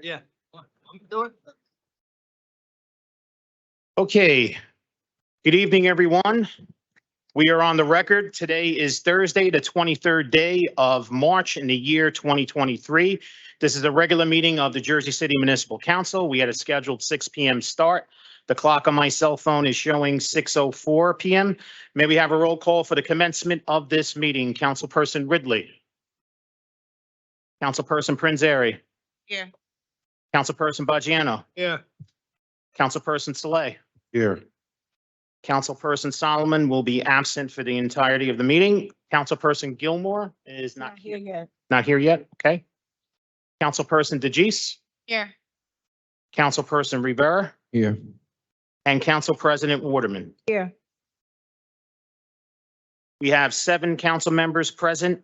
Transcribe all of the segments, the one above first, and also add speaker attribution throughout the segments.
Speaker 1: Yeah. I'm doing.
Speaker 2: Okay. Good evening, everyone. We are on the record. Today is Thursday, the 23rd day of March in the year 2023. This is a regular meeting of the Jersey City Municipal Council. We had a scheduled 6 p.m. start. The clock on my cell phone is showing 6:04 p.m. May we have a roll call for the commencement of this meeting? Councilperson Ridley. Councilperson Prinzary.
Speaker 3: Here.
Speaker 2: Councilperson Baggiano.
Speaker 1: Yeah.
Speaker 2: Councilperson Saleh.
Speaker 1: Here.
Speaker 2: Councilperson Solomon will be absent for the entirety of the meeting. Councilperson Gilmore is not here.
Speaker 3: yet.
Speaker 2: Not here yet, okay. Councilperson DeGise,
Speaker 3: Here.
Speaker 2: Councilperson Rivera,
Speaker 1: Here.
Speaker 2: and Council President Waterman.
Speaker 3: Here.
Speaker 2: We have 7 council members present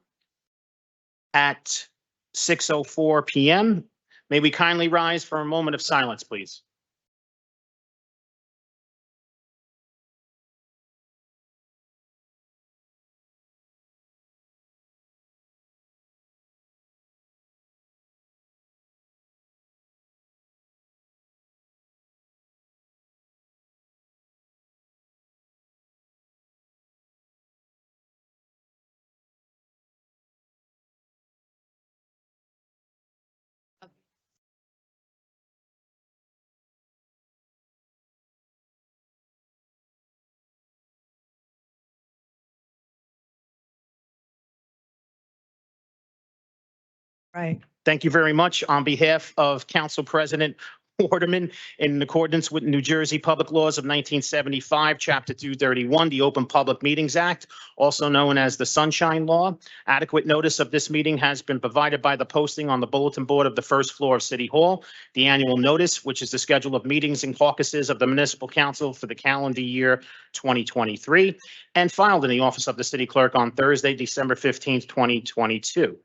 Speaker 2: at 6:04 p.m. May we kindly rise for a moment of silence, please?
Speaker 3: Right.
Speaker 2: Thank you very much. On behalf of Council President Waterman, in accordance with New Jersey Public Laws of 1975, Chapter 231, the Open Public Meetings Act, also known as the Sunshine Law, adequate notice of this meeting has been provided by the posting on the bulletin board of the first floor of City Hall. The annual notice, which is the schedule of meetings and caucuses of the Municipal Council for the calendar year 2023, and filed in the office of the City Clerk on Thursday, December 15th, 2022.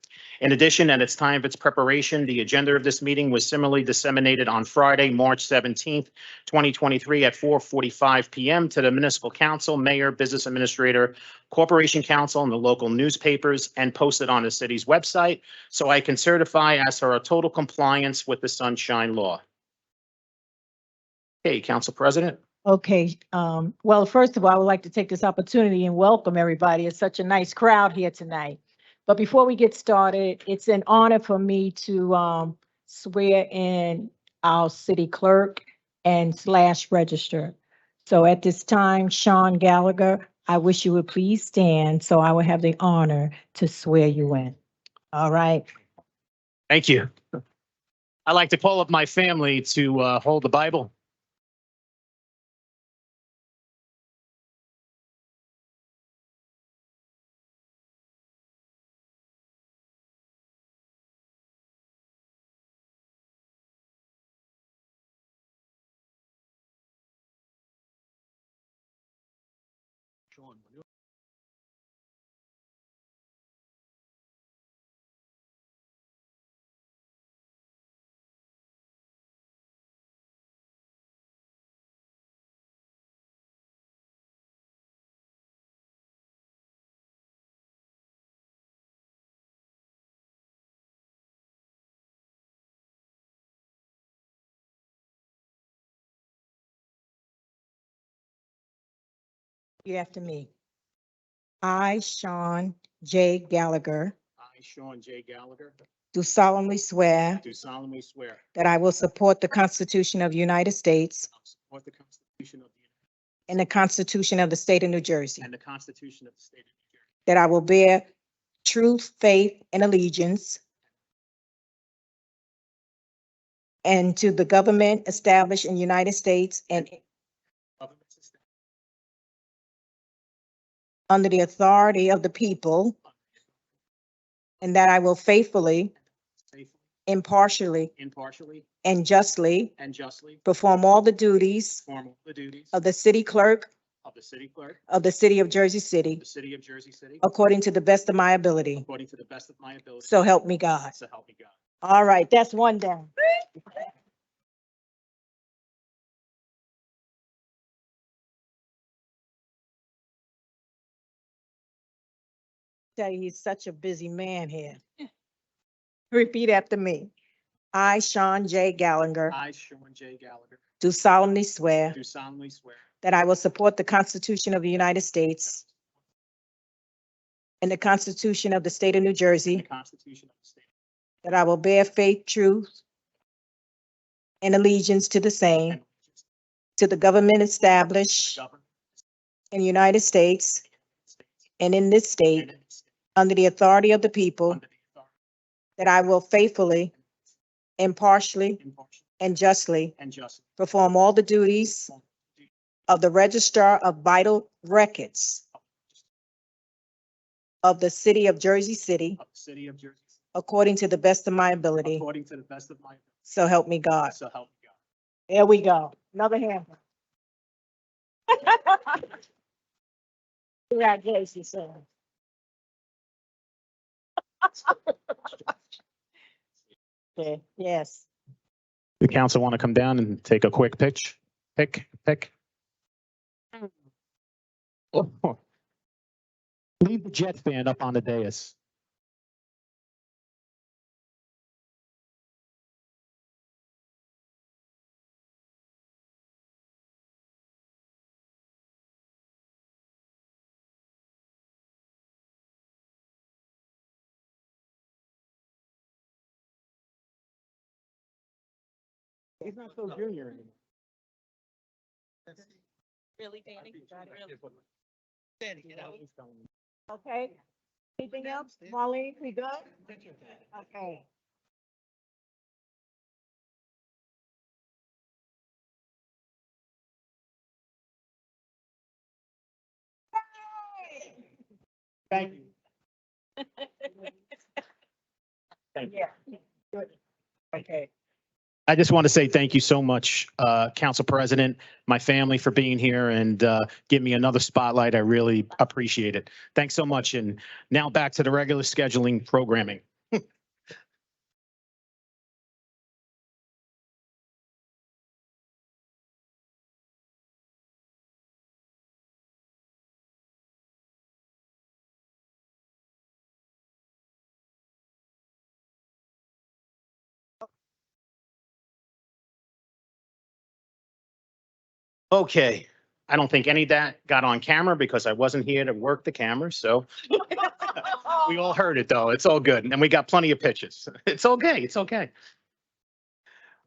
Speaker 2: In addition, at its time of its preparation, the agenda of this meeting was similarly disseminated on Friday, March 17th, 2023 at 4:45 p.m. to the Municipal Council, Mayor, Business Administrator, Corporation Council, and the local newspapers, and posted on the city's website, so I can certify as to our total compliance with the Sunshine Law. Okay, Council President.
Speaker 3: Okay, well, first of all, I would like to take this opportunity and welcome everybody. It's such a nice crowd here tonight. But before we get started, it's an honor for me to swear in our city clerk and / register. So at this time, Sean Gallagher, I wish you would please stand so I will have the honor to swear you in. All right.
Speaker 2: Thank you. I'd like to call up my family to hold the Bible.
Speaker 3: Repeat after me. I, Sean J. Gallagher,
Speaker 2: I, Sean J. Gallagher,
Speaker 3: do solemnly swear
Speaker 2: do solemnly swear
Speaker 3: that I will support the Constitution of the United States
Speaker 2: I will support the Constitution of the United
Speaker 3: and the Constitution of the State of New
Speaker 2: States
Speaker 3: Jersey,
Speaker 2: and the Constitution of the State of New Jersey,
Speaker 3: that I will bear true faith and allegiance and to the government established in the United States and
Speaker 2: governments established
Speaker 3: under the authority of the people, and that I will faithfully,
Speaker 2: safely,
Speaker 3: impartially,
Speaker 2: impartially,
Speaker 3: and justly
Speaker 2: and justly
Speaker 3: perform all the duties
Speaker 2: perform all the duties
Speaker 3: of the city clerk
Speaker 2: of the City Clerk
Speaker 3: of the City of Jersey City,
Speaker 2: of the City of Jersey City
Speaker 3: according to the best of my ability.
Speaker 2: according to the best of my ability.
Speaker 3: So help me God.
Speaker 2: So help me God.
Speaker 3: All right, that's one down. Tell you, he's such a busy man here. Repeat after me. I, Sean J. Gallagher,
Speaker 2: I, Sean J. Gallagher,
Speaker 3: do solemnly swear
Speaker 2: do solemnly swear
Speaker 3: that I will support the Constitution of the United States and the Constitution of the State of New
Speaker 2: the
Speaker 3: Jersey,
Speaker 2: Constitution of the state,
Speaker 3: that I will bear faith, truth, and allegiance to the same,
Speaker 2: and
Speaker 3: to the government established
Speaker 2: govern
Speaker 3: in the United States
Speaker 2: the States
Speaker 3: and in this
Speaker 2: and
Speaker 3: state,
Speaker 2: in the state
Speaker 3: under the authority of the people,
Speaker 2: under the authority
Speaker 3: that I will faithfully, impartially,
Speaker 2: impartial,
Speaker 3: and justly
Speaker 2: and just
Speaker 3: perform all the duties of the Registrar of Vital Records of the City of Jersey City,
Speaker 2: of the city of Jersey,
Speaker 3: according to the best of my ability.
Speaker 2: according to the best of my ability.
Speaker 3: So help me God.
Speaker 2: So help me God.
Speaker 3: There we go. Another hand. Congratulations, sir. Okay, yes.
Speaker 2: The council want to come down and take a quick pick? Oh. Leave the Jets fan up on the dais. He's not so junior anymore.
Speaker 3: Really, Danny? Okay. Anything else? Marlene, we good? Okay.
Speaker 2: Thank you. Thank you.
Speaker 3: Yeah. Good. Okay.
Speaker 2: I just want to say thank you so much, Council President, my family for being here and give me another spotlight. I really appreciate it. Thanks so much. And now back to the regular scheduling programming. Okay. I don't think any of that got on camera because I wasn't here to work the camera. So we all heard it though. It's all good. And we got plenty of pitches. It's okay. It's okay.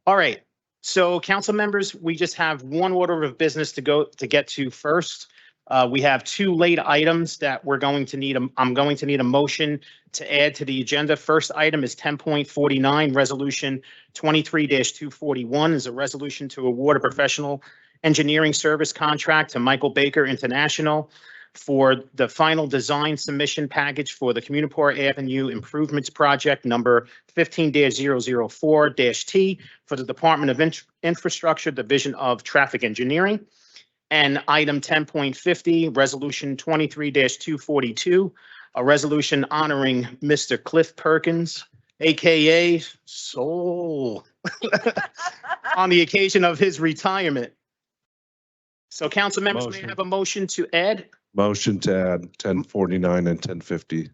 Speaker 2: All right. So council members, we just have one order of business to get to first. We have two late items that I'm going to need a motion to add to the agenda. First item is 10.49, Resolution 23-241 is a resolution to award a professional engineering service contract to Michael Baker International for the final design submission package for the Communipore Avenue Improvements Project number 15-004-T for the Department of Infrastructure, Division of Traffic Engineering. And item 10.50, Resolution 23-242, a resolution honoring Mr. Cliff Perkins, AKA Soul, on the occasion of his retirement. So council members, may I
Speaker 4: Motion.
Speaker 2: have a motion to add?
Speaker 4: Motion to add 1049 and 1050.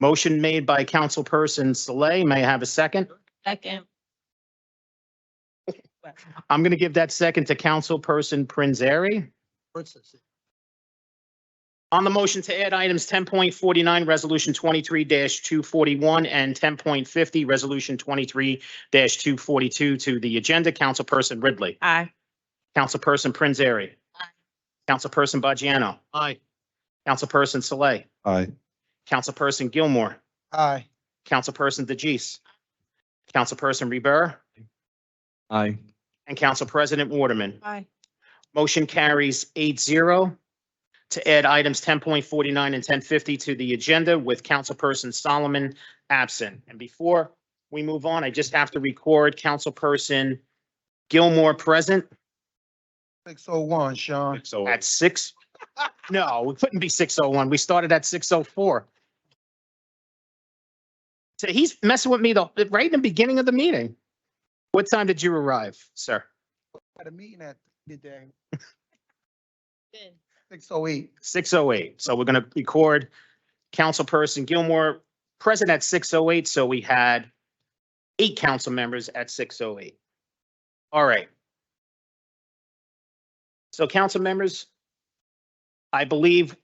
Speaker 2: Motion made by Councilperson Saleh. May I have a second?
Speaker 3: Second.
Speaker 2: I'm going to give that second to Councilperson Prinzary. On the motion to add items 10.49, Resolution 23-241, and 10.50, Resolution 23-242 to the agenda, Councilperson Ridley.
Speaker 3: Aye.
Speaker 2: Councilperson Prinzary.
Speaker 3: Aye.
Speaker 2: Councilperson Baggiano.
Speaker 1: Aye.
Speaker 2: Councilperson Saleh.
Speaker 4: Aye.
Speaker 2: Councilperson Gilmore.
Speaker 1: Aye.
Speaker 2: Councilperson DeGise. Councilperson Reber.
Speaker 4: Aye.
Speaker 2: And Council President Waterman.
Speaker 3: Aye.
Speaker 2: Motion carries 8-0 to add items 10.49 and 10.50 to the agenda with Councilperson Solomon absent. And before we move on, I just have to record Councilperson Gilmore present
Speaker 1: 601, Sean.
Speaker 2: at 6. No, it couldn't be 6:01. We started at 6:04. So he's messing with me right in the beginning of the meeting. What time did you arrive, sir?
Speaker 1: Had a meeting at midday. 6:08.
Speaker 2: 6:08. So we're going to record Councilperson Gilmore present at 6:08. So we had 8 council members at 6:08. All right. So council members, I believe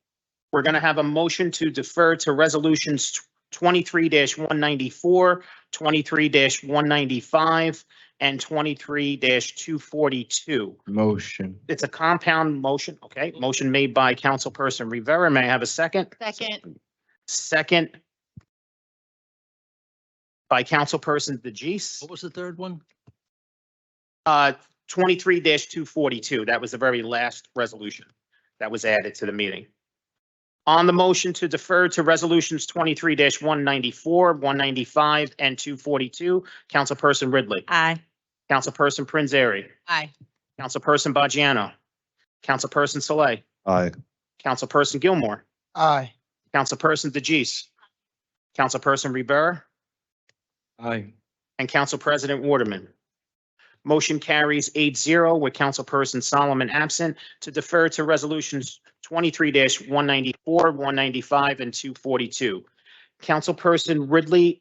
Speaker 2: we're going to have a motion to defer to resolutions 23-194, 23-195, and 23-242.
Speaker 5: Motion.
Speaker 2: It's a compound motion, okay? Motion made by Councilperson Rivera. May I have a second?
Speaker 6: Second.
Speaker 2: Second by Councilperson DeGise.
Speaker 5: What was the third one?
Speaker 2: 23-242. That was the very last resolution that was added to the meeting. On the motion to defer to resolutions 23-194, 195, and 242, Councilperson Ridley.
Speaker 6: Aye.
Speaker 2: Councilperson Prinzary.
Speaker 6: Aye.
Speaker 2: Councilperson Bajano. Councilperson Saleh.
Speaker 4: Aye.
Speaker 2: Councilperson Gilmore.
Speaker 1: Aye.
Speaker 2: Councilperson DeGise. Councilperson Rivera.
Speaker 5: Aye.
Speaker 2: And Council President Waterman. Motion carries 8-0 with Councilperson Solomon absent to defer to resolutions 23-194, 195, and 242. Councilperson Ridley,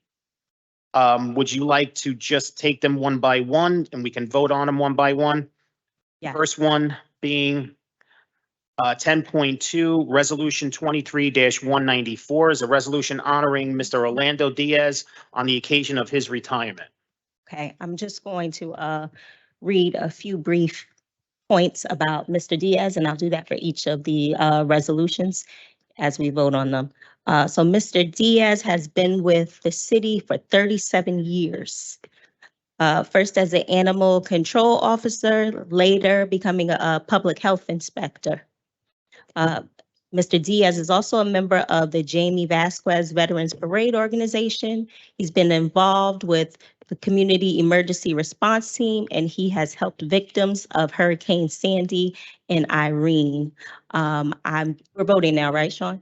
Speaker 2: would you like to just take them one by one and we can vote on them one by one?
Speaker 6: Yeah.
Speaker 2: First one being 10.2, Resolution 23-194 is a resolution honoring Mr. Orlando Diaz on the occasion of his retirement.
Speaker 7: Okay, I'm just going to read a few brief points about Mr. Diaz, and I'll do that for each of the resolutions as we vote on them. So Mr. Diaz has been with the city for 37 years. First as an animal control officer, later becoming a public health inspector. Mr. Diaz is also a member of the Jamie Vasquez Veterans Parade Organization. He's been involved with the Community Emergency Response Team, and he has helped victims of Hurricane Sandy and Irene. We're voting now, right, Sean?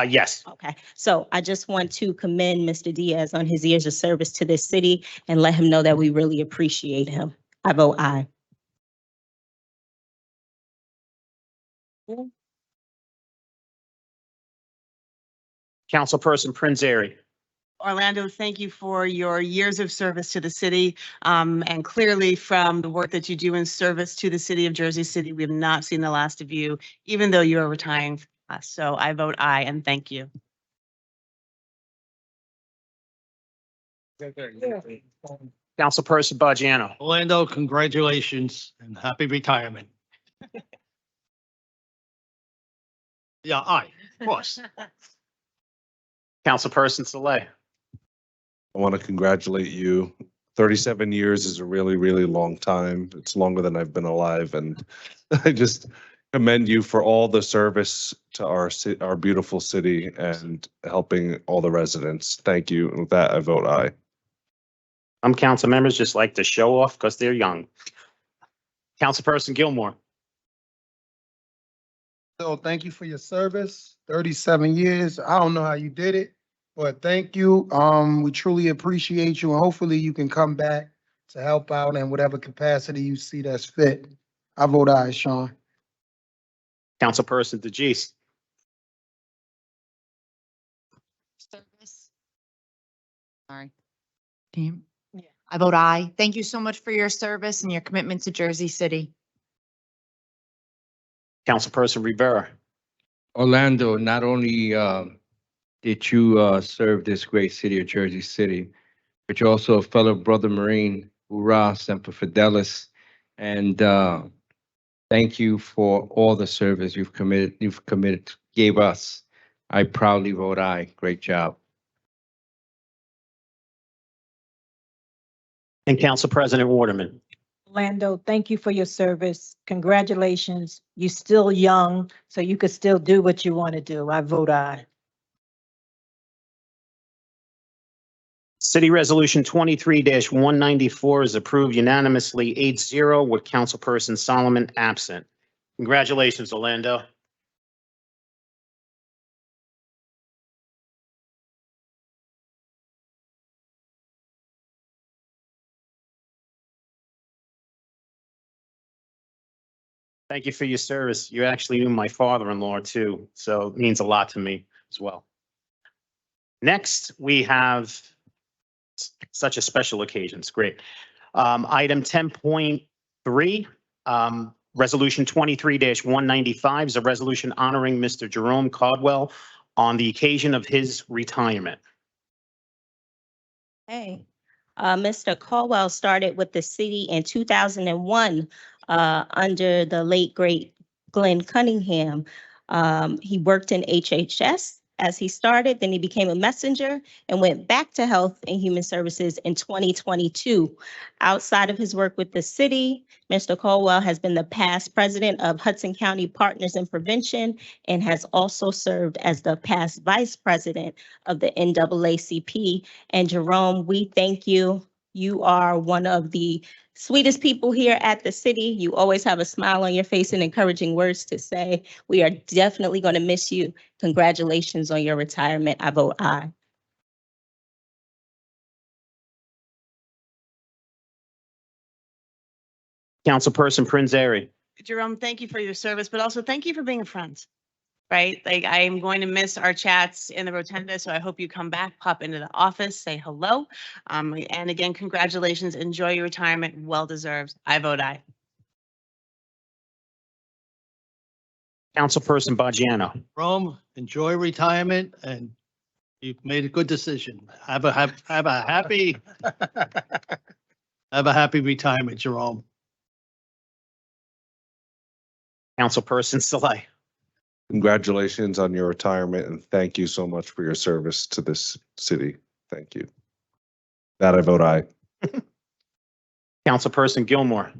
Speaker 2: Yes.
Speaker 7: Okay, so I just want to commend Mr. Diaz on his years of service to this city and let him know that we really appreciate him. I vote aye.
Speaker 2: Councilperson Prinzary.
Speaker 8: Orlando, thank you for your years of service to the city. And clearly from the work that you do in service to the city of Jersey City, we have not seen the last of you, even though you are retiring from us. So I vote aye and thank you.
Speaker 2: Councilperson Bajano.
Speaker 5: Orlando, congratulations and happy retirement. Yeah, aye, of course.
Speaker 2: Councilperson Saleh.
Speaker 4: I want to congratulate you. 37 years is a really, really long time. It's longer than I've been alive, and I just commend you for all the service to our beautiful city and helping all the residents. Thank you. And with that, I vote aye.
Speaker 2: Some council members just like to show off because they're young. Councilperson Gilmore.
Speaker 1: So thank you for your service, 37 years. I don't know how you did it, but thank you. We truly appreciate you, and hopefully you can come back to help out in whatever capacity you see that's fit. I vote aye, Sean.
Speaker 2: Councilperson DeGise.
Speaker 6: Service. Sorry. Team. I vote aye. Thank you so much for your service and your commitment to Jersey City.
Speaker 2: Councilperson Rivera.
Speaker 9: Orlando, not only did you serve this great city of Jersey City, but you're also a fellow brother Marine. Hoorah, Semper Fidelis. And thank you for all the service you've gave us. I proudly vote aye. Great job.
Speaker 2: And Council President Waterman.
Speaker 3: Orlando, thank you for your service. Congratulations. You're still young, so you could still do what you want to do. I vote aye.
Speaker 2: City Resolution 23-194 is approved unanimously 8-0 with Councilperson Solomon absent. Congratulations, Orlando. Thank you for your service. You actually knew my father-in-law too, so it means a lot to me as well. Next, we have such a special occasions. Great. Item 10.3, Resolution 23-195 is a resolution honoring Mr. Jerome Caldwell on the occasion of his retirement.
Speaker 7: Hey, Mr. Caldwell started with the city in 2001 under the late great Glenn Cunningham. He worked in HHS as he started, then he became a messenger and went back to Health and Human Services in 2022. Outside of his work with the city, Mr. Caldwell has been the past president of Hudson County Partners in Prevention and has also served as the past vice president of the NAACP. And Jerome, we thank you. You are one of the sweetest people here at the city. You always have a smile on your face and encouraging words to say. We are definitely going to miss you. Congratulations on your retirement. I vote aye.
Speaker 2: Councilperson Prinzary.
Speaker 8: Jerome, thank you for your service, but also thank you for being a friend. Right? Like, I am going to miss our chats in the rotunda, so I hope you come back, pop into the office, say hello. And again, congratulations. Enjoy your retirement. Well deserved. I vote aye.
Speaker 2: Councilperson Baggiano.
Speaker 5: Rome, enjoy retirement and you've made a good decision. Have a happy retirement, Jerome.
Speaker 2: Councilperson Saleh.
Speaker 4: Congratulations on your retirement and thank you so much for your service to this city. Thank you. That I vote aye.
Speaker 2: Councilperson Gilmore.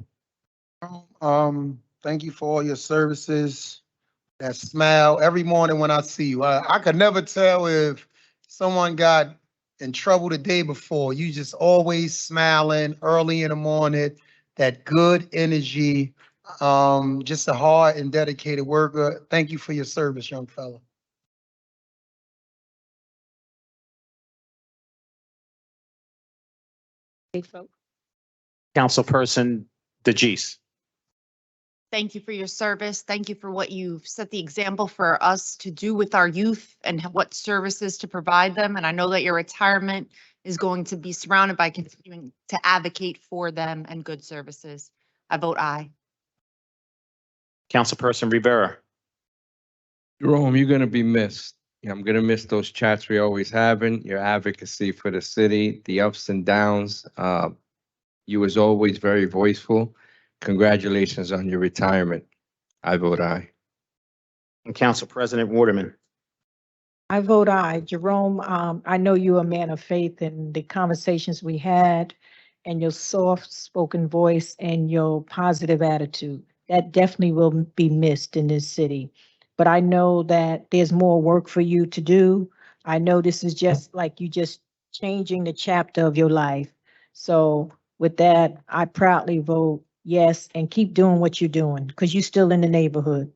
Speaker 1: Thank you for all your services. That smile every morning when I see you. I could never tell if someone got in trouble the day before. You just always smiling early in the morning, that good energy. Just a hard and dedicated worker. Thank you for your service, young fella.
Speaker 2: Councilperson DeGise.
Speaker 6: Thank you for your service. Thank you for what you've set the example for us to do with our youth and what services to provide them. And I know that your retirement is going to be surrounded by continuing to advocate for them and good services. I vote aye.
Speaker 2: Councilperson Rivera.
Speaker 9: Jerome, you're going to be missed. I'm going to miss those chats we always having, your advocacy for the city, the ups and downs. You was always very voiceful. Congratulations on your retirement. I vote aye.
Speaker 2: And Council President Waterman.
Speaker 3: I vote aye. Jerome, I know you're a man of faith, and the conversations we had and your soft-spoken voice and your positive attitude, that definitely will be missed in this city. But I know that there's more work for you to do. I know this is just like you just changing the chapter of your life. So with that, I proudly vote yes, and keep doing what you're doing because you're still in the neighborhood.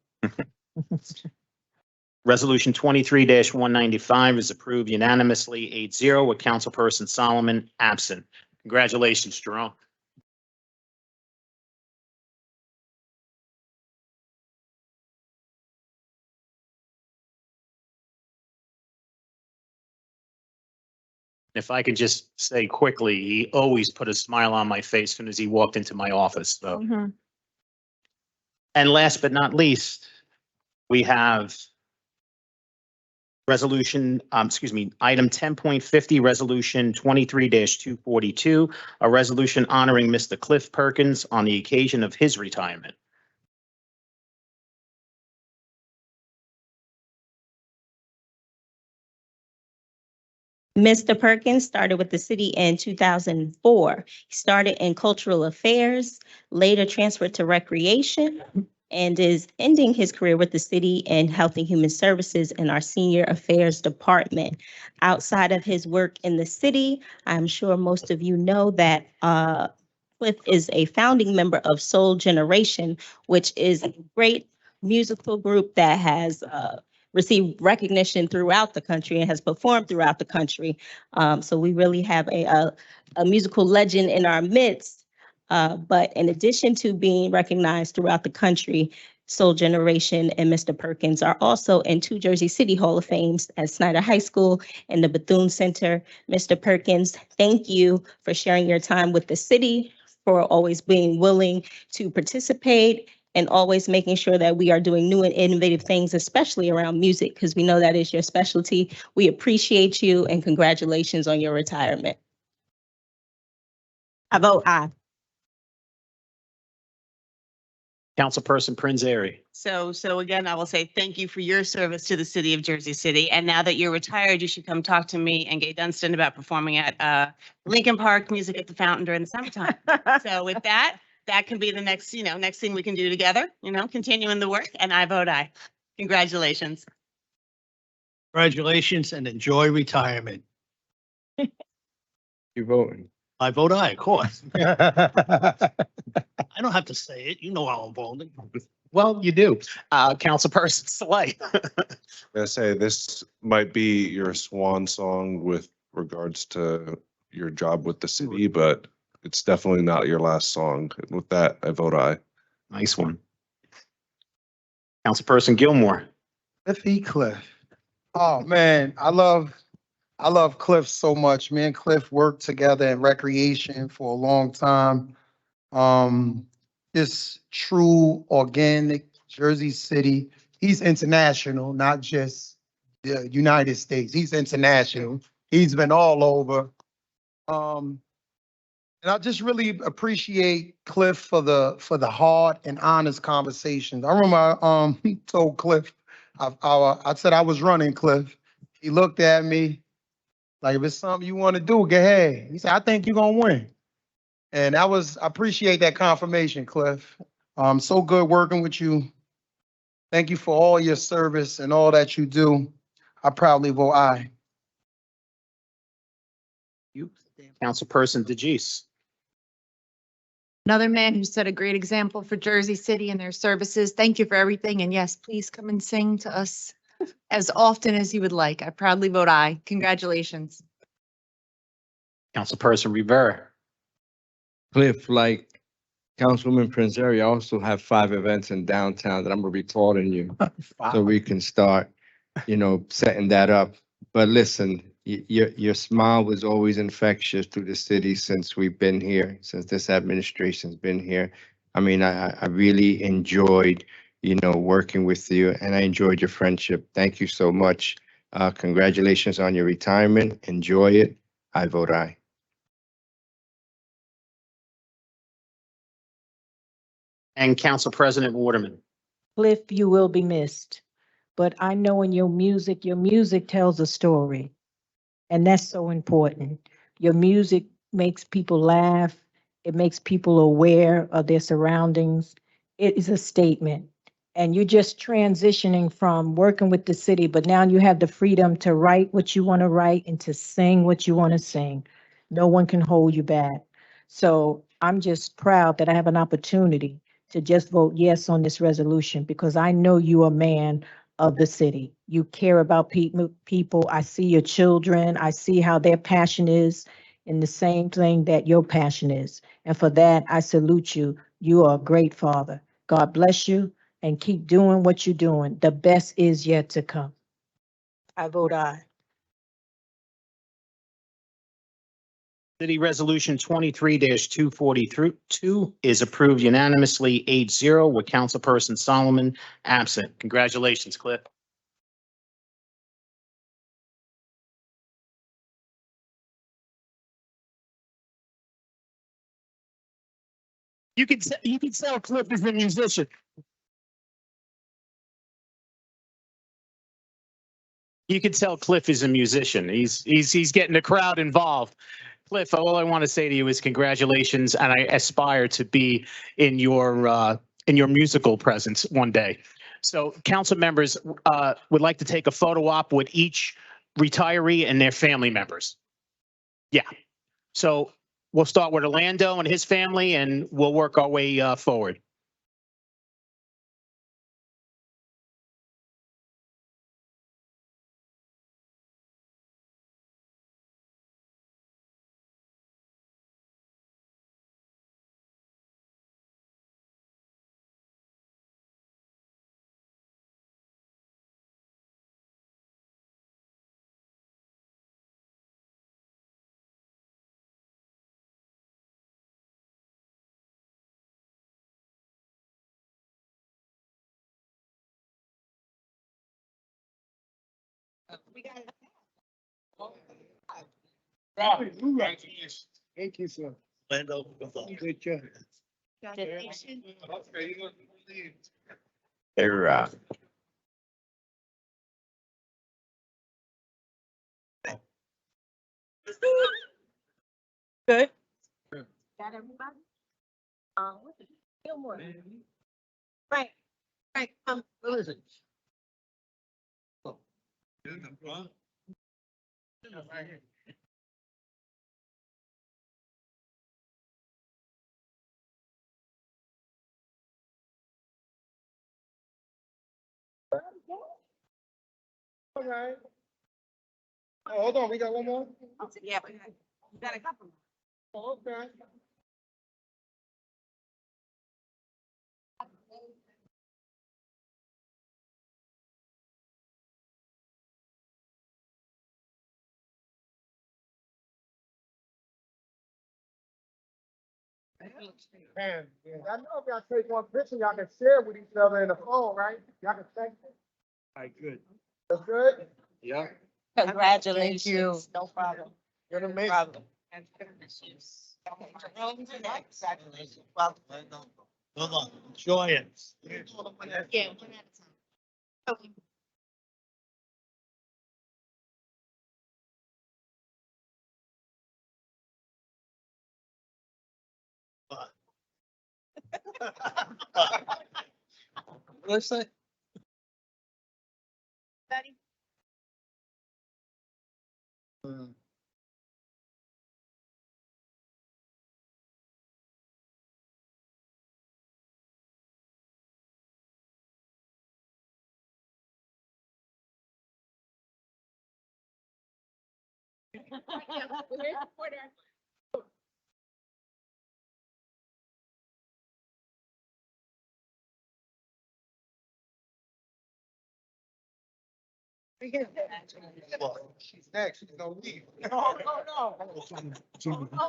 Speaker 2: Resolution 23-195 is approved unanimously 8-0 with Councilperson Solomon absent. Congratulations, Jerome. If I could just say quickly, he always put a smile on my face as soon as he walked into my office. So.
Speaker 3: Mhm.
Speaker 2: And last but not least, we have item 10.50, resolution 23-242, a resolution honoring Mr. Cliff Perkins on the occasion of his retirement.
Speaker 7: Mr. Perkins started with the city in 2004. He started in cultural affairs, later transferred to recreation, and is ending his career with the city in Health and Human Services in our Senior Affairs Department. Outside of his work in the city, I'm sure most of you know that Cliff is a founding member of Soul Generation, which is a great musical group that has received recognition throughout the country and has performed throughout the country. So we really have a musical legend in our midst. But in addition to being recognized throughout the country, Soul Generation, and Mr. Perkins are also in two Jersey City Hall of Fames at Snyder High School and the Bethune Center. Mr. Perkins, thank you for sharing your time with the city, for always being willing to participate and always making sure that we are doing new and innovative things, especially around music, because we know that is your specialty. We appreciate you and congratulations on your retirement. I vote aye.
Speaker 2: Councilperson Prinzary.
Speaker 8: So again, I will say thank you for your service to the city of Jersey City. And now that you're retired, you should come talk to me and Gay Dunstan about performing at Lincoln Park Music at the Fountain during the summertime. So with that, that can be the next, next thing we can do together, continuing the work, and I vote aye. Congratulations.
Speaker 5: Congratulations and enjoy retirement.
Speaker 9: You voting?
Speaker 5: I vote aye, of course. I don't have to say it. You know how I'm voting.
Speaker 2: Well, you do. Councilperson Slay.
Speaker 4: I say this might be your swan song with regards to your job with the city, but it's definitely not your last song. And with that, I vote aye.
Speaker 2: Nice one. Councilperson Gilmore.
Speaker 1: Cliff. Oh, man, I love Cliff so much. Me and Cliff worked together in recreation for a long time. Just true, organic Jersey City. He's international, not just the United States. He's international. He's been all over. And I just really appreciate Cliff for the hard and honest conversations. I remember I told Cliff, I said I was running Cliff. He looked at me like, if it's something you want to do, go ahead. He said, I think you're gonna win. And I appreciate that confirmation, Cliff. So good working with you. Thank you for all your service and all that you do. I proudly vote aye.
Speaker 2: You. Councilperson DeGise.
Speaker 6: Another man who set a great example for Jersey City and their services. Thank you for everything. And yes, please come and sing to us as often as you would like. I proudly vote aye. Congratulations.
Speaker 2: Councilperson Rivera.
Speaker 9: Cliff, like Councilwoman Prinzary, I also have 5 events in downtown that I'm gonna be calling you so we can start, setting that up. But listen, your smile was always infectious through the city since we've been here, since this administration's been here. I mean, I really enjoyed, working with you, and I enjoyed your friendship. Thank you so much. Congratulations on your retirement. Enjoy it. I vote aye.
Speaker 2: And Council President Waterman.
Speaker 3: Cliff, you will be missed. But I know in your music tells a story. And that's so important. Your music makes people laugh. It makes people aware of their surroundings. It is a statement. And you're just transitioning from working with the city, but now you have the freedom to write what you want to write and to sing what you want to sing. No one can hold you back. So I'm just proud that I have an opportunity to just vote yes on this resolution because I know you are a man of the city. You care about people. I see your children. I see how their passion is in the same thing that your passion is. And for that, I salute you. You are a great father. God bless you and keep doing what you're doing. The best is yet to come. I vote aye.
Speaker 2: City Resolution 23-242 is approved unanimously 8-0 with Councilperson Solomon absent. Congratulations, Cliff. You can tell Cliff is a musician. You can tell Cliff is a musician. He's getting the crowd involved. Cliff, all I want to say to you is congratulations, and I aspire to be in your musical presence one day. So, council members would like to take a photo op with each retiree and their family members. Yeah. So we'll start with Orlando and his family, and we'll work our way forward.
Speaker 1: Thank you, sir.
Speaker 5: Lando.
Speaker 1: Good job.
Speaker 3: Good. Got everybody? What the Gilmore? Right, right,
Speaker 5: Where is it?
Speaker 1: All right. Oh, hold on, we got one more?
Speaker 3: Yeah, we got a couple.
Speaker 1: Okay. Man, yeah. I know if y'all take one picture, y'all can share with each other in the phone, right? Y'all can text it.
Speaker 5: All right, good.
Speaker 1: That's good?
Speaker 5: Yeah.
Speaker 3: Congratulations. No problem.
Speaker 1: You're amazing.
Speaker 3: Problem.
Speaker 5: Congratulations. Well, hold on, enjoy it.
Speaker 6: Yeah, one at a time.
Speaker 5: What's that?
Speaker 6: Betty?
Speaker 1: She's next, she's gonna leave. No,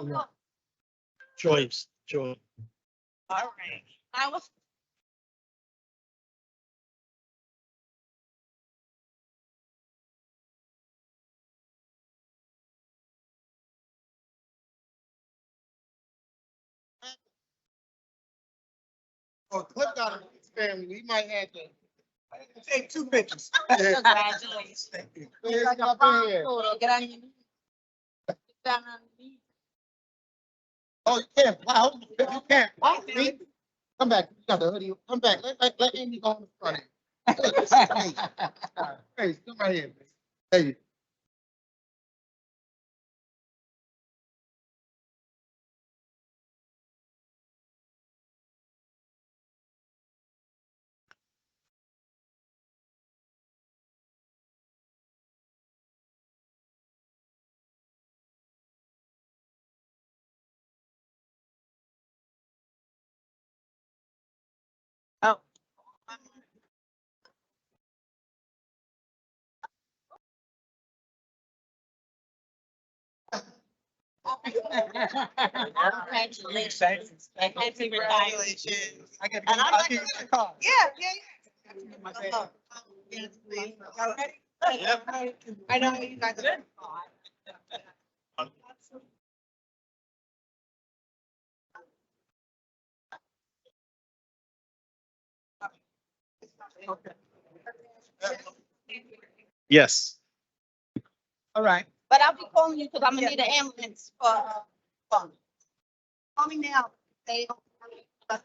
Speaker 1: no.
Speaker 5: Choice, choice.
Speaker 3: All right. I was.
Speaker 1: Oh, Cliff got his family, we might have to take two pictures.
Speaker 3: Congratulations.
Speaker 1: Here's up in here.
Speaker 3: Get on your knees. Get down on your knees.
Speaker 1: Oh, you can't, wow, you can't, see? Come back, you got the hoodie, come back, let Amy go in the front end. Hey, come right here, hey.
Speaker 3: Oh. Congratulations. Happy retirement.
Speaker 1: I got,
Speaker 3: And I'd
Speaker 1: I'll
Speaker 3: like
Speaker 1: give you
Speaker 3: to-
Speaker 1: the card.
Speaker 3: Yeah, yeah, yeah. Yes, please. Y'all ready? I know you guys are.
Speaker 2: Yes.
Speaker 3: All right. But I'll be calling you because I'm gonna need an ambulance for, fund. Call me now. They don't. I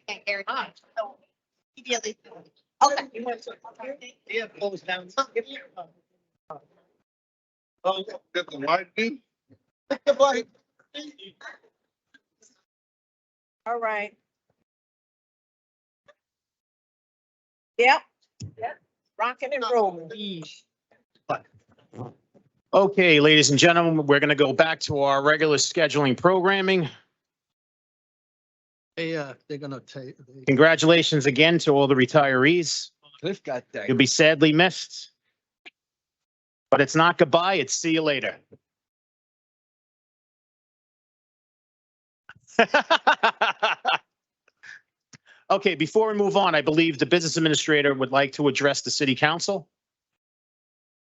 Speaker 3: can't carry on. So, immediately. Okay.
Speaker 5: Yeah, close down.
Speaker 1: Oh, get the white dude. Buddy.
Speaker 3: All right. Yep. Yep. Rocking and rolling.
Speaker 2: Okay, ladies and gentlemen, we're going to go back to our regular scheduling programming.
Speaker 5: They're gonna take.
Speaker 2: Congratulations again to all the retirees.
Speaker 9: Cliff got that.
Speaker 2: You'll be sadly missed. But it's not goodbye, it's see you later. Okay, before we move on, I believe the business administrator would like to address the city council.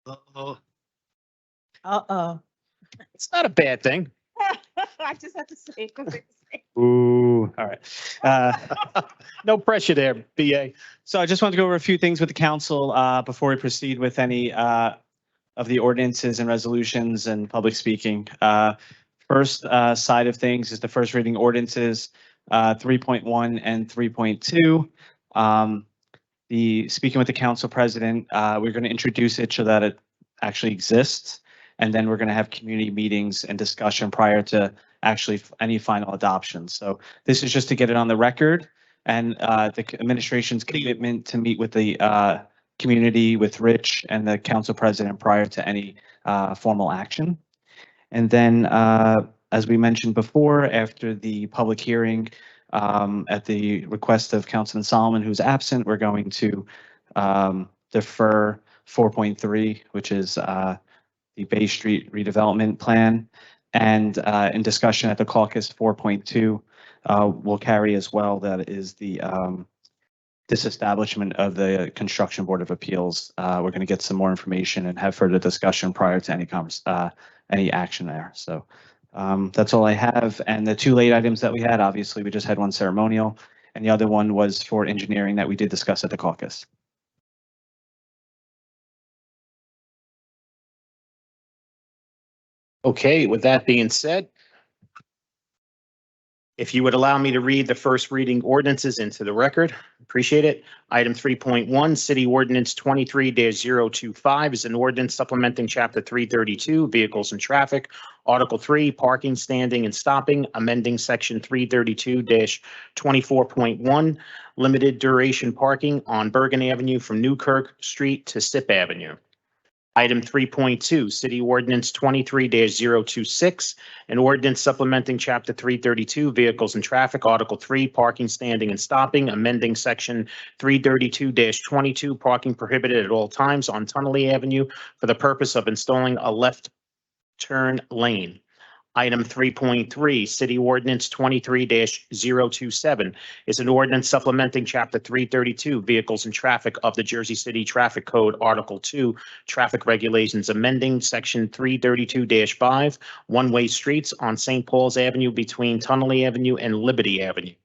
Speaker 5: Uh-oh.
Speaker 3: Uh-oh.
Speaker 2: It's not a bad thing.
Speaker 7: I just have to say.
Speaker 10: Ooh, all right.
Speaker 2: No pressure there, BA.
Speaker 10: So I just want to go over a few things with the council before we proceed with any of the ordinances and resolutions and public speaking. First side of things is the first reading ordinances, 3.1 and 3.2. The speaking with the council president, we're going to introduce it so that it actually exists. And then we're going to have community meetings and discussion prior to actually any final adoption. So this is just to get it on the record and the administration's commitment to meet with the community, with Rich and the council president prior to any formal action. And then, as we mentioned before, after the public hearing, at the request of Councilman Solomon, who's absent, we're going to defer 4.3, which is the Bay Street redevelopment plan. And in discussion at the caucus, 4.2 will carry as well. That is the disestablishment of the Construction Board of Appeals. We're going to get some more information and have further discussion prior to any action there. So that's all I have. And the two late items that we had, obviously, we just had one ceremonial, and the other one was for engineering that we did discuss at the caucus.
Speaker 2: Okay, with that being said, if you would allow me to read the first reading ordinances into the record, appreciate it. Item 3.1, City Ordinance 23-025 is an ordinance supplementing Chapter 332, Vehicles and Traffic, Article 3, Parking, Standing, and Stopping, amending Section 332-24.1, limited duration parking on Bergen Avenue from Newkirk Street to Sip Avenue. Item 3.2, City Ordinance 23-026, an ordinance supplementing Chapter 332, Vehicles and Traffic, Article 3, Parking, Standing, and Stopping, amending Section 332-22, Parking prohibited at all times on Tunnelly Avenue for the purpose of installing a left turn lane. Item 3.3, City Ordinance 23-027 is an ordinance supplementing Chapter 332, Vehicles and Traffic of the Jersey City Traffic Code, Article 2, Traffic Regulations, amending Section 332-5, one-way streets on St. Paul's Avenue between Tunnelly Avenue and Liberty Avenue.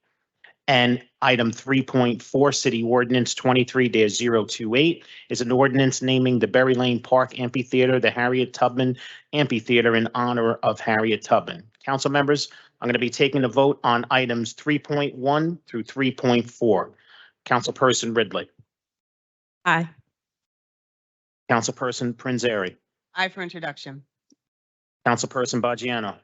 Speaker 2: And item 3.4, City Ordinance 23-028 is an ordinance naming the Berry Lane Park Amphitheater the Harriet Tubman Amphitheater in honor of Harriet Tubman. Council members, I'm going to be taking a vote on items 3.1 through 3.4. Councilperson Ridley.
Speaker 7: Aye.
Speaker 2: Councilperson Prinzary.
Speaker 8: Aye for introduction.
Speaker 2: Councilperson Baggiano.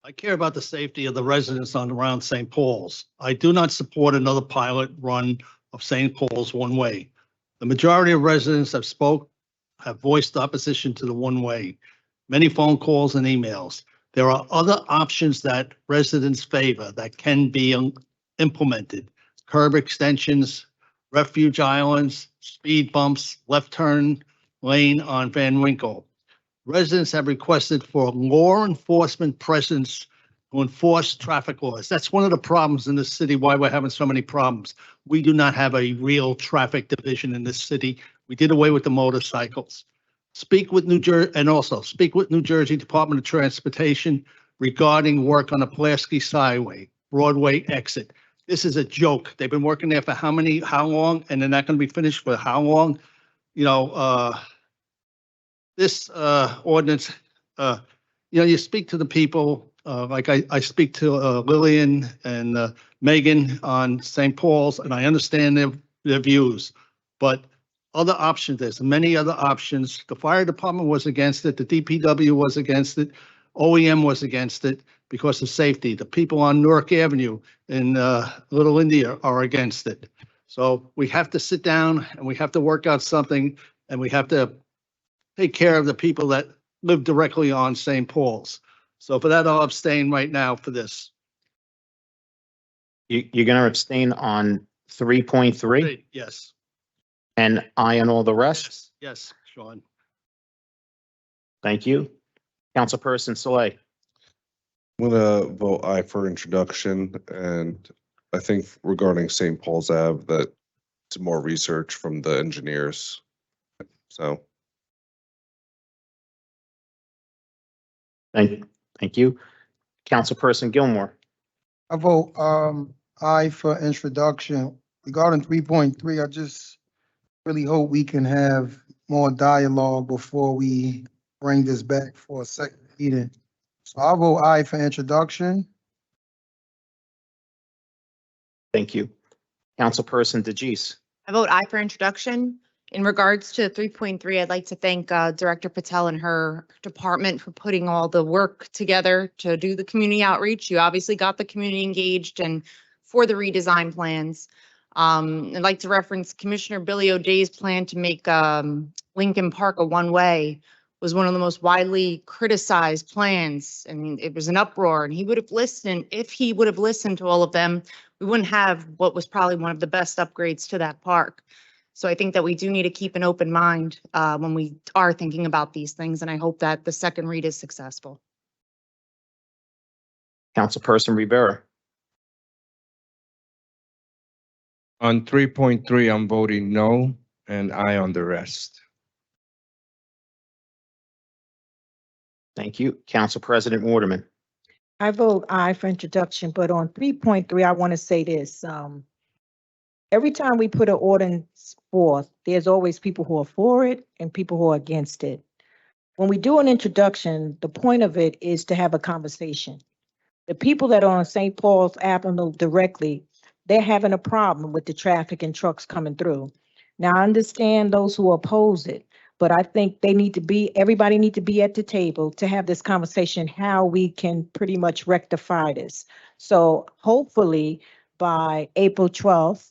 Speaker 5: I care about the safety of the residents on around St. Paul's. I do not support another pilot run of St. Paul's one way. The majority of residents have voiced opposition to the one way. Many phone calls and emails. There are other options that residents favor that can be implemented. Curb extensions, refuge islands, speed bumps, left turn lane on Van Winkle. Residents have requested for law enforcement presence to enforce traffic laws. That's one of the problems in this city, why we're having so many problems. We do not have a real traffic division in this city. We did away with the motorcycles. Speak with New Jersey Department of Transportation regarding work on the Pulaski Skyway, Broadway exit. This is a joke. They've been working there for how long, and they're not going to be finished for how long? You know, this ordinance, you speak to the people, like I speak to Lillian and Megan on St. Paul's, and I understand their views. But other options, there's many other options. The fire department was against it. The DPW was against it. OEM was against it because of safety. The people on Newark Avenue in Little India are against it. So we have to sit down and we have to work out something, and we have to take care of the people that live directly on St. Paul's. So for that, I'll abstain right now for this.
Speaker 2: You're going to abstain on 3.3
Speaker 5: Yes,
Speaker 2: and aye on all the rest?
Speaker 5: yes, Sean.
Speaker 2: Thank you. Councilperson Saleh.
Speaker 4: I'm gonna vote aye for introduction, and I think regarding St. Paul's Ave, that some more research from the engineers. So
Speaker 2: Thank you. Councilperson Gilmore.
Speaker 1: I vote, aye for introduction. Regarding 3.3, I just really hope we can have more dialogue before we bring this back for a second reading. So I vote aye for introduction.
Speaker 2: Thank you. Councilperson DeGise.
Speaker 6: I vote aye for introduction. In regards to 3.3, I'd like to thank Director Patel and her department for putting all the work together to do the community outreach. You obviously got the community engaged and for the redesign plans. I'd like to reference Commissioner Billy O'Day's plan to make Lincoln Park a one-way was one of the most widely criticized plans. I mean, it was an uproar, and he would have listened. If he would have listened to all of them, we wouldn't have what was probably one of the best upgrades to that park. So I think that we do need to keep an open mind when we are thinking about these things, and I hope that the second read is successful.
Speaker 2: Councilperson Rivera.
Speaker 9: On 3.3, I'm voting no and aye on the rest.
Speaker 2: Thank you. Council President Waterman.
Speaker 3: I vote aye for introduction, but on 3.3, I want to say this. Every time we put an ordinance forth, there's always people who are for it and people who are against it. When we do an introduction, the point of it is to have a conversation. The people that are on St. Paul's Avenue directly, they're having a problem with the traffic and trucks coming through. Now, I understand those who oppose it, but I think everybody need to be at the table to have this conversation, how we can pretty much rectify this. So hopefully by April 12th,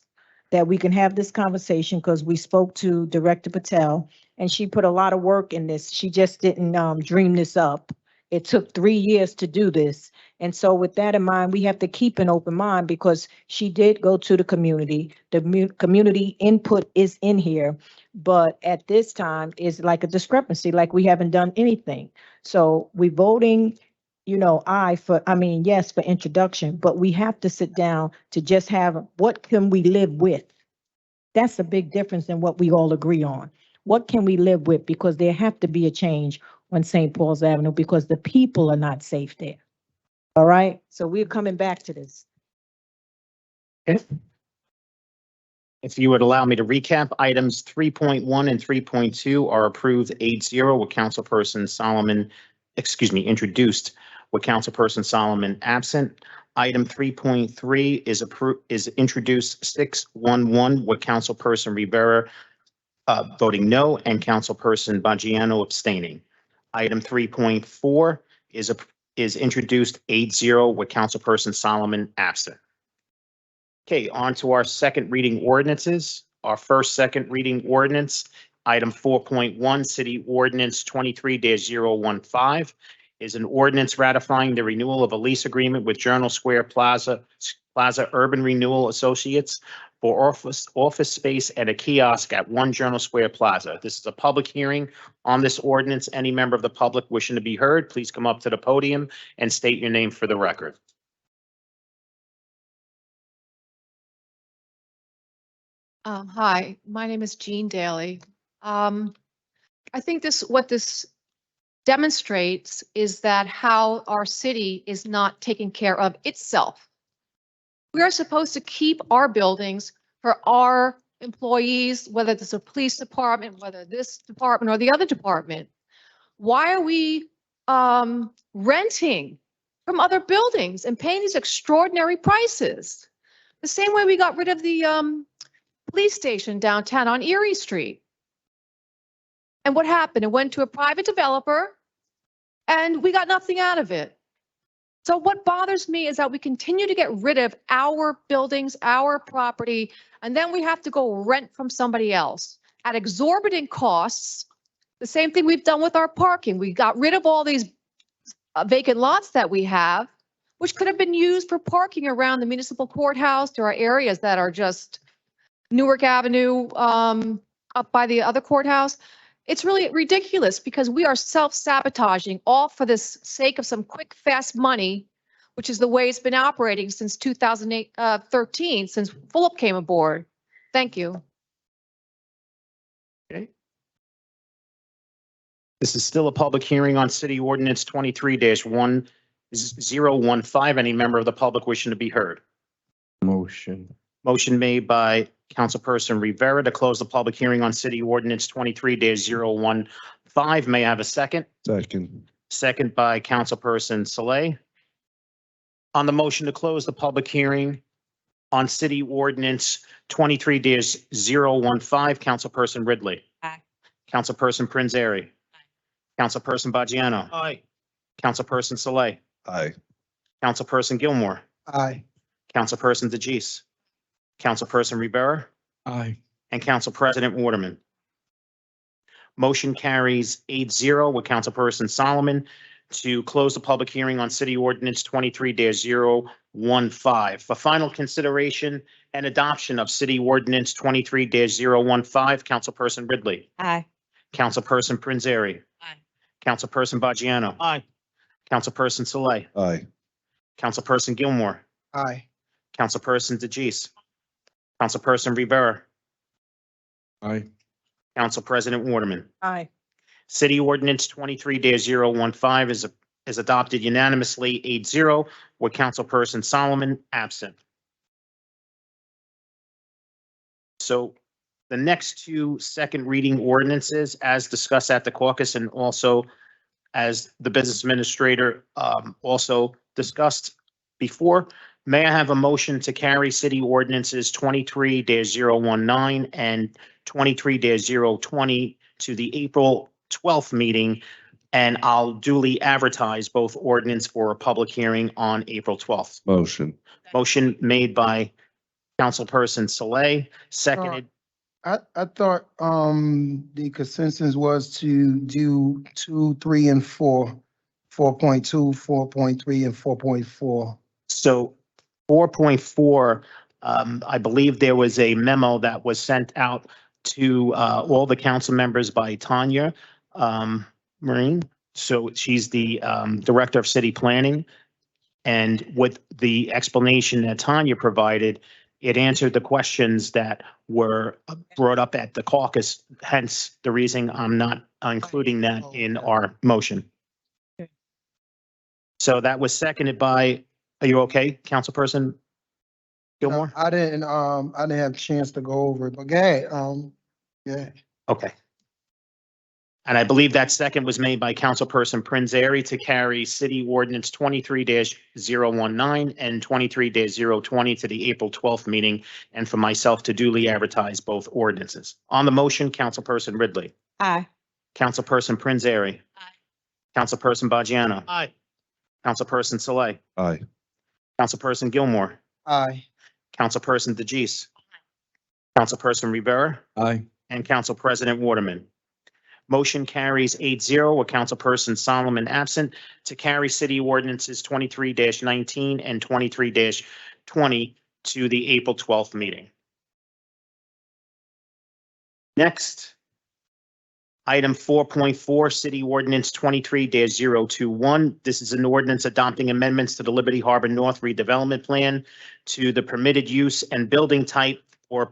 Speaker 3: that we can have this conversation, because we spoke to Director Patel and she put a lot of work in this. She just didn't dream this up. It took 3 years to do this. And so with that in mind, we have to keep an open mind, because she did go to the community. The community input is in here, but at this time is like a discrepancy, like we haven't done anything. So we voting, yes, for introduction, but we have to sit down to just have, what can we live with? That's a big difference than what we all agree on. What can we live with? Because there have to be a change on St. Paul's Avenue, because the people are not safe there. All right, so we're coming back to this.
Speaker 2: Okay. If you would allow me to recap, items 3.1 and 3.2 are approved 8-0 with introduced with Councilperson Solomon absent. Item 3.3 is introduced 6-1-1 with Councilperson Rivera voting no and Councilperson Baggiano abstaining. Item 3.4 is introduced 8-0 with Councilperson Solomon absent. Okay, on to our second reading ordinances. Our second reading ordinance, item 4.1, City Ordinance 23-015, is an ordinance ratifying the renewal of a lease agreement with Journal Square Plaza Urban Renewal Associates for office space and a kiosk at 1 Journal Square Plaza. This is a public hearing on this ordinance. Any member of the public wishing to be heard, please come up to the podium and state your name for the record.
Speaker 11: Hi, my name is Jean Daly. I think what this demonstrates is that how our city is not taking care of itself. We are supposed to keep our buildings for our employees, whether it's a police department, whether this department or the other department. Why are we renting from other buildings and paying these extraordinary prices? The same way we got rid of the police station downtown on Erie Street. And what happened? It went to a private developer and we got nothing out of it. So what bothers me is that we continue to get rid of our buildings, our property, and then we have to go rent from somebody else at exorbitant costs. The same thing we've done with our parking. We got rid of all these vacant lots that we have, which could have been used for parking around the municipal courthouse. There are areas that are just Newark Avenue, up by the other courthouse. It's really ridiculous because we are self-sabotaging all for the sake of some quick, fast money, which is the way it's been operating since 2013, since Philip came aboard. Thank you.
Speaker 2: This is still a public hearing on City Ordinance 23-1015. Any member of the public wishing to be heard?
Speaker 9: Motion.
Speaker 2: Motion made by Councilperson Rivera to close the public hearing on City Ordinance 23-015. May I have a second?
Speaker 4: Second.
Speaker 2: Second by Councilperson Saleh. On the motion to close the public hearing on City Ordinance 23-015, Councilperson Ridley.
Speaker 6: Aye.
Speaker 2: Councilperson Prinzary. Councilperson Bajano.
Speaker 5: Aye.
Speaker 2: Councilperson Saleh.
Speaker 4: Aye.
Speaker 2: Councilperson Gilmore.
Speaker 1: Aye.
Speaker 2: Councilperson DeGise. Councilperson Rivera.
Speaker 9: Aye.
Speaker 2: And Council President Waterman. Motion carries 8-0 with Councilperson Solomon to close the public hearing on City Ordinance 23-015. For final consideration and adoption of City Ordinance 23-015, Councilperson Ridley.
Speaker 6: Aye.
Speaker 2: Councilperson Prinzary.
Speaker 6: Aye.
Speaker 2: Councilperson Bajano.
Speaker 5: Aye.
Speaker 2: Councilperson Saleh.
Speaker 4: Aye.
Speaker 2: Councilperson Gilmore.
Speaker 1: Aye.
Speaker 2: Councilperson DeGise. Councilperson Rivera.
Speaker 9: Aye.
Speaker 2: Council President Waterman.
Speaker 3: Aye.
Speaker 2: City Ordinance 23-015 is adopted unanimously 8-0 with Councilperson Solomon absent. So the next two second reading ordinances, as discussed at the caucus and also as the business administrator also discussed before, may I have a motion to carry city ordinances 23-019 and 23-020 to the April 12th meeting, and I'll duly advertise both ordinance for a public hearing on April 12th.
Speaker 4: Motion.
Speaker 2: Motion made by Councilperson Saleh, seconded.
Speaker 1: I thought, the consensus was to do 2, 3, and 4, 4.2, 4.3, and 4.4.
Speaker 2: So 4.4, I believe there was a memo that was sent out to all the council members by Tanya Marine. So she's the Director of City Planning. And with the explanation that Tanya provided, it answered the questions that were brought up at the caucus, hence the reason I'm not including that in our motion. So that was seconded by, are you okay, Councilperson Gilmore?
Speaker 1: I didn't have a chance to go over it, but go ahead, yeah.
Speaker 2: Okay. And I believe that second was made by Councilperson Prinzary to carry City Ordinance 23-019 and 23-020 to the April 12th meeting, and for myself to duly advertise both ordinances. On the motion, Councilperson Ridley.
Speaker 6: Aye.
Speaker 2: Councilperson Prinzary.
Speaker 6: Aye.
Speaker 2: Councilperson Bajano.
Speaker 5: Aye.
Speaker 2: Councilperson Saleh.
Speaker 4: Aye.
Speaker 2: Councilperson Gilmore.
Speaker 1: Aye.
Speaker 2: Councilperson DeGise. Councilperson Rivera.
Speaker 9: Aye.
Speaker 2: And Council President Waterman. Motion carries 8-0 with Councilperson Solomon absent to carry City Ordinances 23-19 and 23-20 to the April 12th meeting. Next, item 4.4, City Ordinance 23-021. This is an ordinance adopting amendments to the Liberty Harbor North redevelopment plan to the permitted use and building type or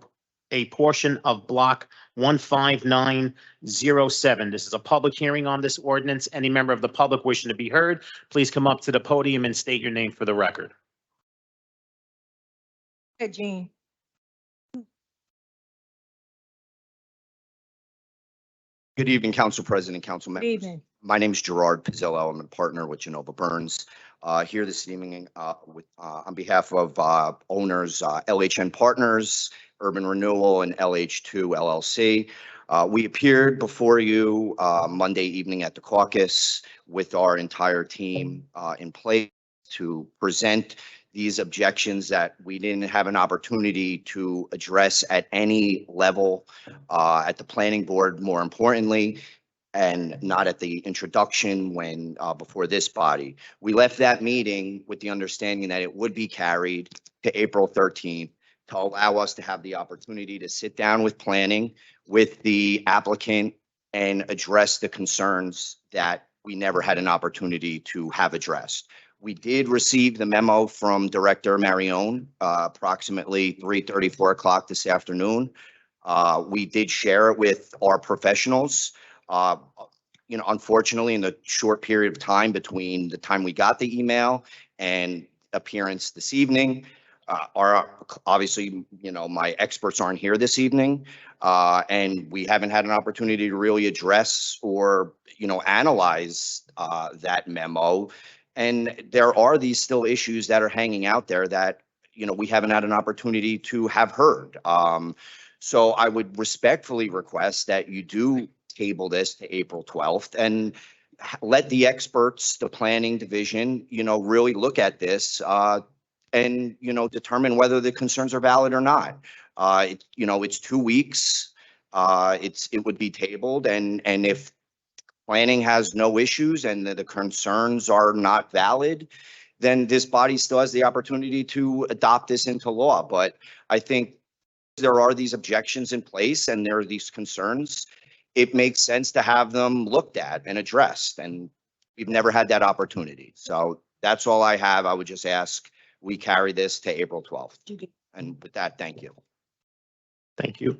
Speaker 2: a portion of block 15907. This is a public hearing on this ordinance. Any member of the public wishing to be heard, please come up to the podium and state your name for the record.
Speaker 3: Hey, Jean.
Speaker 12: Good evening, Council President, Council
Speaker 3: Good
Speaker 12: members.
Speaker 3: evening.
Speaker 12: My name is Gerard Pizzillo. I'm a partner with Genova Burns. Here this evening on behalf of owners LHN Partners, Urban Renewal, and LH2 LLC. We appeared before you Monday evening at the caucus with our entire team in place to present these objections that we didn't have an opportunity to address at any level at the planning board, more importantly, and not at the introduction when before this body. We left that meeting with the understanding that it would be carried to April 13th to allow us to have the opportunity to sit down with planning with the applicant and address the concerns that we never had an opportunity to have addressed. We did receive the memo from Director Marione approximately 3:30, 4 o'clock this afternoon. We did share it with our professionals. unfortunately, in the short period of time between the time we got the email and appearance this evening, obviously, my experts aren't here this evening, and we haven't had an opportunity to really address or, analyze that memo. And there are these still issues that are hanging out there that, we haven't had an opportunity to have heard. So I would respectfully request that you do table this to April 12th and let the experts, the planning division, really look at this and, determine whether the concerns are valid or not. It's 2 weeks. It would be tabled, and if planning has no issues and the concerns are not valid, then this body still has the opportunity to adopt this into law. But I think there are these objections in place and there are these concerns. It makes sense to have them looked at and addressed, and we've never had that opportunity. So that's all I have. I would just ask we carry this to April 12th. And with that, thank you.
Speaker 2: Thank you.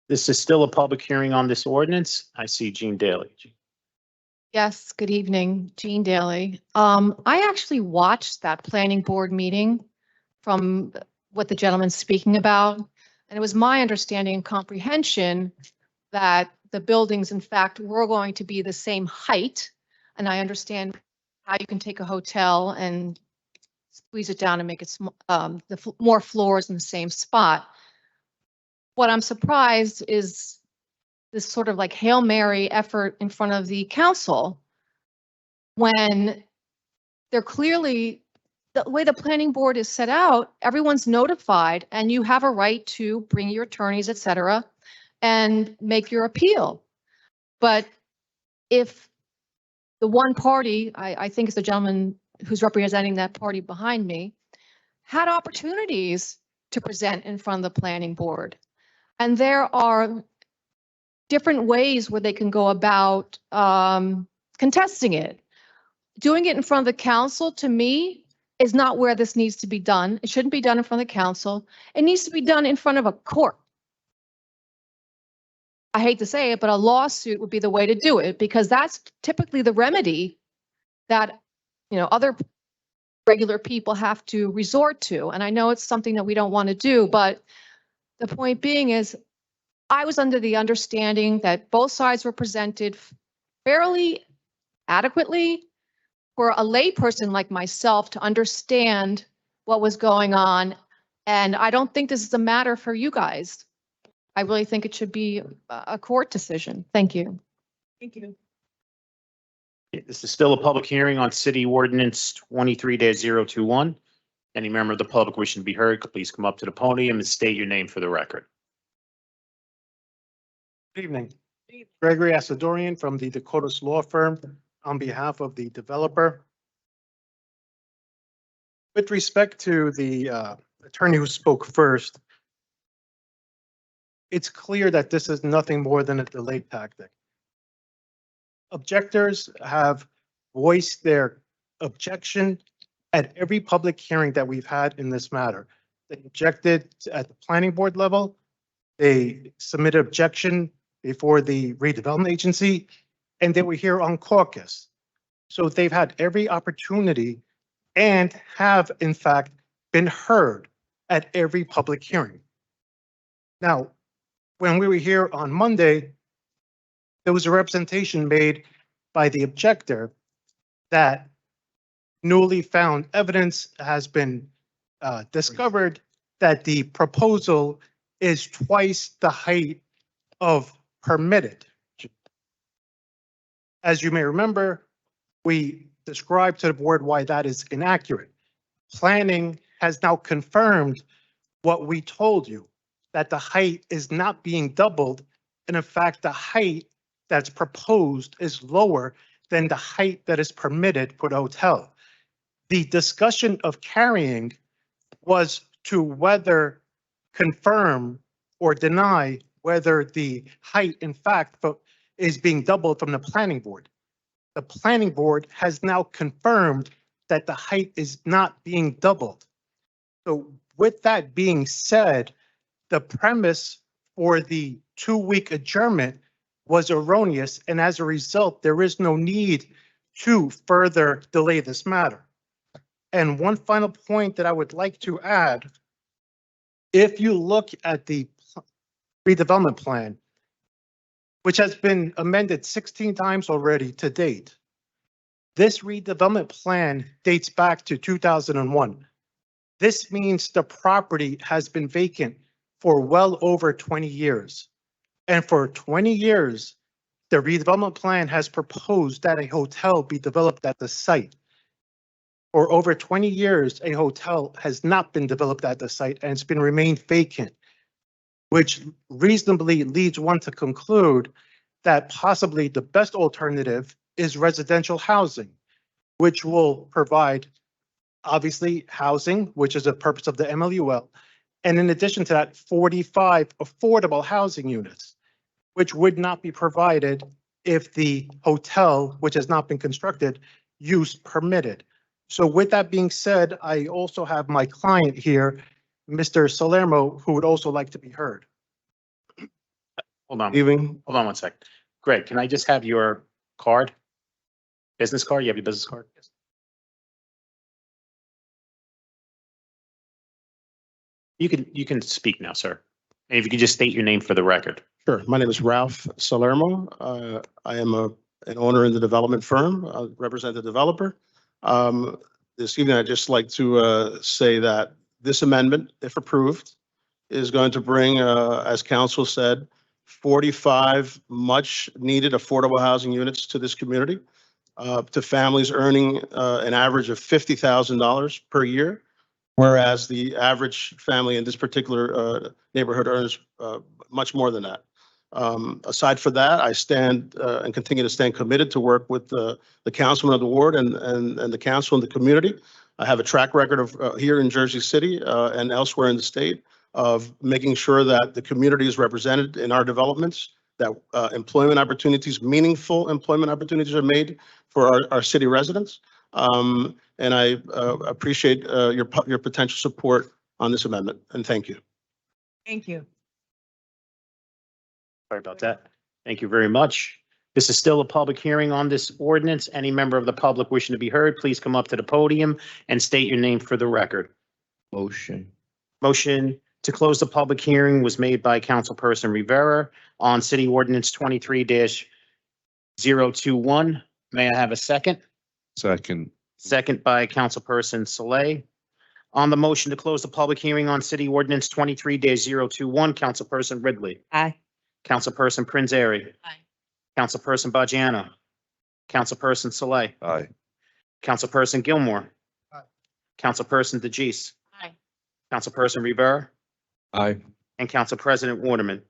Speaker 2: This is still a public hearing on this ordinance. I see Jean Daly.
Speaker 11: Yes, good evening, Jean Daly. I actually watched that planning board meeting from what the gentleman's speaking about. And it was my understanding and comprehension that the buildings, in fact, were going to be the same height. And I understand how you can take a hotel and squeeze it down and make it more floors in the same spot. What I'm surprised is this sort of like Hail Mary effort in front of the council when they're clearly, the way the planning board is set out, everyone's notified and you have a right to bring your attorneys, et cetera, and make your appeal. But if the one party, I think it's the gentleman who's representing that party behind me, had opportunities to present in front of the planning board, and there are different ways where they can go about contesting it. Doing it in front of the council, to me, is not where this needs to be done. It shouldn't be done in front of the council. It needs to be done in front of a court. I hate to say it, but a lawsuit would be the way to do it, because that's typically the remedy that, other regular people have to resort to. And I know it's something that we don't want to do, but the point being is, I was under the understanding that both sides were presented fairly adequately for a layperson like myself to understand what was going on. And I don't think this is a matter for you guys. I really think it should be a court decision. Thank you.
Speaker 8: Thank you.
Speaker 2: This is still a public hearing on City Ordinance 23-021. Any member of the public wishing to be heard, please come up to the podium and state your name for the record.
Speaker 13: Good evening. Gregory Asadorian from the Dakotas Law Firm on behalf of the developer. With respect to the attorney who spoke first, it's clear that this is nothing more than a delay tactic. Objectors have voiced their objection at every public hearing that we've had in this matter. They objected at the planning board level. They submitted objection before the redevelopment agency, and they were here on caucus. So they've had every opportunity and have in fact been heard at every public hearing. Now, when we were here on Monday, there was a representation made by the objector that newly found evidence has been discovered that the proposal is twice the height of permitted. As you may remember, we described to the board why that is inaccurate. Planning has now confirmed what we told you, that the height is not being doubled, and in fact, the height that's proposed is lower than the height that is permitted for the hotel. The discussion of carrying was to whether confirm or deny whether the height, in fact, is being doubled from the planning board. The planning board has now confirmed that the height is not being doubled. So with that being said, the premise for the 2-week adjournment was erroneous, and as a result, there is no need to further delay this matter. And one final point that I would like to add, if you look at the redevelopment plan, which has been amended 16 times already to date, this redevelopment plan dates back to 2001. This means the property has been vacant for well over 20 years. And for 20 years, the redevelopment plan has proposed that a hotel be developed at the site. For over 20 years, a hotel has not been developed at the site and it's been remained vacant, which reasonably leads one to conclude that possibly the best alternative is residential housing, which will provide obviously housing, which is a purpose of the MLUL. And in addition to that, 45 affordable housing units, which would not be provided if the hotel, which has not been constructed, use permitted. So with that being said, I also have my client here, Mr. Salermo, who would also like to be heard.
Speaker 2: Hold on,
Speaker 4: Evening.
Speaker 2: hold on one sec. Greg, can I just have your card? Business card? You have your business card? You can speak now, sir. And if you could just state your name for the record.
Speaker 14: Sure. My name is Ralph Salermo. I am an owner in the development firm. I represent the developer. This evening, I'd just like to say that this amendment, if approved, is going to bring, as council said, 45 much needed affordable housing units to this community, to families earning an average of $50,000 per year, whereas the average family in this particular neighborhood earns much more than that. Aside from that, I stand and continue to stand committed to work with the councilman of the ward and the council and the community. I have a track record of here in Jersey City and elsewhere in the state of making sure that the community is represented in our developments, that employment opportunities, meaningful employment opportunities are made for our city residents. And I appreciate your potential support on this amendment, and thank you.
Speaker 3: Thank you.
Speaker 2: Sorry about that. Thank you very much. This is still a public hearing on this ordinance. Any member of the public wishing to be heard, please come up to the podium and state your name for the record.
Speaker 9: Motion.
Speaker 2: Motion to close the public hearing was made by Councilperson Rivera on City Ordinance 23-021. May I have a second?
Speaker 4: Second.
Speaker 2: Second by Councilperson Saleh. On the motion to close the public hearing on City Ordinance 23-021, Councilperson Ridley.
Speaker 7: Aye.
Speaker 2: Councilperson Prinzary.
Speaker 6: Aye.
Speaker 2: Councilperson Bajano. Councilperson Saleh.
Speaker 4: Aye.
Speaker 2: Councilperson Gilmore.
Speaker 1: Aye.
Speaker 2: Councilperson DeGise.
Speaker 6: Aye.
Speaker 2: Councilperson Rivera.
Speaker 9: Aye.
Speaker 2: And Council President Waterman.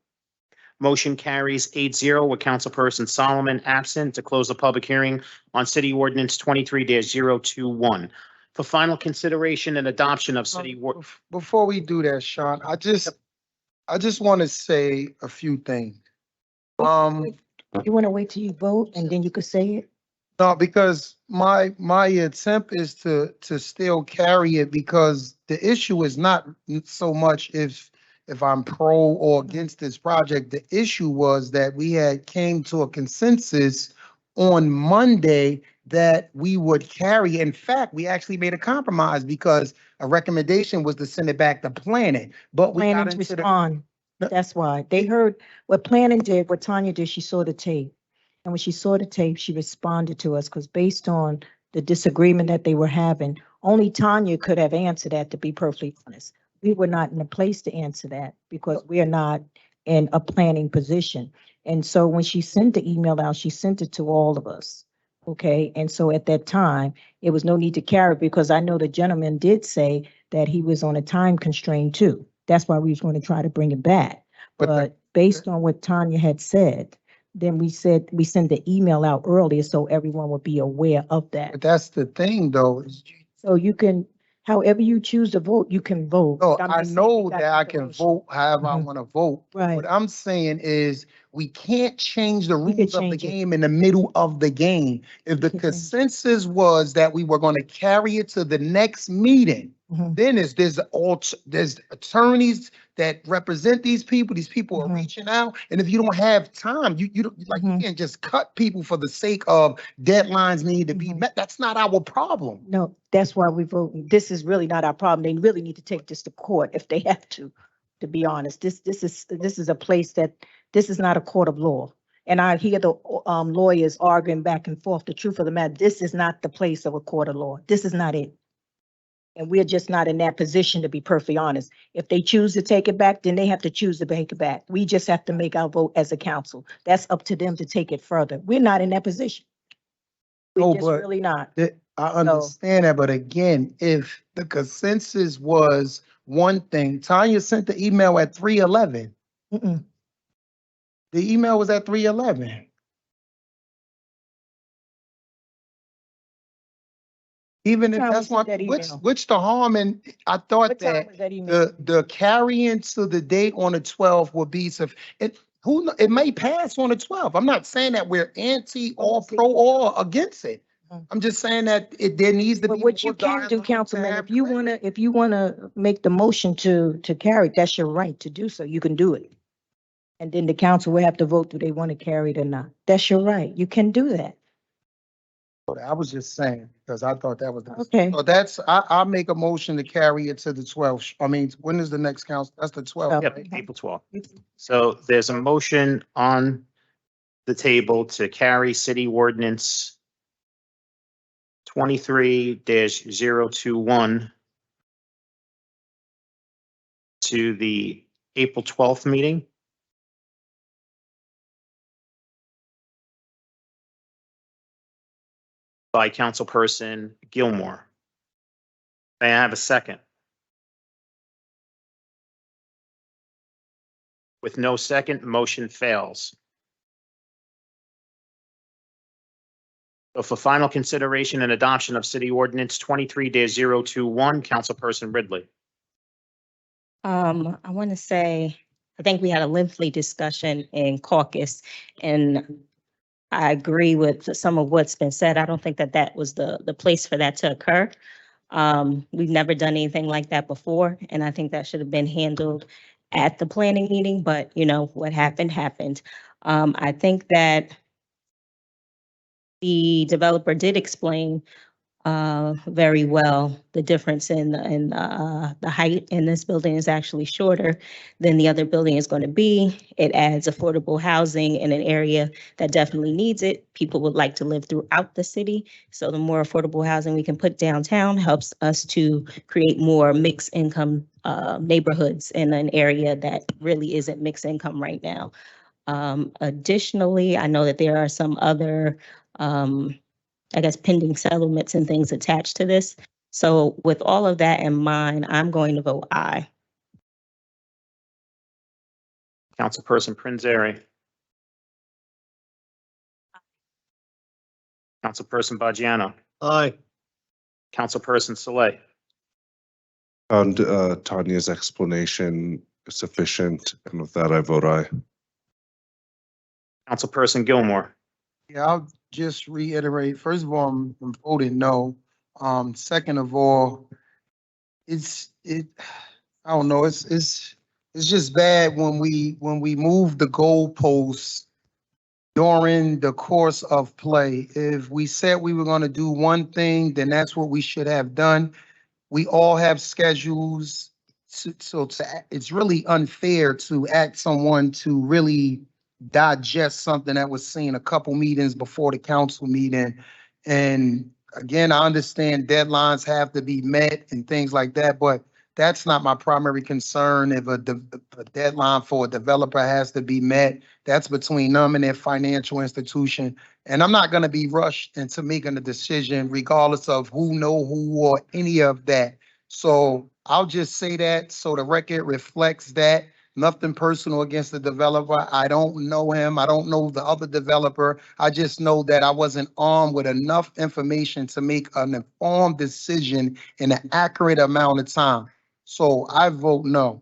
Speaker 2: Motion carries 8-0 with Councilperson Solomon absent to close the public hearing on City Ordinance 23-021. For final consideration and adoption of City.
Speaker 1: Before we do that, Sean, I just want to say a few things.
Speaker 3: You want to wait till you vote and then you could say it?
Speaker 1: No, because my attempt is to still carry it, because the issue is not so much if I'm pro or against this project. The issue was that we had came to a consensus on Monday that we would carry. In fact, we actually made a compromise because a recommendation was to send it back to planning, but we got
Speaker 3: Planning to
Speaker 1: into the.
Speaker 3: respond. That's why. They heard what planning did, what Tanya did, she saw the tape. And when she saw the tape, she responded to us because based on the disagreement that they were having, only Tanya could have answered that, to be perfectly honest. We were not in a place to answer that because we are not in a planning position. And so when she sent the email out, she sent it to all of us. Okay, and so at that time, it was no need to carry it because I know the gentleman did say that he was on a time constraint too. That's why we was going to try to bring it back. But based on what Tanya had said, then we said we sent the email out earlier so everyone would be aware of that.
Speaker 1: But that's the thing, though.
Speaker 3: So you can, however you choose to vote, you can vote.
Speaker 1: No,
Speaker 3: But I'm
Speaker 1: I
Speaker 3: just saying
Speaker 1: know
Speaker 3: we got
Speaker 1: that I can
Speaker 3: information.
Speaker 1: vote however I
Speaker 3: Mhm.
Speaker 1: want to vote.
Speaker 3: Right.
Speaker 1: What I'm saying is, We can't change the
Speaker 3: We could
Speaker 1: rules of the
Speaker 3: change it.
Speaker 1: game in the middle of the game. If the
Speaker 3: could change it.
Speaker 1: consensus was that we were gonna carry it to the next meeting,
Speaker 3: Mhm.
Speaker 1: then there's attorneys that represent these people. These people are
Speaker 3: Mhm.
Speaker 1: reaching out. And if you don't have time, you don't, like, you
Speaker 3: Mhm.
Speaker 1: can't just cut people for the sake of deadlines need to be
Speaker 3: Mhm.
Speaker 1: met. That's not our problem.
Speaker 3: No, that's why we vote. This is really not our problem. They really need to take this to court if they have to be honest. This is a place that, this is not a court of law. And I hear the lawyers arguing back and forth. The truth of the matter, this is not the place of a court of law. This is not it. And we're just not in that position, to be perfectly honest. If they choose to take it back, then they have to choose to take it back. We just have to make our vote as a council. That's up to them to take it further. We're not in that position.
Speaker 1: No,
Speaker 3: We're just
Speaker 1: but
Speaker 3: really not.
Speaker 1: I understand that, but again, if the consensus was one thing, Tanya sent the email at 3:11.
Speaker 3: Mm-mm.
Speaker 1: The email was at 3:11. Even if
Speaker 3: Time
Speaker 1: that's
Speaker 3: was
Speaker 1: what,
Speaker 3: that
Speaker 1: which,
Speaker 3: email?
Speaker 1: which the harm, and I thought
Speaker 3: What time
Speaker 1: that
Speaker 3: was that email?
Speaker 1: the carrying to the date on the 12th would be it, it may pass on the 12th. I'm not saying that we're anti or pro or against it.
Speaker 3: Mhm.
Speaker 1: I'm just saying that there needs to
Speaker 3: But
Speaker 1: be.
Speaker 3: what you
Speaker 1: more
Speaker 3: can do,
Speaker 1: dialogue to
Speaker 3: Councilman,
Speaker 1: have
Speaker 3: if you wanna make the motion to carry, that's your right to do so. You can do it. And then the council will have to vote, do they want to carry it or not? That's your right. You can do that.
Speaker 1: I was just saying, because I thought that was.
Speaker 3: Okay.
Speaker 1: So I'll make a motion to carry it to the 12th. I mean, when is the next council? That's the 12th.
Speaker 2: Yep,
Speaker 1: right?
Speaker 2: April 12th. So there's a motion on the table to carry city ordinance 23-021 to the April 12th meeting. By Councilperson Gilmore. May I have a second? With no second, motion fails. So for final consideration and adoption of city ordinance 23-021, Councilperson Ridley.
Speaker 7: I want to say, I think we had a lengthy discussion in caucus, and I agree with some of what's been said. I don't think that that was the place for that to occur. We've never done anything like that before, and I think that should have been handled at the planning meeting, but you know, what happened, happened. I think that the developer did explain very well the difference in the height in this building is actually shorter than the other building is going to be. It adds affordable housing in an area that definitely needs it. People would like to live throughout the city. So the more affordable housing we can put downtown helps us to create more mixed income neighborhoods in an area that really isn't mixed income right now. Additionally, I know that there are some other I guess, pending settlements and things attached to this. So with all of that in mind, I'm going to vote aye.
Speaker 2: Councilperson Prinzary. Councilperson Bajano.
Speaker 5: Aye.
Speaker 2: Councilperson Saleh.
Speaker 4: And Tanya's explanation is sufficient, and with that, I vote aye.
Speaker 2: Councilperson Gilmore.
Speaker 1: Yeah, I'll just reiterate, first of all, I'm voting no. Second of all, I don't know, it's just bad when we move the goalposts during the course of play. If we said we were gonna do one thing, then that's what we should have done. We all have schedules, it's really unfair to ask someone to really digest something that was seen a couple meetings before the council meeting. And again, I understand deadlines have to be met and things like that, but that's not my primary concern. If a deadline for a developer has to be met, that's between them and their financial institution. And I'm not gonna be rushed into making a decision regardless of who know who or any of that. So I'll just say that so the record reflects that. Nothing personal against the developer. I don't know him. I don't know the other developer. I just know that I wasn't armed with enough information to make an informed decision in an accurate amount of time. So I vote no.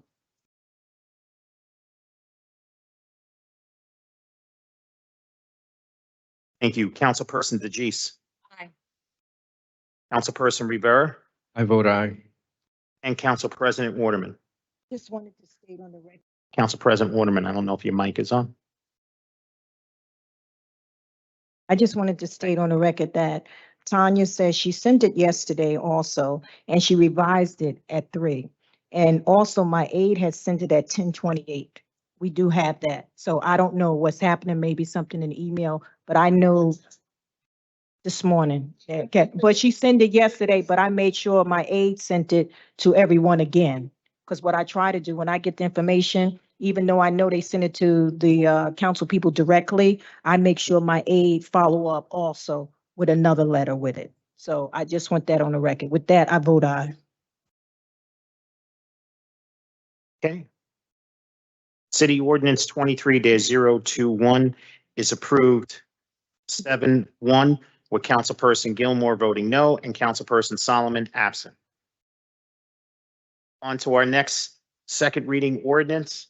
Speaker 2: Thank you. Councilperson DeJeece.
Speaker 6: Aye.
Speaker 2: Councilperson Rivera
Speaker 9: I vote aye.
Speaker 2: and Council President Waterman.
Speaker 3: Just wanted to state on the record.
Speaker 2: Council President Waterman, I don't know if your mic is on.
Speaker 3: I just wanted to state on the record that Tanya says she sent it yesterday also, and she revised it at 3. And also my aide has sent it at 10:28. We do have that. So I don't know what's happening, maybe something in email, but I know this morning. Okay, but she sent it yesterday, but I made sure my aide sent it to everyone again. Because what I try to do when I get the information, even though I know they send it to the council people directly, I make sure my aide follow up also with another letter with it. So I just want that on the record. With that, I vote aye.
Speaker 2: Okay. City Ordinance 23-021 is approved 7-1, with Councilperson Gilmore voting no and Councilperson Solomon absent. On to our next second reading ordinance.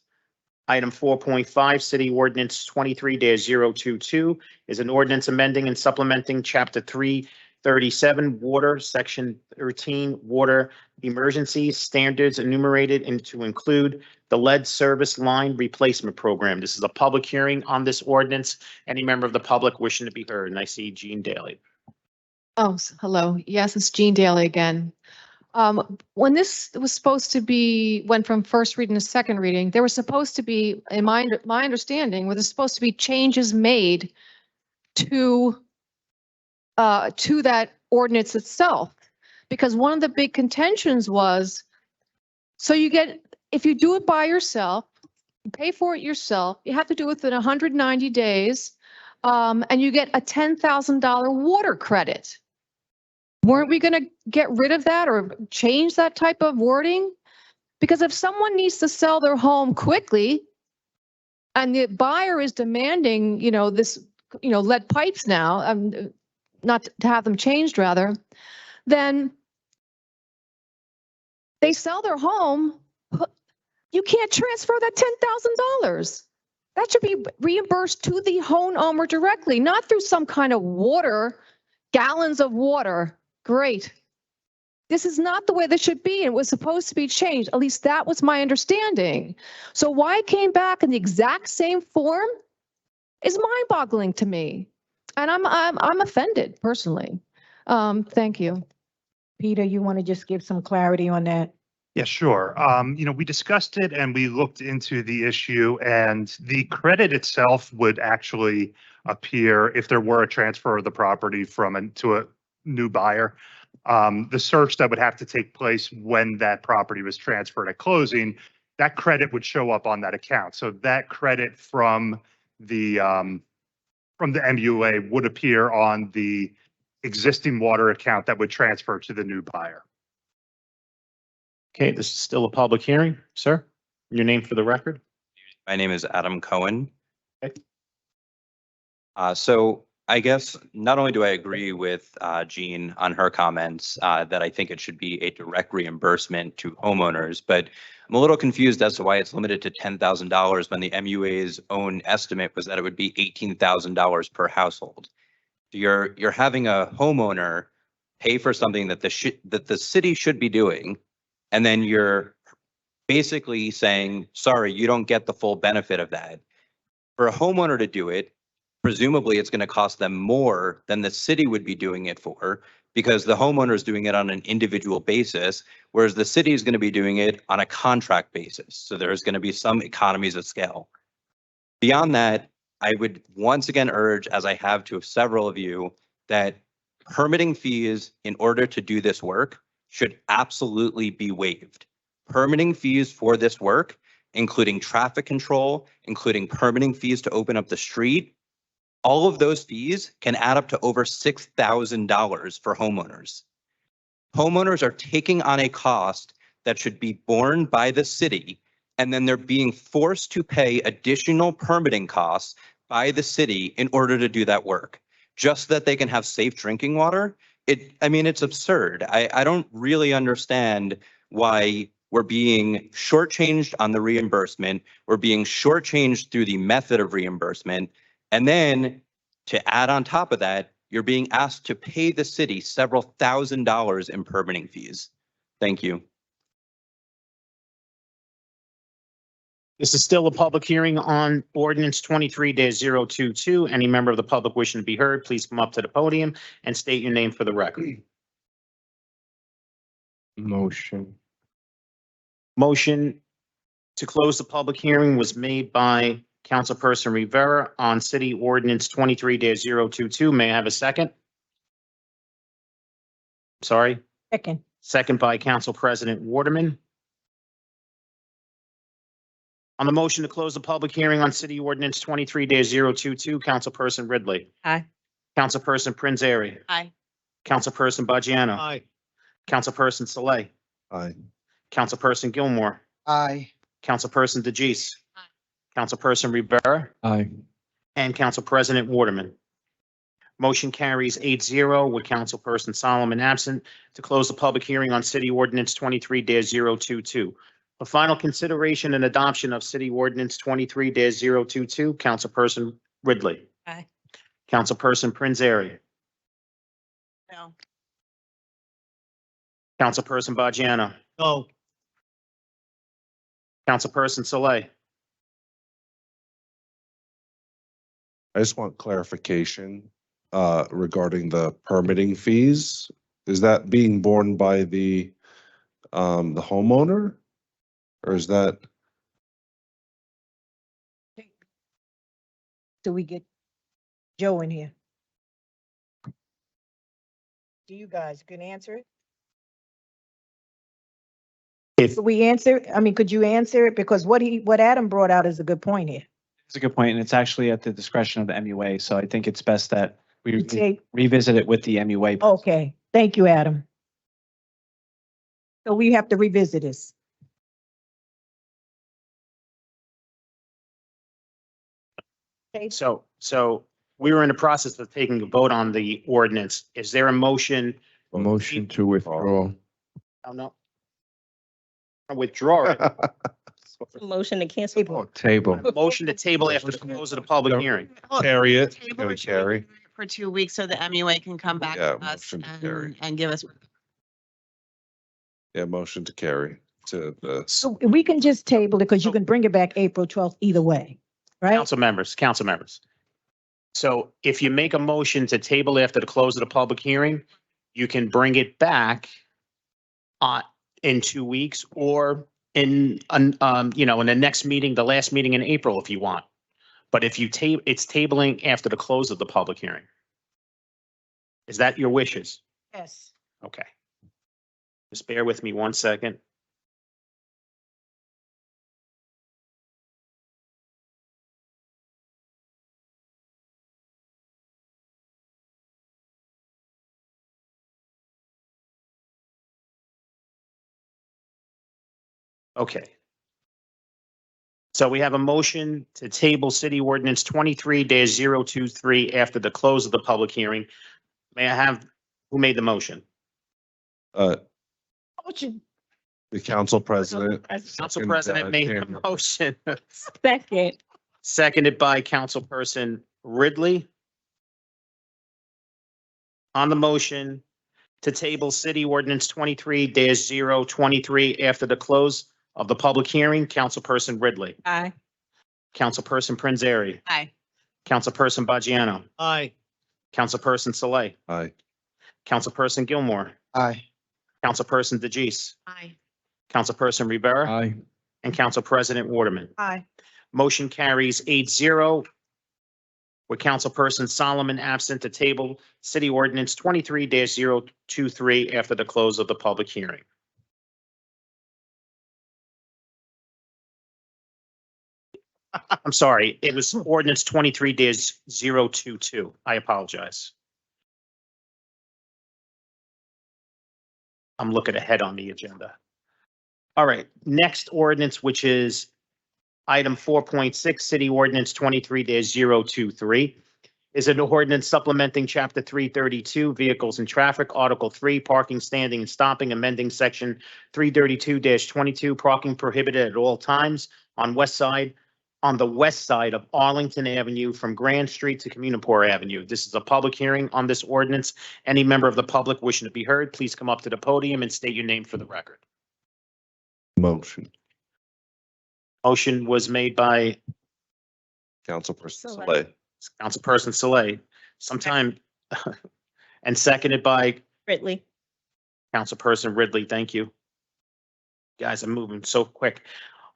Speaker 2: Item 4.5, City Ordinance 23-022 is an ordinance amending and supplementing Chapter 337 Water, Section 13 Water Emergency Standards enumerated and to include the lead service line replacement program. This is a public hearing on this ordinance. Any member of the public wishing to be heard? And I see Jean Daly.
Speaker 11: Oh, hello. Yes, it's Jean Daly again. When this was supposed to be, went from first reading to second reading, there was supposed to be, in my understanding, was supposed to be changes made to that ordinance itself. Because one of the big contentions was, so you get, if you do it by yourself, you pay for it yourself, you have to do it within 190 days, and you get a $10,000 water credit. Weren't we going to get rid of that or change that type of wording? Because if someone needs to sell their home quickly and the buyer is demanding, this, lead pipes now, not to have them changed rather, then they sell their home, you can't transfer that $10,000. That should be reimbursed to the homeowner directly, not through some kind of water, gallons of water. Great. This is not the way this should be. It was supposed to be changed. At least that was my understanding. So why it came back in the exact same form is mind-boggling to me. And I'm offended personally. Thank you.
Speaker 3: Peter, you want to just give some clarity on that?
Speaker 13: Yeah, sure. We discussed it and we looked into the issue, and the credit itself would actually appear if there were a transfer of the property to a new buyer. The search that would have to take place when that property was transferred at closing, that credit would show up on that account. So that credit from the MUA would appear on the existing water account that would transfer to the new buyer.
Speaker 2: Okay, this is still a public hearing, sir. Your name for the record?
Speaker 15: My name is Adam Cohen.
Speaker 2: Okay.
Speaker 15: So I guess not only do I agree with Jean on her comments that I think it should be a direct reimbursement to homeowners, but I'm a little confused as to why it's limited to $10,000 when the MUA's own estimate was that it would be $18,000 per household. You're having a homeowner pay for something that the city should be doing, and then you're basically saying, sorry, you don't get the full benefit of that. For a homeowner to do it, presumably it's going to cost them more than the city would be doing it for, because the homeowner is doing it on an individual basis, whereas the city is going to be doing it on a contract basis. So there's going to be some economies of scale. Beyond that, I would once again urge, as I have to several of you, that permitting fees in order to do this work should absolutely be waived. Permitting fees for this work, including traffic control, including permitting fees to open up the street, all of those fees can add up to over $6,000 for homeowners. Homeowners are taking on a cost that should be borne by the city, and then they're being forced to pay additional permitting costs by the city in order to do that work, just so that they can have safe drinking water. It's absurd. I don't really understand why we're being shortchanged on the reimbursement. We're being shortchanged through the method of reimbursement. And then To add on top of that, you're being asked to pay the city several $1,000s in permitting fees. Thank you.
Speaker 2: This is still a public hearing on ordinance 23-022. Any member of the public wishing to be heard, please come up to the podium and state your name for the record.
Speaker 9: Motion.
Speaker 2: Motion to close the public hearing was made by Councilperson Rivera on city ordinance 23-022. May I have a second? Sorry,
Speaker 3: Second.
Speaker 2: second by Council President Waterman. On the motion to close the public hearing on city ordinance 23-022, Councilperson Ridley.
Speaker 7: Aye.
Speaker 2: Councilperson Prinzary.
Speaker 8: Aye.
Speaker 2: Councilperson Bajano.
Speaker 5: Aye.
Speaker 2: Councilperson Saleh.
Speaker 4: Aye.
Speaker 2: Councilperson Gilmore.
Speaker 1: Aye.
Speaker 2: Councilperson DeJeece.
Speaker 6: Aye.
Speaker 2: Councilperson Rivera.
Speaker 9: Aye.
Speaker 2: And Council President Waterman. Motion carries 8-0 with Councilperson Solomon absent to close the public hearing on city ordinance 23-022. For final consideration and adoption of city ordinance 23-022, Councilperson Ridley.
Speaker 7: Aye.
Speaker 2: Councilperson Prinzary.
Speaker 8: No.
Speaker 2: Councilperson Bajano.
Speaker 5: No.
Speaker 2: Councilperson Saleh.
Speaker 4: I just want clarification regarding the permitting fees. Is that being borne by the homeowner? Or is that,
Speaker 3: Do we get Joe in here? Do you guys can answer it?
Speaker 2: If
Speaker 3: Could we answer? I mean, could you answer it? Because what Adam brought out is a good point here.
Speaker 10: It's a good point, and it's actually at the discretion of the MUA, so I think it's best that we
Speaker 3: You take-
Speaker 10: revisit it with the MUA.
Speaker 3: Okay, thank you, Adam. So we have to revisit this. Okay,
Speaker 2: so we were in the process of taking a vote on the ordinance. Is there a motion?
Speaker 9: Motion to withdraw.
Speaker 2: Oh, no. Withdraw it.
Speaker 7: Motion to cancel.
Speaker 9: Table.
Speaker 2: Motion to table after the close of the public hearing.
Speaker 4: carry it?
Speaker 8: Table
Speaker 4: Can we
Speaker 8: it
Speaker 4: carry?
Speaker 8: For 2 weeks so the MUA can come back
Speaker 4: Yeah,
Speaker 8: to us
Speaker 4: motion to carry.
Speaker 8: and give us.
Speaker 4: Yeah, motion to carry to the,
Speaker 3: so we can just table it because you can bring it back April 12th either way, right?
Speaker 2: Council members. So if you make a motion to table after the close of the public hearing, you can bring it back in 2 weeks or in in the next meeting, the last meeting in April, if you want. But if you it's tabling after the close of the public hearing. Is that your wishes?
Speaker 3: Yes.
Speaker 2: Okay. Just bear with me 1 second. Okay. So we have a motion to table city ordinance 23-023 after the close of the public hearing. May I have, who made the motion?
Speaker 3: Motion.
Speaker 4: the council president.
Speaker 2: Council President made the motion,
Speaker 3: Second.
Speaker 2: seconded by Councilperson Ridley. On the motion to table city ordinance 23-023 after the close of the public hearing, Councilperson Ridley,
Speaker 7: Aye.
Speaker 2: Councilperson Prinzary,
Speaker 8: Aye.
Speaker 2: Councilperson Bajano,
Speaker 5: Aye.
Speaker 2: Councilperson Saleh,
Speaker 4: Aye.
Speaker 2: Councilperson Gilmore,
Speaker 1: Aye.
Speaker 2: Councilperson DeJeece,
Speaker 6: Aye.
Speaker 2: Councilperson Rivera,
Speaker 9: Aye.
Speaker 2: and Council President Waterman.
Speaker 8: Aye.
Speaker 2: Motion carries 8-0 with Councilperson Solomon absent to table city ordinance 23-023 after the close of the public hearing. I'm sorry, it was ordinance 23-022. I apologize. I'm looking ahead on the agenda. All right, next ordinance, which is item 4.6, city ordinance 23-023, is an ordinance supplementing chapter 332, vehicles and traffic, article 3, parking, standing and stopping, amending section 332-22, parking prohibited at all times on west side on the west side of Arlington Avenue from Grand Street to Communipore Avenue. This is a public hearing on this ordinance. Any member of the public wishing to be heard, please come up to the podium and state your name for the record.
Speaker 4: Motion.
Speaker 2: Motion was made by
Speaker 4: Councilperson
Speaker 7: Saleh.
Speaker 4: Saleh.
Speaker 2: Councilperson Saleh, sometime, and seconded by
Speaker 7: Ridley.
Speaker 2: Councilperson Ridley. Thank you. Guys, I'm moving so quick.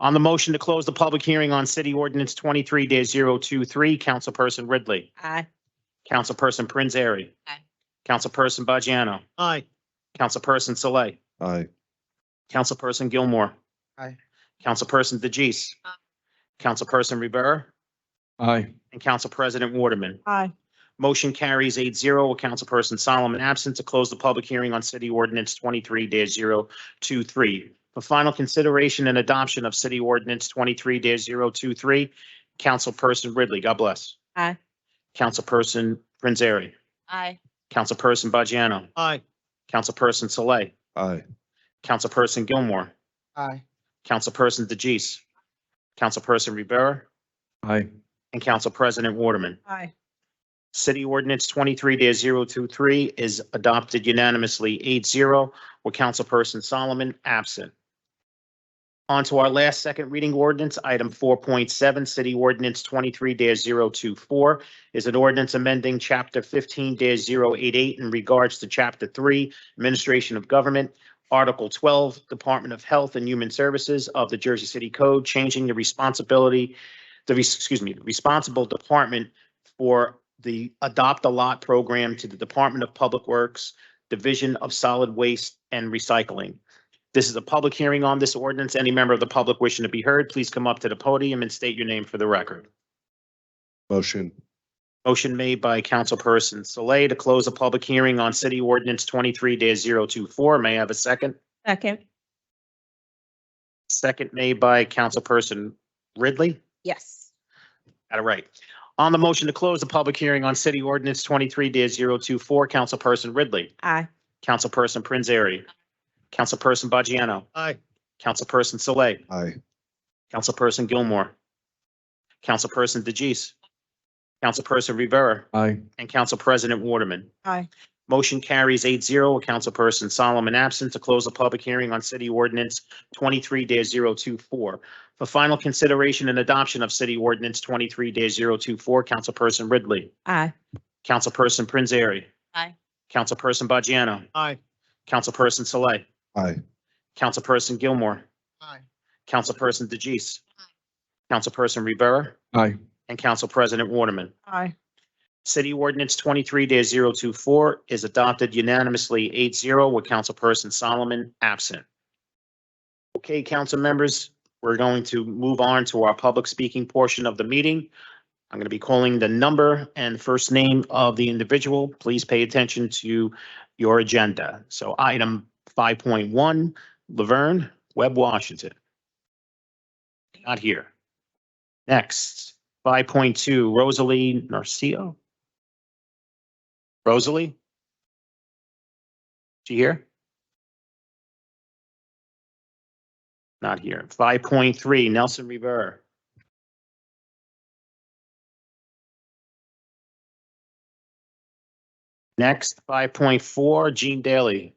Speaker 2: On the motion to close the public hearing on City Ordinance 23-023, Councilperson Ridley.
Speaker 7: Aye.
Speaker 2: Councilperson Prinzary.
Speaker 6: Aye.
Speaker 2: Councilperson Bajano.
Speaker 5: Aye.
Speaker 2: Councilperson Saleh.
Speaker 4: Aye.
Speaker 2: Councilperson Gilmore.
Speaker 1: Aye.
Speaker 2: Councilperson DeGise.
Speaker 6: Aye.
Speaker 2: Councilperson Rivera.
Speaker 9: Aye.
Speaker 2: And Council President Waterman.
Speaker 3: Aye.
Speaker 2: Motion carries 8-0 with Councilperson Solomon absent to close the public hearing on City Ordinance 23-023. For final consideration and adoption of City Ordinance 23-023, Councilperson Ridley, God bless.
Speaker 7: Aye.
Speaker 2: Councilperson Prinzary.
Speaker 6: Aye.
Speaker 2: Councilperson Bajano.
Speaker 5: Aye.
Speaker 2: Councilperson Saleh.
Speaker 4: Aye.
Speaker 2: Councilperson Gilmore.
Speaker 1: Aye.
Speaker 2: Councilperson DeGise. Councilperson Rivera.
Speaker 9: Aye.
Speaker 2: And Council President Waterman.
Speaker 3: Aye.
Speaker 2: City Ordinance 23-023 is adopted unanimously 8-0 with Councilperson Solomon absent. On to our last second reading ordinance, item 4.7, City Ordinance 23-024 is an ordinance amending Chapter 15-088 in regards to Chapter 3, Administration of Government, Article 12, Department of Health and Human Services of the Jersey City Code, changing the responsible department for the Adopt a Lot program to the Department of Public Works, Division of Solid Waste and Recycling. This is a public hearing on this ordinance. Any member of the public wishing to be heard, please come up to the podium and state your name for the record.
Speaker 4: Motion.
Speaker 2: Motion made by Councilperson Saleh to close a public hearing on City Ordinance 23-024. May I have a second?
Speaker 7: Second.
Speaker 2: Second made by Councilperson Ridley.
Speaker 7: Yes.
Speaker 2: Got it right. On the motion to close the public hearing on City Ordinance 23-024, Councilperson Ridley.
Speaker 7: Aye.
Speaker 2: Councilperson Prinzary. Councilperson Bajano.
Speaker 5: Aye.
Speaker 2: Councilperson Saleh.
Speaker 4: Aye.
Speaker 2: Councilperson Gilmore. Councilperson DeGise. Councilperson Rivera.
Speaker 9: Aye.
Speaker 2: And Council President Waterman.
Speaker 3: Aye.
Speaker 2: Motion carries 8-0 with Councilperson Solomon absent to close the public hearing on City Ordinance 23-024. For final consideration and adoption of City Ordinance 23-024, Councilperson Ridley.
Speaker 7: Aye.
Speaker 2: Councilperson Prinzary.
Speaker 6: Aye.
Speaker 2: Councilperson Bajano.
Speaker 5: Aye.
Speaker 2: Councilperson Saleh.
Speaker 4: Aye.
Speaker 2: Councilperson Gilmore.
Speaker 1: Aye.
Speaker 2: Councilperson DeGise. Councilperson Rivera.
Speaker 9: Aye.
Speaker 2: And Council President Waterman.
Speaker 3: Aye.
Speaker 2: City Ordinance 23-024 is adopted unanimously 8-0 with Councilperson Solomon absent. Okay, council members, we're going to move on to our public speaking portion of the meeting. I'm going to be calling the number and first name of the individual. Please pay attention to your agenda. So item 5.1, Laverne, Webb, Washington. Not here. Next, 5.2, Rosalie Narcio. Rosalie? She here? Not here. 5.3, Nelson Rivera. Next, 5.4, Gene Daly.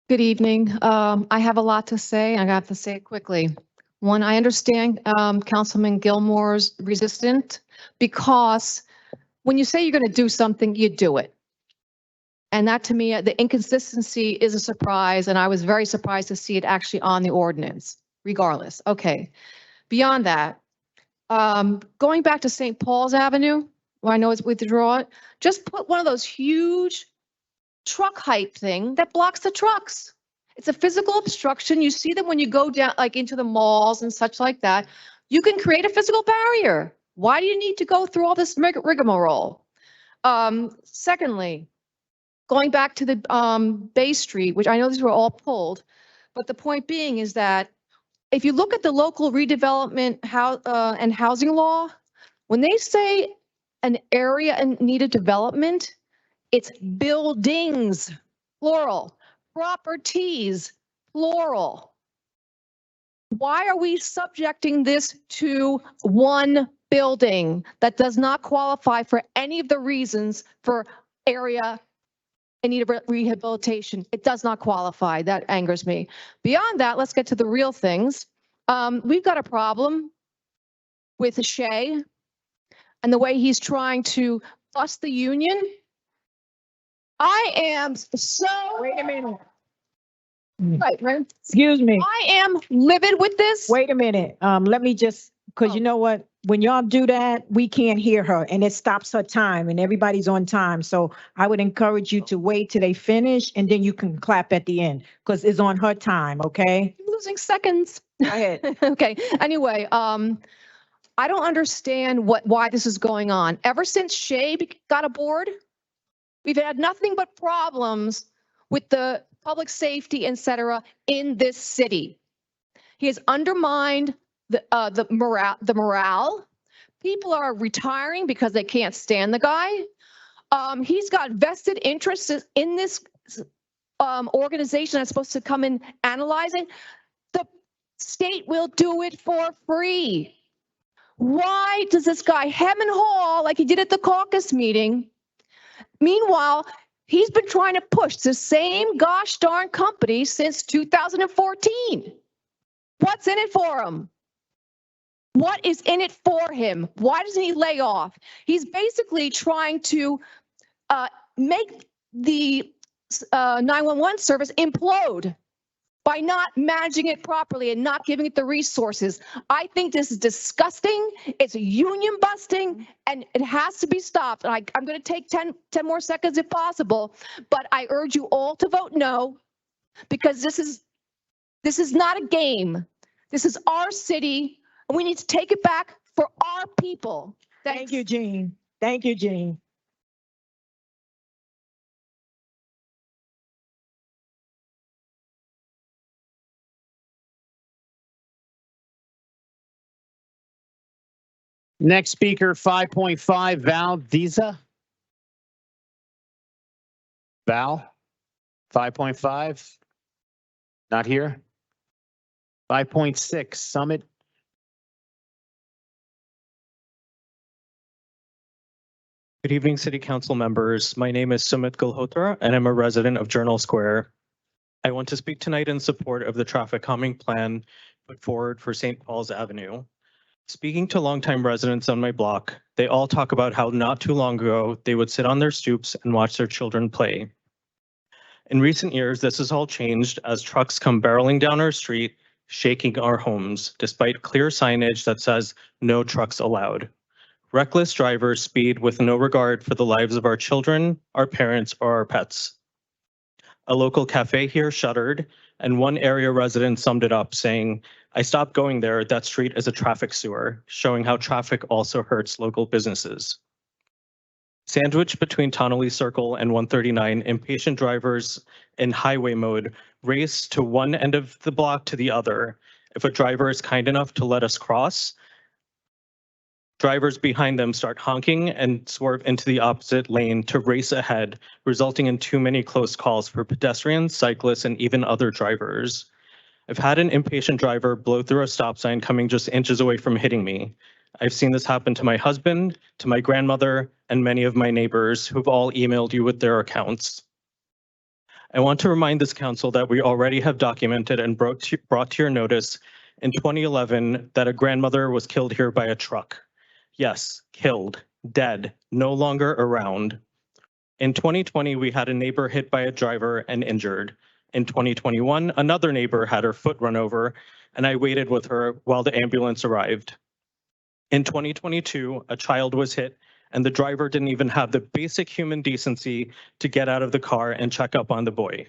Speaker 11: Good evening. I have a lot to say. I have to say it quickly. One, I understand Councilman Gilmore's resistant because when you say you're going to do something, you do it. And that to me, the inconsistency is a surprise, and I was very surprised to see it actually on the ordinance, regardless. Okay. Beyond that, going back to St. Paul's Avenue, where I know it's withdrawn, just put one of those huge truck height thing that blocks the trucks. It's a physical obstruction. You see them when you go down, like into the malls and such like that. You can create a physical barrier. Why do you need to go through all this rigmarole? Secondly, going back to the Bay Street, which I know these were all pulled, but the point being is that if you look at the local redevelopment and housing law, when they say an area in need of development, it's buildings, plural, properties, plural. Why are we subjecting this to one building that does not qualify for any of the reasons for area in need of rehabilitation? It does not qualify. That angers me. Beyond that, let's get to the real things. We've got a problem with Shea and the way he's trying to bust the union. I am so.
Speaker 3: Wait a minute.
Speaker 11: Right.
Speaker 3: Excuse me.
Speaker 11: I am livid with this.
Speaker 3: Wait a minute. Let me just, because you know what? When y'all do that, we can't hear her and it stops her time and everybody's on time. So I would encourage you to wait till they finish and then you can clap at the end because it's on her time, okay?
Speaker 11: I'm losing seconds.
Speaker 3: Go ahead.
Speaker 11: Okay. Anyway, I don't understand why this is going on. Ever since Shea got aboard, we've had nothing but problems with the public safety, et cetera, in this city. He has undermined the morale. People are retiring because they can't stand the guy. He's got vested interests in this organization that's supposed to come and analyze it. The state will do it for free. Why does this guy hem and haw like he did at the caucus meeting? Meanwhile, he's been trying to push the same gosh darn company since 2014. What's in it for him? What is in it for him? Why doesn't he lay off? He's basically trying to make the 911 service implode by not managing it properly and not giving it the resources. I think this is disgusting. It's union busting and it has to be stopped. And I'm going to take 10 more seconds if possible, but I urge you all to vote no, because this is not a game. This is our city and we need to take it back for our people.
Speaker 3: Thank you, Jean. Thank you, Jean.
Speaker 2: Next speaker, 5.5, Val Diza. Val, 5.5, not here. 5.6, Summit.
Speaker 16: Good evening, City Council members. My name is Sumit Gulhotra, and I'm a resident of Journal Square. I want to speak tonight in support of the traffic calming plan put forward for St. Paul's Avenue. Speaking to longtime residents on my block, they all talk about how not too long ago, they would sit on their stoops and watch their children play. In recent years, this has all changed as trucks come barreling down our street, shaking our homes, despite clear signage that says no trucks allowed. Reckless drivers speed with no regard for the lives of our children, our parents, or our pets. A local cafe here shuttered, and one area resident summed it up saying, "I stopped going there, that street is a traffic sewer," showing how traffic also hurts local businesses. Sandwiched between Tonelli Circle and 139, impatient drivers in highway mode race to one end of the block to the other. If a driver is kind enough to let us cross, drivers behind them start honking and swerve into the opposite lane to race ahead, resulting in too many close calls for pedestrians, cyclists, and even other drivers. I've had an impatient driver blow through a stop sign coming just inches away from hitting me. I've seen this happen to my husband, to my grandmother, and many of my neighbors who've all emailed you with their accounts. I want to remind this council that we already have documented and brought to your notice in 2011 that a grandmother was killed here by a truck. Yes, killed, dead, no longer around. In 2020, we had a neighbor hit by a driver and injured. In 2021, another neighbor had her foot run over, and I waited with her while the ambulance arrived. In 2022, a child was hit, and the driver didn't even have the basic human decency to get out of the car and check up on the boy.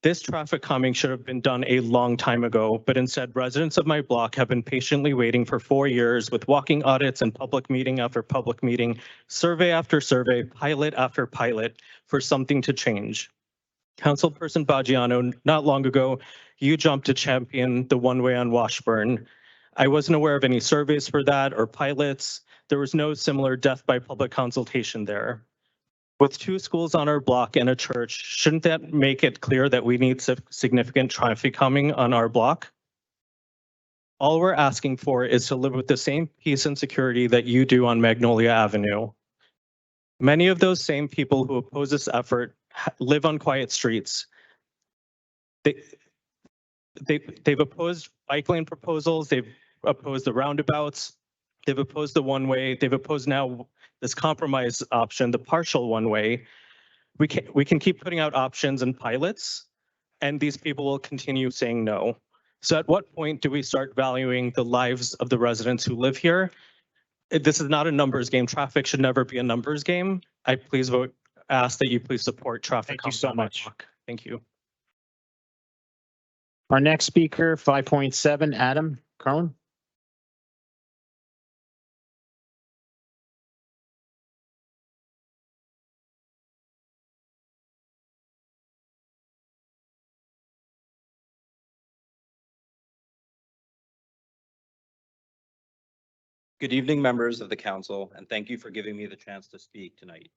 Speaker 16: This traffic calming should have been done a long time ago, but instead residents of my block have been patiently waiting for 4 years with walking audits and public meeting after public meeting, survey after survey, pilot after pilot for something to change. Councilperson Baggiano, not long ago, you jumped to champion the one-way on Washburn. I wasn't aware of any surveys for that or pilots. There was no similar death by public consultation there. With two schools on our block and a church, shouldn't that make it clear that we need significant traffic coming on our block? All we're asking for is to live with the same peace and security that you do on Magnolia Avenue. Many of those same people who oppose this effort live on quiet streets. They've opposed bike lane proposals, they've opposed the roundabouts, they've opposed the one-way, they've opposed now this compromise option, the partial one-way. We can keep putting out options and pilots, and these people will continue saying no. So at what point do we start valuing the lives of the residents who live here? This is not a numbers game. Traffic should never be a numbers game. I ask that you please support traffic.
Speaker 2: Thank you so
Speaker 16: on my
Speaker 2: much.
Speaker 16: block. Thank you.
Speaker 2: Our next speaker, 5.7, Adam Cohen.
Speaker 15: Good evening, members of the council, and thank you for giving me the chance to speak tonight.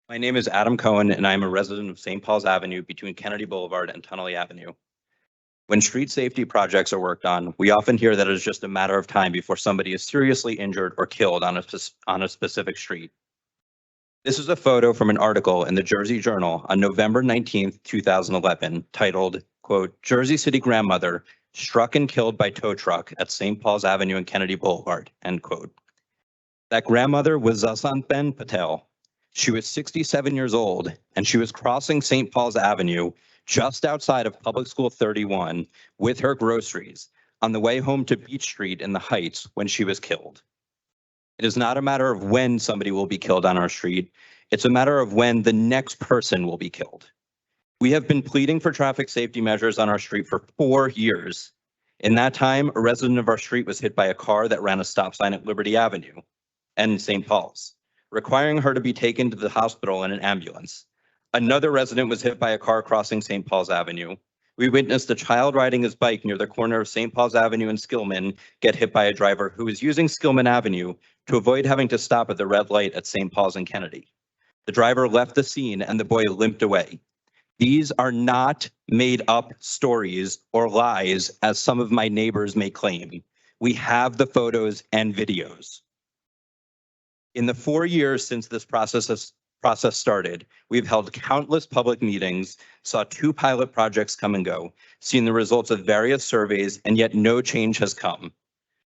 Speaker 15: My name is Adam Cohen, and I am a resident of St. Paul's Avenue between Kennedy Boulevard and Tunnelly Avenue. When street safety projects are worked on, we often hear that it is just a matter of time before somebody is seriously injured or killed on a specific street. This is a photo from an article in the Jersey Journal on November 19th, 2011, titled, quote, "Jersey City Grandmother Struck and Killed by Tow Truck at St. Paul's Avenue and Kennedy Boulevard," end quote. That grandmother was Zasanben Patel. She was 67 years old, and she was crossing St. Paul's Avenue just outside of Public School 31 with her groceries on the way home to Beach Street in the Heights when she was killed. It is not a matter of when somebody will be killed on our street. It's a matter of when the next person will be killed. We have been pleading for traffic safety measures on our street for 4 years. In that time, a resident of our street was hit by a car that ran a stop sign at Liberty Avenue and St. Paul's, requiring her to be taken to the hospital in an ambulance. Another resident was hit by a car crossing St. Paul's Avenue. We witnessed a child riding his bike near the corner of St. Paul's Avenue and Skillman get hit by a driver who was using Skillman Avenue to avoid having to stop at the red light at St. Paul's and Kennedy. The driver left the scene and the boy limped away. These are not made up stories or lies, as some of my neighbors may claim. We have the photos and videos. In the 4 years since this process started, we've held countless public meetings, saw 2 pilot projects come and go, seen the results of various surveys, and yet no change has come.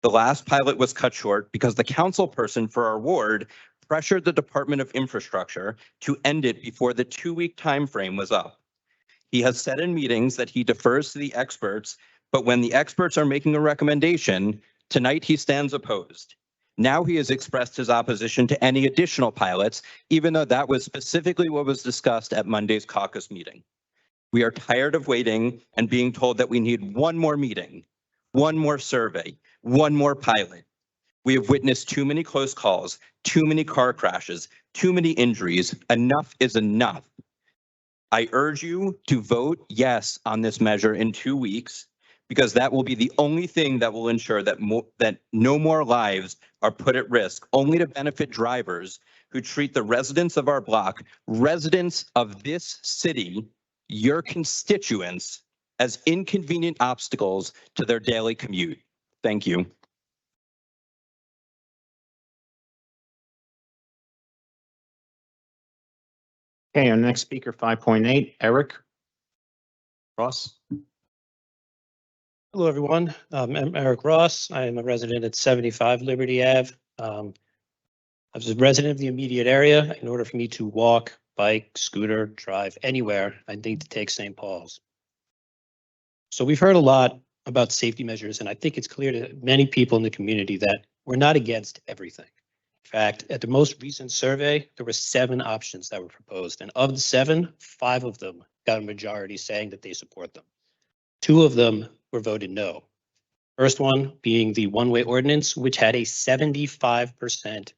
Speaker 15: The last pilot was cut short because the council person for our ward pressured the Department of Infrastructure to end it before the 2-week time frame was up. He has said in meetings that he defers to the experts, but when the experts are making a recommendation, tonight he stands opposed. Now he has expressed his opposition to any additional pilots, even though that was specifically what was discussed at Monday's caucus meeting. We are tired of waiting and being told that we need one more meeting, one more survey, one more pilot. We have witnessed too many close calls, too many car crashes, too many injuries. Enough is enough. I urge you to vote yes on this measure in 2 weeks, because that will be the only thing that will ensure that no more lives are put at risk, only to benefit drivers who treat the residents of our block, residents of this city, your constituents, as inconvenient obstacles to their daily commute. Thank you.
Speaker 2: Okay, our next speaker, 5.8, Eric Ross.
Speaker 17: Hello, everyone. I'm Eric Ross. I am a resident at 75 Liberty Ave. I was a resident of the immediate area. In order for me to walk, bike, scooter, drive anywhere, I need to take St. Paul's. So we've heard a lot about safety measures, and I think it's clear to many people in the community that we're not against everything. In fact, at the most recent survey, there were 7 options that were proposed, and of the 7, 5 of them got a majority saying that they support them. 2 of them were voted no. First one being the one-way ordinance, which had a 75%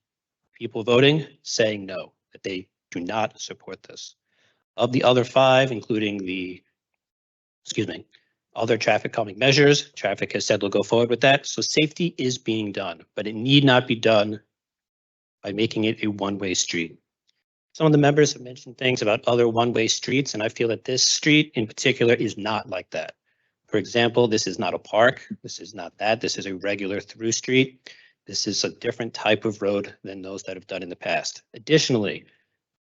Speaker 17: people voting saying no, that they do not support this. Of the other 5, including the, other traffic calming measures, traffic has said they'll go forward with that. So safety is being done, but it need not be done by making it a one-way street. Some of the members have mentioned things about other one-way streets, and I feel that this street in particular is not like that. For example, this is not a park. This is not that. This is a regular through street. This is a different type of road than those that have done in the past. Additionally,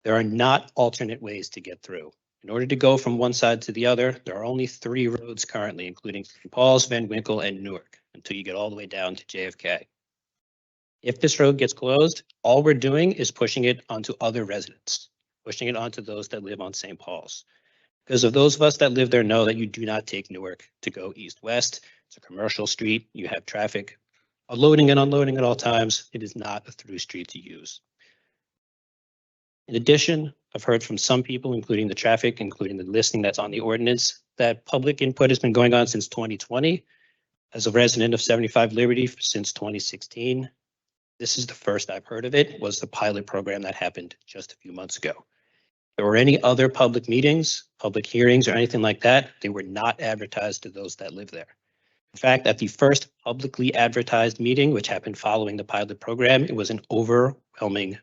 Speaker 17: there are not alternate ways to get through. In order to go from one side to the other, there are only 3 roads currently, including St. Paul's, Van Winkle, and Newark, until you get all the way down to JFK. If this road gets closed, all we're doing is pushing it onto other residents, pushing it onto those that live on St. Paul's. Because of those of us that live there know that you do not take Newark to go east-west. It's a commercial street. You have traffic loading and unloading at all times. It is not a through street to use. In addition, I've heard from some people, including the traffic, including the listing that's on the ordinance, that public input has been going on since 2020. As a resident of 75 Liberty since 2016, this is the first I've heard of it, was the pilot program that happened just a few months ago. There were any other public meetings, public hearings, or anything like that, they were not advertised to those that live there. In fact, at the first publicly advertised meeting, which happened following the pilot program, it was an overwhelming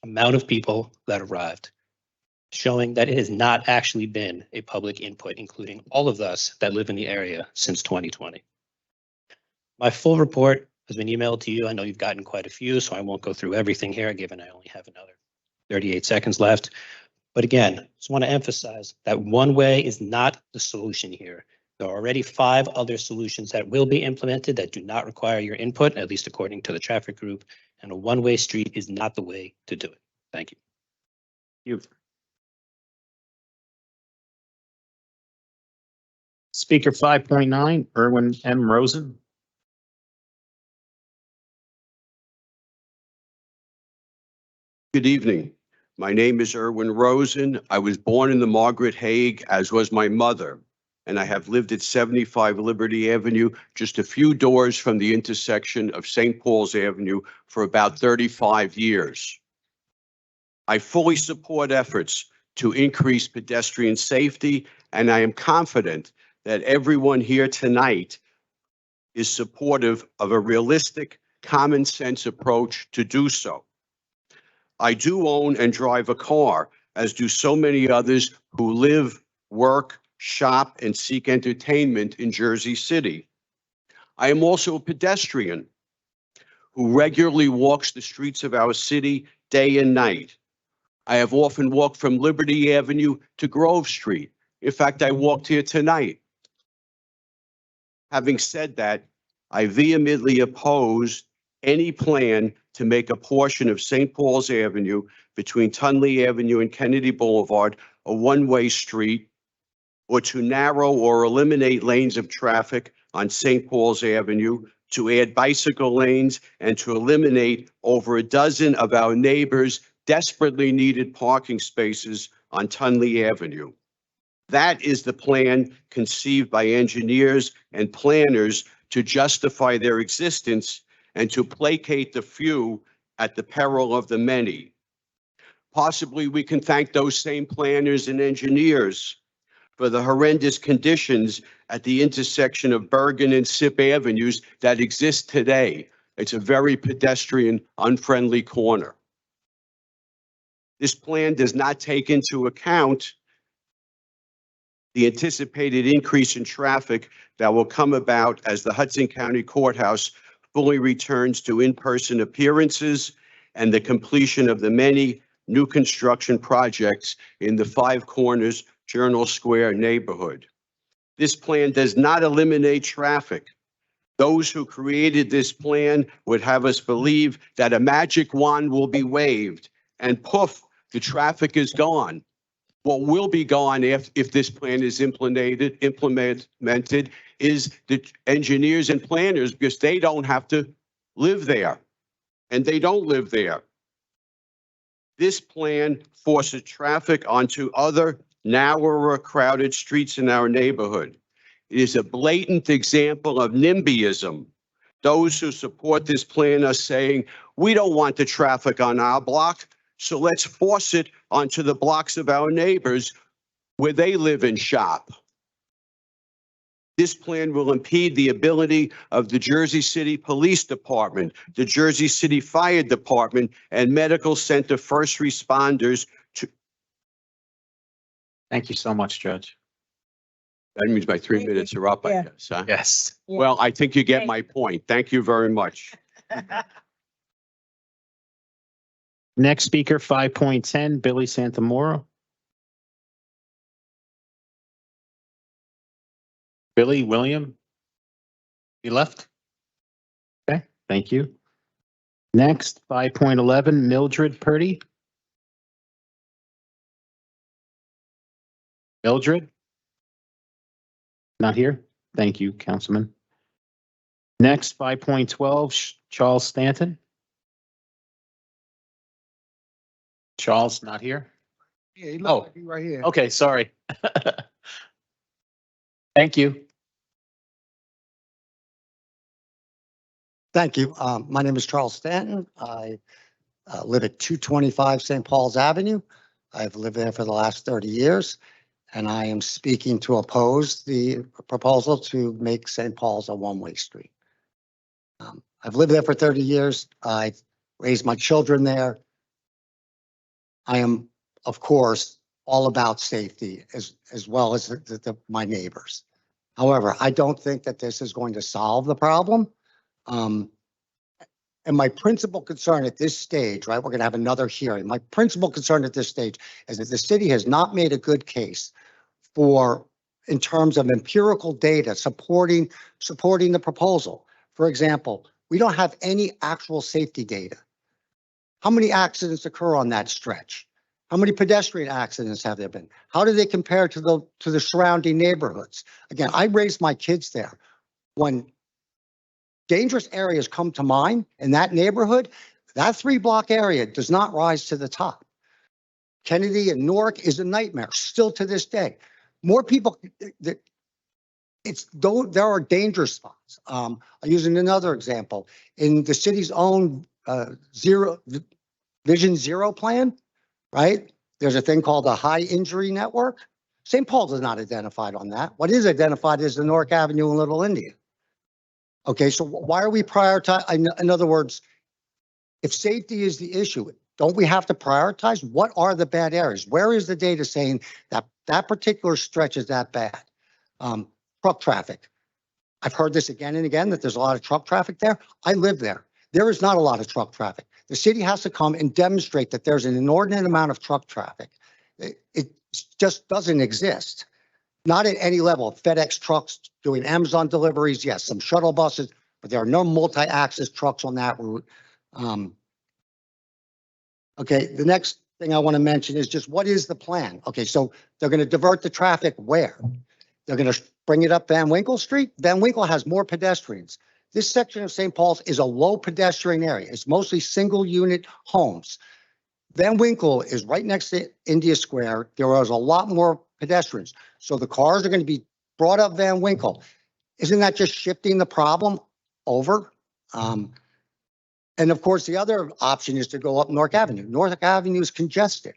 Speaker 17: amount of people that arrived, showing that it has not actually been a public input, including all of us that live in the area since 2020. My full report has been emailed to you. I know you've gotten quite a few, so I won't go through everything here, given I only have another 38 seconds left. But again, just want to emphasize that one way is not the solution here. There are already 5 other solutions that will be implemented that do not require your input, at least according to the traffic group, and a one-way street is not the way to do it. Thank you.
Speaker 2: Speaker 5.9, Erwin M. Rosen.
Speaker 18: Good evening. My name is Erwin Rosen. I was born in the Margaret Hague, as was my mother, and I have lived at 75 Liberty Avenue, just a few doors from the intersection of St. Paul's Avenue, for about 35 years. I fully support efforts to increase pedestrian safety, and I am confident that everyone here tonight is supportive of a realistic, common sense approach to do so. I do own and drive a car, as do so many others who live, work, shop, and seek entertainment in Jersey City. I am also a pedestrian who regularly walks the streets of our city day and night. I have often walked from Liberty Avenue to Grove Street. In fact, I walked here tonight. Having said that, I vehemently oppose any plan to make a portion of St. Paul's Avenue between Tunley Avenue and Kennedy Boulevard a one-way street, or to narrow or eliminate lanes of traffic on St. Paul's Avenue, to add bicycle lanes, and to eliminate over a dozen of our neighbors' desperately needed parking spaces on Tunley Avenue. That is the plan conceived by engineers and planners to justify their existence and to placate the few at the peril of the many. Possibly we can thank those same planners and engineers for the horrendous conditions at the intersection of Bergen and Sip Avenues that exist today. It's a very pedestrian, unfriendly corner. This plan does not take into account the anticipated increase in traffic that will come about as the Hudson County Courthouse fully returns to in-person appearances and the completion of the many new construction projects in the Five Corners Journal Square neighborhood. This plan does not eliminate traffic. Those who created this plan would have us believe that a magic wand will be waved and poof, the traffic is gone. What will be gone if this plan is implemented is the engineers and planners, because they don't have to live there, and they don't live there. This plan forces traffic onto other narrower, crowded streets in our neighborhood. It is a blatant example of NIMBYism. Those who support this plan are saying, we don't want the traffic on our block, so let's force it onto the blocks of our neighbors where they live and shop. This plan will impede the ability of the Jersey City Police Department, the Jersey City Fire Department, and medical center first responders to.
Speaker 2: Thank you so much, Judge.
Speaker 18: That means my 3 minutes are up, I
Speaker 3: Yeah.
Speaker 18: guess, huh?
Speaker 2: Yes.
Speaker 18: Well, I think you get my point. Thank you very much.
Speaker 2: Next speaker, 5.10, Billy Santamora. Billy, William? You left? Okay, thank you. Next, 5.11, Mildred Purdy. Mildred? Not here? Thank you, Councilman. Next, 5.12, Charles Stanton. Charles, not here?
Speaker 1: Yeah, he
Speaker 2: Oh.
Speaker 1: looks like he right here.
Speaker 2: Okay, sorry. Thank you.
Speaker 19: Thank you. My name is Charles Stanton. I live at 225 St. Paul's Avenue. I've lived there for the last 30 years, and I am speaking to oppose the proposal to make St. Paul's a one-way street. I've lived there for 30 years. I've raised my children there. I am, of course, all about safety as well as my neighbors. However, I don't think that this is going to solve the problem. And my principal concern at this stage, right, we're going to have another hearing. My principal concern at this stage is that the city has not made a good case for, in terms of empirical data supporting the proposal. For example, we don't have any actual safety data. How many accidents occur on that stretch? How many pedestrian accidents have there been? How do they compare to the surrounding neighborhoods? Again, I raised my kids there. When dangerous areas come to mind in that neighborhood, that 3-block area does not rise to the top. Kennedy and Newark is a nightmare still to this day. More people, there are danger spots. I'll use another example. In the city's own Vision Zero plan, right? There's a thing called the high injury network. St. Paul's is not identified on that. What is identified is the Newark Avenue and Little India. Okay, so why are we prioritizing? In other words, if safety is the issue, don't we have to prioritize? What are the bad areas? Where is the data saying that that particular stretch is that bad? Truck traffic. I've heard this again and again, that there's a lot of truck traffic there. I live there. There is not a lot of truck traffic. The city has to come and demonstrate that there's an inordinate amount of truck traffic. It just doesn't exist. Not at any level. FedEx trucks doing Amazon deliveries, yes, some shuttle buses, but there are no multi-axis trucks on that route. Okay, the next thing I want to mention is just what is the plan? Okay, so they're going to divert the traffic where? They're going to bring it up Van Winkle Street. Van Winkle has more pedestrians. This section of St. Paul's is a low pedestrian area. It's mostly single unit homes. Van Winkle is right next to India Square. There is a lot more pedestrians. So the cars are going to be brought up Van Winkle. Isn't that just shifting the problem over? And of course, the other option is to go up North Avenue. North Avenue is congested.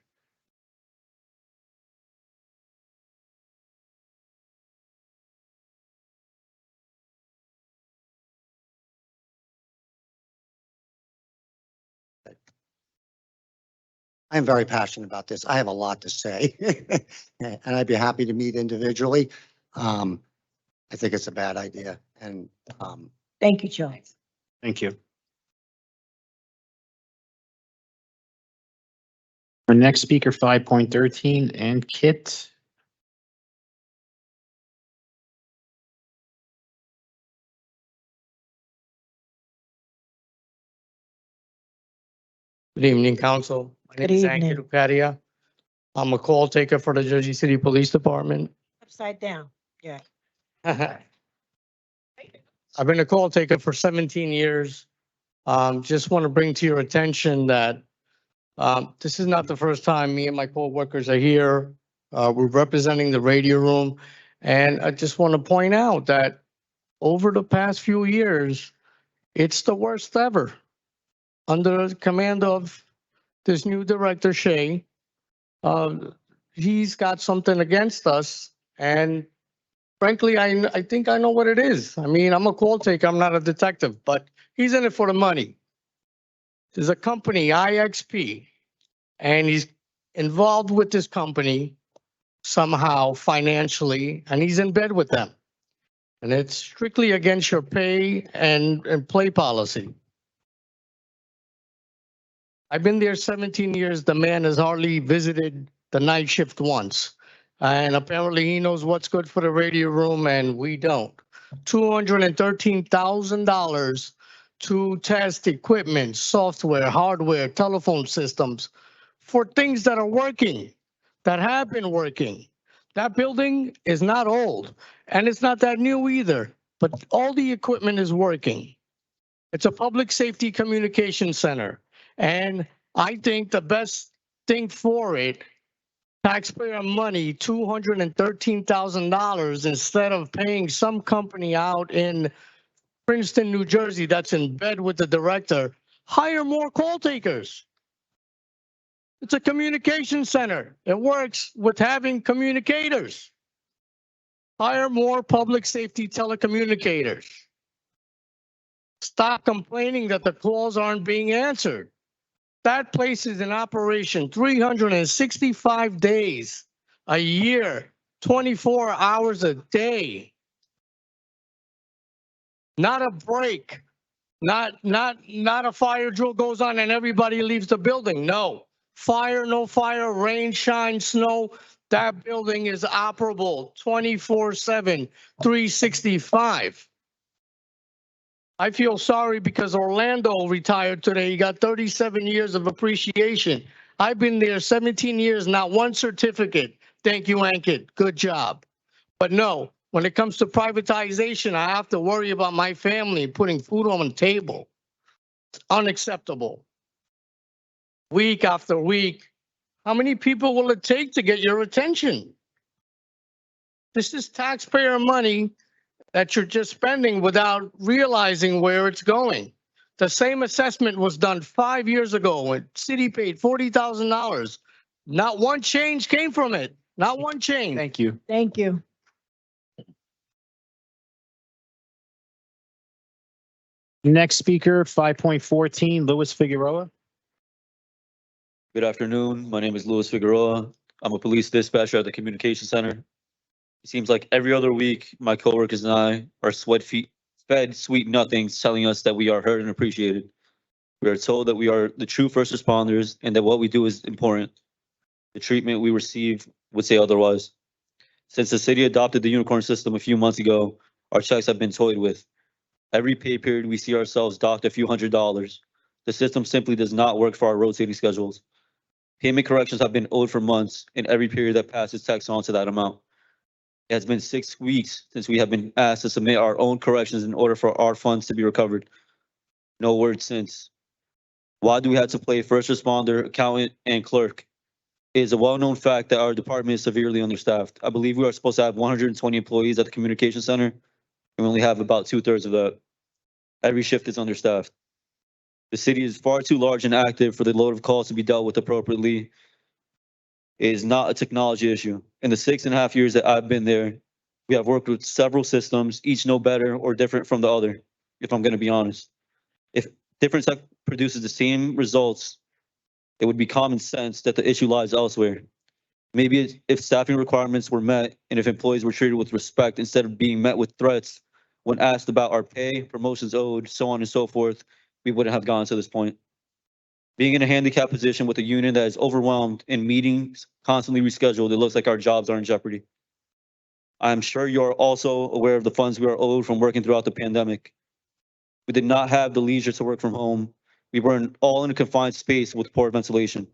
Speaker 19: I'm very passionate about this. I have a lot to say, and I'd be happy to meet individually. I think it's a bad idea, and
Speaker 3: Thank you, Charles.
Speaker 2: Thank you. Our next speaker, 5.13, and Kit.
Speaker 20: Good evening, council. My name
Speaker 3: Good
Speaker 20: is
Speaker 3: evening.
Speaker 20: Ankit Upadia. I'm a call taker for the Jersey City Police Department.
Speaker 3: Upside down. Yeah.
Speaker 20: I've been a call taker for 17 years. Just want to bring to your attention that this is not the first time me and my co-workers are here. We're representing the radio room. And I just want to point out that over the past few years, it's the worst ever. Under the command of this new director, Shea, he's got something against us, and Frankly, I think I know what it is. I mean, I'm a call taker, I'm not a detective, but he's in it for the money. There's a company, IXP, and he's involved with this company somehow financially, and he's in bed with them. And it's strictly against your pay and play policy. I've been there 17 years. The man has hardly visited the night shift once. And apparently he knows what's good for the radio room and we don't. $213,000 to test equipment, software, hardware, telephone systems for things that are working, that have been working. That building is not old and it's not that new either, but all the equipment is working. It's a public safety communication center. And I think the best thing for it, taxpayer money, $213,000 instead of paying some company out in Princeton, New Jersey, that's in bed with the director, hire more call takers. It's a communication center. It works with having communicators. Hire more public safety telecommunicators. Stop complaining that the calls aren't being answered. That place is in operation 365 days a year, 24 hours a day. Not a break. Not a fire drill goes on and everybody leaves the building. No. Fire, no fire, rain, shine, snow. That building is operable 24/7, 365. I feel sorry because Orlando retired today. He got 37 years of appreciation. I've been there 17 years, not one certificate. Thank you, Ankit. Good job. But no, when it comes to privatization, I have to worry about my family putting food on the table. It's unacceptable. Week after week, how many people will it take to get your attention? This is taxpayer money that you're just spending without realizing where it's going. The same assessment was done 5 years ago when city paid $40,000. Not one change came from it. Not one change.
Speaker 10: Thank you.
Speaker 3: Thank you.
Speaker 2: Next speaker, 5.14, Louis Figueroa.
Speaker 21: Good afternoon. My name is Luis Figueroa. I'm a police dispatcher at the communication center. It seems like every other week, my coworkers and I are fed sweet nothings telling us that we are heard and appreciated. We are told that we are the true first responders and that what we do is important. The treatment we receive would say otherwise. Since the city adopted the unicorn system a few months ago, our checks have been toyed with. Every pay period, we see ourselves docked a few $100s. The system simply does not work for our rotating schedules. Payment corrections have been owed for months, and every period that passes tacks on to that amount. It has been 6 weeks since we have been asked to submit our own corrections in order for our funds to be recovered. No word since. Why do we have to play first responder, accountant, and clerk? It is a well-known fact that our department is severely understaffed. I believe we are supposed to have 120 employees at the communication center, and we only have about 2/3 of that. Every shift is understaffed. The city is far too large and active for the load of calls to be dealt with appropriately. It is not a technology issue. In the 6.5 years that I've been there, we have worked with several systems, each no better or different from the other, if I'm going to be honest. If different tech produces the same results, it would be common sense that the issue lies elsewhere. Maybe if staffing requirements were met and if employees were treated with respect instead of being met with threats when asked about our pay, promotions owed, so on and so forth, we wouldn't have gotten to this point. Being in a handicapped position with a union that is overwhelmed and meetings constantly rescheduled, it looks like our jobs are in jeopardy. I'm sure you're also aware of the funds we are owed from working throughout the pandemic. We did not have the leisure to work from home. We were all in a confined space with poor ventilation.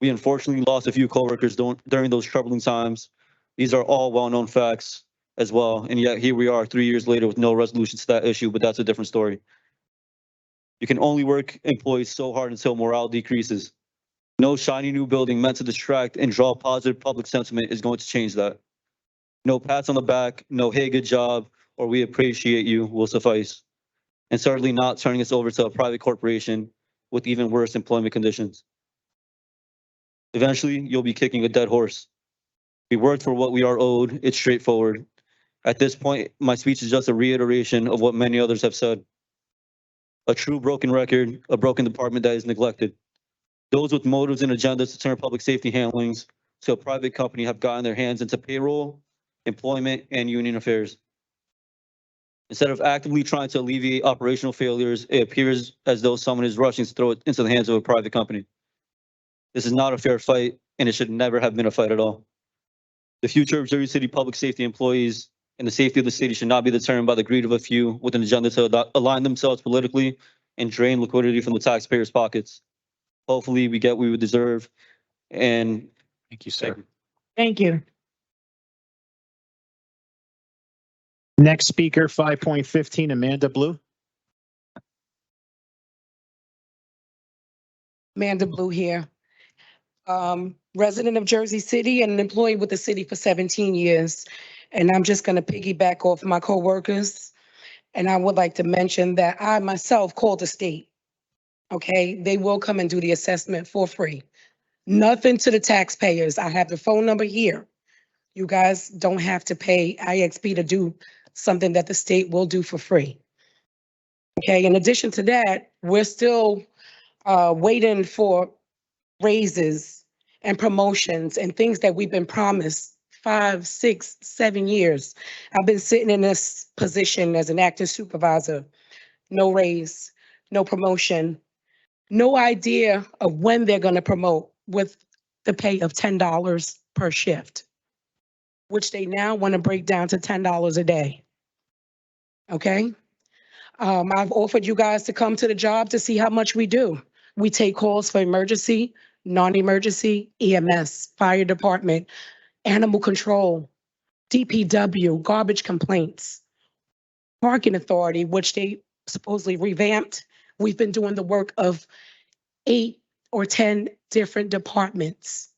Speaker 21: We unfortunately lost a few coworkers during those troubling times. These are all well-known facts as well, and yet here we are 3 years later with no resolution to that issue, but that's a different story. You can only work employees so hard until morale decreases. No shiny new building meant to distract and draw positive public sentiment is going to change that. No pats on the back, no hey, good job, or we appreciate you will suffice. And certainly not turning us over to a private corporation with even worse employment conditions. Eventually, you'll be kicking a dead horse. We worked for what we are owed. It's straightforward. At this point, my speech is just a reiteration of what many others have said. A true broken record, a broken department that is neglected. Those with motives and agendas to turn public safety handlings to a private company have gotten their hands into payroll, employment, and union affairs. Instead of actively trying to alleviate operational failures, it appears as though someone is rushing to throw it into the hands of a private company. This is not a fair fight, and it should never have been a fight at all. The future of Jersey City public safety employees and the safety of the city should not be determined by the greed of a few with an agenda to align themselves politically and drain liquidity from the taxpayers' pockets. Hopefully, we get what we would deserve. And
Speaker 2: Thank you, sir.
Speaker 3: Thank you.
Speaker 2: Next speaker, 5.15, Amanda Blue.
Speaker 12: Amanda Blue here. Resident of Jersey City and an employee with the city for 17 years. And I'm just going to piggyback off my coworkers. And I would like to mention that I myself called the state. Okay, they will come and do the assessment for free. Nothing to the taxpayers. I have the phone number here. You guys don't have to pay IXP to do something that the state will do for free. Okay, in addition to that, we're still waiting for raises and promotions and things that we've been promised 5, 6, 7 years. I've been sitting in this position as an acting supervisor. No raise, no promotion, no idea of when they're going to promote with the pay of $10 per shift, which they now want to break down to $10 a day. Okay? I've offered you guys to come to the job to see how much we do. We take calls for emergency, non-emergency, EMS, fire department, animal control, DPW, garbage complaints, parking authority, which they supposedly revamped. We've been doing the work of 8 or 10 different departments,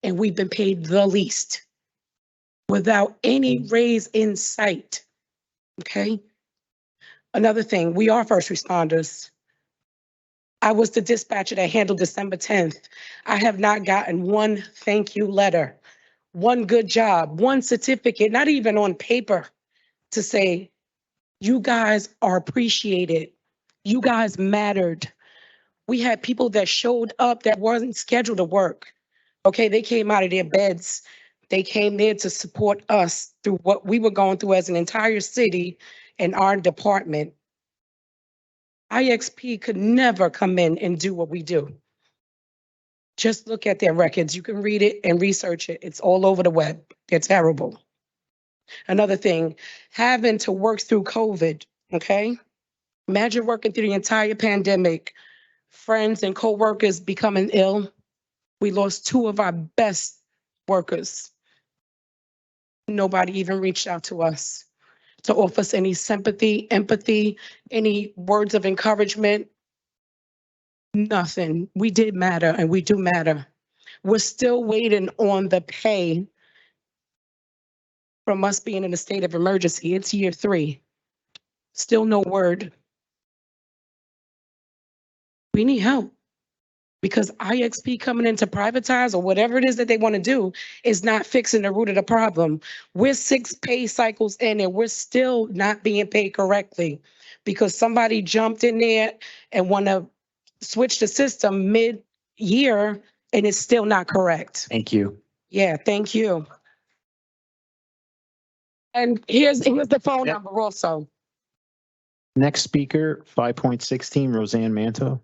Speaker 12: and we've been paid the least without any raise in sight. Okay? Another thing, we are first responders. I was the dispatcher that handled December 10th. I have not gotten one thank you letter, one good job, one certificate, not even on paper to say, you guys are appreciated. You guys mattered. We had people that showed up that wasn't scheduled to work. Okay, they came out of their beds. They came there to support us through what we were going through as an entire city and our department. IXP could never come in and do what we do. Just look at their records. You can read it and research it. It's all over the web. They're terrible. Another thing, having to work through COVID, okay? Imagine working through the entire pandemic, friends and coworkers becoming ill. We lost 2 of our best workers. Nobody even reached out to us to offer us any sympathy, empathy, any words of encouragement. Nothing. We did matter and we do matter. We're still waiting on the pay from us being in a state of emergency. It's year 3. Still no word. We need help because IXP coming in to privatize or whatever it is that they want to do is not fixing the root of the problem. We're 6 pay cycles in and we're still not being paid correctly because somebody jumped in there and want to switch the system mid-year and it's still not correct.
Speaker 2: Thank you.
Speaker 12: Yeah, thank you. And here's the phone
Speaker 2: Yep.
Speaker 12: number also.
Speaker 2: Next speaker, 5.16, Roseanne Manto.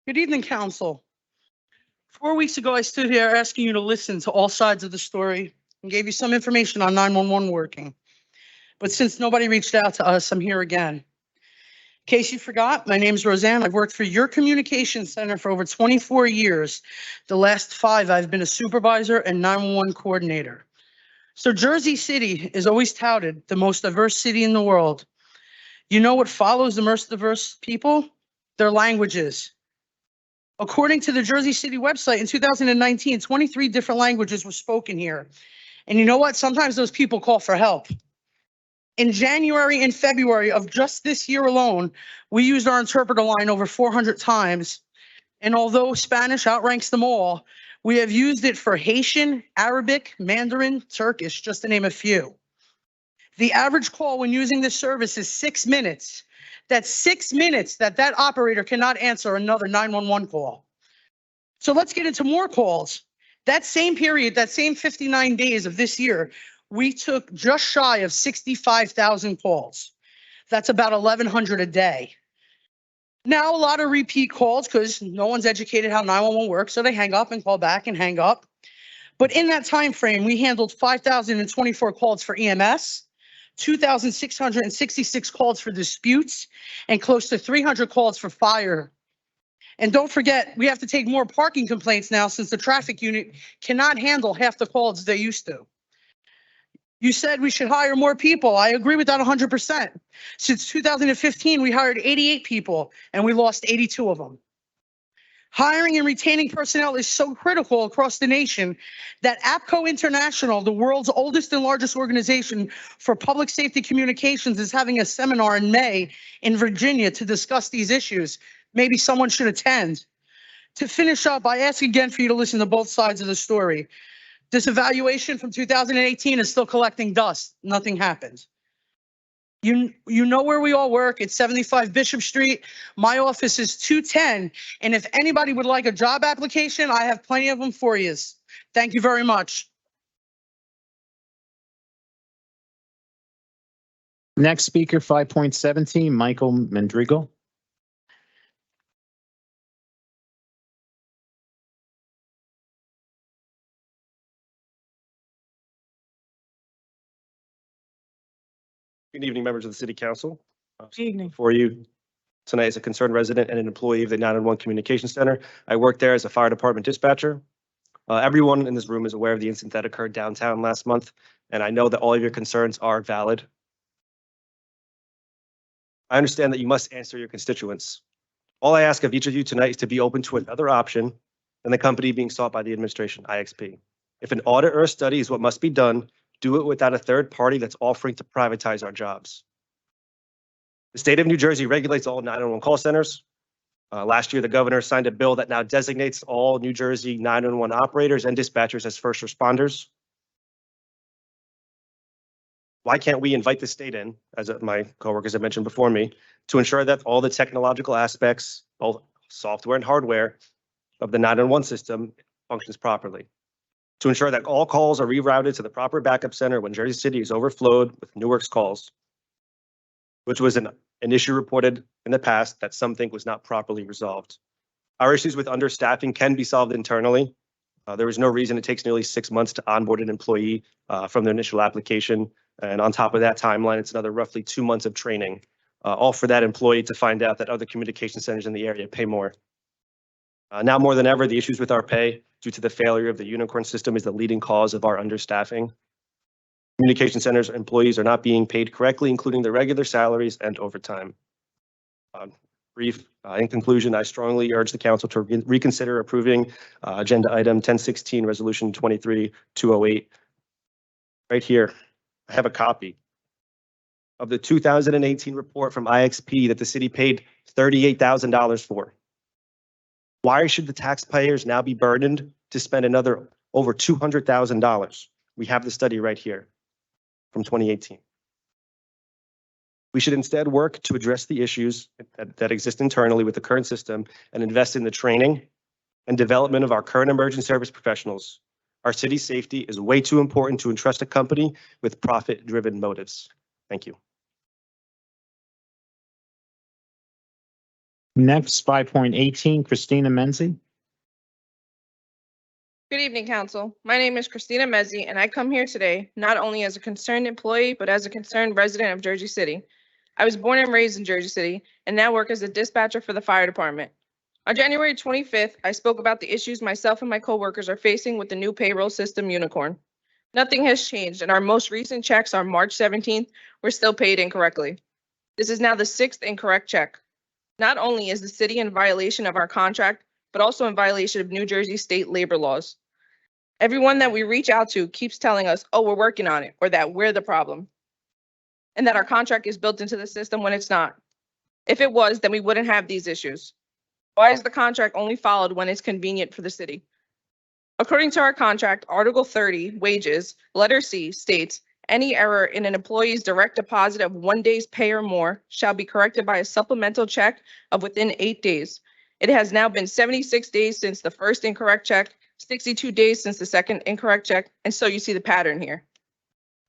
Speaker 22: Good evening, council. 4 weeks ago, I stood here asking you to listen to all sides of the story and gave you some information on 911 working. But since nobody reached out to us, I'm here again. In case you forgot, my name's Roseanne. I've worked for your communication center for over 24 years. The last 5, I've been a supervisor and 911 coordinator. So Jersey City is always touted the most diverse city in the world. You know what follows the most diverse people? Their languages. According to the Jersey City website in 2019, 23 different languages were spoken here. And you know what? Sometimes those people call for help. In January and February of just this year alone, we used our interpreter line over 400 times. And although Spanish outranks them all, We have used it for Haitian, Arabic, Mandarin, Turkish, just to name a few. The average call when using this service is 6 minutes. That's 6 minutes that operator cannot answer another 911 call. So let's get into more calls. That same period, that same 59 days of this year, we took just shy of 65,000 calls. That's about 1,100 a day. Now, a lot of repeat calls because no one's educated how 911 works, so they hang up and call back and hang up. But in that time frame, we handled 5,024 calls for EMS, 2,666 calls for disputes, and close to 300 calls for fire. And don't forget, we have to take more parking complaints now since the traffic unit cannot handle half the calls they used to. You said we should hire more people. I agree with that 100%. Since 2015, we hired 88 people and we lost 82 of them. Hiring and retaining personnel is so critical across the nation that APCO International, the world's oldest and largest organization for public safety communications, is having a seminar in May in Virginia to discuss these issues. Maybe someone should attend. To finish up, I ask again for you to listen to both sides of the story. This evaluation from 2018 is still collecting dust. Nothing happened. You know where we all work. It's 75 Bishop Street. My office is 210. And if anybody would like a job application, I have plenty of them for you. Thank you very much.
Speaker 2: Next speaker, 5.17, Michael Mandrigo.
Speaker 13: Good evening, members of the City Council.
Speaker 3: Good evening.
Speaker 13: For you tonight as a concerned resident and an employee of the 911 Communication Center. I work there as a fire department dispatcher. Everyone in this room is aware of the incident that occurred downtown last month, and I know that all of your concerns are valid. I understand that you must answer your constituents. All I ask of each of you tonight is to be open to another option than the company being sought by the administration, IXP. If an audit or a study is what must be done, do it without a third party that's offering to privatize our jobs. The state of New Jersey regulates all 911 call centers. Last year, the governor signed a bill that now designates all New Jersey 911 operators and dispatchers as first responders. Why can't we invite the state in, as my coworkers have mentioned before me, to ensure that all the technological aspects, both software and hardware, of the 911 system functions properly? To ensure that all calls are rerouted to the proper backup center when Jersey City is overflowed with Newark's calls, which was an issue reported in the past that some think was not properly resolved. Our issues with understaffing can be solved internally. There is no reason it takes nearly 6 months to onboard an employee from their initial application. And on top of that timeline, it's another roughly 2 months of training, all for that employee to find out that other communication centers in the area pay more. Now more than ever, the issues with our pay due to the failure of the unicorn system is the leading cause of our understaffing. Communication centers employees are not being paid correctly, including their regular salaries and overtime. In conclusion, I strongly urge the council to reconsider approving agenda item 1016, resolution 23-208. Right here, I have a copy of the 2018 report from IXP that the city paid $38,000 for. Why should the taxpayers now be burdened to spend another over $200,000? We have the study right here from 2018. We should instead work to address the issues that exist internally with the current system and invest in the training and development of our current emergency service professionals. Our city's safety is way too important to entrust a company with profit-driven motives. Thank you.
Speaker 2: Next, 5.18, Christina Menzi.
Speaker 14: Good evening, Council. My name is Christina Mezzi, and I come here today not only as a concerned employee, but as a concerned resident of Jersey City. I was born and raised in Jersey City and now work as a dispatcher for the fire department. On January 25th, I spoke about the issues myself and my coworkers are facing with the new payroll system Unicorn. Nothing has changed, and our most recent checks on March 17th were still paid incorrectly. This is now the 6th incorrect check. Not only is the city in violation of our contract, but also in violation of New Jersey state labor laws. Everyone that we reach out to keeps telling us, oh, we're working on it, or that we're the problem, and that our contract is built into the system when it's not. If it was, then we wouldn't have these issues. Why is the contract only followed when it's convenient for the city? According to our contract, Article 30, wages, letter C states, any error in an employee's direct deposit of 1 day's pay or more shall be corrected by a supplemental check of within 8 days. It has now been 76 days since the first incorrect check, 62 days since the second incorrect check, and so you see the pattern here.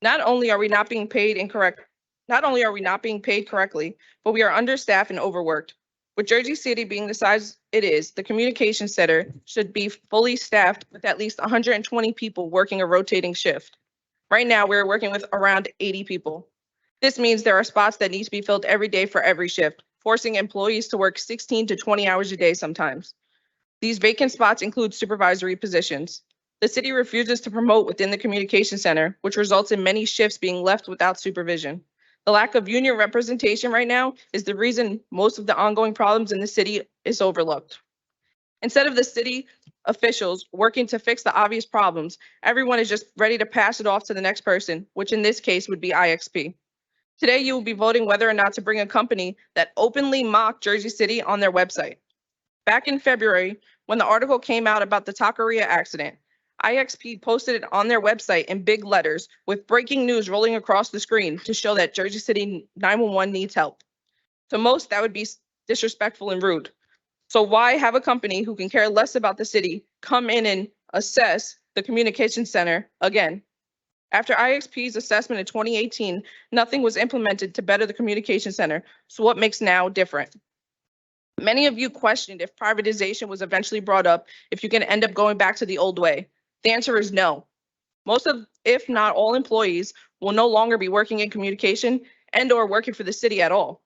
Speaker 14: Not only are we not being paid correctly, but we are understaffed and overworked. With Jersey City being the size it is, the communication center should be fully staffed with at least 120 people working a rotating shift. Right now, we're working with around 80 people. This means there are spots that need to be filled every day for every shift, forcing employees to work 16 to 20 hours a day sometimes. These vacant spots include supervisory positions. The city refuses to promote within the communication center, which results in many shifts being left without supervision. The lack of union representation right now is the reason most of the ongoing problems in the city is overlooked. Instead of the city officials working to fix the obvious problems, everyone is just ready to pass it off to the next person, which in this case would be IXP. Today, you will be voting whether or not to bring a company that openly mocked Jersey City on their website. Back in February, when the article came out about the Taqueria accident, IXP posted it on their website in big letters with breaking news rolling across the screen to show that Jersey City 911 needs help. To most, that would be disrespectful and rude. So why have a company who can care less about the city come in and assess the communication center again? After IXP's assessment in 2018, nothing was implemented to better the communication center. So what makes now different? Many of you questioned if privatization was eventually brought up, if you can end up going back to the old way. The answer is no. Most of, if not all employees will no longer be working in communication and or working for the city at all.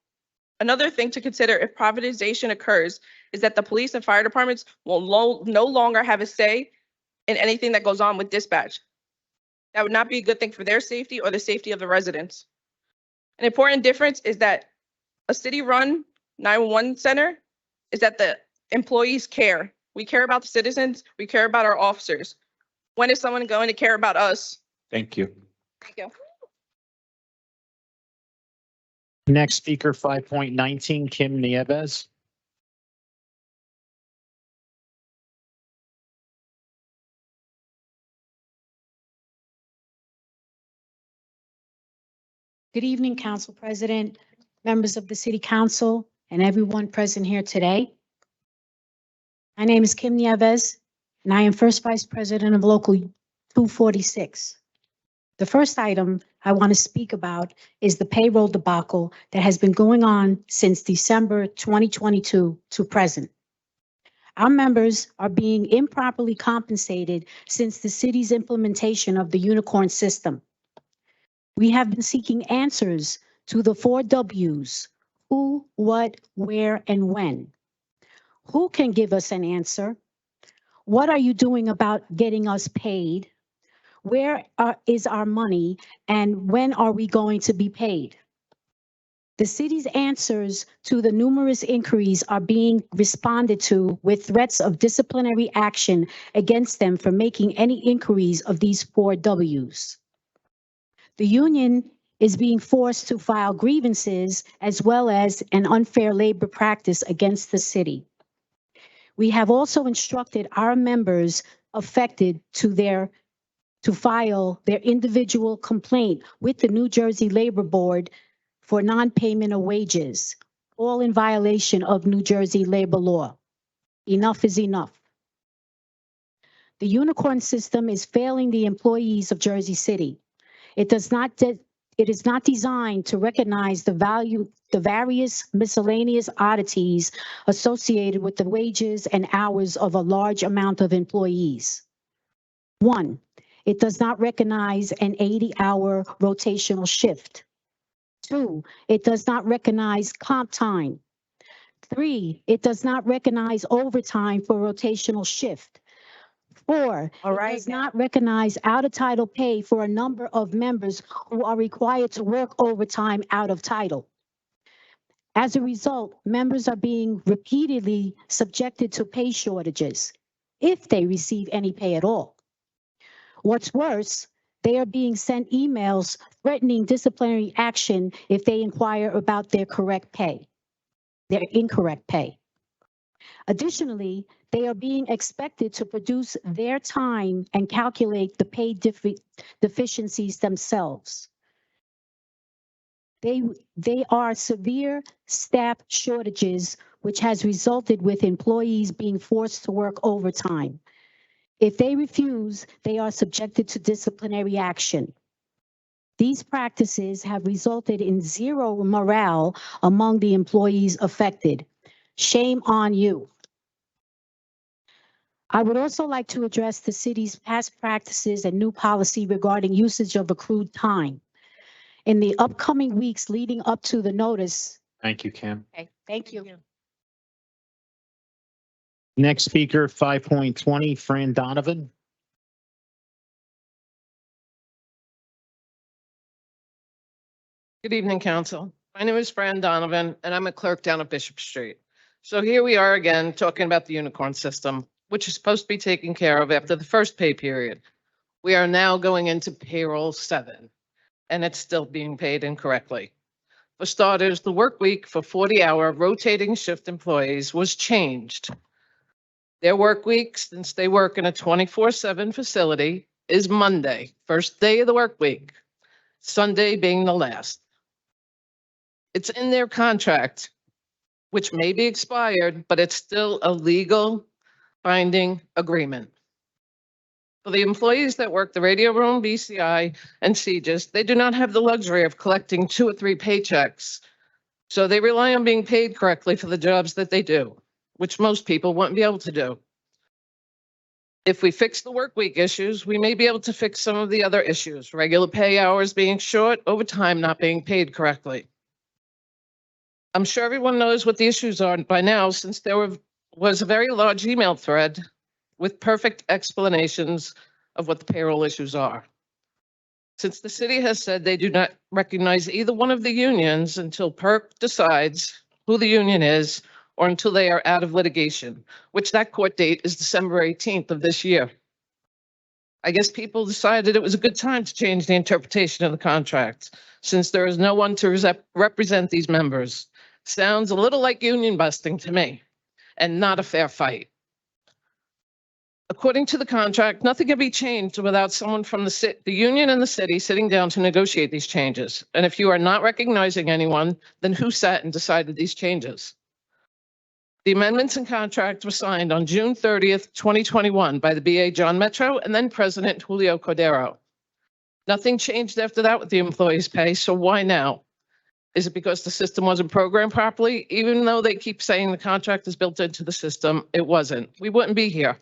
Speaker 14: Another thing to consider if privatization occurs is that the police and fire departments will no longer have a say in anything that goes on with dispatch. That would not be a good thing for their safety or the safety of the residents. An important difference is that a city-run 911 center is that the employees care. We care about the citizens. We care about our officers. When is someone going to care about us?
Speaker 4: Thank you.
Speaker 14: Thank you.
Speaker 2: Next speaker, 5.19, Kim Nieves.
Speaker 7: Good evening, Council President, members of the City Council, and everyone present here today. My name is Kim Nieves, and I am First Vice President of Local 246. The first item I want to speak about is the payroll debacle that has been going on since December 2022 to present. Our members are being improperly compensated since the city's implementation of the unicorn system. We have been seeking answers to the 4 W's: who, what, where, and when. Who can give us an answer? What are you doing about getting us paid? Where is our money, and when are we going to be paid? The city's answers to the numerous inquiries are being responded to with threats of disciplinary action against them for making any inquiries of these 4 W's. The union is being forced to file grievances as well as an unfair labor practice against the city. We have also instructed our members affected to file their individual complaint with the New Jersey Labor Board for non-payment of wages, all in violation of New Jersey labor law. Enough is enough. The unicorn system is failing the employees of Jersey City. It is not designed to recognize the various miscellaneous oddities associated with the wages and hours of a large amount of employees. 1, it does not recognize an 80-hour rotational shift. 2, it does not recognize comp time. 3, it does not recognize overtime for rotational shift. 4, it does not recognize out-of-title pay for a number of members who are required to work overtime out of title. As a result, members are being repeatedly subjected to pay shortages, if they receive any pay at all. What's worse, they are being sent emails threatening disciplinary action if they inquire about their incorrect pay. Additionally, they are being expected to produce their time and calculate the pay deficiencies themselves. They are severe staff shortages, which has resulted with employees being forced to work overtime. If they refuse, they are subjected to disciplinary action. These practices have resulted in zero morale among the employees affected. Shame on you. I would also like to address the city's past practices and new policy regarding usage of accrued time. In the upcoming weeks leading up to the notice.
Speaker 2: Thank you, Kim.
Speaker 7: Okay, thank you.
Speaker 2: Next speaker, 5.20, Fran Donovan.
Speaker 6: Good evening, council. My name is Fran Donovan, and I'm a clerk down at Bishop Street. So here we are again, talking about the unicorn system, which is supposed to be taken care of after the first pay period. We are now going into payroll 7, and it's still being paid incorrectly. For starters, the work week for 40-hour rotating shift employees was changed. Their work week, since they work in a 24/7 facility, is Monday, first day of the work week, Sunday being the last. It's in their contract, which may be expired, but it's still a legal binding agreement. For the employees that work the radio room, BCI, and CGIS, they do not have the luxury of collecting 2 or 3 paychecks. So they rely on being paid correctly for the jobs that they do, which most people wouldn't be able to do. If we fix the work week issues, we may be able to fix some of the other issues, regular pay hours being short, overtime not being paid correctly. I'm sure everyone knows what the issues are by now, since there was a very large email thread with perfect explanations of what the payroll issues are. Since the city has said they do not recognize either one of the unions until PERC decides who the union is, or until they are out of litigation, which that court date is December 18th of this year. I guess people decided it was a good time to change the interpretation of the contract, since there is no one to represent these members. Sounds a little like union busting to me, and not a fair fight. According to the contract, nothing can be changed without someone from the union and the city sitting down to negotiate these changes. And if you are not recognizing anyone, then who sat and decided these changes? The amendments and contract were signed on June 30th, 2021 by the BA John Metro and then President Julio Cordero. Nothing changed after that with the employees' pay, so why now? Is it because the system wasn't programmed properly? Even though they keep saying the contract is built into the system, it wasn't. We wouldn't be here.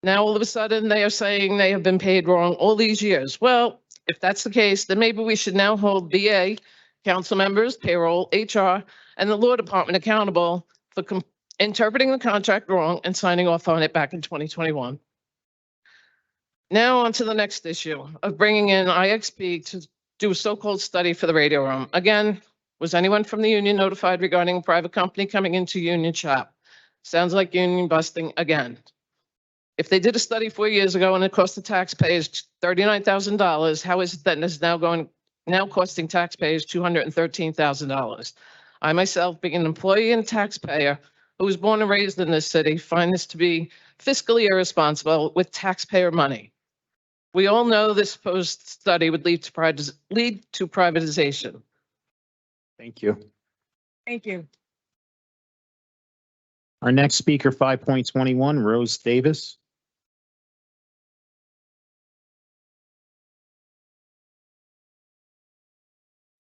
Speaker 6: Now, all of a sudden, they are saying they have been paid wrong all these years. Well, if that's the case, then maybe we should now hold BA, council members, payroll, HR, and the law department accountable for interpreting the contract wrong and signing off on it back in 2021. Now on to the next issue of bringing in IXP to do a so-called study for the radio room. Again, was anyone from the union notified regarding a private company coming into union shop? Sounds like union busting again. If they did a study 4 years ago and it cost the taxpayers $39,000, how is it that it's now costing taxpayers $213,000? I myself, being an employee and taxpayer who was born and raised in this city, find this to be fiscally irresponsible with taxpayer money. We all know this supposed study would lead to privatization.
Speaker 2: Thank you.
Speaker 22: Thank you.
Speaker 2: Our next speaker, 5.21, Rose Davis.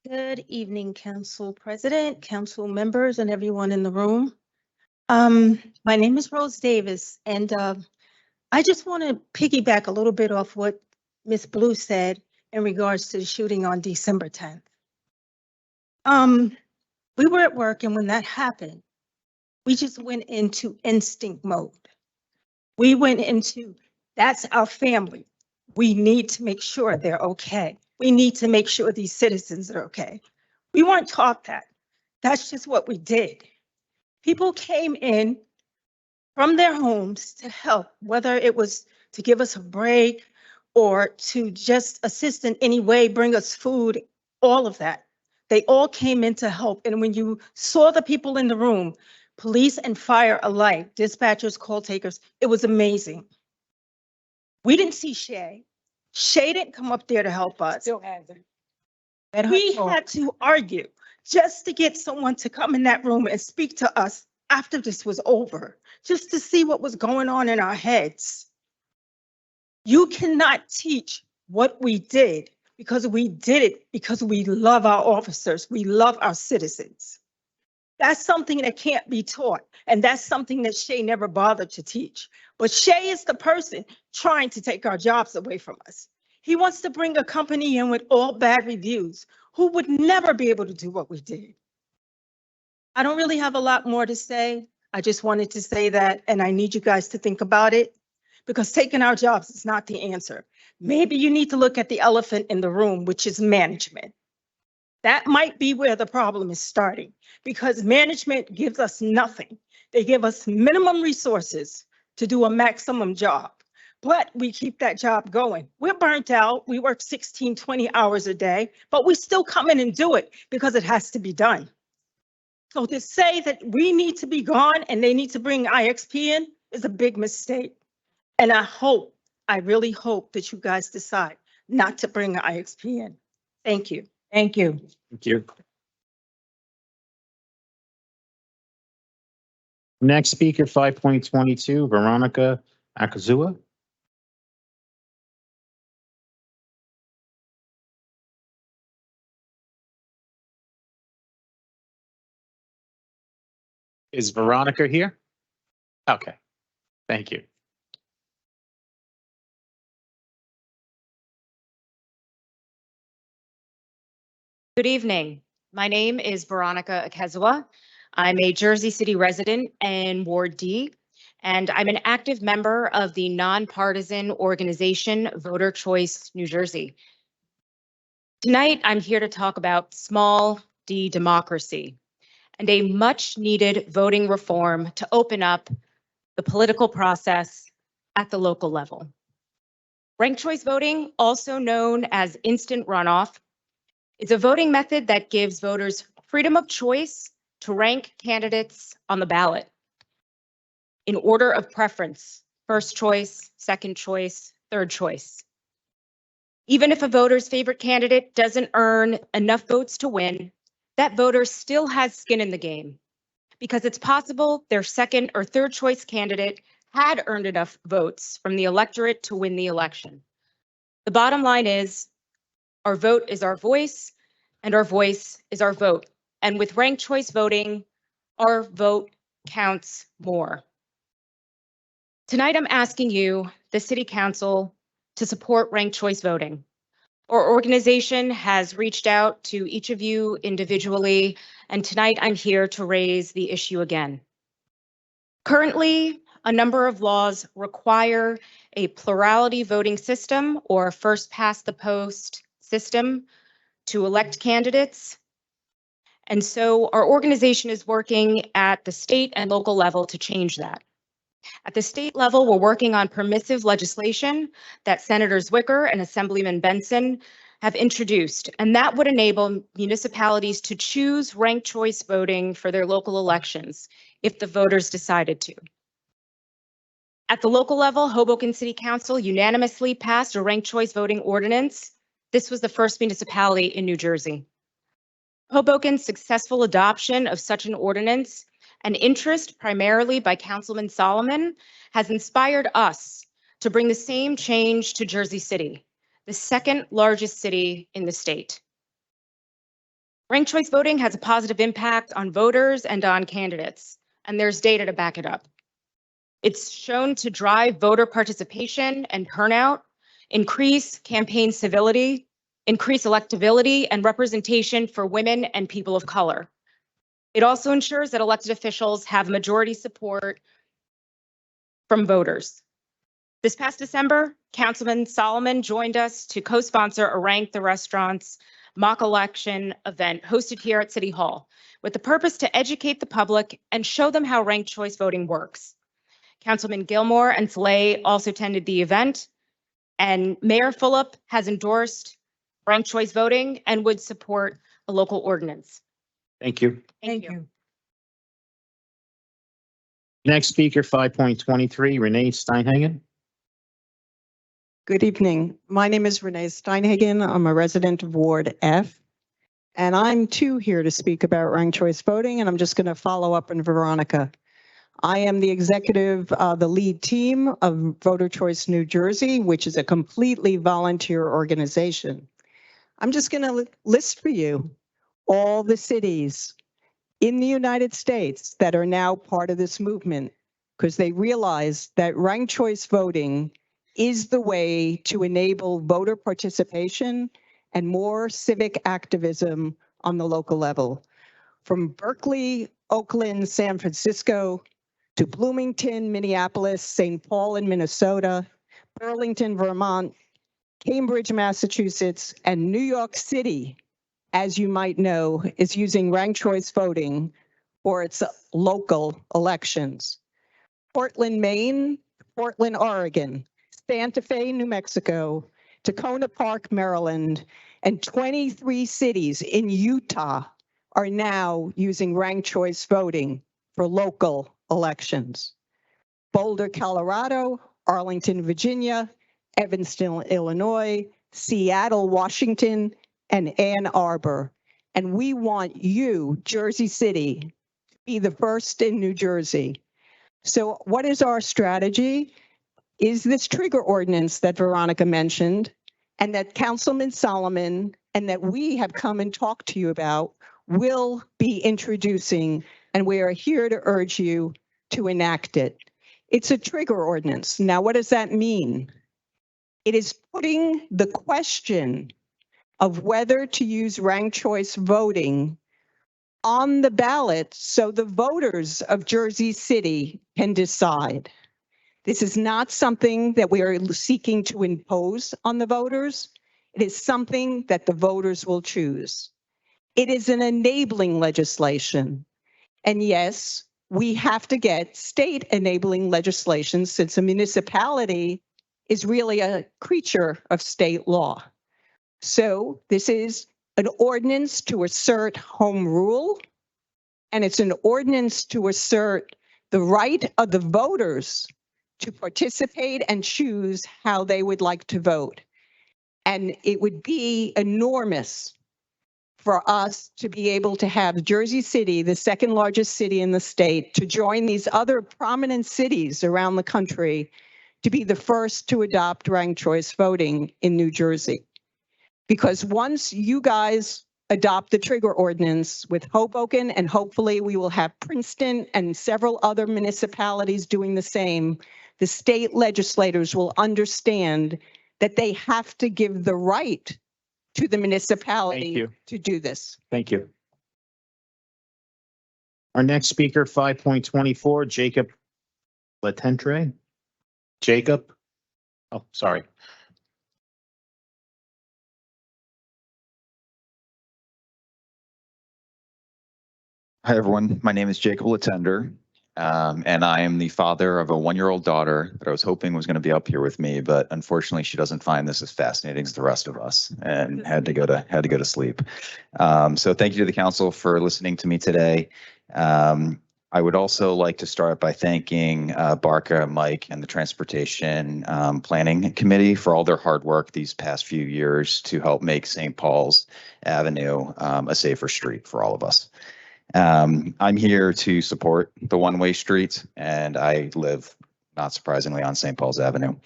Speaker 8: Good evening, Council President, council members, and everyone in the room. My name is Rose Davis, and I just want to piggyback a little bit off what Ms. Blue said in regards to the shooting on December 10th. We were at work, and when that happened, we just went into instinct mode. We went into, that's our family. We need to make sure they're okay. We need to make sure these citizens are okay. We weren't taught that. That's just what we did. People came in from their homes to help, whether it was to give us a break or to just assist in any way, bring us food, all of that. They all came in to help. And when you saw the people in the room, police and fire alike, dispatchers, call takers. It was amazing. We didn't see Shay. Shay didn't come up there to help us.
Speaker 3: Still hasn't.
Speaker 8: We had to argue just to get someone to come in that room and speak to us after this was over, just to see what was going on in our heads. You cannot teach what we did because we did it because we love our officers. We love our citizens. That's something that can't be taught. And that's something that Shay never bothered to teach. But Shay is the person trying to take our jobs away from us. He wants to bring a company in with all bad reviews who would never be able to do what we did. I don't really have a lot more to say. I just wanted to say that, and I need you guys to think about it, because taking our jobs is not the answer. Maybe you need to look at the elephant in the room, which is management. That might be where the problem is starting, because management gives us nothing. They give us minimum resources to do a maximum job, but we keep that job going. We're burnt out. We work 16, 20 hours a day, but we still come in and do it because it has to be done. So to say that we need to be gone and they need to bring IXP in is a big mistake. And I really hope that you guys decide not to bring IXP in. Thank you.
Speaker 3: Thank you.
Speaker 2: Thank you. Next speaker, 5.22, Veronica Akazua. Is Veronica here? Okay, thank you.
Speaker 5: Good evening. My name is Veronica Akezua. I'm a Jersey City resident in Ward D, and I'm an active member of the nonpartisan organization Voter Choice New Jersey. Tonight, I'm here to talk about small d democracy and a much needed voting reform to open up the political process at the local level. Ranked choice voting, also known as instant runoff, is a voting method that gives voters freedom of choice to rank candidates on the ballot in order of preference: first choice, second choice, third choice. Even if a voter's favorite candidate doesn't earn enough votes to win, that voter still has skin in the game, because it's possible their second or third choice candidate had earned enough votes from the electorate to win the election. The bottom line is, our vote is our voice, and our voice is our vote. And with ranked choice voting, our vote counts more. Tonight, I'm asking you, the City Council, to support ranked choice voting. Our organization has reached out to each of you individually, and tonight I'm here to raise the issue again. Currently, a number of laws require a plurality voting system or first past the post system to elect candidates. And so our organization is working at the state and local level to change that. At the state level, we're working on permissive legislation that Senators Wicker and Assemblyman Benson have introduced, and that would enable municipalities to choose ranked choice voting for their local elections if the voters decided to. At the local level, Hoboken City Council unanimously passed a ranked choice voting ordinance. This was the first municipality in New Jersey. Hoboken's successful adoption of such an ordinance and interest primarily by Councilman Solomon has inspired us to bring the same change to Jersey City, the second largest city in the state. Ranked choice voting has a positive impact on voters and on candidates, and there's data to back it up. It's shown to drive voter participation and turnout, increase campaign civility, increase electability and representation for women and people of color. It also ensures that elected officials have majority support from voters. This past December, Councilman Solomon joined us to co-sponsor a Rank the Restaurants mock election event hosted here at City Hall with the purpose to educate the public and show them how ranked choice voting works. Councilman Gilmore and Slay also attended the event, and Mayor Fulop has endorsed ranked choice voting and would support a local ordinance.
Speaker 2: Thank you.
Speaker 3: Thank you.
Speaker 2: Next speaker, 5.23, Renee Steinhagen.
Speaker 9: Good evening. My name is Renee Steinhagen. I'm a resident of Ward F. And I'm too here to speak about ranked choice voting, and I'm just going to follow up on Veronica. I am the executive, the lead team of Voter Choice New Jersey, which is a completely volunteer organization. I'm just going to list for you all the cities in the United States that are now part of this movement because they realize that ranked choice voting is the way to enable voter participation and more civic activism on the local level. From Berkeley, Oakland, San Francisco, to Bloomington, Minneapolis, St. Paul in Minnesota, Burlington, Vermont, Cambridge, Massachusetts, and New York City, as you might know, is using ranked choice voting for its local elections. Portland, Maine, Portland, Oregon, Santa Fe, New Mexico, Tacoma Park, Maryland, and 23 cities in Utah are now using ranked choice voting for local elections. Boulder, Colorado, Arlington, Virginia, Evanston, Illinois, Seattle, Washington, and Ann Arbor. And we want you, Jersey City, to be the first in New Jersey. So what is our strategy? Is this trigger ordinance that Veronica mentioned and that Councilman Solomon and that we have come and talked to you about will be introducing, and we are here to urge you to enact it. It's a trigger ordinance. Now, what does that mean? It is putting the question of whether to use ranked choice voting on the ballot so the voters of Jersey City can decide. This is not something that we are seeking to impose on the voters. It is something that the voters will choose. It is an enabling legislation. And yes, we have to get state enabling legislation since a municipality is really a creature of state law. So this is an ordinance to assert home rule, and it's an ordinance to assert the right of the voters to participate and choose how they would like to vote. And it would be enormous for us to be able to have Jersey City, the second largest city in the state, to join these other prominent cities around the country to be the first to adopt ranked choice voting in New Jersey. Because once you guys adopt the trigger ordinance with Hoboken, and hopefully we will have Princeton and several other municipalities doing the same, the state legislators will understand that they have to give the right to the municipality to do this.
Speaker 2: Thank you. Our next speaker, 5.24, Jacob Latentre. Jacob? Oh, sorry.
Speaker 11: Hi, everyone. My name is Jacob Latender, and I am the father of a one-year-old daughter that I was hoping was going to be up here with me, but unfortunately, she doesn't find this as fascinating as the rest of us, and had to go to sleep. So, thank you to the council for listening to me today. I would also like to start by thanking Barca, Mike, and the Transportation Planning Committee for all their hard work these past few years to help make St. Paul's Avenue a safer street for all of us. I'm here to support the one-way street, and I live, not surprisingly, on St. Paul's Avenue.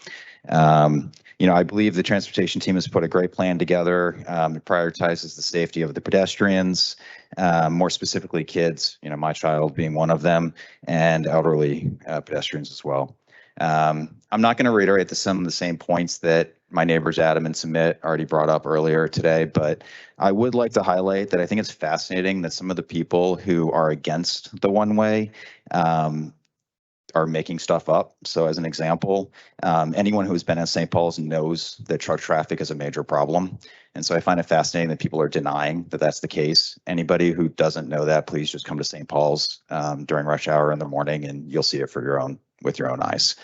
Speaker 11: I believe the transportation team has put a great plan together. It prioritizes the safety of the pedestrians, more specifically kids, my child being one of them, and elderly pedestrians as well. I'm not going to reiterate some of the same points that my neighbors Adam and Sumit already brought up earlier today, but I would like to highlight that I think it's fascinating that some of the people who are against the one-way are making stuff up. So as an example, anyone who's been in St. Paul's knows that truck traffic is a major problem. And so I find it fascinating that people are denying that that's the case. Anybody who doesn't know that, please just come to St. Paul's during rush hour in the morning and you'll see it with your own eyes.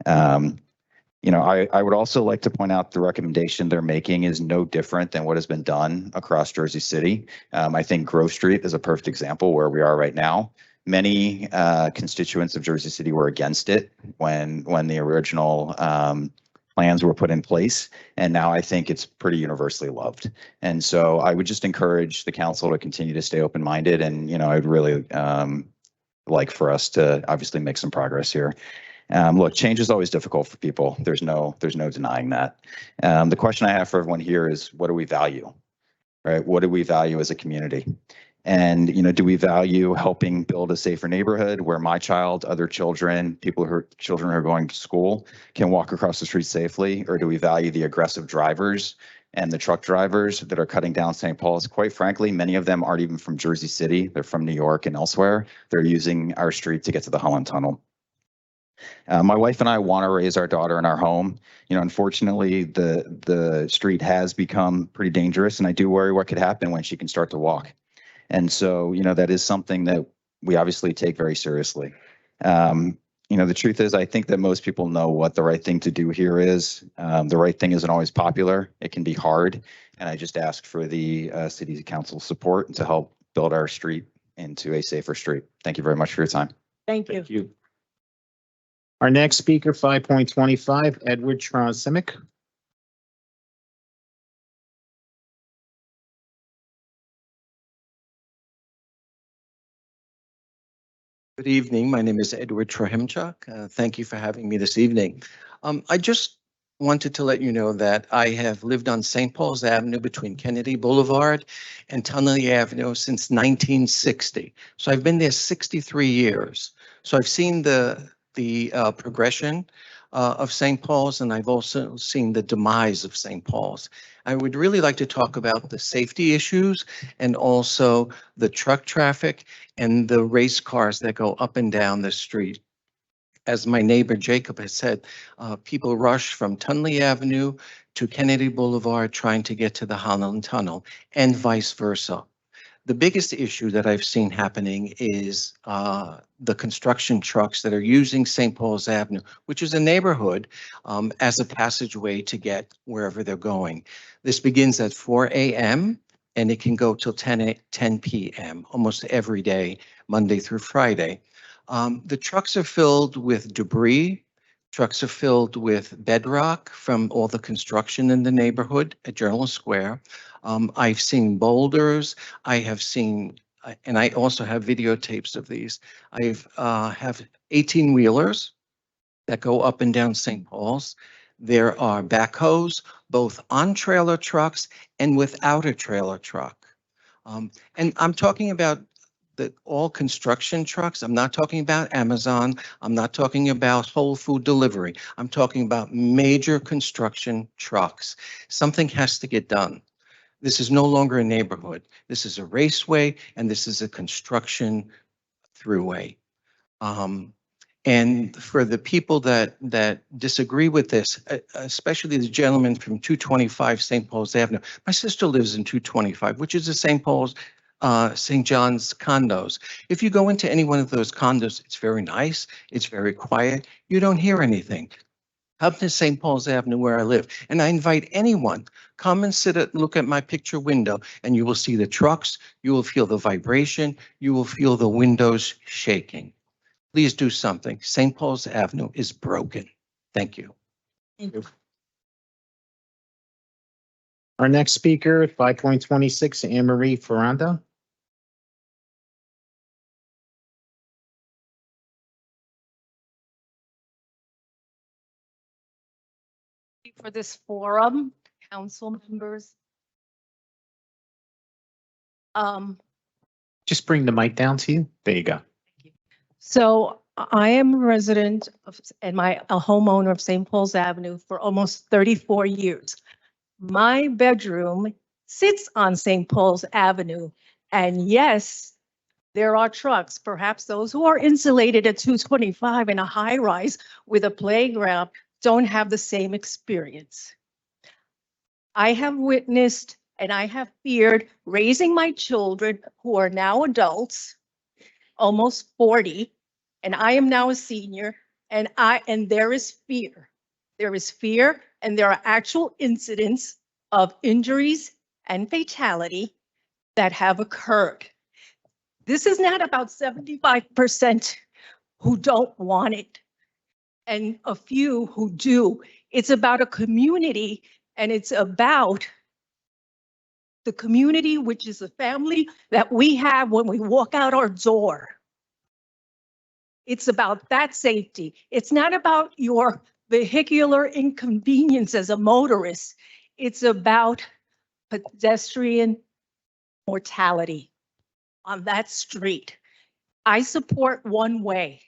Speaker 11: I would also like to point out the recommendation they're making is no different than what has been done across Jersey City. I think Grove Street is a perfect example where we are right now. Many constituents of Jersey City were against it when the original plans were put in place. And now I think it's pretty universally loved. And so I would just encourage the council to continue to stay open-minded. And, I'd really like for us to obviously make some progress here. Look, change is always difficult for people. There's no denying that. The question I have for everyone here is, what do we value, right? What do we value as a community? And, do we value helping build a safer neighborhood where my child, other children, children who are going to school can walk across the street safely? Or do we value the aggressive drivers and the truck drivers that are cutting down St. Paul's? Quite frankly, many of them aren't even from Jersey City. They're from New York and elsewhere. They're using our street to get to the Holland Tunnel. My wife and I want to raise our daughter in our home. Unfortunately, the street has become pretty dangerous, and I do worry what could happen when she can start to walk. And so, that is something that we obviously take very seriously. The truth is, I think that most people know what the right thing to do here is. The right thing isn't always popular. It can be hard. And I just ask for the city council support to help build our street into a safer street. Thank you very much for your time.
Speaker 3: Thank you.
Speaker 2: Thank you. Our next speaker, 5.25, Edward Tronsimic.
Speaker 15: Good evening. My name is Edward Trahimchuk. Thank you for having me this evening. I just wanted to let you know that I have lived on St. Paul's Avenue between Kennedy Boulevard and Tunnelly Avenue since 1960. So I've been there 63 years. So I've seen the progression of St. Paul's, and I've also seen the demise of St. Paul's. I would really like to talk about the safety issues and also the truck traffic and the race cars that go up and down the street. As my neighbor Jacob has said, people rush from Tunnelly Avenue to Kennedy Boulevard trying to get to the Holland Tunnel and vice versa. The biggest issue that I've seen happening is the construction trucks that are using St. Paul's Avenue, which is a neighborhood, as a passageway to get wherever they're going. This begins at 4 a.m. and it can go till 10 p.m. almost every day, Monday through Friday. The trucks are filled with debris. Trucks are filled with bedrock from all the construction in the neighborhood at Journal Square. I've seen boulders. I have seen, and I also have videotapes of these. I have 18-wheelers that go up and down St. Paul's. There are backhoes, both on trailer trucks and without a trailer truck. And I'm talking about all construction trucks. I'm not talking about Amazon. I'm not talking about Whole Food delivery. I'm talking about major construction trucks. Something has to get done. This is no longer a neighborhood. This is a raceway, and this is a construction throughway. And for the people that disagree with this, especially the gentleman from 225 St. Paul's Avenue, my sister lives in 225, which is the St. John's condos. If you go into any one of those condos, it's very nice. It's very quiet. You don't hear anything. Come to St. Paul's Avenue where I live. And I invite anyone, come and look at my picture window, and you will see the trucks. You will feel the vibration. You will feel the windows shaking. Please do something. St. Paul's Avenue is broken. Thank you.
Speaker 3: Thank you.
Speaker 2: Our next speaker, 5.26, Anne Marie Ferranda.
Speaker 16: For this forum, council members.
Speaker 2: Just bring the mic down to you. There you go.
Speaker 16: So I am a resident of, and a homeowner of St. Paul's Avenue for almost 34 years. My bedroom sits on St. Paul's Avenue. And yes, there are trucks, perhaps those who are insulated at 225 in a high rise with a playground don't have the same experience. I have witnessed and I have feared raising my children who are now adults, almost 40, and I am now a senior, and there is fear. There is fear, and there are actual incidents of injuries and fatality that have occurred. This is not about 75% who don't want it and a few who do. It's about a community, and it's about the community, which is a family that we have when we walk out our door. It's about that safety. It's not about your vehicular inconvenience as a motorist. It's about pedestrian mortality on that street. I support one way.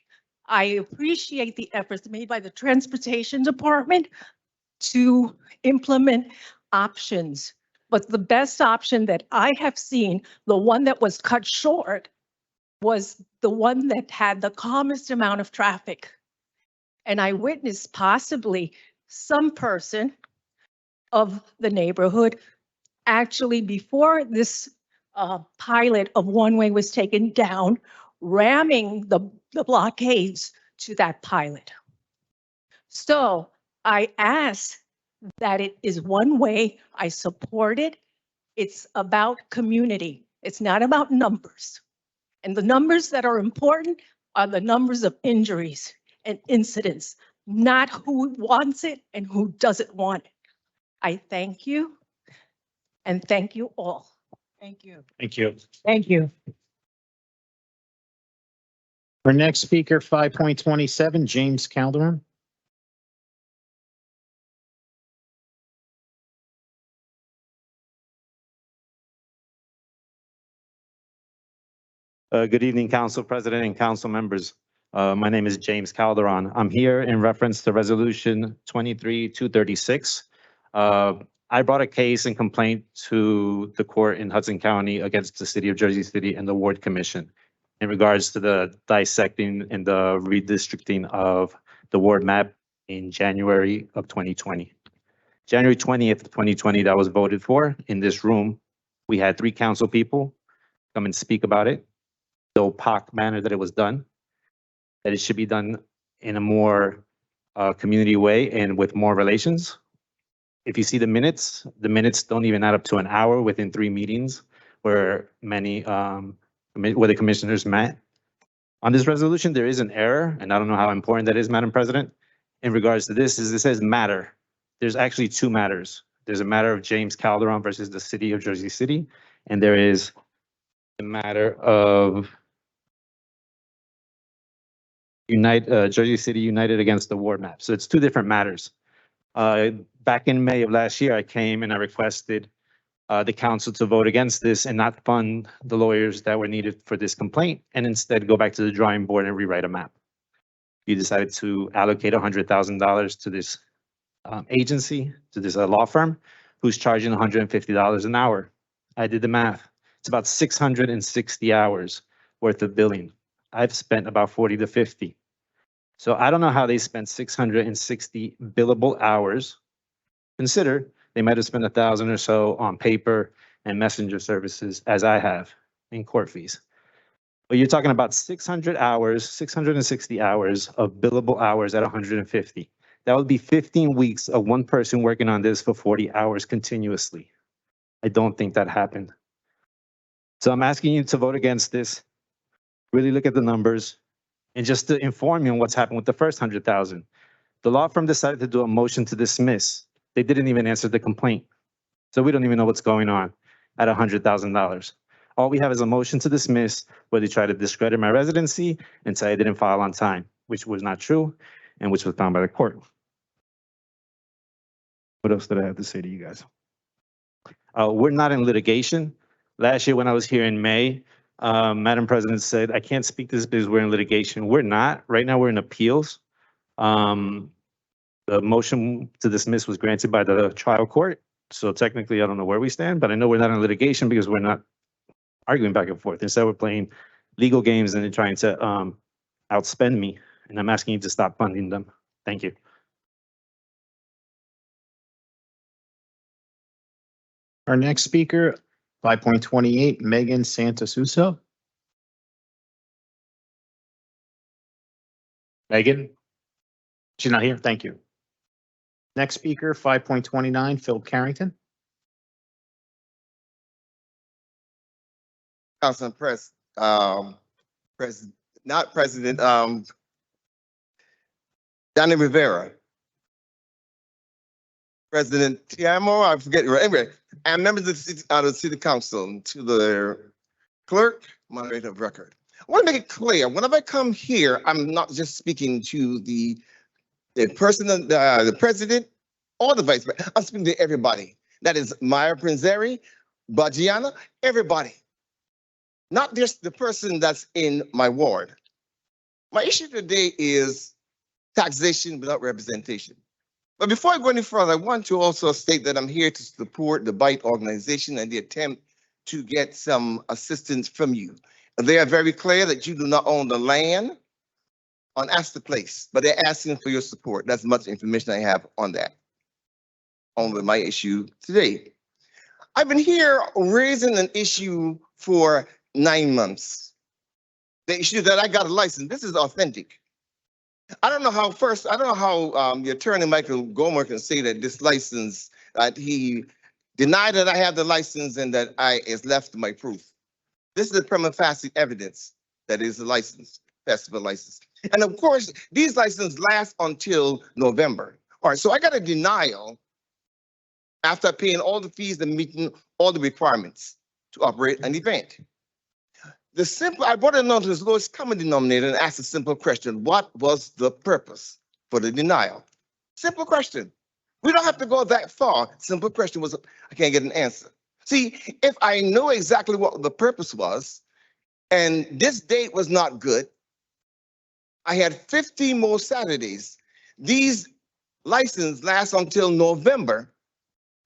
Speaker 16: I appreciate the efforts made by the Transportation Department to implement options. But the best option that I have seen, the one that was cut short, was the one that had the calmest amount of traffic. And I witnessed possibly some person of the neighborhood actually, before this pilot of one-way was taken down, ramming the blockades to that pilot. So I ask that it is one way. I support it. It's about community. It's not about numbers. And the numbers that are important are the numbers of injuries and incidents, not who wants it and who doesn't want it. I thank you, and thank you all.
Speaker 3: Thank you.
Speaker 2: Thank you.
Speaker 3: Thank you.
Speaker 2: Our next speaker, 5.27, James Calderon.
Speaker 17: Good evening, Council President and Council members. My name is James Calderon. I'm here in reference to Resolution 23-236. I brought a case and complaint to the court in Hudson County against the City of Jersey City and the Ward Commission in regards to the dissecting and the redistricting of the ward map in January of 2020. January 20th, 2020, that was voted for in this room. We had 3 council people come and speak about it, the opaque manner that it was done, that it should be done in a more community way and with more relations. If you see the minutes don't even add up to an hour within 3 meetings where many, where the commissioners met. On this resolution, there is an error, and I don't know how important that is, Madam President. In regards to this, is it says matter. There's actually 2 matters. There's a matter of James Calderon versus the City of Jersey City, and there is the matter of Jersey City United against the ward map. So it's 2 different matters. Back in May of last year, I came and I requested the council to vote against this and not fund the lawyers that were needed for this complaint, and instead go back to the drawing board and rewrite a map. You decided to allocate $100,000 to this agency, to this law firm, who's charging $150 an hour. I did the math. It's about 660 hours worth of billing. I've spent about 40 to 50. So I don't know how they spent 660 billable hours. Consider they might have spent 1,000 or so on paper and messenger services, as I have, in court fees. But you're talking about 600 hours, 660 hours of billable hours at 150. That would be 15 weeks of one person working on this for 40 hours continuously. I don't think that happened. So I'm asking you to vote against this, really look at the numbers, and just to inform you on what's happened with the first 100,000. The law firm decided to do a motion to dismiss. They didn't even answer the complaint. So we don't even know what's going on at $100,000. All we have is a motion to dismiss where they try to discredit my residency and say I didn't file on time, which was not true and which was found by the court. What else did I have to say to you guys? We're not in litigation. Last year when I was here in May, Madam President said, I can't speak to this because we're in litigation. We're not. Right now we're in appeals. The motion to dismiss was granted by the trial court. So technically, I don't know where we stand, but I know we're not in litigation because we're not arguing back and forth. Instead, we're playing legal games and they're trying to outspend me. And I'm asking you to stop funding them. Thank you.
Speaker 2: Our next speaker, 5.28, Megan Santasuso. Megan? She's not here. Thank you. Next speaker, 5.29, Phil Carrington.
Speaker 18: Councilman
Speaker 1: President, not President, Danny Rivera, President Tiamo, I forget, anyway, and members of the city council, to the clerk, moderator of record. I want to make it clear, whenever I come here, I'm not just speaking to the person, the president or the vice president. I'm speaking to everybody. That is Maya Prinzeri, Bajiana, everybody. Not just the person that's in my ward. My issue today is taxation without representation. But before I go any further, I want to also state that I'm here to support the BITE organization and the attempt to get some assistance from you. They are very clear that you do not own the land on Astor Place, but they're asking for your support. That's much information I have on that, on my issue today. I've been here raising an issue for 9 months. The issue that I got a license, this is authentic. I don't know how the attorney Michael Gomer can say that this license, that he denied that I have the license and that is left my proof. This is the prima facie evidence that is the license, festival license. And of course, these licenses last until November. All right, so I got a denial after paying all the fees and meeting all the requirements to operate an event. I brought it on to the lowest common denominator and asked a simple question. What was the purpose for the denial? Simple question. We don't have to go that far. Simple question was, I can't get an answer. See, if I know exactly what the purpose was, and this date was not good, I had 15 more Saturdays. These licenses last until November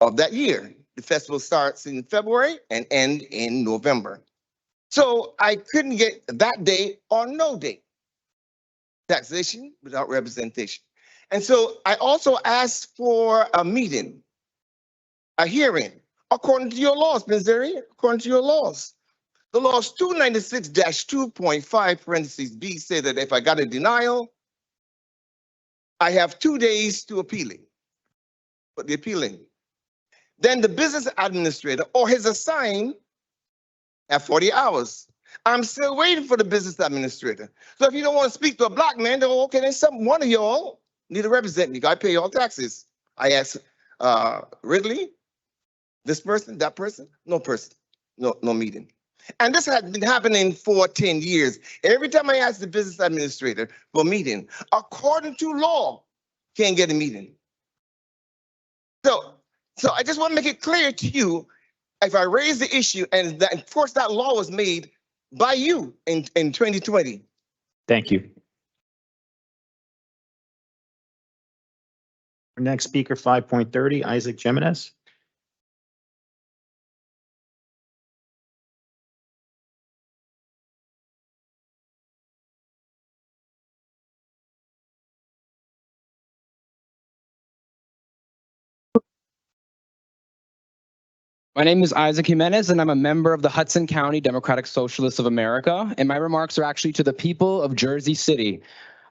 Speaker 1: of that year. The festival starts in February and end in November. So I couldn't get that date or no date. Taxation without representation. And so I also asked for a meeting, a hearing, according to your laws, Missouri, according to your laws. The laws 296-2.5 parentheses B say that if I got a denial, I have 2 days to appeal it. But the appealing. Then the business administrator or his assigned have 40 hours. I'm still waiting for the business administrator. So if you don't want to speak to a black man, then okay, then one of y'all need to represent me. I pay all taxes. I asked Ridley, this person, that person, no meeting. And this has been happening for 10 years. Every time I ask the business administrator for a meeting, according to law, can't get a meeting. So I just want to make it clear to you, if I raise the issue, and that, of course, that law was made by you in 2020.
Speaker 2: Thank you. Our next speaker, 5.30, Isaac Jimenez.
Speaker 18: My name is Isaac Jimenez, and I'm a member of the Hudson County Democratic Socialists of America, and my remarks are actually to the people of Jersey City.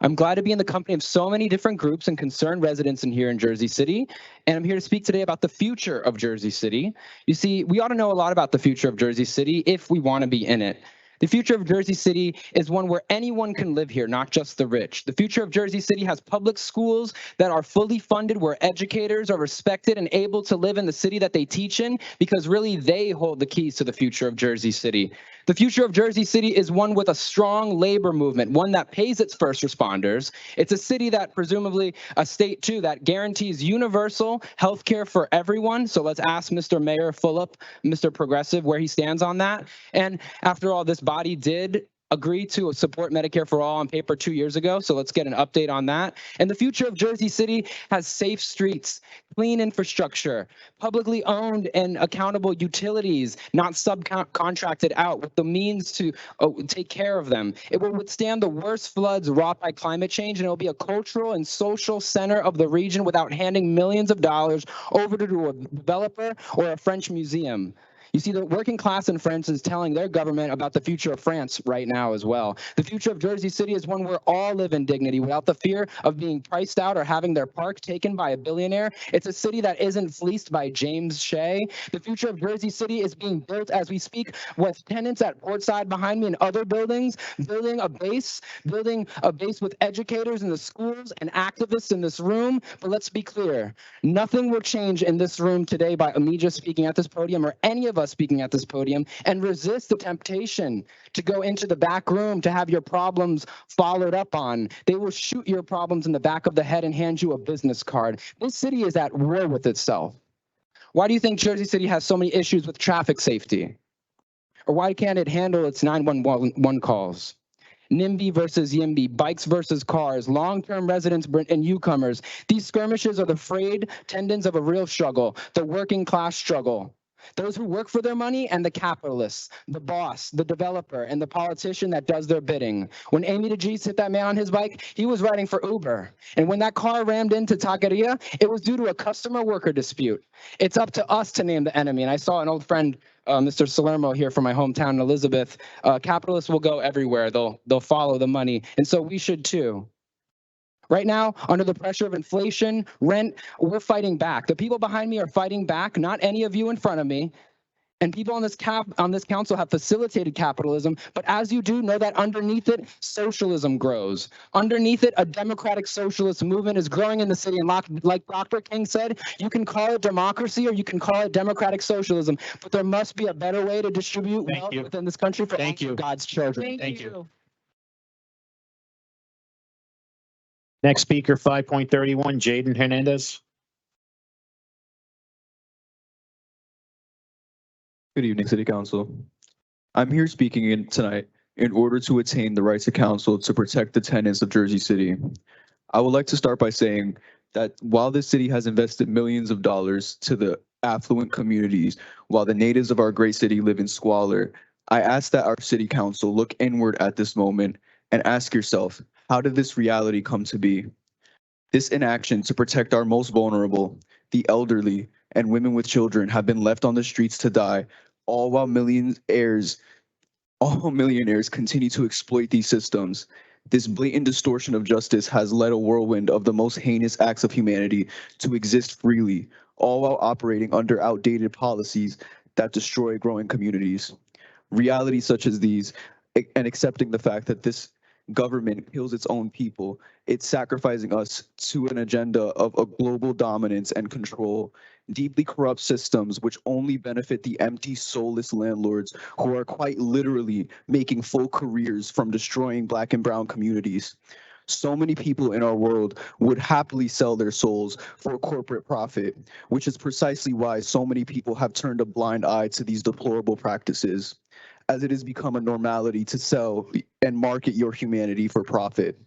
Speaker 18: I'm glad to be in the company of so many different groups and concerned residents in here in Jersey City, and I'm here to speak today about the future of Jersey City. You see, we ought to know a lot about the future of Jersey City if we want to be in it. The future of Jersey City is one where anyone can live here, not just the rich. The future of Jersey City has public schools that are fully funded, where educators are respected and able to live in the city that they teach in, because really they hold the keys to the future of Jersey City. The future of Jersey City is one with a strong labor movement, one that pays its first responders. It's a city that, presumably a state too, that guarantees universal health care for everyone. So let's ask Mr. Mayor Fulop, Mr. Progressive, where he stands on that. And after all, this body did agree to support Medicare for all on paper 2 years ago. So let's get an update on that. And the future of Jersey City has safe streets, clean infrastructure, publicly owned and accountable utilities, not subcontracted out, with the means to take care of them. It will withstand the worst floods wrought by climate change, and it will be a cultural and social center of the region without handing millions of dollars over to a developer or a French museum. You see, the working class in France is telling their government about the future of France right now as well. The future of Jersey City is one where all live in dignity without the fear of being priced out or having their park taken by a billionaire. It's a city that isn't fleeced by James Shea. The future of Jersey City is being built as we speak with tenants at Portside behind me and other buildings, building a base with educators in the schools and activists in this room. But let's be clear, nothing will change in this room today by me just speaking at this podium or any of us speaking at this podium, and resist the temptation to go into the back room to have your problems followed up on. They will shoot your problems in the back of the head and hand you a business card. This city is at war with itself. Why do you think Jersey City has so many issues with traffic safety? Or why can't it handle its 911 calls? NIMBY versus YIMBY, bikes versus cars, long-term residents and newcomers. These skirmishes are the frayed tendons of a real struggle, the working class struggle. Those who work for their money and the capitalists, the boss, the developer, and the politician that does their bidding. When Amy DeGeese hit that man on his bike, he was riding for Uber. And when that car rammed into Taqueria, it was due to a customer-worker dispute. It's up to us to name the enemy. And I saw an old friend, Mr. Salermo here from my hometown, Elizabeth. Capitalists will go everywhere. They'll follow the money. And so we should too. Right now, under the pressure of inflation, rent, we're fighting back. The people behind me are fighting back, not any of you in front of me. And people on this council have facilitated capitalism. But as you do, know that underneath it, socialism grows. Underneath it, a democratic socialist movement is growing in the city. And like Dr. King said, you can call it democracy or you can call it democratic socialism. But there must be a better way to distribute wealth within this country for all of God's children.
Speaker 2: Thank you. Next speaker, 5.31, Jaden Hernandez.
Speaker 19: Good evening, City Council. I'm here speaking tonight in order to attain the rights of council to protect the tenants of Jersey City. I would like to start by saying that while this city has invested millions of dollars to the affluent communities, while the natives of our great city live in squalor, I ask that our City Council look inward at this moment and ask yourself, how did this reality come to be? This inaction to protect our most vulnerable, the elderly, and women with children have been left on the streets to die, all while millionaires continue to exploit these systems. This blatant distortion of justice has led a whirlwind of the most heinous acts of humanity to exist freely, all while operating under outdated policies that destroy growing communities. Realities such as these, and accepting the fact that this government kills its own people, it's sacrificing us to an agenda of a global dominance and control, deeply corrupt systems which only benefit the empty, soulless landlords who are quite literally making full careers from destroying Black and brown communities. So many people in our world would happily sell their souls for corporate profit, which is precisely why so many people have turned a blind eye to these deplorable practices, as it has become a normality to sell and market your humanity for profit.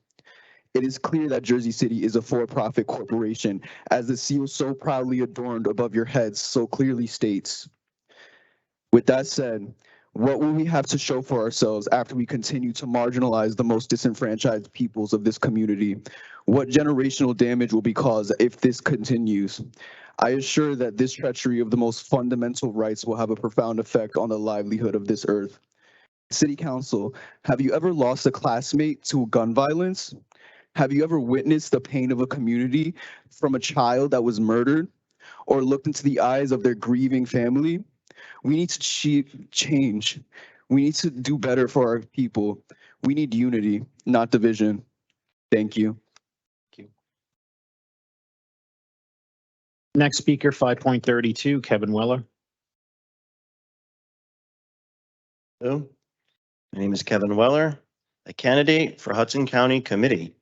Speaker 19: It is clear that Jersey City is a for-profit corporation, as the seal so proudly adorned above your heads so clearly states. With that said, what will we have to show for ourselves after we continue to marginalize the most disenfranchised peoples of this community? What generational damage will be caused if this continues? I assure that this treachery of the most fundamental rights will have a profound effect on the livelihood of this earth. City Council, have you ever lost a classmate to gun violence? Have you ever witnessed the pain of a community from a child that was murdered, or looked into the eyes of their grieving family? We need to change. We need to do better for our people. We need unity, not division. Thank you.
Speaker 2: Next speaker, 5.32, Kevin Weller.
Speaker 20: Hello, my name is Kevin Weller, a candidate for Hudson County Committee.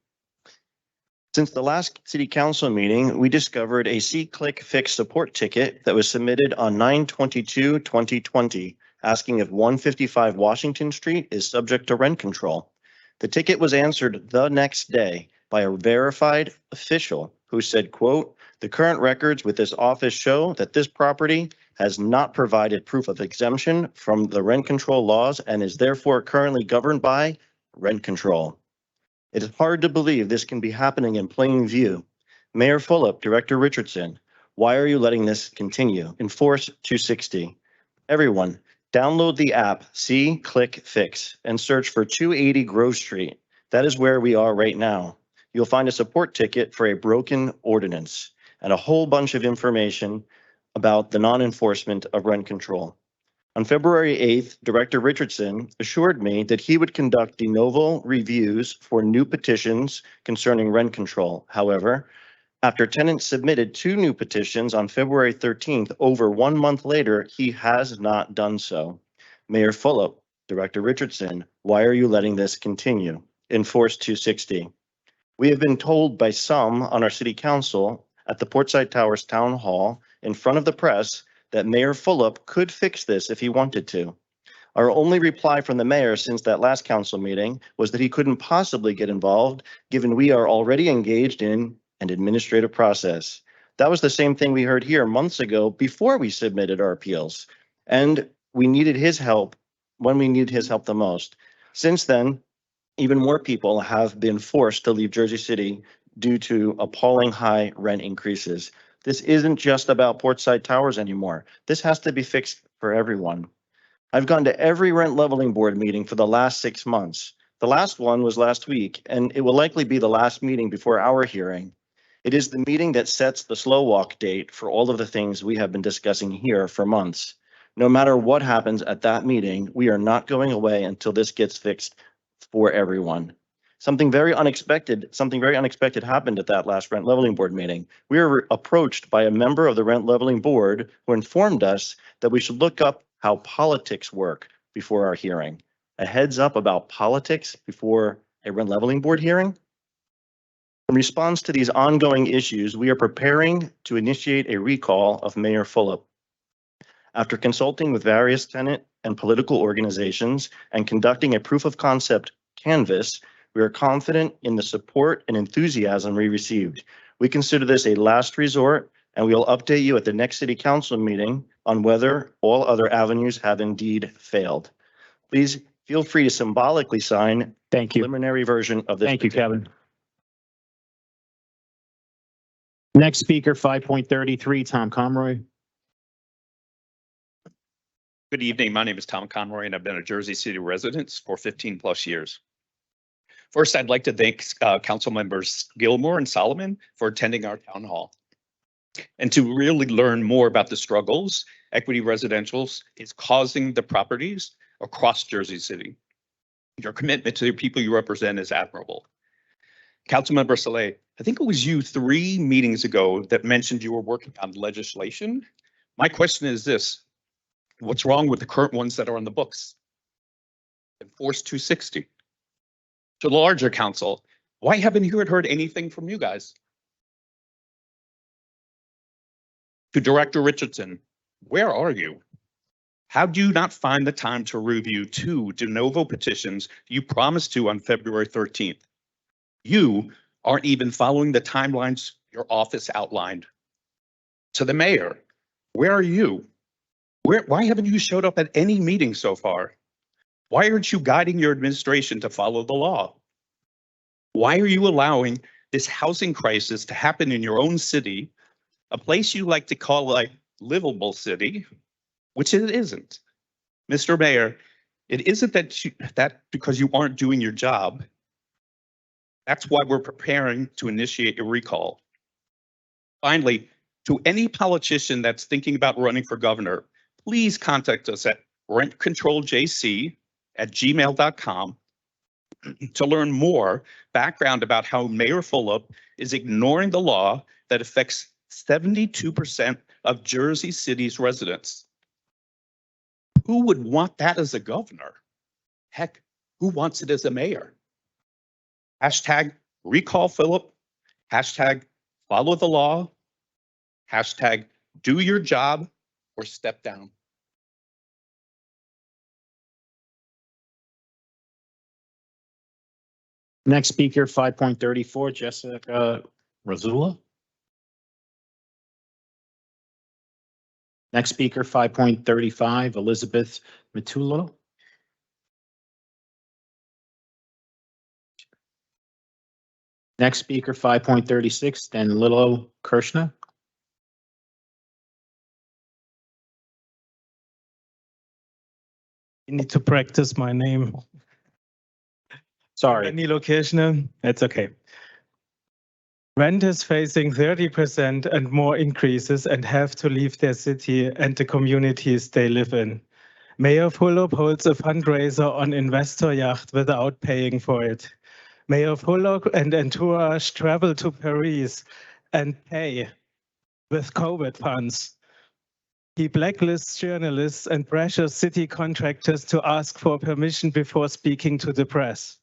Speaker 20: Since the last City Council meeting, we discovered a See-Click-Fix support ticket that was submitted on 9/22/2020, asking if 155 Washington Street is subject to rent control. The ticket was answered the next day by a verified official who said, quote, "The current records with this office show that this property has not provided proof of exemption from the rent control laws and is therefore currently governed by rent control." It is hard to believe this can be happening in plain view. Mayor Fulop, Director Richardson, why are you letting this continue? Enforce 260. Everyone, download the app See, Click, Fix and search for 280 Grove Street. That is where we are right now. You'll find a support ticket for a broken ordinance and a whole bunch of information about the non-enforcement of rent control. On February 8th, Director Richardson assured me that he would conduct de novo reviews for new petitions concerning rent control. However, after tenants submitted 2 new petitions on February 13th, over 1 month later, he has not done so. Mayor Fulop, Director Richardson, why are you letting this continue? Enforce 260. We have been told by some on our city council at the Portside Towers Town Hall in front of the press that Mayor Fulop could fix this if he wanted to. Our only reply from the mayor since that last council meeting was that he couldn't possibly get involved, given we are already engaged in an administrative process. That was the same thing we heard here months ago before we submitted our appeals. And we needed his help when we needed his help the most. Since then, even more people have been forced to leave Jersey City due to appalling high rent increases. This isn't just about Portside Towers anymore. This has to be fixed for everyone. I've gone to every rent leveling board meeting for the last 6 months. The last one was last week, and it will likely be the last meeting before our hearing. It is the meeting that sets the slow walk date for all of the things we have been discussing here for months. No matter what happens at that meeting, we are not going away until this gets fixed for everyone. Something very unexpected happened at that last rent leveling board meeting. We were approached by a member of the rent leveling board who informed us that we should look up how politics work before our hearing. A heads up about politics before a rent leveling board hearing? In response to these ongoing issues, we are preparing to initiate a recall of Mayor Fulop. After consulting with various tenant and political organizations and conducting a proof of concept canvass, we are confident in the support and enthusiasm we received. We consider this a last resort, and we will update you at the next city council meeting on whether all other avenues have indeed failed. Please feel free to symbolically sign the preliminary version of this.
Speaker 2: Thank you, Kevin. Next speaker, 5.33, Tom Conroy.
Speaker 10: Good evening. My name is Tom Conroy, and I've been a Jersey City resident for 15 plus years. First, I'd like to thank council members Gilmore and Solomon for attending our town hall and to really learn more about the struggles Equity Residentials is causing the properties across Jersey City. Your commitment to the people you represent is admirable. Councilmember Saleh, I think it was you 3 meetings ago that mentioned you were working on legislation. My question is this: what's wrong with the current ones that are on the books? Enforce 260. To the larger council, why haven't you heard anything from you guys? To Director Richardson, where are you? How do you not find the time to review 2 de novo petitions you promised to on February 13th? You aren't even following the timelines your office outlined. To the mayor, where are you? Why haven't you showed up at any meeting so far? Why aren't you guiding your administration to follow the law? Why are you allowing this housing crisis to happen in your own city, a place you like to call a livable city, which it isn't? Mr. Mayor, it isn't that because you aren't doing your job. That's why we're preparing to initiate a recall. Finally, to any politician that's thinking about running for governor, please contact us at rentcontroljc@gmail.com to learn more background about how Mayor Fulop is ignoring the law that affects 72% of Jersey City's residents. Who would want that as a governor? Heck, who wants it as a mayor? Hashtag recall Fulop, hashtag follow the law, hashtag do your job or step down.
Speaker 2: Next speaker, 5.34, Jessica Razula. Next speaker, 5.35, Elizabeth Matulo. Next speaker, 5.36, Danilo Kirshner.
Speaker 12: You need to practice my name.
Speaker 2: Sorry.
Speaker 12: Any location? It's okay. Rent is facing 30% and more increases and have to leave their city and the communities they live in. Mayor Fulop holds a fundraiser on investor yacht without paying for it. Mayor Fulop and entourage travel to Paris and pay with COVID funds. He blacklists journalists and pressures city contractors to ask for permission before speaking to the press.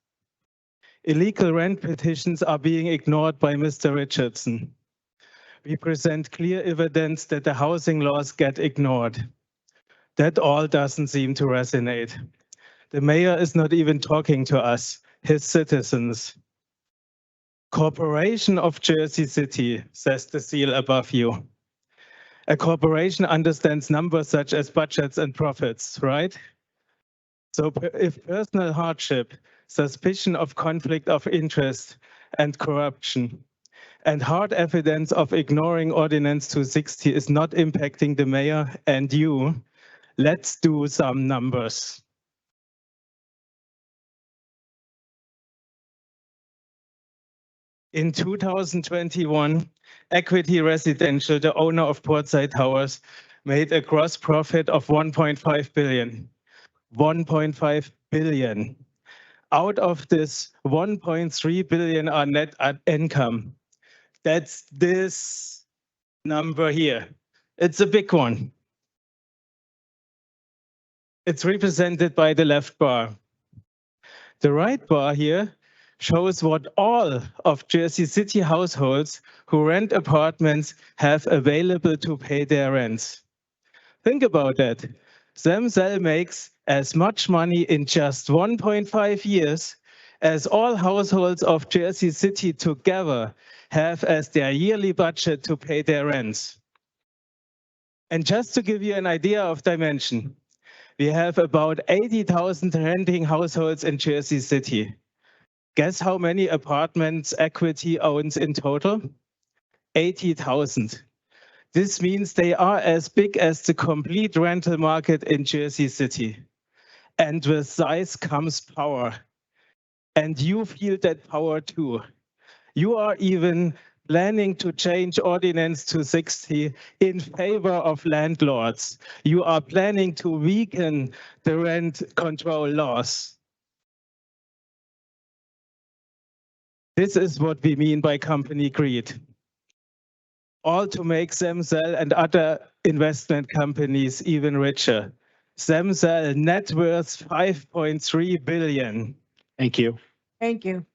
Speaker 12: Illegal rent petitions are being ignored by Mr. Richardson. We present clear evidence that the housing laws get ignored. That all doesn't seem to resonate. The mayor is not even talking to us, his citizens. Corporation of Jersey City, says the seal above you. A corporation understands numbers such as budgets and profits, right? So if personal hardship, suspicion of conflict of interest and corruption, and hard evidence of ignoring Ordinance 260 is not impacting the mayor and you, let's do some numbers. In 2021, Equity Residential, the owner of Portside Towers, made a gross profit of 1.5 billion. 1.5 billion. Out of this, 1.3 billion are net income. That's this number here. It's a big one. It's represented by the left bar. The right bar here shows what all of Jersey City households who rent apartments have available to pay their rents. Think about that. Zemzell makes as much money in just 1.5 years as all households of Jersey City together have as their yearly budget to pay their rents. And just to give you an idea of dimension, we have about 80,000 renting households in Jersey City. Guess how many apartments Equity owns in total? 80,000. This means they are as big as the complete rental market in Jersey City. And with size comes power. And you feel that power too. You are even planning to change Ordinance 260 in favor of landlords. You are planning to weaken the rent control laws. This is what we mean by company greed. All to make Zemzell and other investment companies even richer. Zemzell net worth 5.3 billion.
Speaker 2: Thank you.
Speaker 3: Thank you.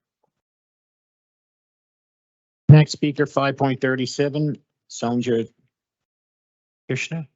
Speaker 2: Next speaker, 5.37, Sonja Kirshner.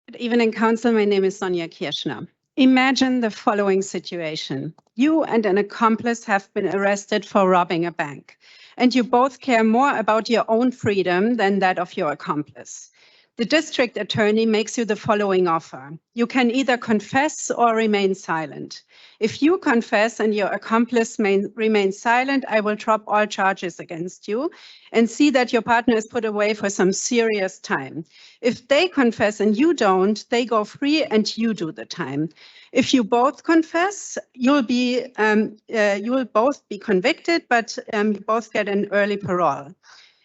Speaker 21: Good evening, Council. My name is Sonja Kirschner. Imagine the following situation. You and an accomplice have been arrested for robbing a bank, and you both care more about your own freedom than that of your accomplice. The district attorney makes you the following offer. You can either confess or remain silent. If you confess and your accomplice remains silent, I will drop all charges against you and see that your partner is put away for some serious time. If they confess and you don't, they go free and you do the time. If you both confess, you will both be convicted, but you both get an early parole.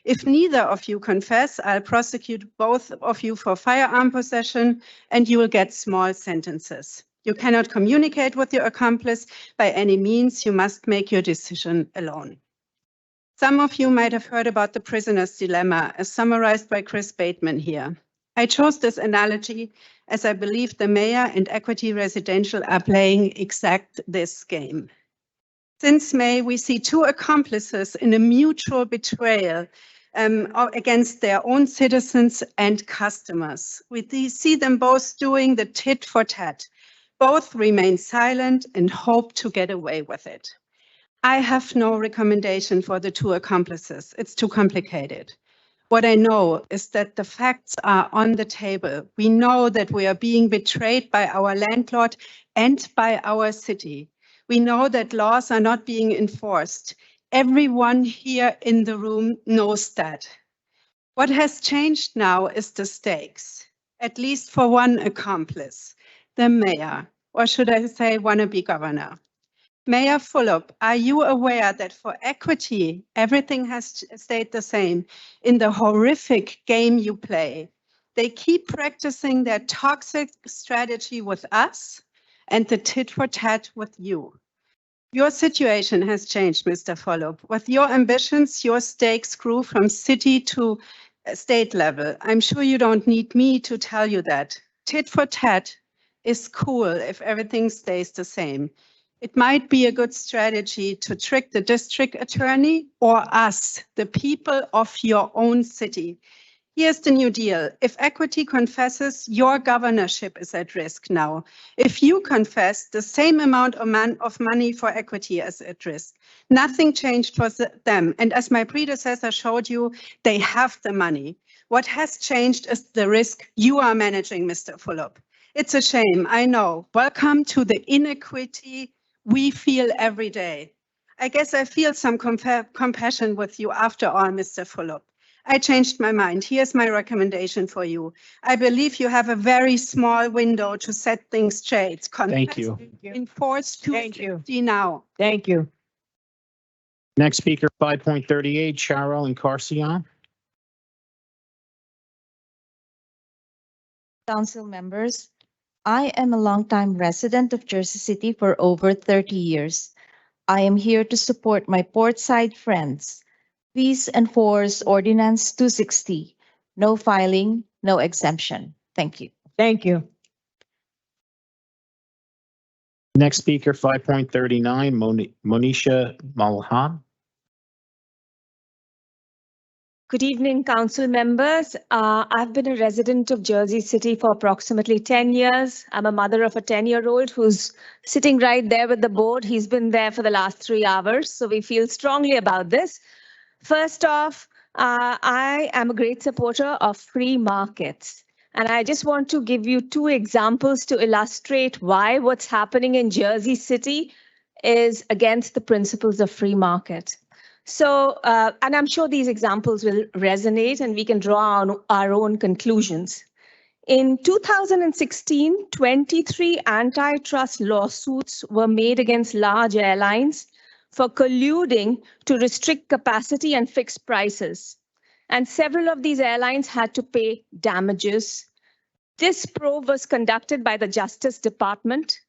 Speaker 21: If neither of you confess, I'll prosecute both of you for firearm possession and you will get small sentences. You cannot communicate with your accomplice by any means. You must make your decision alone. Some of you might have heard about the prisoner's dilemma as summarized by Chris Bateman here. I chose this analogy as I believe the mayor and Equity Residential are playing exact this game. Since May, we see two accomplices in a mutual betrayal against their own citizens and customers. We see them both doing the tit for tat. Both remain silent and hope to get away with it. I have no recommendation for the two accomplices. It's too complicated. What I know is that the facts are on the table. We know that we are being betrayed by our landlord and by our city. We know that laws are not being enforced. Everyone here in the room knows that. What has changed now is the stakes. at least for one accomplice, the mayor, or should I say wannabe governor. Mayor Fulop, are you aware that for equity, everything has stayed the same in the horrific game you play? They keep practicing their toxic strategy with us and the tit for tat with you. Your situation has changed, Mr. Fulop. With your ambitions, your stakes grew from city to state level. I'm sure you don't need me to tell you that. Tit for tat is cool if everything stays the same. It might be a good strategy to trick the district attorney or us, the people of your own city. Here's the new deal. If equity confesses, your governorship is at risk now. If you confess, the same amount of money for equity is at risk. Nothing changed for them. And as my predecessor showed you, they have the money. What has changed is the risk you are managing, Mr. Fulop. It's a shame, I know. Welcome to the inequity we feel every day. I guess I feel some compassion with you after all, Mr. Fulop. I changed my mind. Here's my recommendation for you. I believe you have a very small window to set things straight.
Speaker 2: Thank you.
Speaker 21: Enforce
Speaker 3: Thank you.
Speaker 21: 250 now.
Speaker 3: Thank you.
Speaker 2: Next speaker, 5.38, Cheryl Encarnacion.
Speaker 4: Council members, I am a longtime resident of Jersey City for over 30 years. I am here to support my portside friends. Please enforce Ordinance 260. No filing, no exemption. Thank you.
Speaker 3: Thank you.
Speaker 2: Next speaker, 5.39, Monisha Malhan.
Speaker 13: Good evening, council members. I've been a resident of Jersey City for approximately 10 years. I'm a mother of a 10-year-old who's sitting right there with the board. He's been there for the last 3 hours, so we feel strongly about this. First off, I am a great supporter of free markets. And I just want to give you 2 examples to illustrate why what's happening in Jersey City is against the principles of free market. So, and I'm sure these examples will resonate and we can draw on our own conclusions. In 2016, 23 antitrust lawsuits were made against large airlines for colluding to restrict capacity and fix prices. And several of these airlines had to pay damages. This probe was conducted by the Justice Department.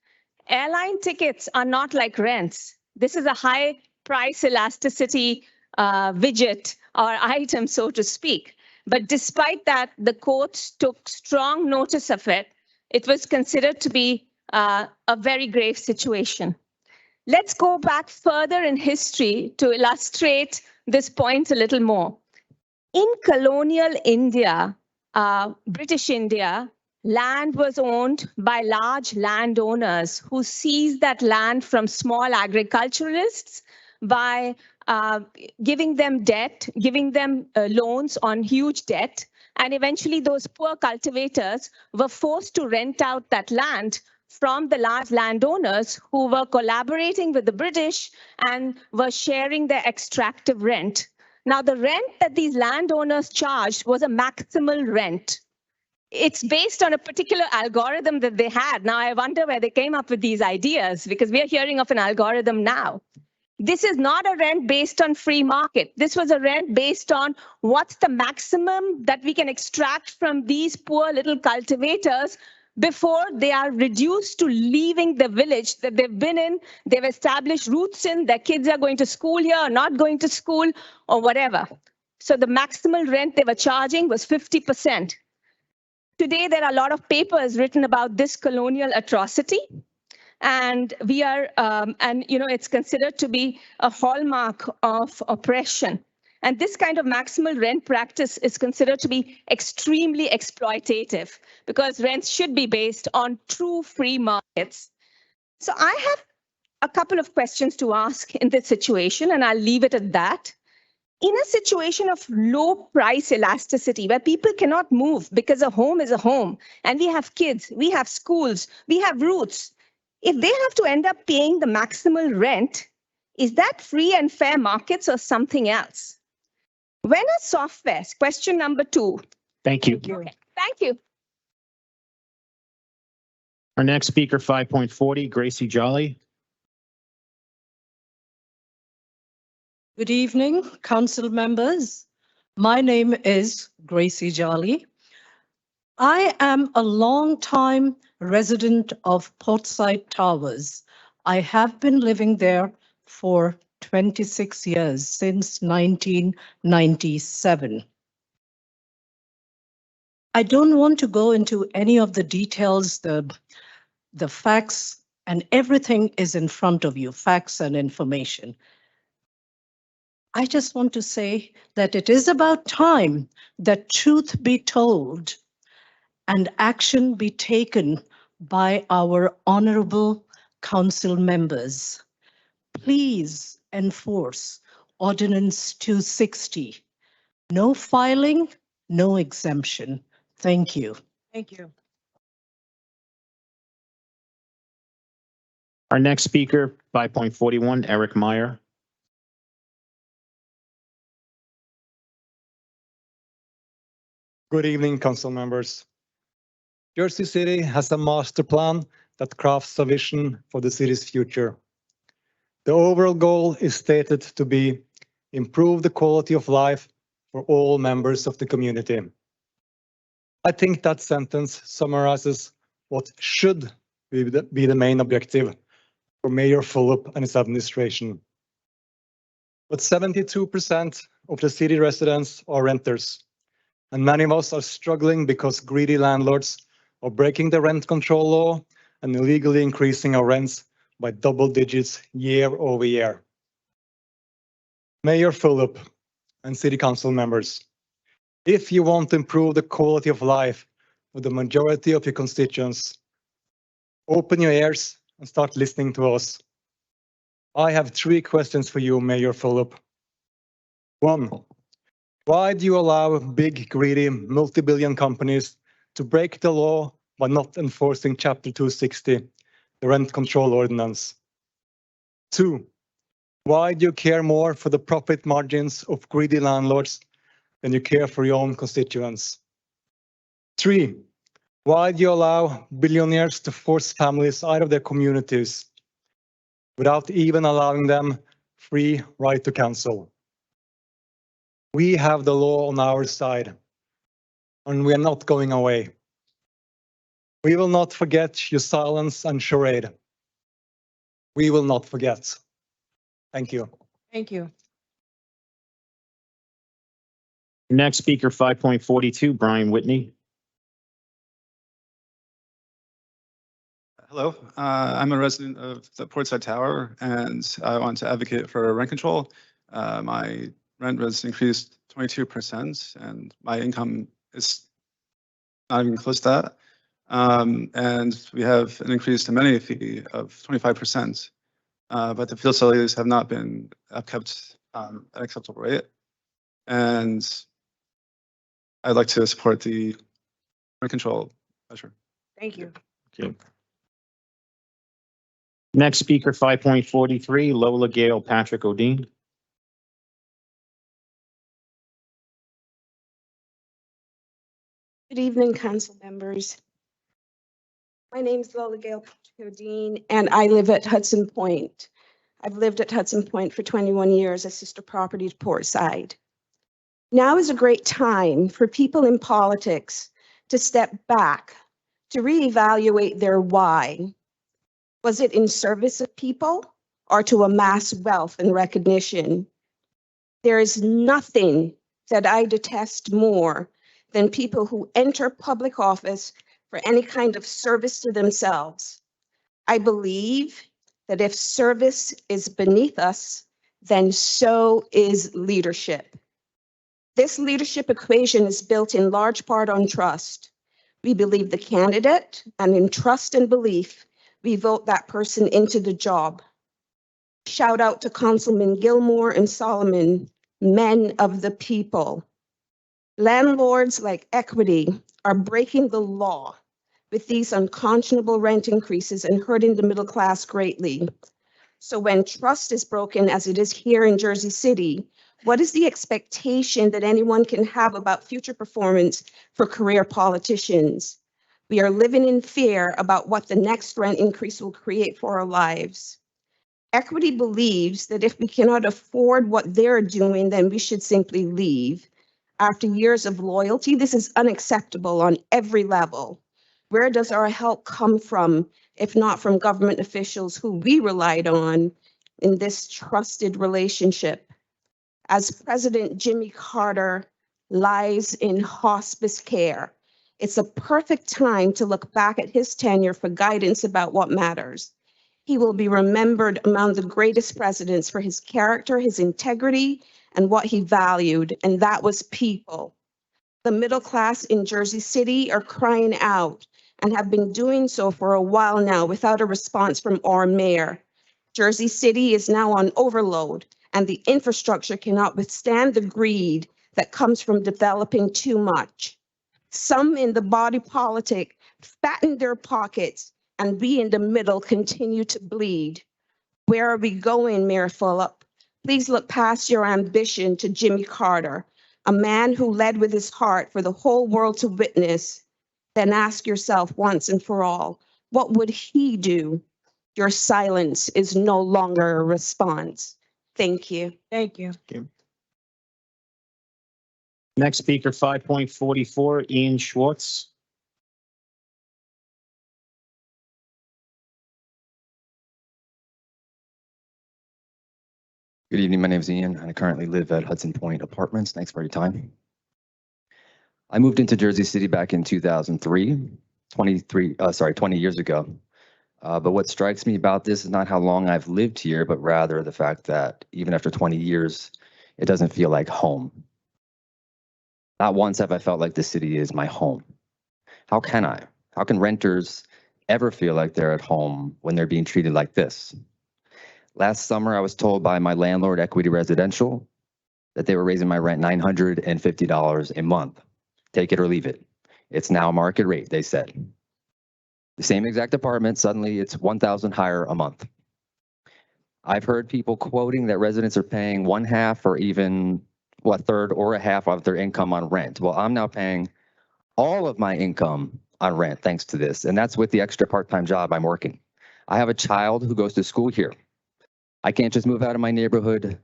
Speaker 13: Airline tickets are not like rents. This is a high price elasticity widget or item, so to speak. But despite that, the courts took strong notice of it. It was considered to be a very grave situation. Let's go back further in history to illustrate this point a little more. In colonial India, British India, land was owned by large landowners who seized that land from small agriculturalists by giving them debt, giving them loans on huge debt. And eventually those poor cultivators were forced to rent out that land from the large landowners who were collaborating with the British and were sharing their extractive rent. Now, the rent that these landowners charged was a maximal rent. It's based on a particular algorithm that they had. Now, I wonder where they came up with these ideas, because we are hearing of an algorithm now. This is not a rent based on free market. This was a rent based on what's the maximum that we can extract from these poor little cultivators before they are reduced to leaving the village that they've been in, they've established roots in, their kids are going to school here or not going to school or whatever. So the maximal rent they were charging was 50%. Today, there are a lot of papers written about this colonial atrocity. And we are, it's considered to be a hallmark of oppression. And this kind of maximal rent practice is considered to be extremely exploitative because rents should be based on true free markets. So I have a couple of questions to ask in this situation, and I'll leave it at that. In a situation of low price elasticity where people cannot move because a home is a home, and we have kids, we have schools, we have roots, if they have to end up paying the maximal rent, is that free and fair markets or something else? When a software, question number 2.
Speaker 2: Thank you.
Speaker 13: Okay, thank you.
Speaker 2: Our next speaker, 5.40, Gracie Jolly.
Speaker 16: Good evening, council members. My name is Gracie Jolly. I am a long-time resident of Portside Towers. I have been living there for 26 years, since 1997. I don't want to go into any of the details, the facts, and everything is in front of you, facts and information. I just want to say that it is about time that truth be told and action be taken by our honorable council members. Please enforce Ordinance 260. No filing, no exemption. Thank you.
Speaker 3: Thank you.
Speaker 2: Our next speaker, 5.41, Eric Meyer.
Speaker 7: Good evening, council members. Jersey City has a master plan that crafts a vision for the city's future. The overall goal is stated to be improve the quality of life for all members of the community. I think that sentence summarizes what should be the main objective for Mayor Fulop and his administration. But 72% of the city residents are renters, and many of us are struggling because greedy landlords are breaking the rent control law and illegally increasing our rents by double digits year over year. Mayor Fulop and city council members, if you want to improve the quality of life for the majority of your constituents, open your ears and start listening to us. I have 3 questions for you, Mayor Fulop. 1, why do you allow big, greedy, multi-billion companies to break the law by not enforcing Chapter 260, the rent control ordinance? 2, why do you care more for the profit margins of greedy landlords than you care for your own constituents? 3, why do you allow billionaires to force families out of their communities without even allowing them free right to counsel? We have the law on our side, and we are not going away. We will not forget your silence and charade. We will not forget. Thank you.
Speaker 3: Thank you.
Speaker 2: Next speaker, 5.42, Brian Whitney.
Speaker 14: Hello, I'm a resident of the Portside Tower, and I want to advocate for rent control. My rent was increased 22%, and my income is not even close to that. And we have an increased amenity fee of 25%, but the facilities have not been kept at an acceptable rate. And I'd like to support the rent control measure.
Speaker 3: Thank you.
Speaker 2: Okay. Next speaker, 5.43, Lola Gale Patrick O'Dean.
Speaker 23: Good evening, council members. My name is Lola Gale Patrick O'Dean, and I live at Hudson Point. I've lived at Hudson Point for 21 years, a sister property to Portside. Now is a great time for people in politics to step back, to reevaluate their why. Was it in service of people or to amass wealth and recognition? There is nothing that I detest more than people who enter public office for any kind of service to themselves. I believe that if service is beneath us, then so is leadership. This leadership equation is built in large part on trust. We believe the candidate, and in trust and belief, we vote that person into the job. Shout out to Councilman Gilmore and Solomon, men of the people. Landlords like Equity are breaking the law with these unconscionable rent increases and hurting the middle class greatly. So when trust is broken, as it is here in Jersey City, what is the expectation that anyone can have about future performance for career politicians? We are living in fear about what the next rent increase will create for our lives. Equity believes that if we cannot afford what they're doing, then we should simply leave. After years of loyalty, this is unacceptable on every level. Where does our help come from, if not from government officials who we relied on in this trusted relationship? As President Jimmy Carter lies in hospice care, it's a perfect time to look back at his tenure for guidance about what matters. He will be remembered among the greatest presidents for his character, his integrity, and what he valued, and that was people. The middle class in Jersey City are crying out and have been doing so for a while now without a response from our mayor. Jersey City is now on overload, and the infrastructure cannot withstand the greed that comes from developing too much. Some in the body politic fatten their pockets, and we in the middle continue to bleed. Where are we going, Mayor Fulop? Please look past your ambition to Jimmy Carter, a man who led with his heart for the whole world to witness. Then ask yourself once and for all, what would he do? Your silence is no longer a response. Thank you.
Speaker 3: Thank you.
Speaker 2: Next speaker, 5.44, Ian Schwartz.
Speaker 11: Good evening. My name is Ian, and I currently live at Hudson Point Apartments. Thanks for your time. I moved into Jersey City back in 2003, 20 years ago. But what strikes me about this is not how long I've lived here, but rather the fact that even after 20 years, it doesn't feel like home. Not once have I felt like the city is my home. How can I? How can renters ever feel like they're at home when they're being treated like this? Last summer, I was told by my landlord, Equity Residential, that they were raising my rent $950 a month. Take it or leave it. It's now market rate, they said. The same exact apartment, suddenly it's $1,000 higher a month. I've heard people quoting that residents are paying 1/2 or even a third or a half of their income on rent. Well, I'm now paying all of my income on rent thanks to this, and that's with the extra part-time job I'm working. I have a child who goes to school here. I can't just move out of my neighborhood,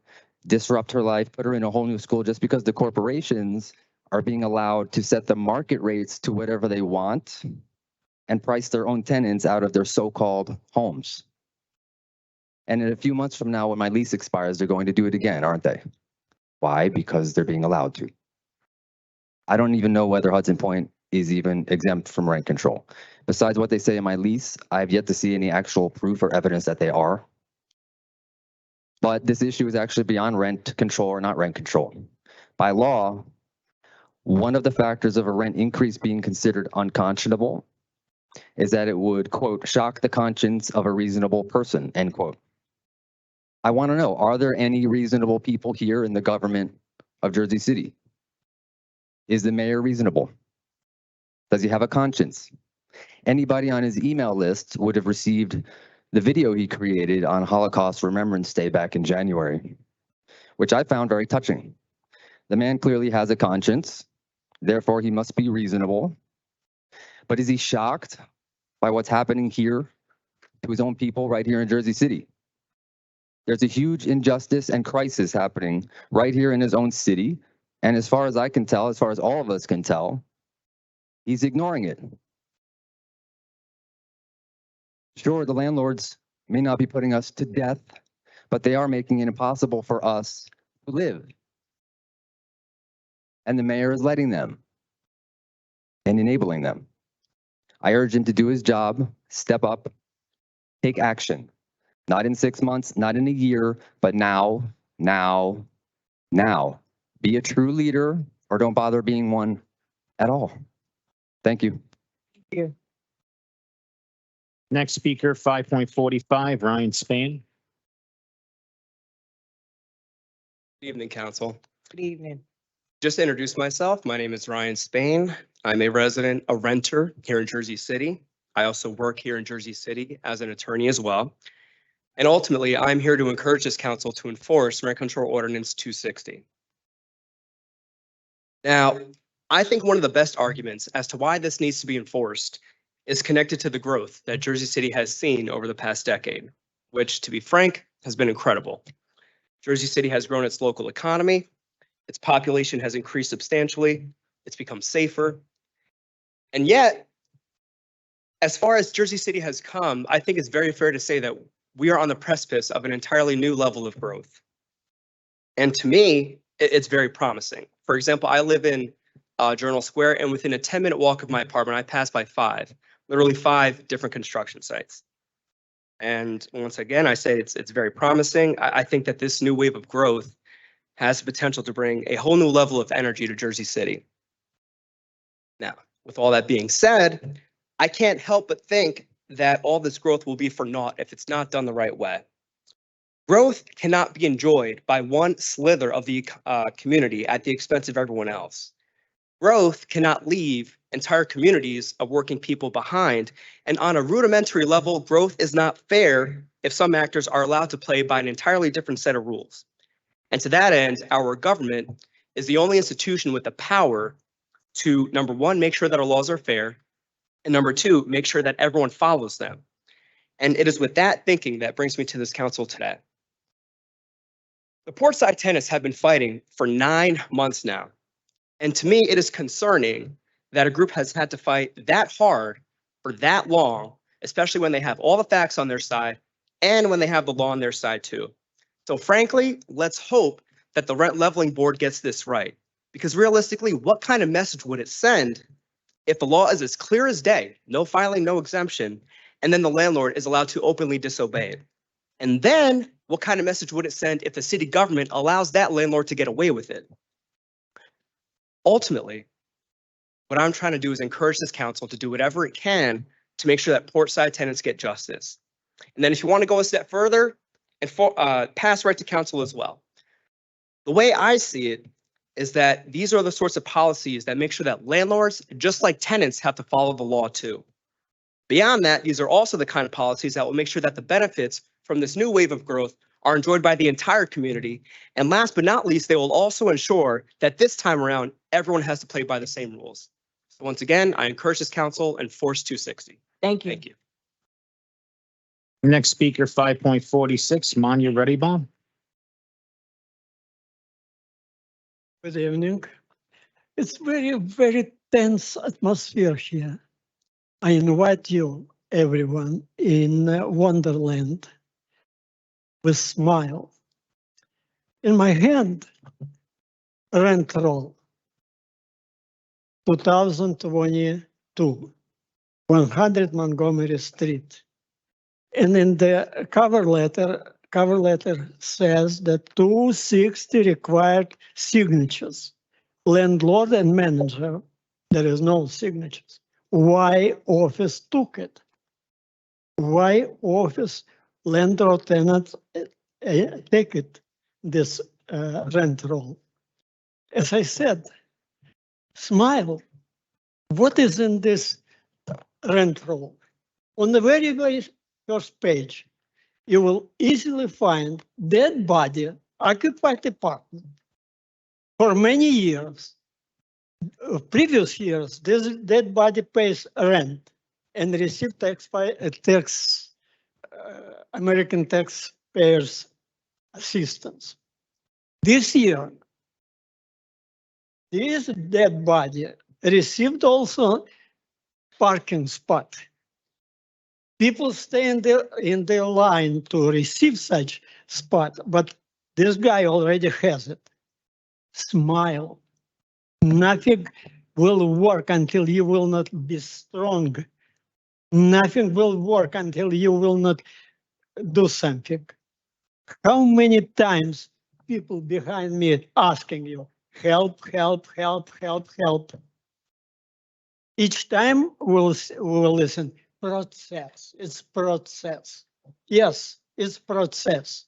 Speaker 11: disrupt her life, put her in a whole new school just because the corporations are being allowed to set the market rates to whatever they want and price their own tenants out of their so-called homes. And in a few months from now, when my lease expires, they're going to do it again, aren't they? Why? Because they're being allowed to. I don't even know whether Hudson Point is even exempt from rent control. Besides what they say in my lease, I've yet to see any actual proof or evidence that they are. But this issue is actually beyond rent control or not rent control. By law, one of the factors of a rent increase being considered unconscionable is that it would, quote, shock the conscience of a reasonable person, end quote. I want to know, are there any reasonable people here in the government of Jersey City? Is the mayor reasonable? Does he have a conscience? Anybody on his email list would have received the video he created on Holocaust Remembrance Day back in January, which I found very touching. The man clearly has a conscience, therefore he must be reasonable. But is he shocked by what's happening here to his own people right here in Jersey City? There's a huge injustice and crisis happening right here in his own city. And as far as I can tell, as far as all of us can tell, he's ignoring it. Sure, the landlords may not be putting us to death, but they are making it impossible for us to live. And the mayor is letting them and enabling them. I urge him to do his job, step up, take action. Not in 6 months, not in a year, but now. Be a true leader or don't bother being one at all. Thank you.
Speaker 3: Thank you.
Speaker 2: Next speaker, 5.45, Ryan Spain.
Speaker 6: Good evening, Council.
Speaker 3: Good evening.
Speaker 6: Just to introduce myself, my name is Ryan Spain. I'm a renter here in Jersey City. I also work here in Jersey City as an attorney as well. And ultimately, I'm here to encourage this council to enforce Rent Control Ordinance 260. Now, I think one of the best arguments as to why this needs to be enforced is connected to the growth that Jersey City has seen over the past decade, which, to be frank, has been incredible. Jersey City has grown its local economy, its population has increased substantially, it's become safer. And yet, as far as Jersey City has come, I think it's very fair to say that we are on the precipice of an entirely new level of growth. And to me, it's very promising. For example, I live in Journal Square, and within a 10-minute walk of my apartment, I pass by literally five different construction sites. And once again, I say it's very promising. I think that this new wave of growth has the potential to bring a whole new level of energy to Jersey City. Now, with all that being said, I can't help but think that all this growth will be for naught if it's not done the right way. Growth cannot be enjoyed by one slither of the community at the expense of everyone else. Growth cannot leave entire communities of working people behind. And on a rudimentary level, growth is not fair if some actors are allowed to play by an entirely different set of rules. And to that end, our government is the only institution with the power to, number one, make sure that our laws are fair, and number two, make sure that everyone follows them. And it is with that thinking that brings me to this council today. The Portside tenants have been fighting for 9 months now. And to me, it is concerning that a group has had to fight that hard for that long, especially when they have all the facts on their side and when they have the law on their side too. So frankly, let's hope that the rent leveling board gets this right. Because realistically, what kind of message would it send if the law is as clear as day, no filing, no exemption, and then the landlord is allowed to openly disobey it? And then what kind of message would it send if the city government allows that landlord to get away with it? Ultimately, what I'm trying to do is encourage this council to do whatever it can to make sure that Portside tenants get justice. And then if you want to go a step further and pass right to council as well. The way I see it is that these are the sorts of policies that make sure that landlords, just like tenants, have to follow the law too. Beyond that, these are also the kind of policies that will make sure that the benefits from this new wave of growth are enjoyed by the entire community. And last but not least, they will also ensure that this time around, everyone has to play by the same rules. So once again, I encourage this council and force 260.
Speaker 3: Thank you.
Speaker 6: Thank you.
Speaker 2: Next speaker, 5.46, Manya Reddybon.
Speaker 5: Good evening. It's very tense atmosphere here. I invite you, everyone, in Wonderland with smile. In my hand, rent roll, 2022, 100 Montgomery Street. And in the cover letter says that 260 required signatures. Landlord and manager, there is no signatures. Why office took it? Why office landlord tenant take it, this rent roll? As I said, smile. What is in this rent roll? On the very first page, you will easily find dead body, occupied apartment. For many years, previous years, this dead body pays rent and receive American taxpayers assistance. This year, this dead body received also parking spot. People stay in their line to receive such spot, but this guy already has it. Smile. Nothing will work until you will not be strong. Nothing will work until you will not do something. How many times people behind me asking you, help, help, help, help, help. Each time we'll listen, process, it's process. Yes, it's process.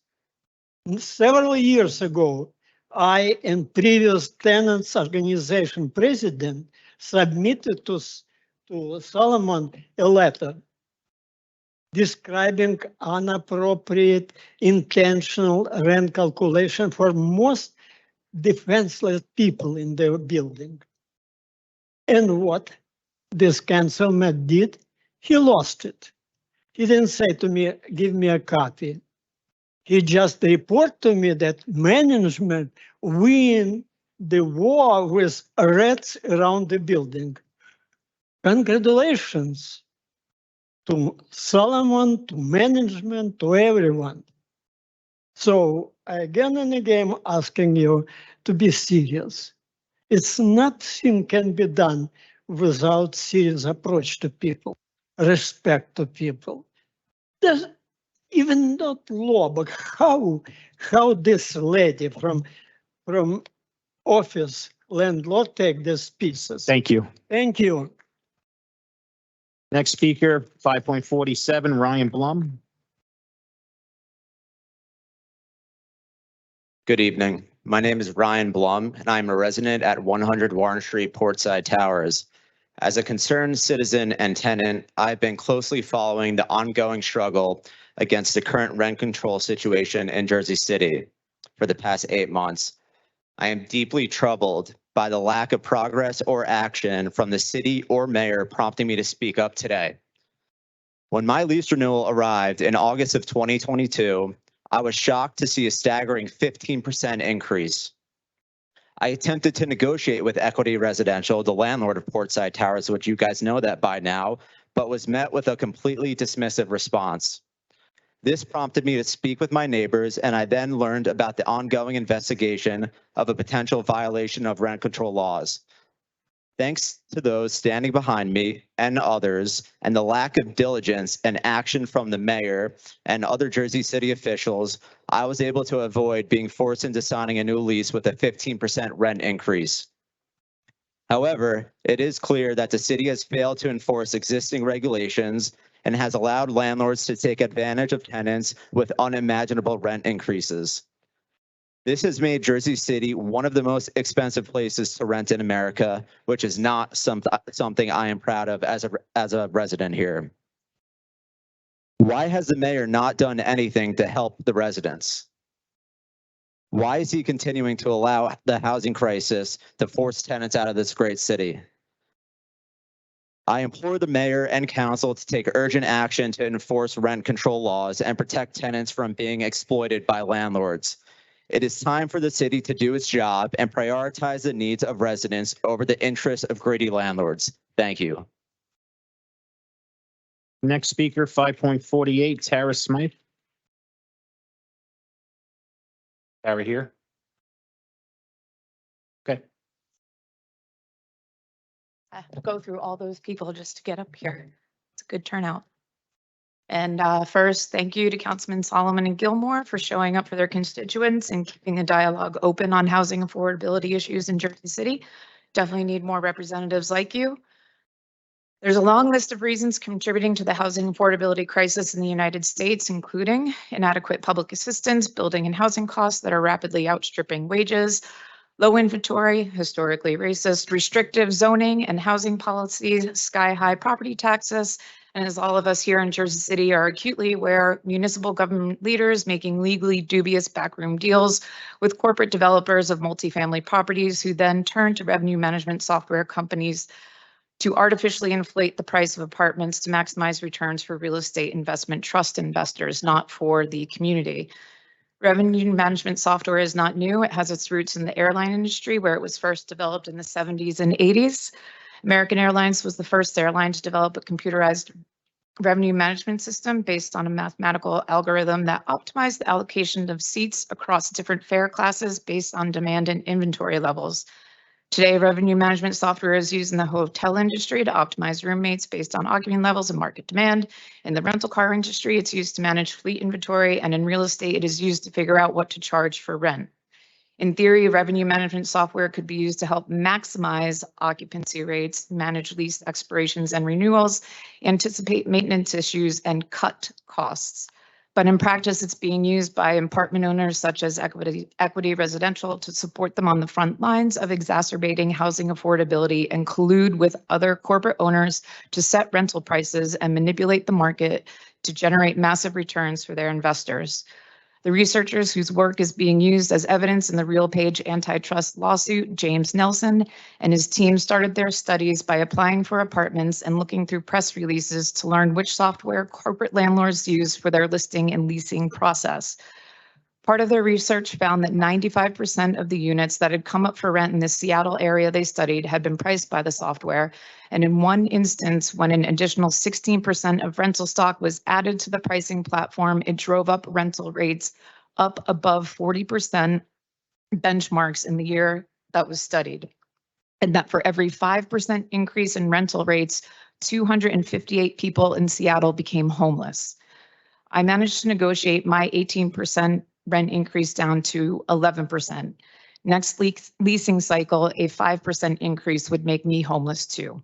Speaker 5: Several years ago, I and previous tenants organization president submitted to Solomon a letter describing inappropriate intentional rent calculation for most defenseless people in the building. And what this councilman did, He lost it. He didn't say to me, give me a copy. He just reported to me that management win the war with rats around the building. Congratulations to Solomon, to management, to everyone. So again and again, asking you to be serious. It's nothing can be done without serious approach to people, respect to people. There's even not law, but how this lady from office landlord take these pieces.
Speaker 2: Thank you.
Speaker 5: Thank you.
Speaker 2: Next speaker, 5.47, Ryan Blum.
Speaker 8: Good evening. My name is Ryan Blum, and I'm a resident at 100 Warren Street, Portside Towers. As a concerned citizen and tenant, I've been closely following the ongoing struggle against the current rent control situation in Jersey City for the past 8 months. I am deeply troubled by the lack of progress or action from the city or mayor prompting me to speak up today. When my lease renewal arrived in August of 2022, I was shocked to see a staggering 15% increase. I attempted to negotiate with Equity Residential, the landlord of Portside Towers, which you guys know that by now, but was met with a completely dismissive response. This prompted me to speak with my neighbors, and I then learned about the ongoing investigation of a potential violation of rent control laws. Thanks to those standing behind me and others, and the lack of diligence and action from the mayor and other Jersey City officials, I was able to avoid being forced into signing a new lease with a 15% rent increase. However, it is clear that the city has failed to enforce existing regulations and has allowed landlords to take advantage of tenants with unimaginable rent increases. This has made Jersey City one of the most expensive places to rent in America, which is not something I am proud of as a resident here. Why has the mayor not done anything to help the residents? Why is he continuing to allow the housing crisis to force tenants out of this great city? I implore the mayor and council to take urgent action to enforce rent control laws and protect tenants from being exploited by landlords. It is time for the city to do its job and prioritize the needs of residents over the interests of greedy landlords. Thank you.
Speaker 2: Next speaker, 5.48, Tara Smythe. Tara here. Okay.
Speaker 9: I have to go through all those people just to get up here. It's a good turnout. And first, thank you to Councilman Solomon and Gilmore for showing up for their constituents and keeping the dialogue open on housing affordability issues in Jersey City. Definitely need more representatives like you. There's a long list of reasons contributing to the housing affordability crisis in the United States, including inadequate public assistance, building and housing costs that are rapidly outstripping wages, low inventory, historically racist, restrictive zoning and housing policies, sky-high property taxes, and as all of us here in Jersey City are acutely aware, municipal government leaders making legally dubious backroom deals with corporate developers of multifamily properties who then turn to revenue management software companies to artificially inflate the price of apartments to maximize returns for real estate investment trust investors, not for the community. Revenue management software is not new. It has its roots in the airline industry where it was first developed in the 70s and 80s. American Airlines was the first airline to develop a computerized revenue management system based on a mathematical algorithm that optimized the allocation of seats across different fare classes based on demand and inventory levels. Today, revenue management software is used in the hotel industry to optimize room rates based on occupant levels and market demand. In the rental car industry, it's used to manage fleet inventory, and in real estate, it is used to figure out what to charge for rent. In theory, revenue management software could be used to help maximize occupancy rates, manage lease expirations and renewals, anticipate maintenance issues, and cut costs. But in practice, it's being used by apartment owners such as Equity Residential to support them on the front lines of exacerbating housing affordability and collude with other corporate owners to set rental prices and manipulate the market to generate massive returns for their investors. The researchers whose work is being used as evidence in the RealPage antitrust lawsuit, James Nelson and his team started their studies by applying for apartments and looking through press releases to learn which software corporate landlords use for their listing and leasing process. Part of their research found that 95% of the units that had come up for rent in the Seattle area they studied had been priced by the software. And in one instance, when an additional 16% of rental stock was added to the pricing platform, it drove up rental rates up above 40% benchmarks in the year that was studied. And that for every 5% increase in rental rates, 258 people in Seattle became homeless. I managed to negotiate my 18% rent increase down to 11%. Next leasing cycle, a 5% increase would make me homeless too.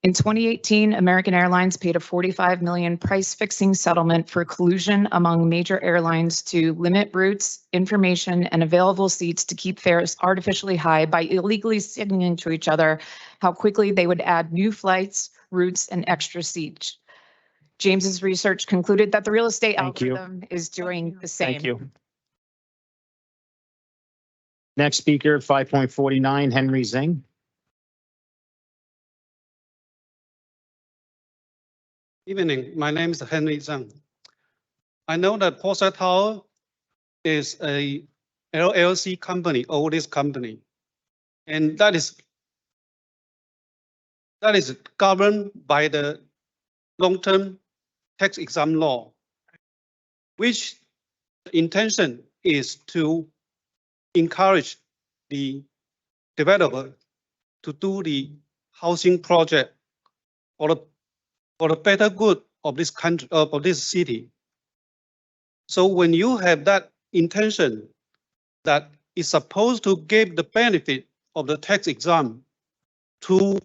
Speaker 9: In 2018, American Airlines paid a $45 million price fixing settlement for collusion among major airlines to limit routes, information, and available seats to keep fares artificially high by illegally sitting into each other, how quickly they would add new flights, routes, and extra seats. James's research concluded that the real estate algorithm is doing the same.
Speaker 2: Thank you. Next speaker, 5.49, Henry Zing.
Speaker 15: Evening, my name is Henry Zhang. I know that Portside Tower is a LLC company, oldest company, and that is governed by the long-term tax exempt law, which intention is to encourage the developer to do the housing project for the better good of this country, of this city. So when you have that intention that is supposed to give the benefit of the tax exempt to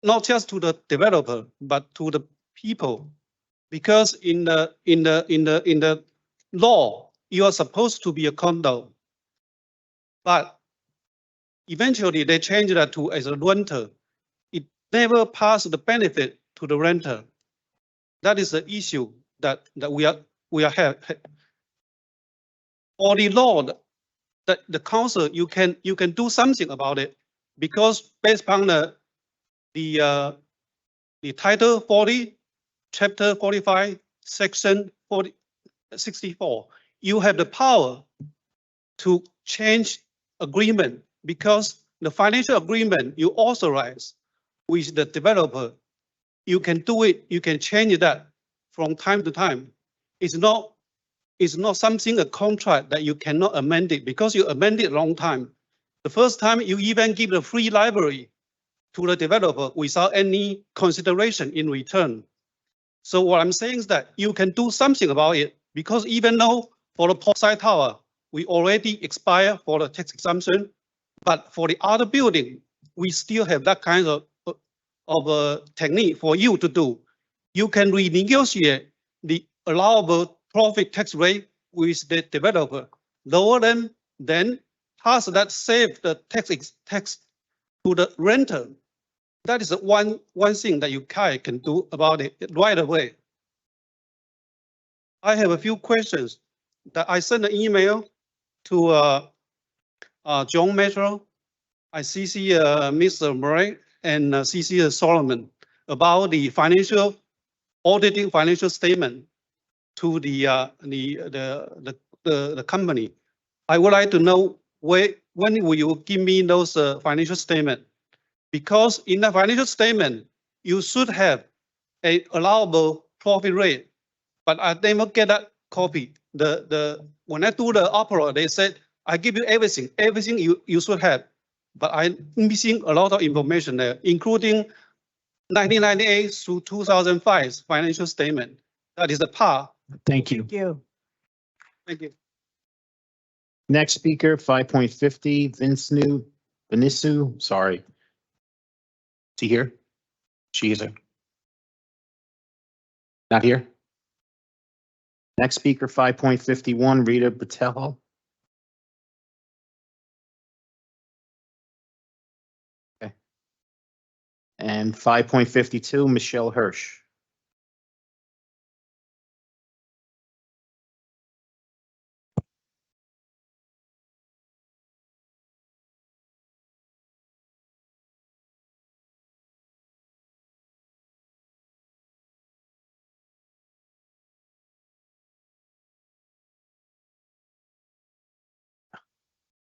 Speaker 15: not just to the developer, but to the people, because in the law, you are supposed to be a condo, but eventually they changed that to as a renter. It never passed the benefit to the renter. That is the issue that we are have. Or the law that the council you can do something about it, because based on the title 40, chapter 45, section 64, you have the power to change agreement, because the financial agreement you authorize with the developer, you can do it, you can change that from time to time. It's not something, a contract that you cannot amend it, because you amend it a long time. The first time you even give the free library to the developer without any consideration in return. So what I'm saying is that you can do something about it, because even though for the Portside Tower, we already expire for the tax exemption, but for the other building, we still have that kind of technique for you to do. You can renegotiate the allowable profit tax rate with the developer, lower them, then pass that save the tax to the renter. That is one thing that you can do about it right away. I have a few questions that I sent an email to John Metro. I CC Mr. Murray and CC Solomon about the financial auditing financial statement to the company. I would like to know when will you give me those financial statement? Because in the financial statement, you should have a allowable profit rate, but I never get that copy. When I do the opera, they said, I give you everything you should have, but I'm missing a lot of information there, including 1998 through 2005 financial statement. That is the part.
Speaker 2: Thank you.
Speaker 15: Thank you.
Speaker 2: Next speaker, 5.50, Vinisu, sorry. Is he here? She is here. Not here? Next speaker, 5.51, Rita Patel. Okay. And 5.52, Michelle Hirsch.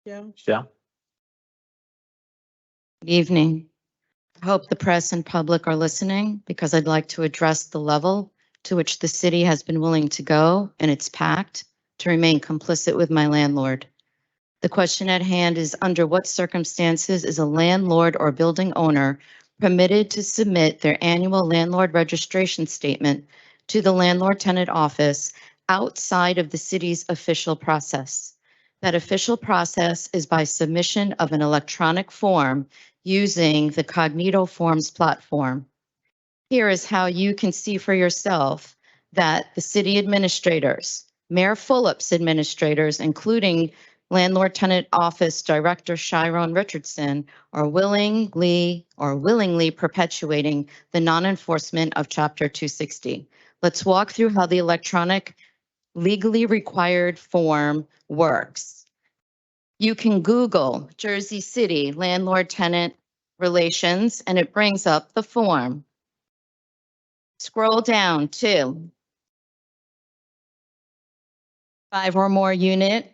Speaker 2: Michelle?
Speaker 1: Good evening. I hope the press and public are listening because I'd like to address the level to which the city has been willing to go in its pact to remain complicit with my landlord. The question at hand is, under what circumstances is a landlord or building owner permitted to submit their annual landlord registration statement to the landlord tenant office outside of the city's official process? That official process is by submission of an electronic form using the Cognito Forms platform. Here is how you can see for yourself that the city administrators, Mayor Fulop's administrators, including Landlord Tenant Office Director Chiron Richardson, are willingly perpetuating the non-enforcement of Chapter 260. Let's walk through how the electronic legally required form works. You can Google Jersey City landlord-tenant relations, and it brings up the form. Scroll down to 5 or more unit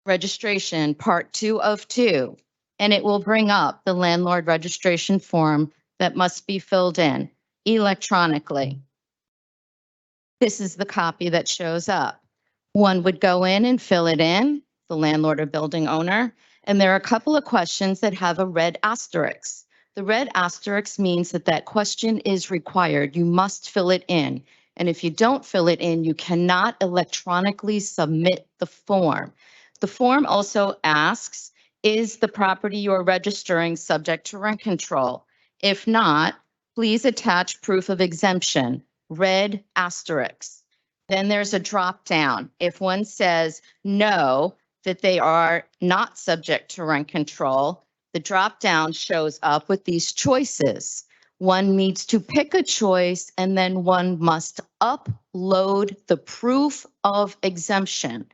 Speaker 1: registration, part 2 of 2, and it will bring up the landlord registration form that must be filled in electronically. This is the copy that shows up. One would go in and fill it in, the landlord or building owner, and there are a couple of questions that have a red asterisk. The red asterisk means that that question is required. You must fill it in. And if you don't fill it in, you cannot electronically submit the form. The form also asks, is the property you're registering subject to rent control? If not, please attach proof of exemption, red asterisk. Then there's a drop down. If one says no, that they are not subject to rent control, the drop down shows up with these choices. One needs to pick a choice and then one must upload the proof of exemption.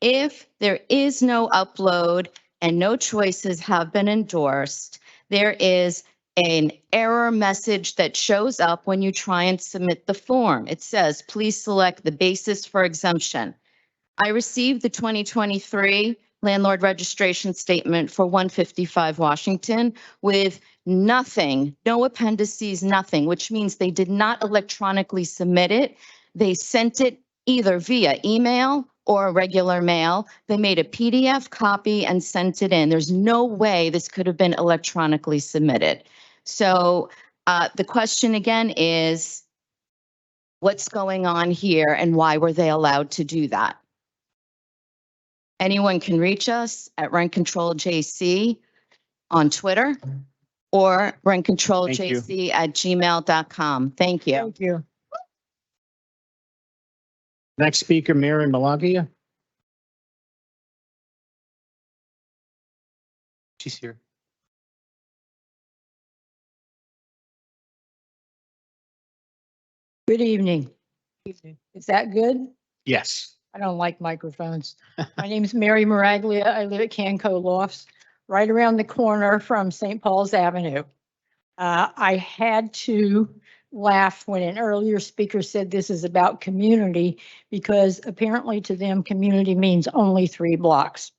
Speaker 1: If there is no upload and no choices have been endorsed, there is an error message that shows up when you try and submit the form. It says, please select the basis for exemption. I received the 2023 landlord registration statement for 155 Washington with nothing, no appendices, nothing, which means they did not electronically submit it. They sent it either via email or regular mail. They made a PDF copy and sent it in. There's no way this could have been electronically submitted. So the question again is, what's going on here and why were they allowed to do that? Anyone can reach us at Rent Control JC on Twitter or rentcontroljc@gmail.com. Thank you.
Speaker 3: Thank you.
Speaker 2: Next speaker, Mary Malagia. She's here.
Speaker 3: Good evening. Is that good?
Speaker 2: Yes.
Speaker 3: I don't like microphones. My name is Mary Maraglia. I live at Canco Lofts, right around the corner from St. Paul's Avenue. I had to laugh when an earlier speaker said this is about community, because apparently to them, community means only 3 blocks.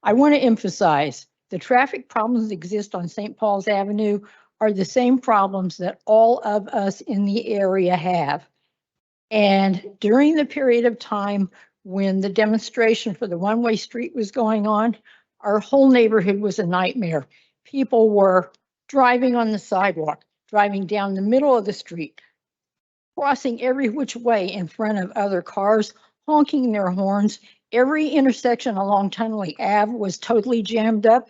Speaker 3: I want to emphasize the traffic problems that exist on St. Paul's Avenue are the same problems that all of us in the area have. And during the period of time when the demonstration for the one-way street was going on, our whole neighborhood was a nightmare. People were driving on the sidewalk, driving down the middle of the street, crossing every which way in front of other cars, honking their horns. Every intersection along Tunnelly Ave was totally jammed up.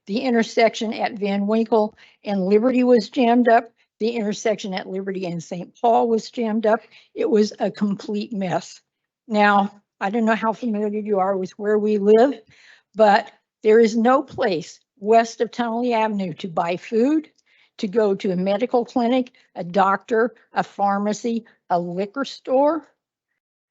Speaker 3: The intersection at Van Winkle and Liberty was jammed up. The intersection at Liberty and St. Paul was jammed up. It was a complete mess. Now, I don't know how familiar you are with where we live, but there is no place west of Tunnelly Avenue to buy food, to go to a medical clinic, a doctor, a pharmacy, a liquor store,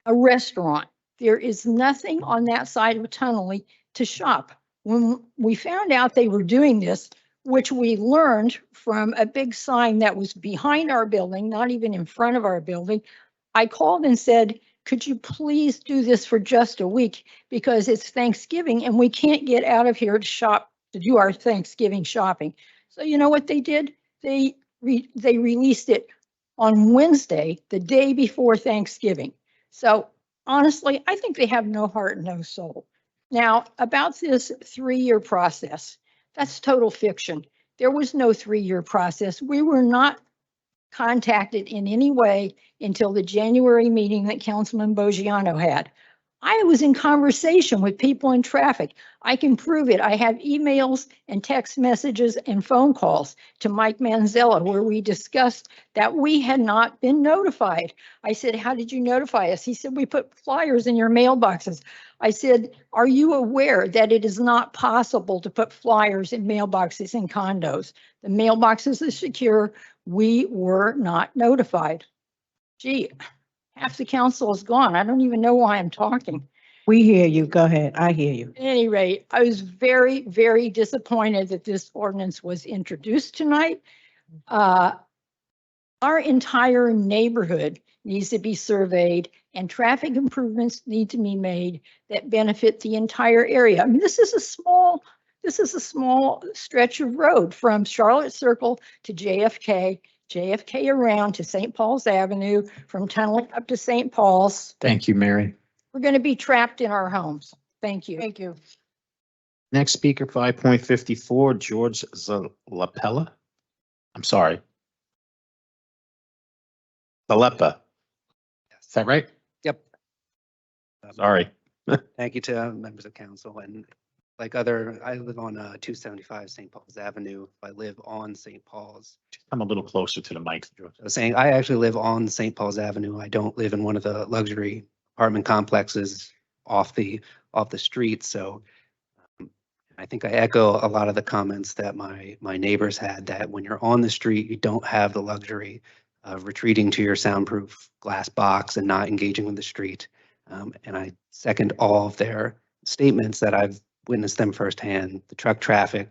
Speaker 3: a restaurant. There is nothing on that side of Tunnelly to shop. When we found out they were doing this, which we learned from a big sign that was behind our building, not even in front of our building, I called and said,
Speaker 17: could you please do this for just a week? Because it's Thanksgiving and we can't get out of here to shop, to do our Thanksgiving shopping. So you know what they did? They released it on Wednesday, the day before Thanksgiving. So honestly, I think they have no heart and no soul. Now, about this 3-year process, that's total fiction. There was no 3-year process. We were not contacted in any way until the January meeting that Councilman Boggiano had. I was in conversation with people in traffic. I can prove it. I have emails and text messages and phone calls to Mike Manzella where we discussed that we had not been notified. I said, how did you notify us? He said, we put flyers in your mailboxes. I said, are you aware that it is not possible to put flyers in mailboxes in condos? The mailboxes are secure. We were not notified. Gee, half the council is gone. I don't even know why I'm talking.
Speaker 3: We hear you. Go ahead. I hear you.
Speaker 17: At any rate, I was very, very disappointed that this ordinance was introduced tonight. Our entire neighborhood needs to be surveyed and traffic improvements need to be made that benefit the entire area. I mean, this is a small stretch of road from Charlotte Circle to JFK, JFK around to St. Paul's Avenue, from tunneling up to St. Paul's.
Speaker 2: Thank you, Mary.
Speaker 17: We're going to be trapped in our homes. Thank you.
Speaker 3: Thank you.
Speaker 2: Next speaker, 5.54, George Zalapella. I'm sorry. Zalepa. Is that right?
Speaker 18: Yep.
Speaker 2: Sorry.
Speaker 18: Thank you to members of council, and I live on 275 St. Paul's Avenue. I live on St. Paul's.
Speaker 2: I'm a little closer to the mic, George.
Speaker 18: I was saying, I actually live on St. Paul's Avenue. I don't live in one of the luxury apartment complexes off the street. So I think I echo a lot of the comments that my neighbors had, that when you're on the street, you don't have the luxury of retreating to your soundproof glass box and not engaging with the street. And I second all of their statements that I've witnessed them firsthand. The truck traffic,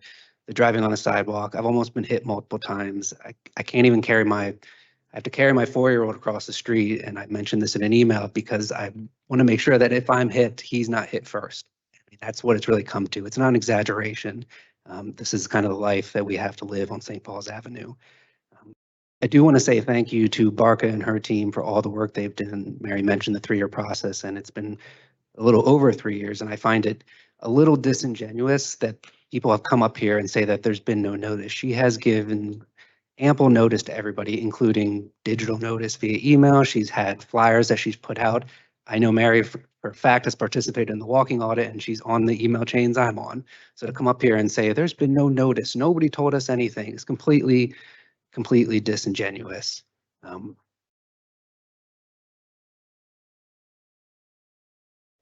Speaker 18: the driving on the sidewalk. I've almost been hit multiple times. I can't even I have to carry my 4-year-old across the street. And I mentioned this in an email because I want to make sure that if I'm hit, he's not hit first. I mean, that's what it's really come to. It's not an exaggeration. This is kind of the life that we have to live on St. Paul's Avenue. I do want to say thank you to Barca and her team for all the work they've done. Mary mentioned the 3-year process, and it's been a little over 3 years. And I find it a little disingenuous that people have come up here and say that there's been no notice. She has given ample notice to everybody, including digital notice via email. She's had flyers that she's put out. I know Mary, for a fact, has participated in the walking audit, and she's on the email chains I'm on. So to come up here and say there's been no notice, nobody told us anything, is completely disingenuous.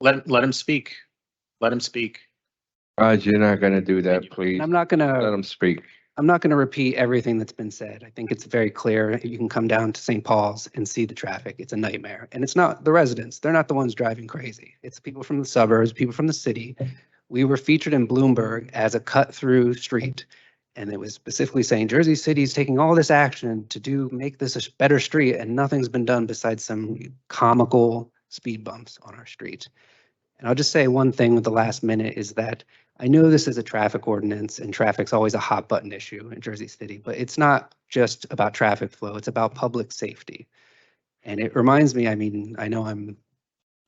Speaker 2: Let him speak. Let him speak.
Speaker 22: Raj, you're not gonna do that, please.
Speaker 18: I'm not gonna
Speaker 22: Let him speak.
Speaker 18: I'm not going to repeat everything that's been said. I think it's very clear. You can come down to St. Paul's and see the traffic. It's a nightmare. And it's not the residents. They're not the ones driving crazy. It's people from the suburbs, people from the city. We were featured in Bloomberg as a cut-through street. And it was specifically saying Jersey City is taking all this action to make this a better street, and nothing's been done besides some comical speed bumps on our street. And I'll just say one thing with the last minute is that I know this is a traffic ordinance, and traffic's always a hot button issue in Jersey City, but it's not just about traffic flow, it's about public safety. And it reminds me, I mean, I know I'm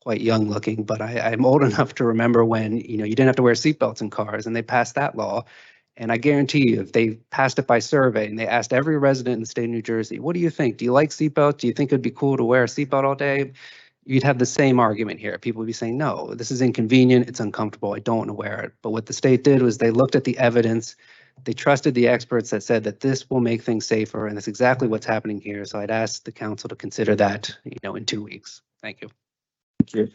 Speaker 18: quite young looking, but I'm old enough to remember when, you didn't have to wear seatbelts in cars, and they passed that law. And I guarantee you, if they passed it by survey and they asked every resident in the state of New Jersey, what do you think? Do you like seatbelts? Do you think it'd be cool to wear a seatbelt all day? You'd have the same argument here. People would be saying, no, this is inconvenient, it's uncomfortable, I don't want to wear it. But what the state did was they looked at the evidence, they trusted the experts that said that this will make things safer, and that's exactly what's happening here. So I'd ask the council to consider that, in 2 weeks. Thank you.
Speaker 2: Thank you.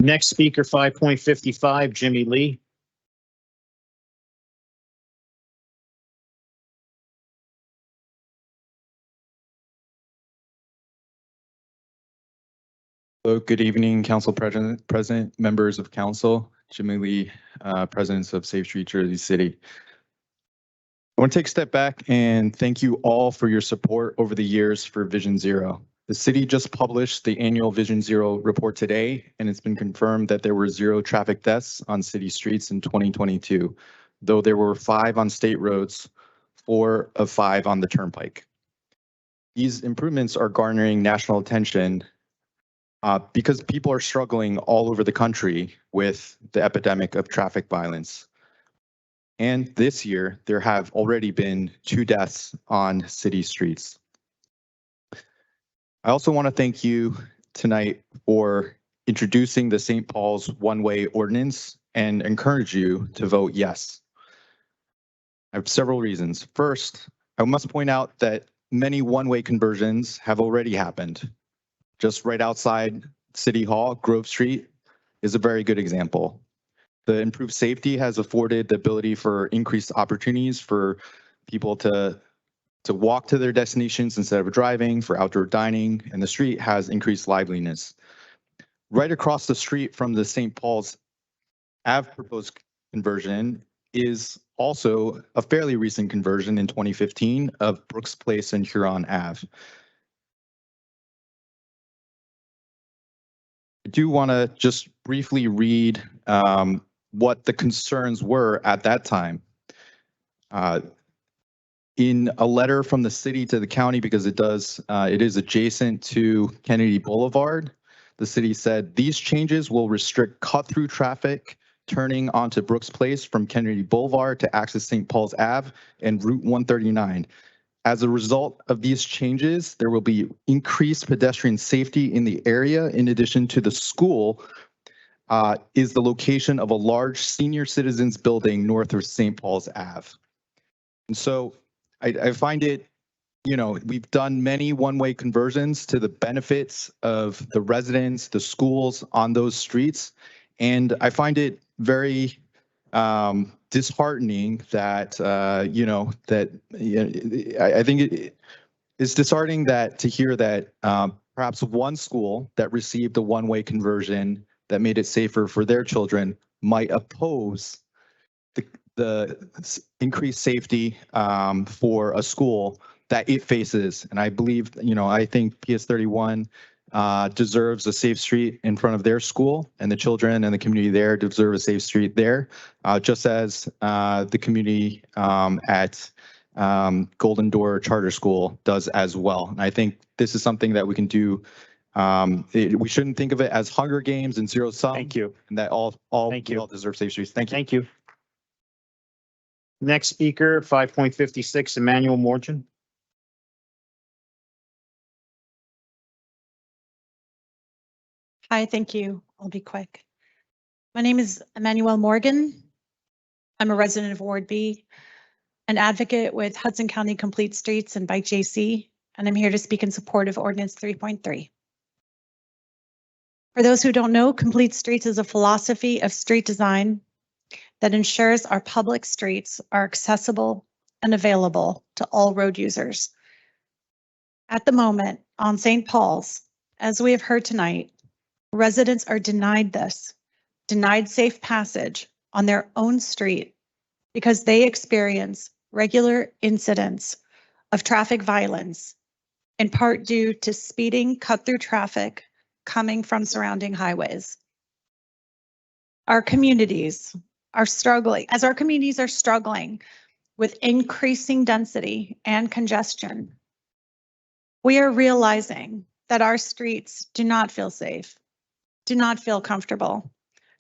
Speaker 2: Next speaker, 5.55, Jimmy Lee.
Speaker 11: Hello, good evening, Council President, members of Council, Jimmy Lee, Presidents of Safe Street, Jersey City. I want to take a step back and thank you all for your support over the years for Vision Zero. The city just published the annual Vision Zero report today, and it's been confirmed that there were 0 traffic deaths on city streets in 2022, though there were 5 on state roads, 4 of 5 on the turnpike. These improvements are garnering national attention because people are struggling all over the country with the epidemic of traffic violence. And this year, there have already been 2 deaths on city streets. I also want to thank you tonight for introducing the St. Paul's one-way ordinance and encourage you to vote yes. I have several reasons. First, I must point out that many one-way conversions have already happened. Just right outside City Hall, Grove Street is a very good example. The improved safety has afforded the ability for increased opportunities for people to walk to their destinations instead of driving, for outdoor dining, and the street has increased liveliness. Right across the street from the St. Paul's Ave proposed conversion is also a fairly recent conversion in 2015 of Brooks Place and Huron Ave. I do want to just briefly read what the concerns were at that time. In a letter from the city to the county, because it is adjacent to Kennedy Boulevard, the city said these changes will restrict cut-through traffic turning onto Brooks Place from Kennedy Boulevard to access St. Paul's Ave and Route 139. As a result of these changes, there will be increased pedestrian safety in the area. In addition to the school, is the location of a large senior citizens building north of St. Paul's Ave. And so I find it, we've done many one-way conversions to the benefits of the residents, the schools on those streets. And I find it very disheartening that, I think it's disheartening to hear that perhaps one school that received a one-way conversion that made it safer for their children might oppose the increased safety for a school that it faces. And I believe, I think PS 31 deserves a safe street in front of their school, and the children and the community there deserve a safe street there, just as the community at Golden Door Charter School does as well. And I think this is something that we can do. We shouldn't think of it as Hunger Games and zero sum.
Speaker 2: Thank you.
Speaker 11: And that all deserve safe streets. Thank you.
Speaker 2: Thank you. Next speaker, 5.56, Emmanuel Morgan.
Speaker 10: Hi, thank you. I'll be quick. My name is Emmanuel Morgan. I'm a resident of Ward B, an advocate with Hudson County Complete Streets and Bike JC, and I'm here to speak in support of Ordinance 3.3. For those who don't know, Complete Streets is a philosophy of street design that ensures our public streets are accessible and available to all road users. At the moment, on St. Paul's, as we have heard tonight, residents are denied safe passage on their own street because they experience regular incidents of traffic violence, in part due to speeding cut-through traffic coming from surrounding highways. Our communities are struggling with increasing density and congestion. We are realizing that our streets do not feel safe, do not feel comfortable,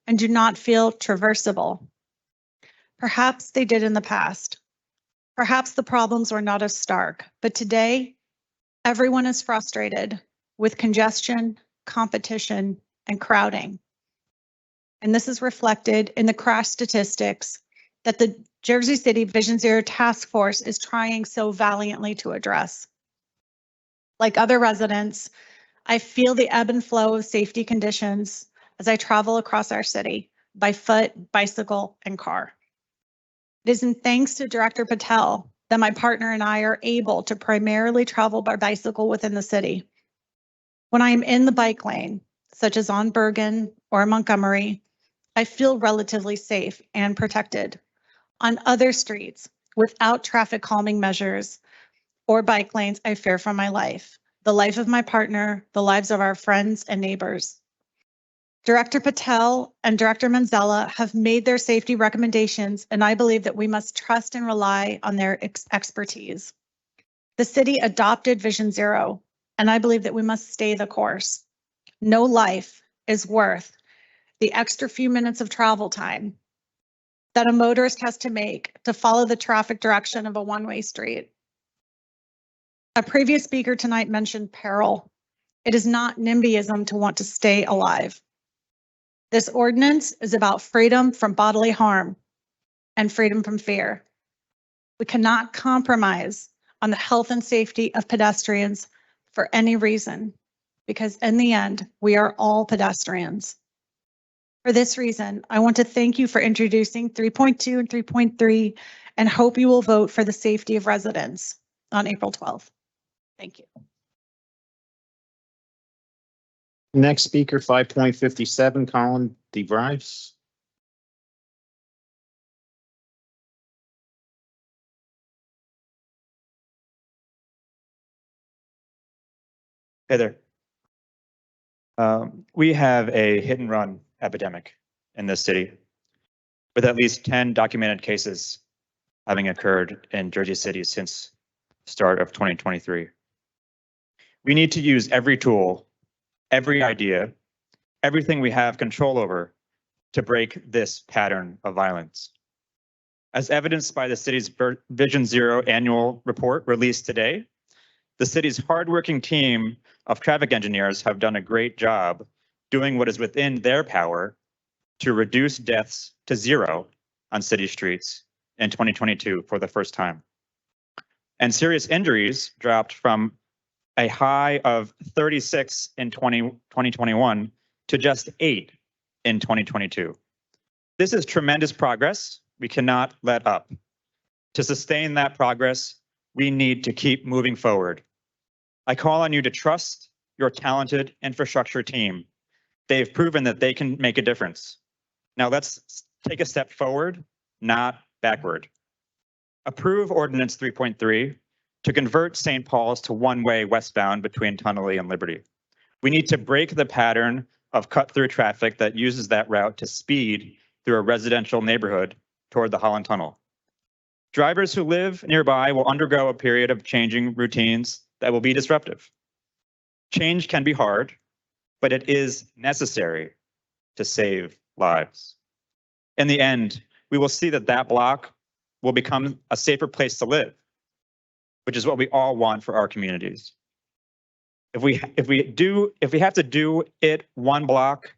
Speaker 10: and do not feel traversable. Perhaps they did in the past. Perhaps the problems were not as stark, but today, everyone is frustrated with congestion, competition, and crowding. And this is reflected in the crash statistics that the Jersey City Vision Zero Task Force is trying so valiantly to address. Like other residents, I feel the ebb and flow of safety conditions as I travel across our city by foot, bicycle, and car. It is in thanks to Director Patel that my partner and I are able to primarily travel by bicycle within the city. When I am in the bike lane, such as on Bergen or Montgomery, I feel relatively safe and protected. On other streets, without traffic calming measures or bike lanes, I fear for my life the life of my partner, the lives of our friends and neighbors. Director Patel and Director Manzella have made their safety recommendations, and I believe that we must trust and rely on their expertise. The city adopted Vision Zero, and I believe that we must stay the course. No life is worth the extra few minutes of travel time that a motorist has to make to follow the traffic direction of a one-way street. A previous speaker tonight mentioned peril. It is not NIMBYism to want to stay alive. This ordinance is about freedom from bodily harm and freedom from fear. We cannot compromise on the health and safety of pedestrians for any reason, because in the end, we are all pedestrians. For this reason, I want to thank you for introducing 3.2 and 3.3 and hope you will vote for the safety of residents on April 12th. Thank you.
Speaker 2: Next speaker, 5.57, Colin DeVries.
Speaker 12: Hey there. We have a hit and run epidemic in this city with at least 10 documented cases having occurred in Jersey City since the start of 2023. We need to use every tool, every idea, everything we have control over to break this pattern of violence. As evidenced by the city's Vision Zero annual report released today, the city's hardworking team of traffic engineers have done a great job doing what is within their power to reduce deaths to zero on city streets in 2022 for the first time. And serious injuries dropped from a high of 36 in 2021 to just 8 in 2022. This is tremendous progress. We cannot let up. To sustain that progress, we need to keep moving forward. I call on you to trust your talented infrastructure team. They've proven that they can make a difference. Now let's take a step forward, not backward. Approve Ordinance 3.3 to convert St. Paul's to one-way westbound between Tunnelly and Liberty. We need to break the pattern of cut-through traffic that uses that route to speed through a residential neighborhood toward the Holland Tunnel. Drivers who live nearby will undergo a period of changing routines that will be disruptive. Change can be hard, but it is necessary to save lives. In the end, we will see that that block will become a safer place to live, which is what we all want for our communities. If we have to do it one block,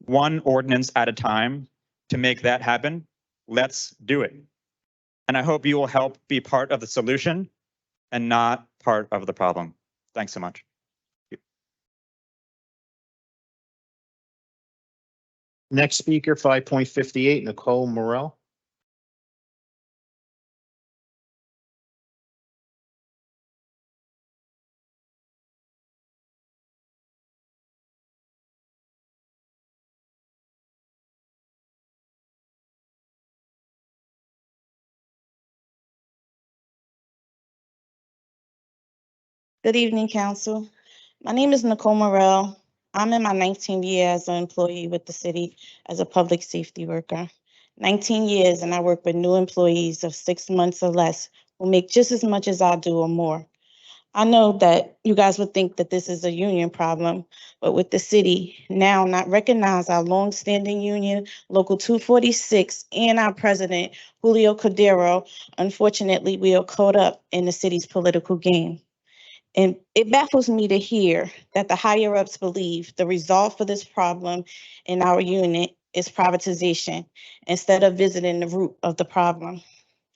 Speaker 12: one ordinance at a time to make that happen, let's do it. And I hope you will help be part of the solution and not part of the problem. Thanks so much.
Speaker 2: Next speaker, 5.58, Nicole Morel.
Speaker 19: Good evening, Council. My name is Nicole Morel. I'm in my 19th year as an employee with the city as a public safety worker. 19 years, and I work with new employees of 6 months or less who make just as much as I do or more. I know that you guys would think that this is a union problem, but with the city now not recognize our longstanding union, Local 246, and our president, Julio Cordero, unfortunately, we are caught up in the city's political game. And it baffles me to hear that the higher ups believe the resolve for this problem in our unit is privatization instead of visiting the root of the problem.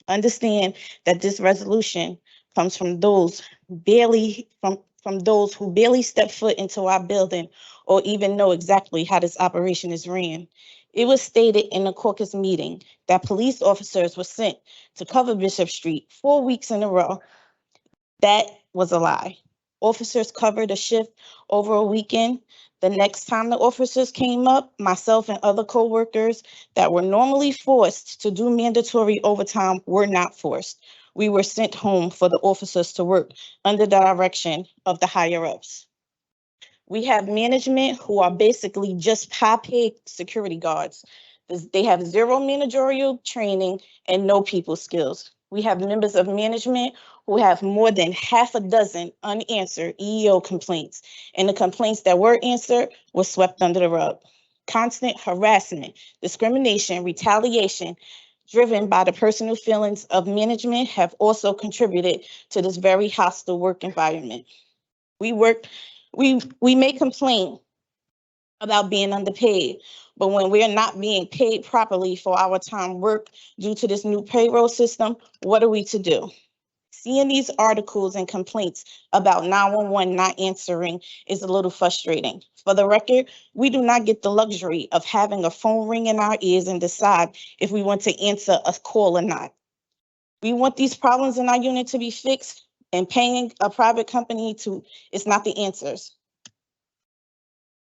Speaker 19: Understand that this resolution comes from those from those who barely step foot into our building or even know exactly how this operation is ran. It was stated in a caucus meeting that police officers were sent to cover Bishop Street 4 weeks in a row. That was a lie. Officers covered a shift over a weekend. The next time the officers came up, myself and other coworkers that were normally forced to do mandatory overtime were not forced. we were sent home for the officers to work under the direction of the higher ups. We have management who are basically just high-paid security guards. They have zero managerial training and no people skills. We have members of management who have more than half a dozen unanswered EEO complaints, and the complaints that were answered were swept under the rug. Constant harassment, discrimination, retaliation, driven by the personal feelings of management have also contributed to this very hostile work environment. We may complain about being underpaid, but when we're not being paid properly for our time worked due to this new payroll system, what are we to do? Seeing these articles and complaints about 911 not answering is a little frustrating. For the record, we do not get the luxury of having a phone ring in our ears and decide if we want to answer a call or not. We want these problems in our unit to be fixed, and paying a private company is not the answers.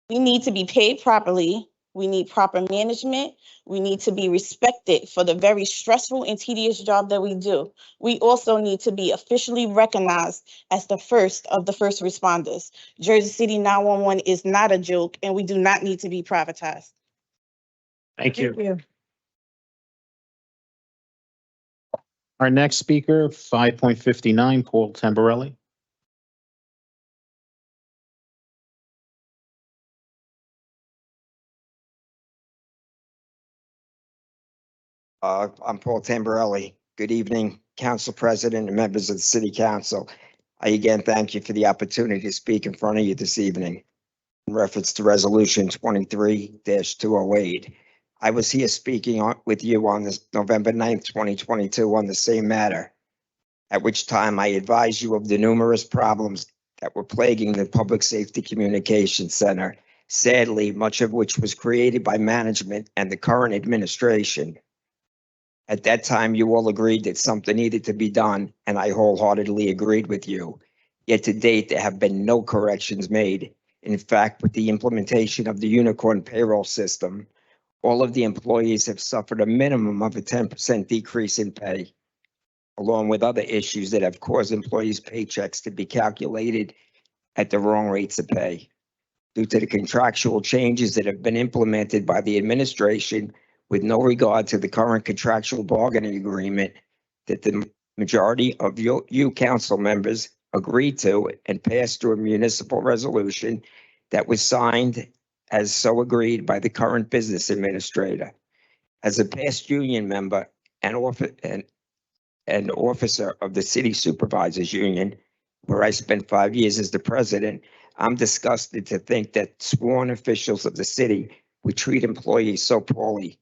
Speaker 19: We need to be paid properly. We need proper management. We need to be respected for the very stressful and tedious job that we do. We also need to be officially recognized as the first of the first responders. Jersey City 911 is not a joke, and we do not need to be privatized.
Speaker 2: Thank you.
Speaker 3: Thank you.
Speaker 2: Our next speaker, 5.59, Paul Tamborelli.
Speaker 4: I'm Paul Tamborelli. Good evening, Council President and members of the City Council. I again thank you for the opportunity to speak in front of you this evening in reference to Resolution 23-208. I was here speaking with you on this November 9th, 2022 on the same matter, at which time I advised you of the numerous problems that were plaguing the Public Safety Communications Center, sadly, much of which was created by management and the current administration. At that time, you all agreed that something needed to be done, and I wholeheartedly agreed with you. Yet to date, there have been no corrections made. In fact, with the implementation of the unicorn payroll system, all of the employees have suffered a minimum of a 10% decrease in pay, along with other issues that have caused employees' paychecks to be calculated at the wrong rates of pay. Due to the contractual changes that have been implemented by the administration, with no regard to the current contractual bargaining agreement that the majority of you council members agreed to and passed through a municipal resolution that was signed as so agreed by the current business administrator. As a past union member and officer of the City Supervisors Union, where I spent 5 years as the president, I'm disgusted to think that sworn officials of the city would treat employees so poorly.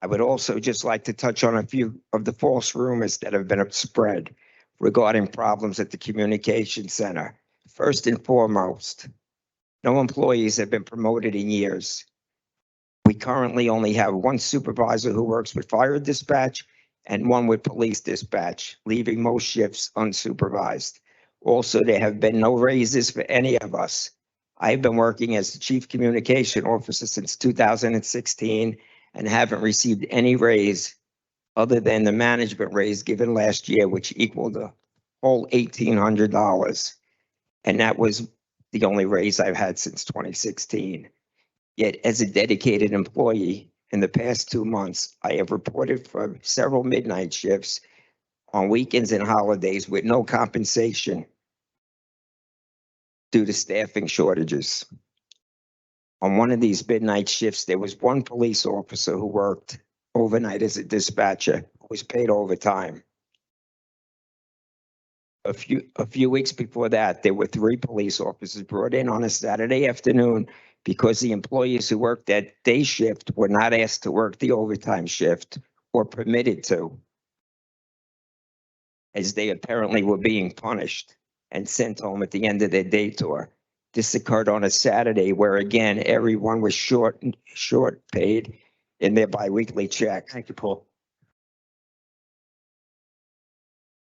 Speaker 4: I would also just like to touch on a few of the false rumors that have been spread regarding problems at the communication center. First and foremost, no employees have been promoted in years. We currently only have one supervisor who works with fire dispatch and one with police dispatch, leaving most shifts unsupervised. Also, there have been no raises for any of us. I've been working as the chief communication officer since 2016 and haven't received any raise other than the management raise given last year, which equaled the whole $1,800. And that was the only raise I've had since 2016. Yet as a dedicated employee, in the past 2 months, I have reported for several midnight shifts on weekends and holidays with no compensation due to staffing shortages. On one of these midnight shifts, there was one police officer who worked overnight as a dispatcher, who was paid overtime. A few weeks before that, there were 3 police officers brought in on a Saturday afternoon because the employees who worked that day shift were not asked to work the overtime shift or permitted to, as they apparently were being punished and sent home at the end of their day tour. This occurred on a Saturday where, again, everyone was short paid in their biweekly check.
Speaker 2: Thank you, Paul.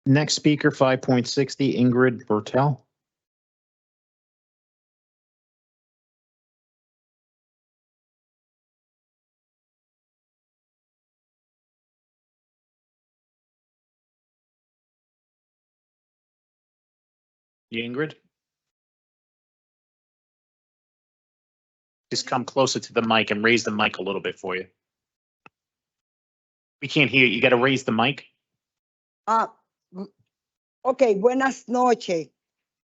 Speaker 2: Next speaker, 5.60, Ingrid Bertel. Ingrid? Just come closer to the mic and raise the mic a little bit for you. We can't hear you. You got to raise the mic.
Speaker 13: Ok, buenas noches.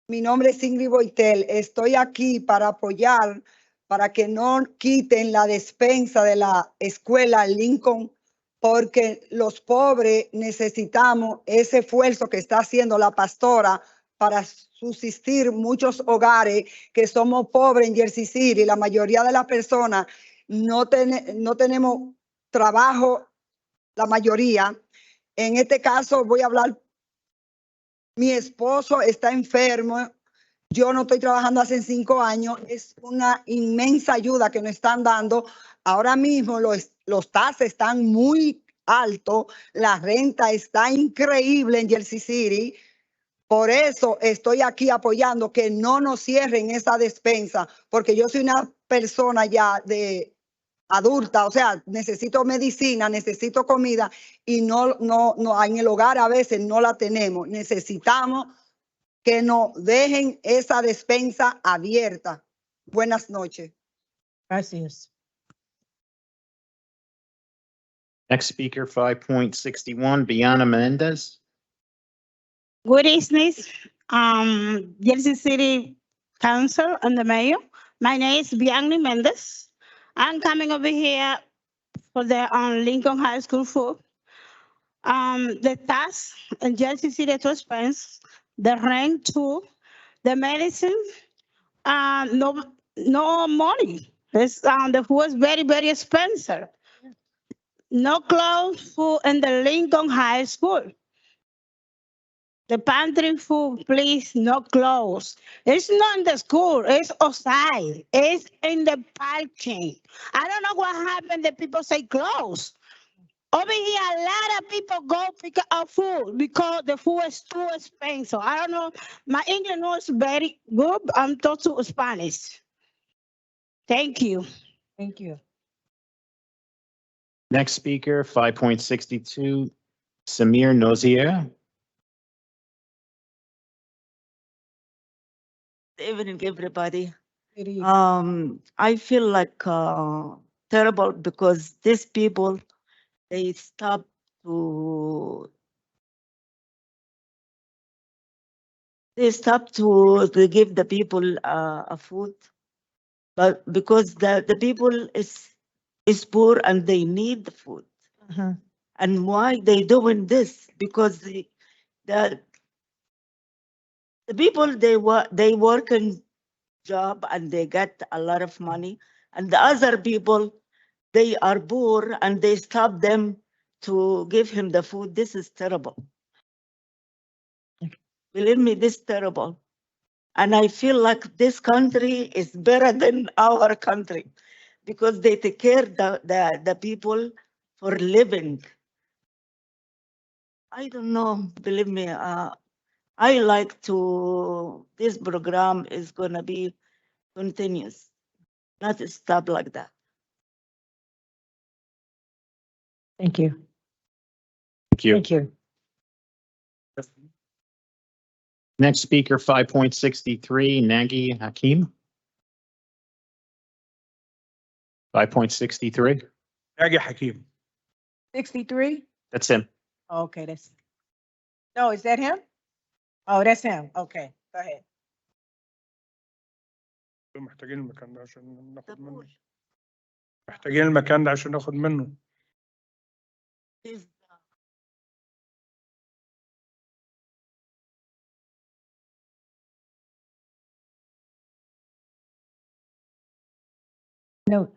Speaker 13: Mi nombre es Ingrid Boitel. Estoy aquí para apoyar para que no quiten la despensa de la escuela Lincoln, porque los pobres necesitamos ese esfuerzo que está haciendo la pastora para subsistir muchos hogares que somos pobres en Jersey City. La mayoría de las personas no tenemos trabajo, la mayoría. En este caso voy a hablar. Mi esposo está enfermo. Yo no estoy trabajando hace 5 años. Es una inmensa ayuda que nos están dando. Ahora mismo los taxes están muy altos. La renta está increíble en Jersey City. Por eso estoy aquí apoyando que no nos cierren esa despensa, porque yo soy una persona ya de adulta, o sea, necesito medicina, necesito comida y no en el hogar a veces no la tenemos. Necesitamos que nos dejen esa despensa abierta. Buenas noches.
Speaker 3: Gracias.
Speaker 2: Next speaker, 5.61, Biana Menendez.
Speaker 20: Good evening, Jersey City Council and the Mayor. My name is Bianca Mendes. I'm coming over here for the Lincoln High School food. The tax in Jersey City to expense, the rent too, the medicine, no money. It's, the food is very, very expensive. No clothes food in the Lincoln High School. The pantry food, please, no clothes. It's not in the school, it's outside. It's in the parking. I don't know what happened that people say clothes. Over here, a lot of people go pick up food because the food is too expensive. I don't know. My English is very good. I'm talking Spanish. Thank you.
Speaker 3: Thank you.
Speaker 2: Next speaker, 5.62, Samir Nozier.
Speaker 21: Good evening, everybody. I feel like terrible because these people, they stop to give the people a food, but because the people is poor and they need the food. And why they doing this? Because the people they work in job and they get a lot of money, and the other people they are poor and they stop them to give him the food. This is terrible. Believe me, this is terrible. And I feel like this country is better than our country because they take care the people for living. I don't know, believe me, I like to, this program is gonna be continuous, not stop like that.
Speaker 3: Thank you.
Speaker 2: Thank you.
Speaker 3: Thank you.
Speaker 2: Next speaker, 5.63, Nagy Hakim. 5.63.
Speaker 24: Nagy Hakim.
Speaker 3: 63?
Speaker 2: That's him.
Speaker 3: Okay, no, is that him? Oh, that's him. Okay, go ahead.
Speaker 24: محتاجين المكان ده عشان ناخد منه. محتاجين المكان ده عشان ناخد منه.
Speaker 3: No.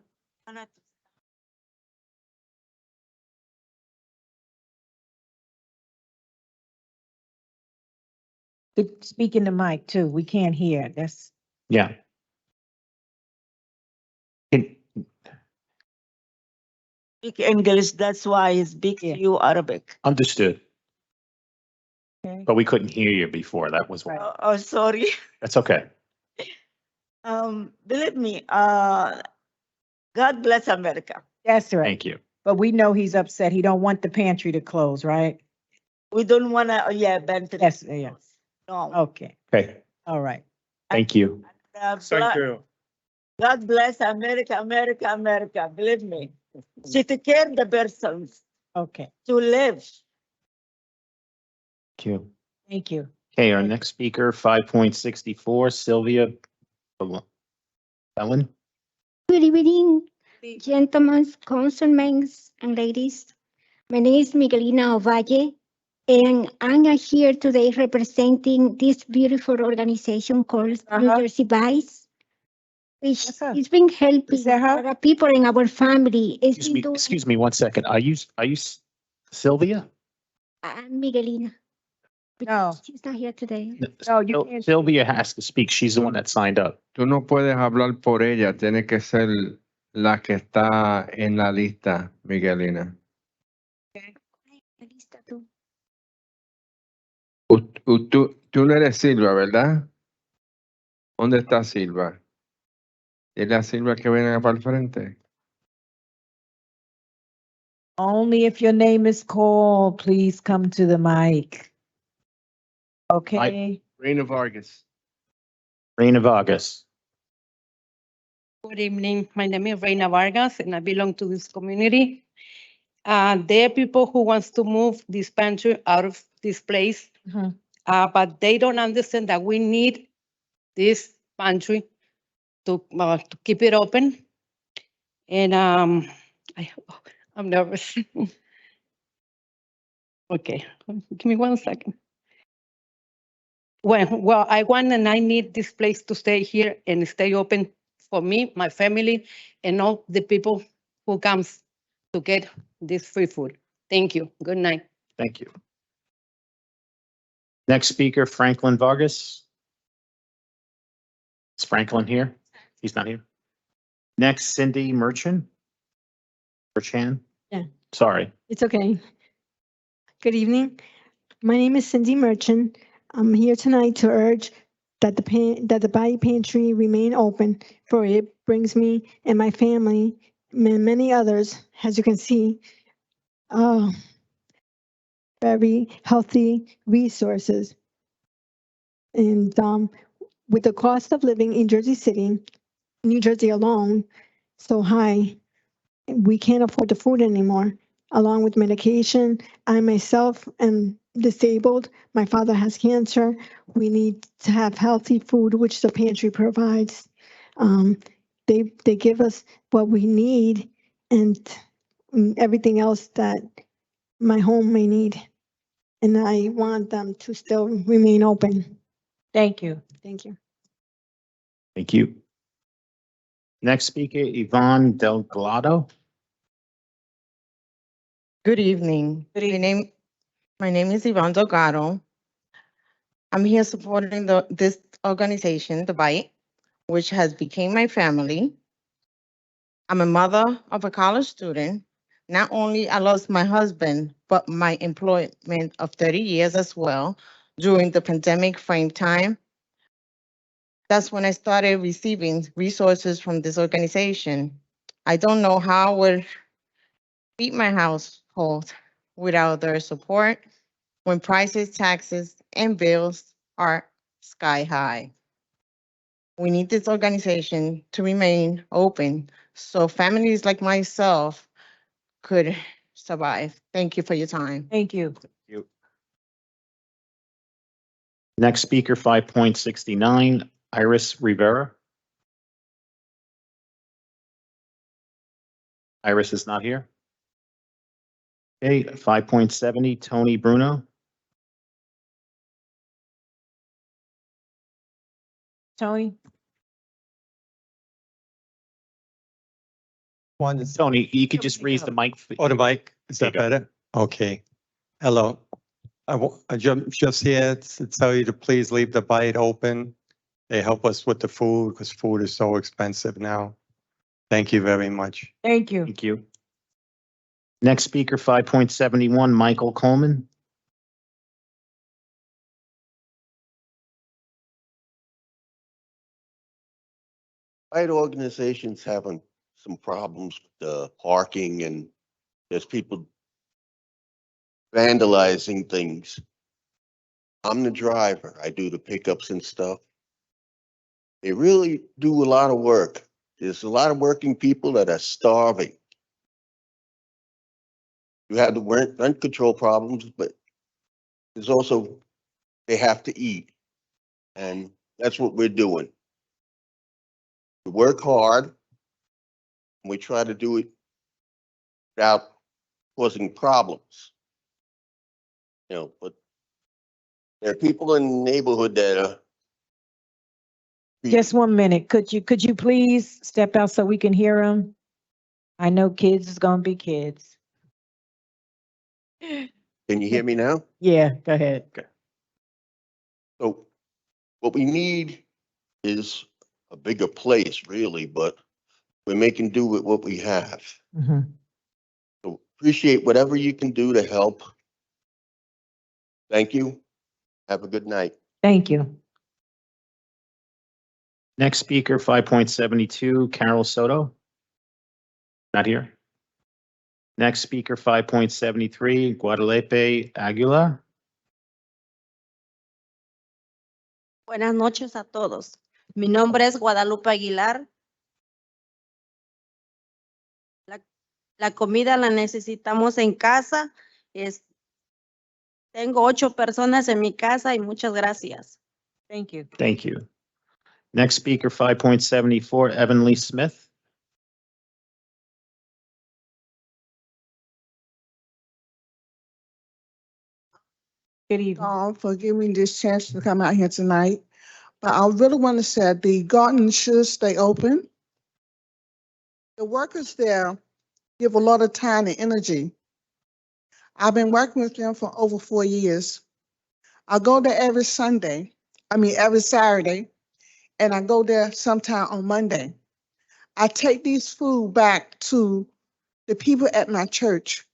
Speaker 3: Speak in the mic too. We can't hear. That's.
Speaker 2: Yeah.
Speaker 21: Speak English, that's why I speak to you Arabic.
Speaker 2: Understood.
Speaker 3: Okay.
Speaker 2: But we couldn't hear you before. That was why.
Speaker 21: Oh, sorry.
Speaker 2: That's okay.
Speaker 21: Believe me, God bless America.
Speaker 3: That's right.
Speaker 2: Thank you.
Speaker 3: But we know he's upset. He don't want the pantry to close, right?
Speaker 21: We don't want to, yeah, ban to
Speaker 3: Yes, yeah.
Speaker 21: No.
Speaker 3: Okay.
Speaker 2: Okay.
Speaker 3: All right.
Speaker 2: Thank you.
Speaker 24: Thank you.
Speaker 21: God bless America, America, America. Believe me. She take care of the persons
Speaker 3: Okay,
Speaker 21: to live.
Speaker 2: Thank you.
Speaker 3: thank you.
Speaker 2: Okay, our next speaker, 5.64, Sylvia Ellen.
Speaker 7: Good evening, gentlemen, councilmen, and ladies. My name is Miguelina Ovalle, and I'm here today representing this beautiful organization called New Jersey Vice, which has been helping a lot of people in our family. It's been doing,
Speaker 2: Excuse me 1 second. Are you Sylvia?
Speaker 7: I'm Miguelina.
Speaker 3: No.
Speaker 7: She's not here today.
Speaker 3: No, you can't.
Speaker 2: Sylvia has to speak. She's the one that signed up.
Speaker 22: Tú no puedes hablar por ella, tiene que ser la que está en la lista, Miguelina. Tú no eres Silva, ¿verdad? ¿Dónde está Silva? Dile a Silva que venga para el frente.
Speaker 3: Only if your name is called, please come to the mic. Okay.
Speaker 22: Reina Vargas.
Speaker 2: Reina Vargas.
Speaker 14: Good evening. My name is Reina Vargas, and I belong to this community. There are people who wants to move this pantry out of this place, but they don't understand that we need this pantry to keep it open. And I'm nervous. Okay, give me 1 second. Well, I want and I need this place to stay here and stay open for me, my family, and all the people who comes to get this free food. Thank you. Good night.
Speaker 2: Thank you. Next speaker, Franklin Vargas. Is Franklin here? He's not here. Next, Cindy Merchant.
Speaker 16: Yeah.
Speaker 2: Sorry.
Speaker 16: It's okay. Good evening. My name is Cindy Merchant. I'm here tonight to urge that the body pantry remain open, for it brings me and my family and many others, as you can see, very healthy resources. And with the cost of living in Jersey City, New Jersey alone, so high, we can't afford the food anymore. Along with medication, I myself am disabled. My father has cancer. We need to have healthy food, which the pantry provides. They give us what we need and everything else that my home may need. And I want them to still remain open.
Speaker 3: Thank you.
Speaker 16: Thank you.
Speaker 2: Thank you. Next speaker, Yvonne Delgado.
Speaker 23: Good evening. My name is Yvonne Delgado. I'm here supporting this organization, The Bite, which has become my family. I'm a mother of a college student. Not only I lost my husband, but my employment of 30 years as well during the pandemic frame time. That's when I started receiving resources from this organization. I don't know how I would feed my household without their support when prices, taxes, and bills are sky high. We need this organization to remain open so families like myself could survive. Thank you for your time.
Speaker 3: Thank you.
Speaker 2: Next speaker, 5.69, Iris Rivera. Iris is not here. Okay, 5.70, Tony Bruno.
Speaker 3: Tony?
Speaker 2: Tony, you could just raise the mic.
Speaker 25: Oh, the mic, is that better? Okay. Hello. I just here to tell you to please leave the bite open. They help us with the food because food is so expensive now. Thank you very much.
Speaker 3: Thank you.
Speaker 2: Thank you. Next speaker, 5.71, Michael Coleman.
Speaker 26: Right organizations having some problems with the parking and there's people vandalizing things. I'm the driver. I do the pickups and stuff. They really do a lot of work. There's a lot of working people that are starving. You have the rent control problems, but there's also, they have to eat. And that's what we're doing. We work hard. And we try to do it without causing problems. You know, but there are people in the neighborhood that are.
Speaker 3: Just 1 minute. Could you please step out so we can hear them? I know kids is gonna be kids.
Speaker 26: Can you hear me now?
Speaker 3: Yeah, go ahead.
Speaker 26: Okay. So what we need is a bigger place, really, but we're making do with what we have.
Speaker 3: Mhm.
Speaker 26: So appreciate whatever you can do to help. Thank you. Have a good night.
Speaker 3: Thank you.
Speaker 2: Next speaker, 5.72, Carol Soto. Not here. Next speaker, 5.73, Guadalupe Aguilar.
Speaker 1: Buenas noches a todos. Mi nombre es Guadalupe Aguilar. La comida la necesitamos en casa. Tengo 8 personas en mi casa y muchas gracias.
Speaker 3: Thank you.
Speaker 2: Thank you. Next speaker, 5.74, Evan Lee Smith.
Speaker 3: Good evening.
Speaker 5: For giving me this chance to come out here tonight. But I really want to say the garden should stay open. The workers there give a lot of time and energy. I've been working with them for over 4 years. I go there every Saturday, and I go there sometime on Monday. I take these food back to the people at my church,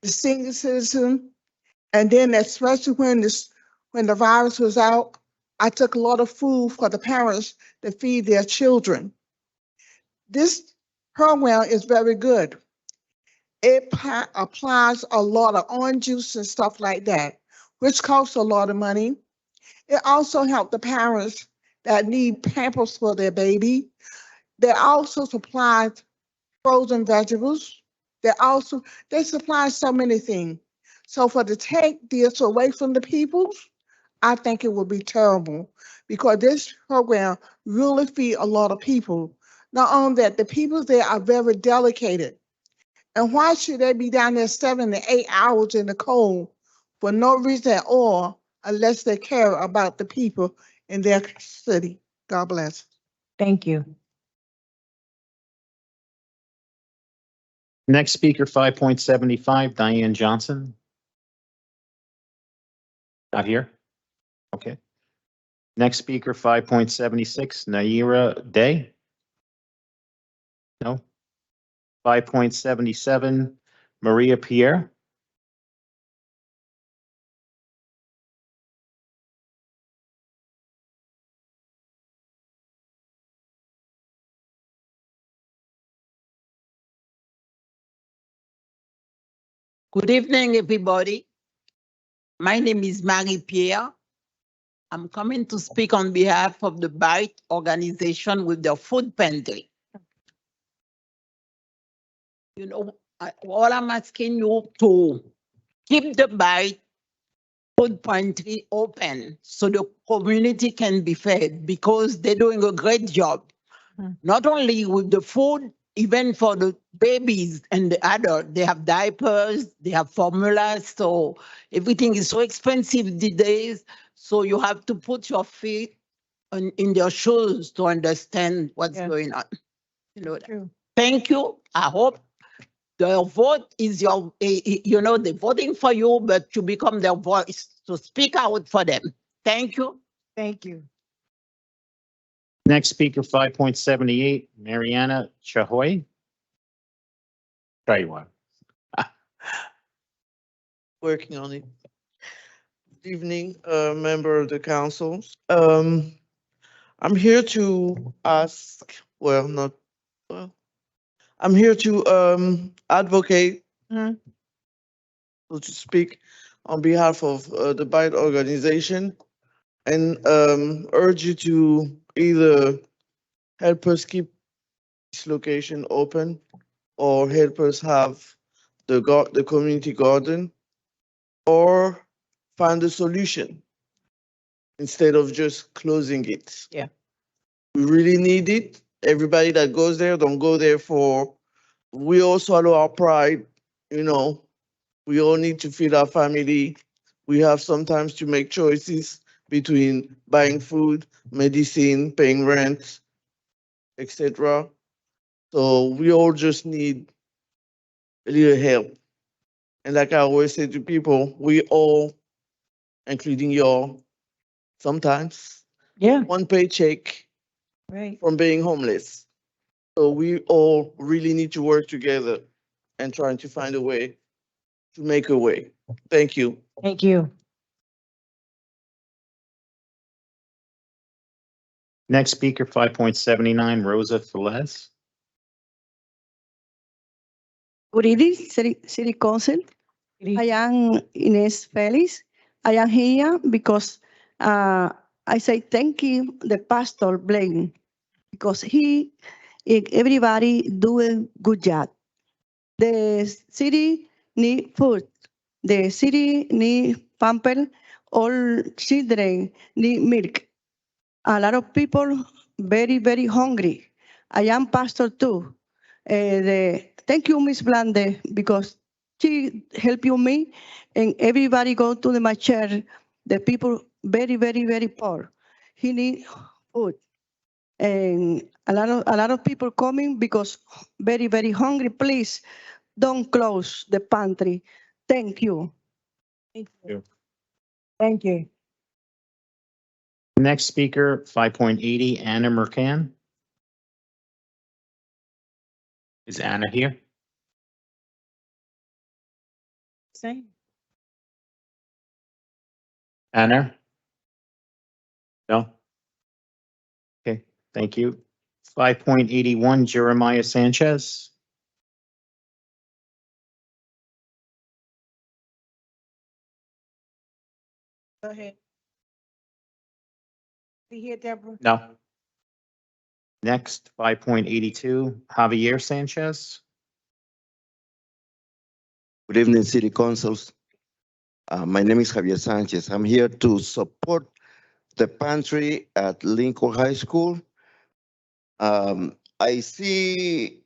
Speaker 5: the senior citizen, and then especially when the virus was out, I took a lot of food for the parents to feed their children. This program is very good. It applies a lot of orange juice and stuff like that, which costs a lot of money. It also helps the parents that need Pampers for their baby. They also supply frozen vegetables. They supply so many things. So for to take this away from the people, I think it would be terrible because this program really feed a lot of people. Not only that, the people there are very delicate. And why should they be down there 7 to 8 hours in the cold for no reason at all unless they care about the people in their city? God bless.
Speaker 3: Thank you.
Speaker 2: Next speaker, 5.75, Diane Johnson. Not here? Okay. Next speaker, 5.76, Naira Day. No. 5.77, Maria Pierre.
Speaker 6: Good evening, everybody. My name is Marie Pierre. I'm coming to speak on behalf of the BITE organization with the food pantry. You know, all I'm asking you to keep the BITE food pantry open so the community can be fed because they're doing a great job. Not only with the food, even for the babies and the adults, they have diapers, they have formulas, so everything is so expensive these days. So you have to put your feet in their shoes to understand what's going on. You know that. Thank you. I hope the vote is they're voting for you, but you become their voice to speak out for them. Thank you.
Speaker 3: Thank you.
Speaker 2: Next speaker, 5.78, Mariana Chahoy. Try you one.
Speaker 8: Working on it. Good evening, member of the council. I'm here to ask, I'm here to advocate, so to speak, on behalf of the BITE organization and urge you to either help us keep this location open or help us have the community garden or find a solution instead of just closing it.
Speaker 3: Yeah.
Speaker 8: We really need it. Everybody that goes there, don't go there we all swallow our pride, you know. We all need to feed our family. We have sometimes to make choices between buying food, medicine, paying rent, etc. So we all just need a little help. And like I always say to people, we all, including y'all, sometimes one paycheck
Speaker 3: Right.
Speaker 8: from being homeless. So we all really need to work together and trying to find a way to make a way. Thank you.
Speaker 3: Thank you.
Speaker 2: Next speaker, 5.79, Rosa Velez.
Speaker 9: Good evening, City Council. I am Ines Felix. I am here because I say thank you, the Pastor Blaine, because everybody doing good job. The city need food. The city need pamper. All children need milk. A lot of people very, very hungry. I am pastor too. Thank you, Miss Blande, because she helped you me and everybody go to my church. The people very, very, very poor. He need food. And a lot of people coming because very, very hungry. Please don't close the pantry. Thank you.
Speaker 3: Thank you. Thank you.
Speaker 2: Next speaker, 5.80, Anna Mercan. Is Anna here?
Speaker 3: Same.
Speaker 2: Anna? No? Okay, thank you. 5.81, Jeremiah Sanchez.
Speaker 3: Go ahead. Be here, Deborah.
Speaker 2: No. Next, 5.82, Javier Sanchez.
Speaker 10: Good evening, City Councils. My name is Javier Sanchez. I'm here to support the pantry at Lincoln High School. I see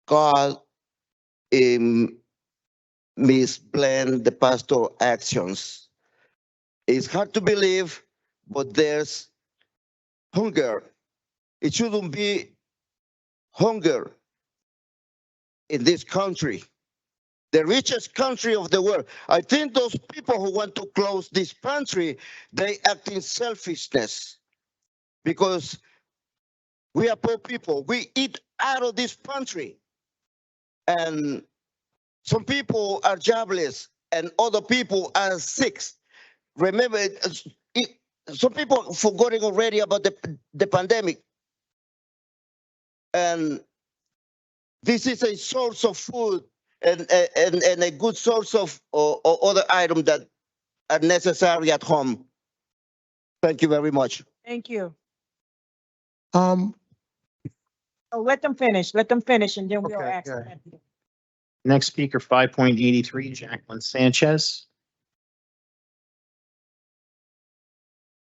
Speaker 10: God in Miss Blend, the pastor actions. It's hard to believe, but there's hunger. It shouldn't be hunger in this country, the richest country of the world. I think those people who want to close this pantry, they act in selfishness because we are poor people. We eat out of this pantry. And some people are jobless and other people are sick. Remember, some people forgetting already about the pandemic. And this is a source of food and a good source of other items that are necessary at home. Thank you very much.
Speaker 3: Thank you. Oh, let them finish. Let them finish and then we'll
Speaker 10: Okay,
Speaker 3: ask
Speaker 10: yeah.
Speaker 3: them.
Speaker 2: Next speaker, 5.83, Jacqueline Sanchez.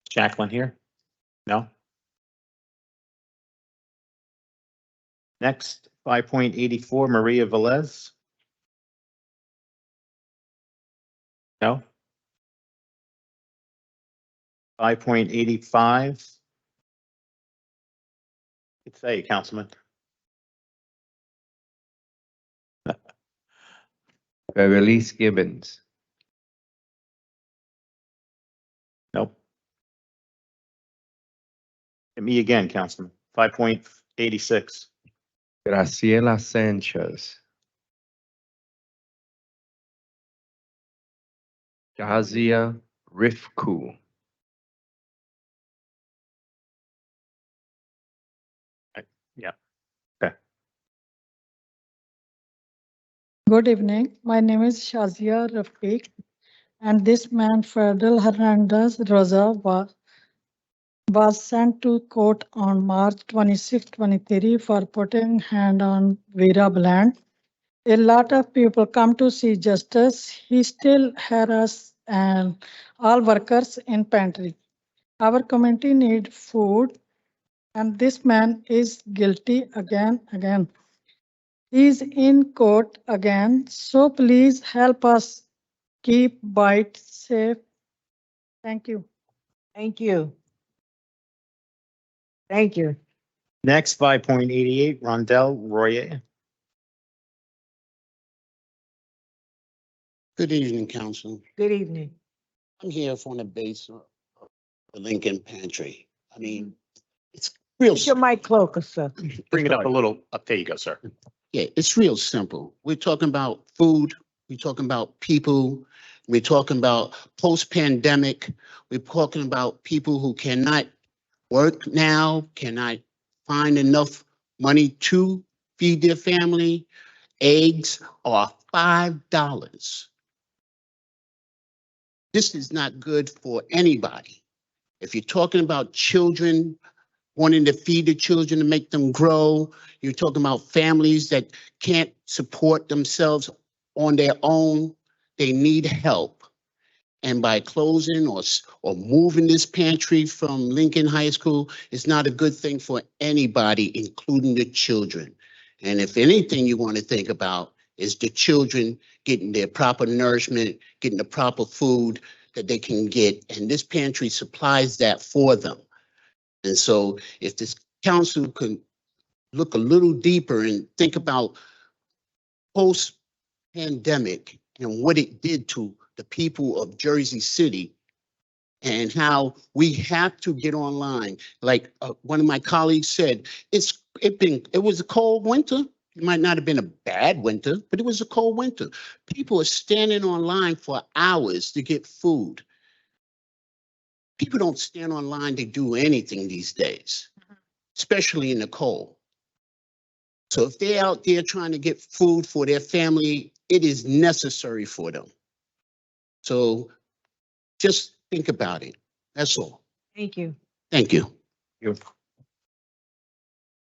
Speaker 2: Jacqueline here? No? Next, 5.84, Maria Velez. No? 5.85. It's a Councilman.
Speaker 22: Beverly's Gibbons.
Speaker 2: Nope. And me again, Councilman. 5.86.
Speaker 22: Graciela Sanchez. Jazia Rifku.
Speaker 2: Yeah. Okay.
Speaker 11: Good evening. My name is Shazia Rafiq, and this man, Ferdal Hernandez Rosa, was was sent to court on March 26, 23 for putting hand on Vera Bland. A lot of people come to see justice. He still harass and all workers in pantry. Our community need food and this man is guilty again. He's in court again, so please help us keep Bite safe. Thank you.
Speaker 6: Thank you. Thank you.
Speaker 2: Next, 5.88, Rondell Royer.
Speaker 4: Good evening, council.
Speaker 6: Good evening.
Speaker 4: I'm here from the base of the Lincoln Pantry. I mean, it's real.
Speaker 6: Get your mic closer, sir.
Speaker 2: Bring it up a little. Up there you go, sir.
Speaker 4: Yeah, it's real simple. We're talking about food. We're talking about people. We're talking about post-pandemic. We're talking about people who cannot work now, cannot find enough money to feed their family. Eggs are $5. This is not good for anybody. If you're talking about children, wanting to feed the children to make them grow, you're talking about families that can't support themselves on their own, they need help. And by closing or moving this pantry from Lincoln High School, it's not a good thing for anybody, including the children. And if anything you want to think about is the children getting their proper nourishment, getting the proper food that they can get. And this pantry supplies that for them. And so if this council can look a little deeper and think about post-pandemic and what it did to the people of Jersey City and how we have to get online. Like one of my colleagues said, it was a cold winter. It might not have been a bad winter, but it was a cold winter. People are standing online for hours to get food. People don't stand online to do anything these days, especially in the cold. So if they're out there trying to get food for their family, it is necessary for them. So just think about it. That's all.
Speaker 6: Thank you.
Speaker 4: Thank you.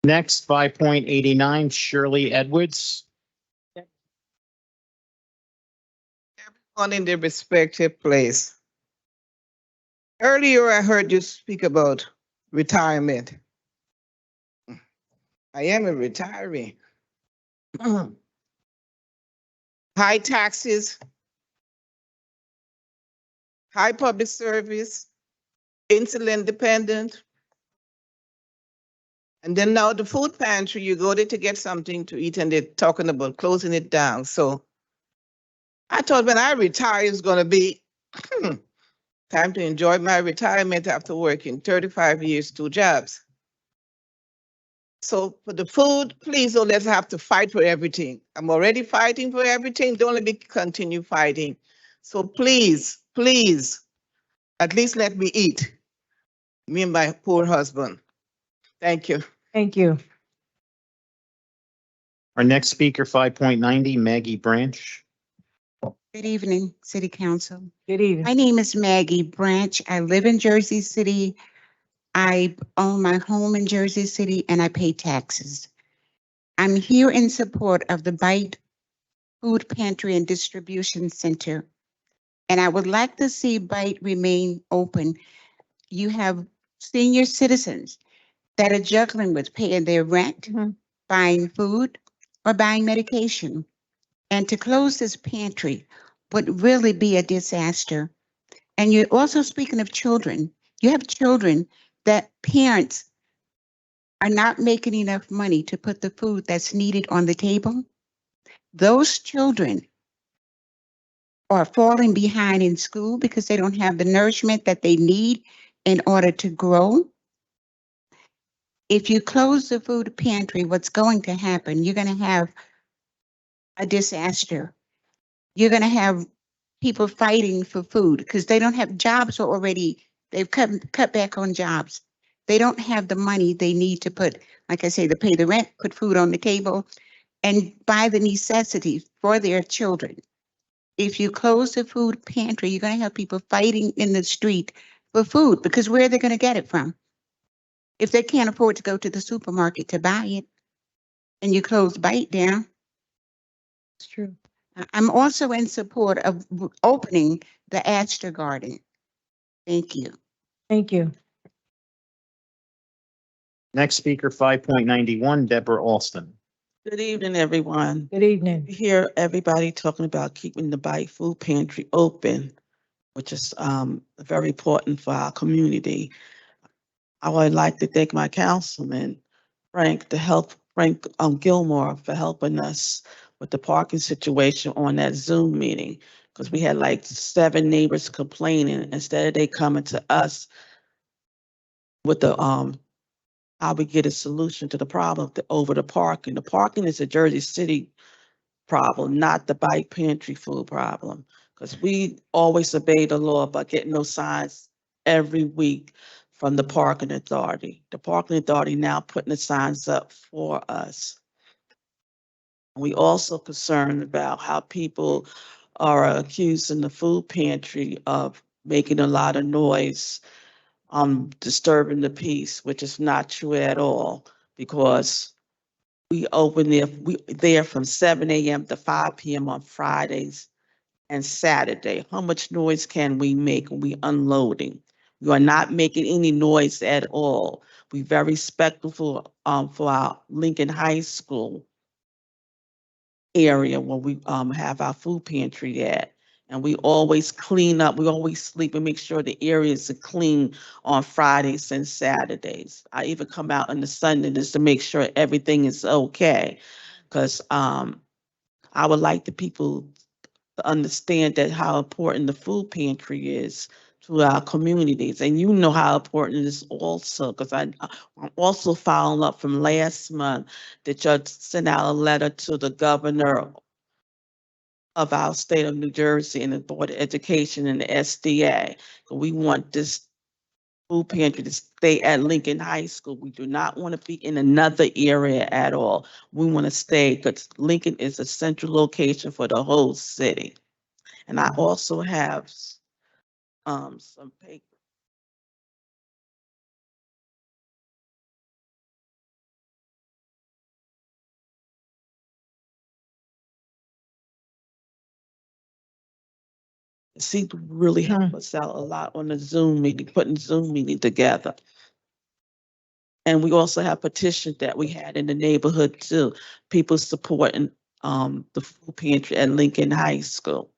Speaker 2: Next, 5.89, Shirley Edwards.
Speaker 12: On in their respective place. Earlier, I heard you speak about retirement. I am a retiree. High taxes, high public service, insulin dependent. And then now the food pantry, you go there to get something to eat and they're talking about closing it down. So I thought when I retire, it's going to be time to enjoy my retirement after working 35 years, 2 jobs. So for the food, please don't let's have to fight for everything. I'm already fighting for everything. Don't let me continue fighting. So please, please, at least let me eat. Me and my poor husband. Thank you.
Speaker 6: Thank you.
Speaker 2: Our next speaker, 5.90, Maggie Branch.
Speaker 15: Good evening, City Council.
Speaker 6: Good evening.
Speaker 15: My name is Maggie Branch. I live in Jersey City. I own my home in Jersey City and I pay taxes. I'm here in support of the Bite Food Pantry and Distribution Center. And I would like to see Bite remain open. You have senior citizens that are juggling with paying their rent, buying food, or buying medication. And to close this pantry would really be a disaster. And you're also speaking of children. You have children that parents are not making enough money to put the food that's needed on the table. Those children are falling behind in school because they don't have the nourishment that they need in order to grow. If you close the food pantry, what's going to happen? You're going to have a disaster. You're going to have people fighting for food because they don't have jobs already. They've cut back on jobs. They don't have the money they need to put, like I say, to pay the rent, put food on the table, and buy the necessities for their children. If you close the food pantry, you're going to have people fighting in the street for food because where are they going to get it from? if they can't afford to go to the supermarket to buy it and you close Bite down.
Speaker 3: It's true.
Speaker 15: I'm also in support of opening the Astor Garden. Thank you.
Speaker 3: Thank you.
Speaker 2: Next speaker, 5.91, Deborah Alston.
Speaker 13: Good evening, everyone.
Speaker 3: Good evening.
Speaker 13: We hear everybody talking about keeping the Bite Food Pantry open, which is very important for our community. I would like to thank my councilman, Frank Gilmore, for helping us with the parking situation on that Zoom meeting, because we had like 7 neighbors complaining. Instead of they coming to us with the how we get a solution to the problem over the parking. The parking is a Jersey City problem, not the Bite Pantry food problem, because we always obey the law by getting those signs every week from the parking authority. The parking authority now putting the signs up for us. We also concerned about how people are accusing the food pantry of making a lot of noise, disturbing the peace, which is not true at all, because we open there from 7 a.m. to 5 p.m. on Fridays and Saturday. How much noise can we make when we unloading? We are not making any noise at all. We very respectful for our Lincoln High School area where we have our food pantry at. And we always clean up, we always sleep and make sure the areas are clean on Fridays and Saturdays. I even come out on the Sunday just to make sure everything is okay. Because I would like the people to understand that how important the food pantry is to our communities. And you know how important it is also, because I'm also following up from last month that judge sent out a letter to the governor of our state of New Jersey and the Board of Education and the SDA. We want this food pantry to stay at Lincoln High School. We do not want to be in another area at all. We want to stay, because Lincoln is a central location for the whole city. And I also have some paper. It seemed to really help us out a lot on the Zoom meeting, putting Zoom meeting together. And we also have petitions that we had in the neighborhood too, people supporting the food pantry at Lincoln High School.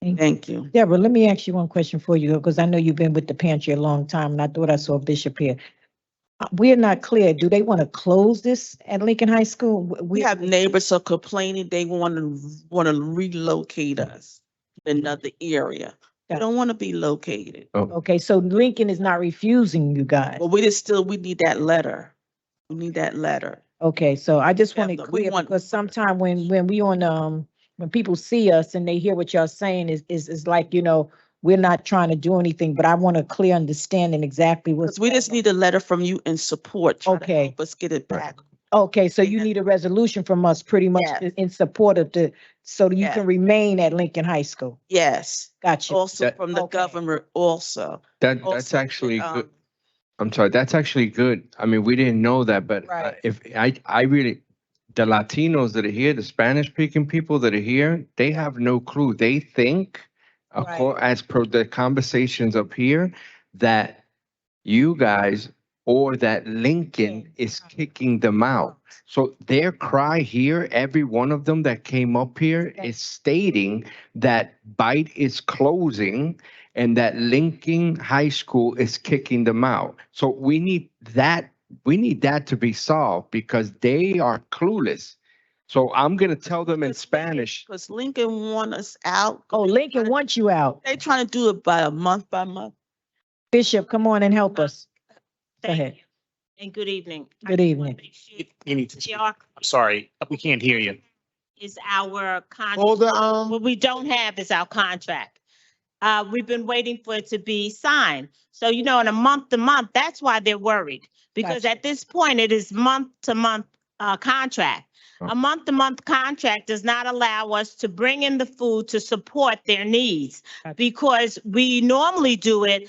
Speaker 13: Thank you.
Speaker 3: Deborah, let me ask you one question for you, because I know you've been with the pantry a long time, and I thought I saw Bishop here. We're not clear. Do they want to close this at Lincoln High School?
Speaker 13: We have neighbors who are complaining they want to relocate us to another area. They don't want to be located.
Speaker 3: Okay, so Lincoln is not refusing you guys.
Speaker 13: Well, we need that letter. We need that letter.
Speaker 3: Okay, so I just want to
Speaker 13: Definitely.
Speaker 3: clear, because sometime when we on when people see us and they hear what y'all saying is like, you know, we're not trying to do anything, but I want a clear understanding exactly what's.
Speaker 13: We just need a letter from you in support. Trying to help us get it back.
Speaker 3: Okay, so you need a resolution from us pretty much in support of so that you can remain at Lincoln High School.
Speaker 13: Yes.
Speaker 3: Gotcha.
Speaker 13: Also from the government also.
Speaker 22: That's actually good. I'm sorry, that's actually good. I mean, we didn't know that, but if I really, the Latinos that are here, the Spanish speaking people that are here, they have no clue. They think, as per the conversations up here, that you guys or that Lincoln is kicking them out. So their cry here, every one of them that came up here is stating that Bite is closing and that Lincoln High School is kicking them out. So we need that to be solved, because they are clueless. So I'm going to tell them in Spanish.
Speaker 13: Because Lincoln want us out.
Speaker 3: Oh, Lincoln wants you out.
Speaker 13: They trying to do it by month.
Speaker 3: Bishop, come on and help us. Go ahead.
Speaker 17: And good evening.
Speaker 3: Good evening.
Speaker 2: You need to speak. I'm sorry, we can't hear you.
Speaker 17: Is our contract.
Speaker 4: Hold on.
Speaker 17: What we don't have is our contract. We've been waiting for it to be signed. So, you know, in a month to month, that's why they're worried. Because at this point, it is month to month contract. A month-to-month contract does not allow us to bring in the food to support their needs because we normally do it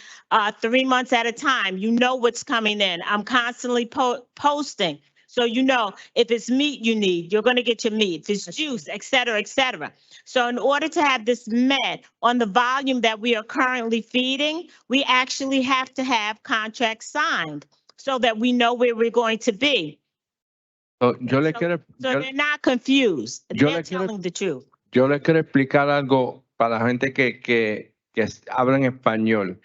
Speaker 17: 3 months at a time. You know what's coming in. I'm constantly posting. So you know, if it's meat you need, you're going to get your meat. If it's juice, et cetera, et cetera. So in order to have this met on the volume that we are currently feeding, we actually have to have contracts signed so that we know where we're going to be.
Speaker 22: So, yo le quiero,
Speaker 17: So
Speaker 22: yo-
Speaker 17: they're not confused.
Speaker 22: yo
Speaker 17: They're
Speaker 22: le quiero-
Speaker 17: telling the truth.
Speaker 22: yo le quiero explicar algo para la gente que habla en español.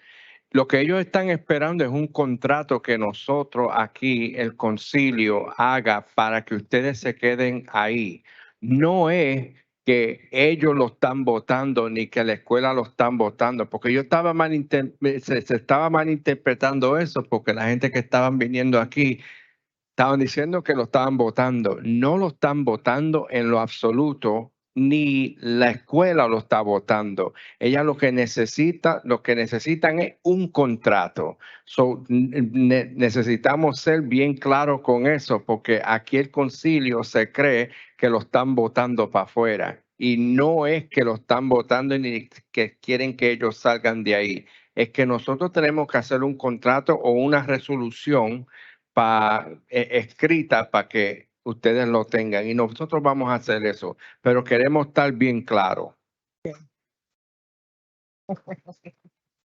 Speaker 22: Lo que ellos están esperando es un contrato que nosotros aquí, el concilio, haga para que ustedes se queden ahí. No es que ellos lo están votando ni que la escuela lo están votando, porque yo estaba se estaba malinterpretando eso, porque la gente que estaban viniendo aquí estaban diciendo que lo estaban votando. No lo están votando en lo absoluto, ni la escuela lo está votando. Ella lo que necesitan es un contrato. So, necesitamos ser bien claros con eso, porque aquí el concilio se cree que lo están votando para afuera. Y no es que lo están votando ni que quieren que ellos salgan de ahí. Es que nosotros tenemos que hacer un contrato o una resolución escrita para que ustedes lo tengan y nosotros vamos a hacer eso, pero queremos estar bien claros.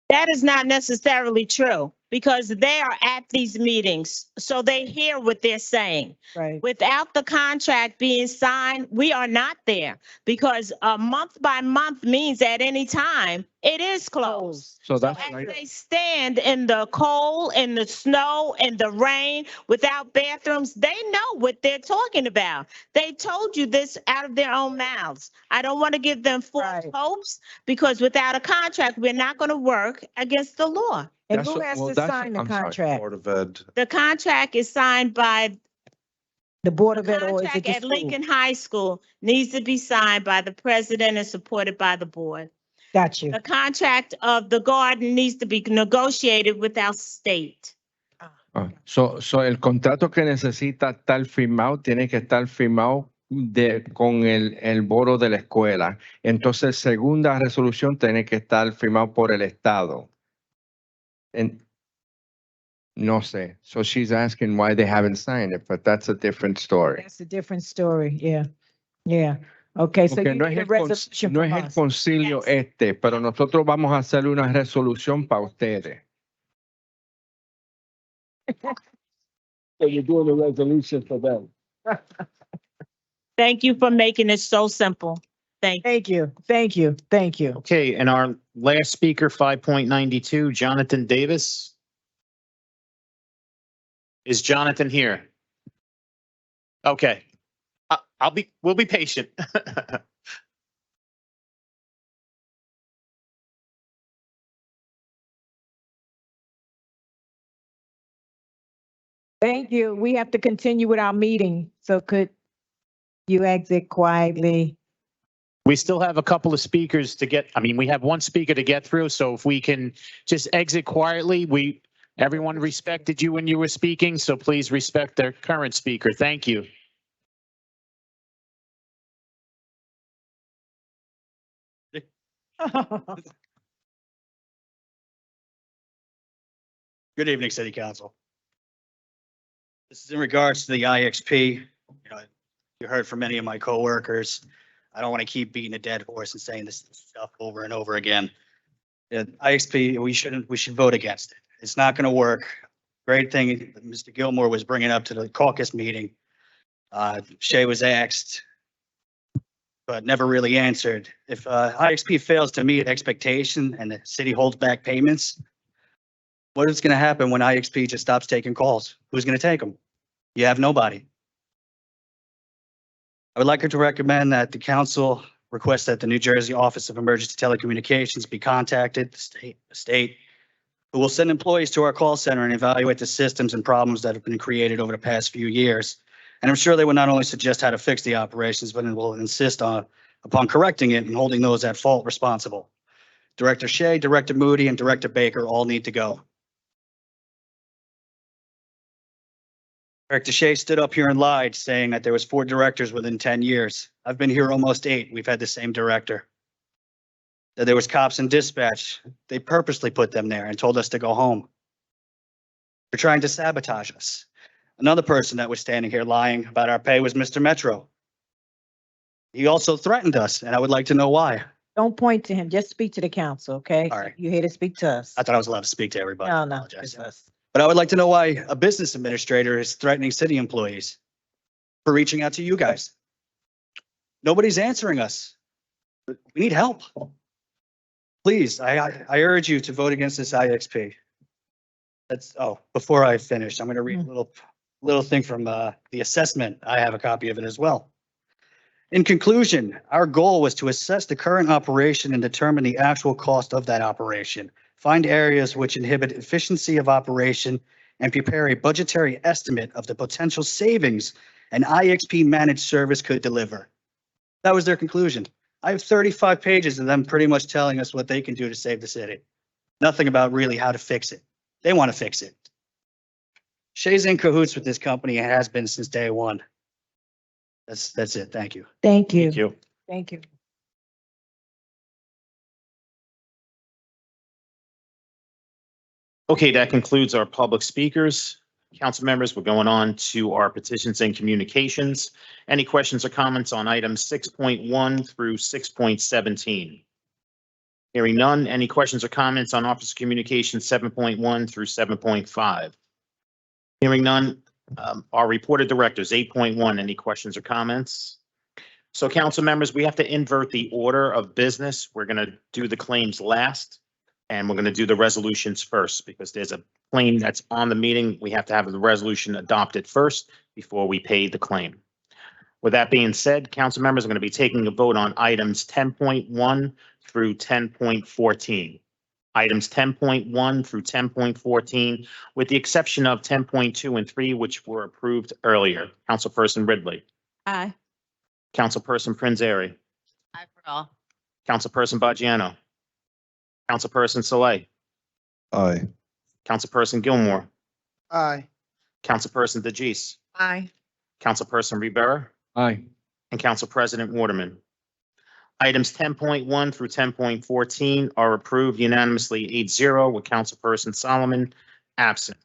Speaker 17: That is not necessarily true because they are at these meetings, so they hear what they're saying.
Speaker 3: Right.
Speaker 17: Without the contract being signed, we are not there because month by month means at any time it is closed.
Speaker 22: So
Speaker 17: So
Speaker 22: that's
Speaker 17: as
Speaker 22: right.
Speaker 17: they stand in the cold, in the snow, in the rain, without bathrooms, they know what they're talking about. They told you this out of their own mouths. I don't want to give them false hopes because without a contract, we're not going to work against the law.
Speaker 3: And
Speaker 22: That's
Speaker 3: who
Speaker 22: what-
Speaker 3: has
Speaker 22: well,
Speaker 3: to
Speaker 22: that's-
Speaker 3: sign the
Speaker 22: I'm sorry.
Speaker 3: contract?
Speaker 7: Board of Ed.
Speaker 17: The contract is signed by
Speaker 3: The Board of Ed or is it
Speaker 17: contract
Speaker 3: the
Speaker 17: at
Speaker 3: school?
Speaker 17: Lincoln High School needs to be signed by the president and supported by the board.
Speaker 3: Got you.
Speaker 17: The contract of the garden needs to be negotiated with our state.
Speaker 22: So el contrato que necesita estar firmado tiene que estar firmado con el board de la escuela. Entonces, segunda resolución tiene que estar firmado por el Estado. No sé. So she's asking why they haven't signed it, but that's a different story.
Speaker 3: That's a different story. Yeah. Yeah. Okay. So
Speaker 22: Porque
Speaker 3: you
Speaker 22: no
Speaker 3: need
Speaker 22: es
Speaker 3: a resolution
Speaker 22: no
Speaker 3: from
Speaker 22: es el
Speaker 3: us.
Speaker 22: concilio pero nosotros vamos a hacer una resolución para ustedes. So you're doing a resolution for them.
Speaker 17: Thank you for making it so simple.
Speaker 3: Thank you. Thank you. Thank you.
Speaker 2: Okay, and our last speaker, 5.92, Jonathan Davis. Is Jonathan here? Okay. We'll be patient.
Speaker 3: Thank you. We have to continue with our meeting. So could you exit quietly?
Speaker 2: We still have a couple of speakers to get, we have one speaker to get through, so if we can just exit quietly, everyone respected you when you were speaking, so please respect their current speaker. Thank you.
Speaker 18: Good evening, City Council. This is in regards to the IXP. You heard from many of my coworkers. I don't want to keep beating a dead horse and saying this stuff over and over again. IXP, we should vote against it. It's not going to work. Great thing that Mr. Gilmore was bringing up to the caucus meeting. Shay was asked, but never really answered. If IXP fails to meet expectation and the city holds back payments, what is going to happen when IXP just stops taking calls? Who's going to take them? You have nobody. I would like her to recommend that the council request that the New Jersey Office of Emergency Telecommunications be contacted, the state, who will send employees to our call center and evaluate the systems and problems that have been created over the past few years. And I'm sure they will not only suggest how to fix the operations, but it will insist upon correcting it and holding those at fault responsible. Director Shea, Director Moody, and Director Baker all need to go. Eric Deshay stood up here and lied, saying that there was 4 directors within 10 years. I've been here almost 8. We've had the same director. That there was cops in dispatch. They purposely put them there and told us to go home. They're trying to sabotage us. Another person that was standing here lying about our pay was Mr. Metro. He also threatened us, and I would like to know why.
Speaker 3: Don't point to him, just speak to the council, okay?
Speaker 18: All right.
Speaker 3: You're here to speak to us.
Speaker 18: I thought I was allowed to speak to everybody.
Speaker 3: No,
Speaker 18: I
Speaker 3: no,
Speaker 18: apologize.
Speaker 3: just us.
Speaker 18: But I would like to know why a business administrator is threatening city employees for reaching out to you guys. Nobody's answering us. We need help. Please, I urge you to vote against this IXP. Before I finish, I'm going to read a little thing from the assessment. I have a copy of it as well. In conclusion, our goal was to assess the current operation and determine the actual cost of that operation, find areas which inhibit efficiency of operation, and prepare a budgetary estimate of the potential savings an IXP managed service could deliver. That was their conclusion. I have 35 pages of them pretty much telling us what they can do to save the city. Nothing about really how to fix it. They want to fix it. Shay's in cahoots with this company and has been since day one. That's it. Thank you.
Speaker 3: Thank you.
Speaker 2: Thank you.
Speaker 3: Thank you.
Speaker 2: Okay, that concludes our public speakers. Council members, we're going on to our petitions and communications. Any questions or comments on items 6.1 through 6.17? Hearing none. Any questions or comments on Office of Communications 7.1 through 7.5? Hearing none. Our reported directors, 8.1. Any questions or comments? So council members, we have to invert the order of business. We're going to do the claims last, and we're going to do the resolutions first because there's a claim that's on the meeting. We have to have the resolution adopted first before we pay the claim. With that being said, council members are going to be taking a vote on items 10.1 through 10.14. Items 10.1 through 10.14, with the exception of 10.2 and 3, which were approved earlier. Councilperson Ridley.
Speaker 1: Aye.
Speaker 2: Councilperson Prinzary.
Speaker 1: Aye for all.
Speaker 2: Councilperson Baggiano. Councilperson Saleh.
Speaker 25: Aye.
Speaker 2: Councilperson Gilmore.
Speaker 12: Aye.
Speaker 2: Councilperson DeGise.
Speaker 1: Aye.
Speaker 2: Councilperson Rivera.
Speaker 22: Aye.
Speaker 2: And Council President Waterman. Items 10.1 through 10.14 are approved unanimously 8-0 with Councilperson Solomon absent.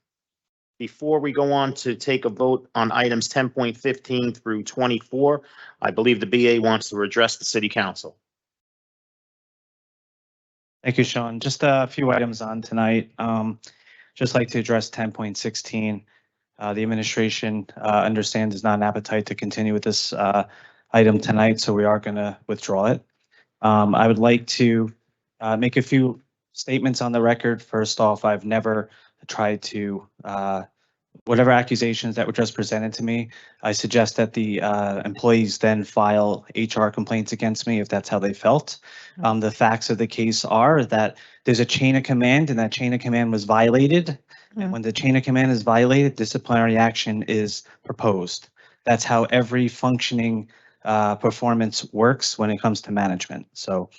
Speaker 2: Before we go on to take a vote on items 10.15 through 24, I believe the BA wants to address the City Council.
Speaker 7: Thank you, Sean. Just a few items on tonight. Just like to address 10.16. The administration understands there's not an appetite to continue with this item tonight, so we are going to withdraw it. I would like to make a few statements on the record. First off, I've never tried to, whatever accusations that were just presented to me, I suggest that the employees then file HR complaints against me if that's how they felt. The facts of the case are that there's a chain of command and that chain of command was violated. And when the chain of command is violated, disciplinary action is proposed. That's how every functioning performance works when it comes to management. So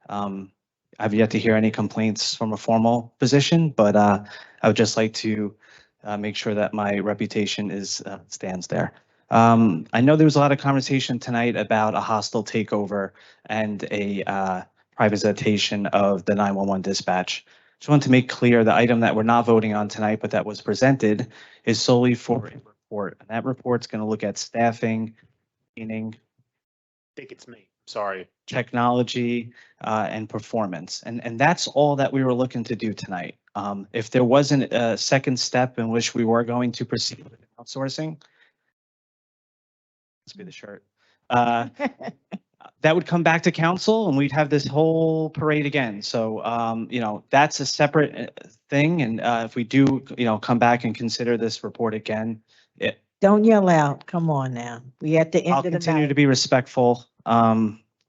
Speaker 7: I've yet to hear any complaints from a formal position, but I would just like to make sure that my reputation is stands there. I know there was a lot of conversation tonight about a hostile takeover and a privatization of the 911 dispatch. Just want to make clear the item that we're not voting on tonight, but that was presented is solely for a report. And that report's going to look at staffing, meaning
Speaker 2: I think it's me. Sorry.
Speaker 7: technology, and performance. And that's all that we were looking to do tonight. If there wasn't a second step in which we were going to proceed with outsourcing, let's be the shirt. That would come back to council and we'd have this whole parade again. So, that's a separate thing. And if we do, come back and consider this report again,
Speaker 3: Don't yell out. Come on now. We at the end
Speaker 7: I'll
Speaker 3: of the
Speaker 7: continue
Speaker 3: night.
Speaker 7: to be respectful,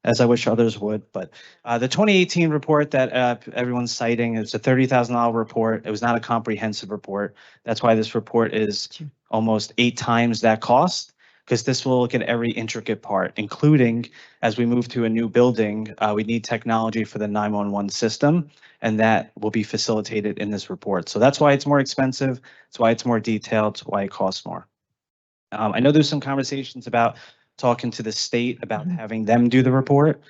Speaker 7: as I wish others would. But the 2018 report that everyone's citing is a $30,000 report. It was not a comprehensive report. That's why this report is almost 8 times that cost, because this will look at every intricate part, including as we move to a new building, we need technology for the 911 system, and that will be facilitated in this report. So that's why it's more expensive. That's why it's more detailed. It's why it costs more. I know there's some conversations about talking to the state about having them do the report.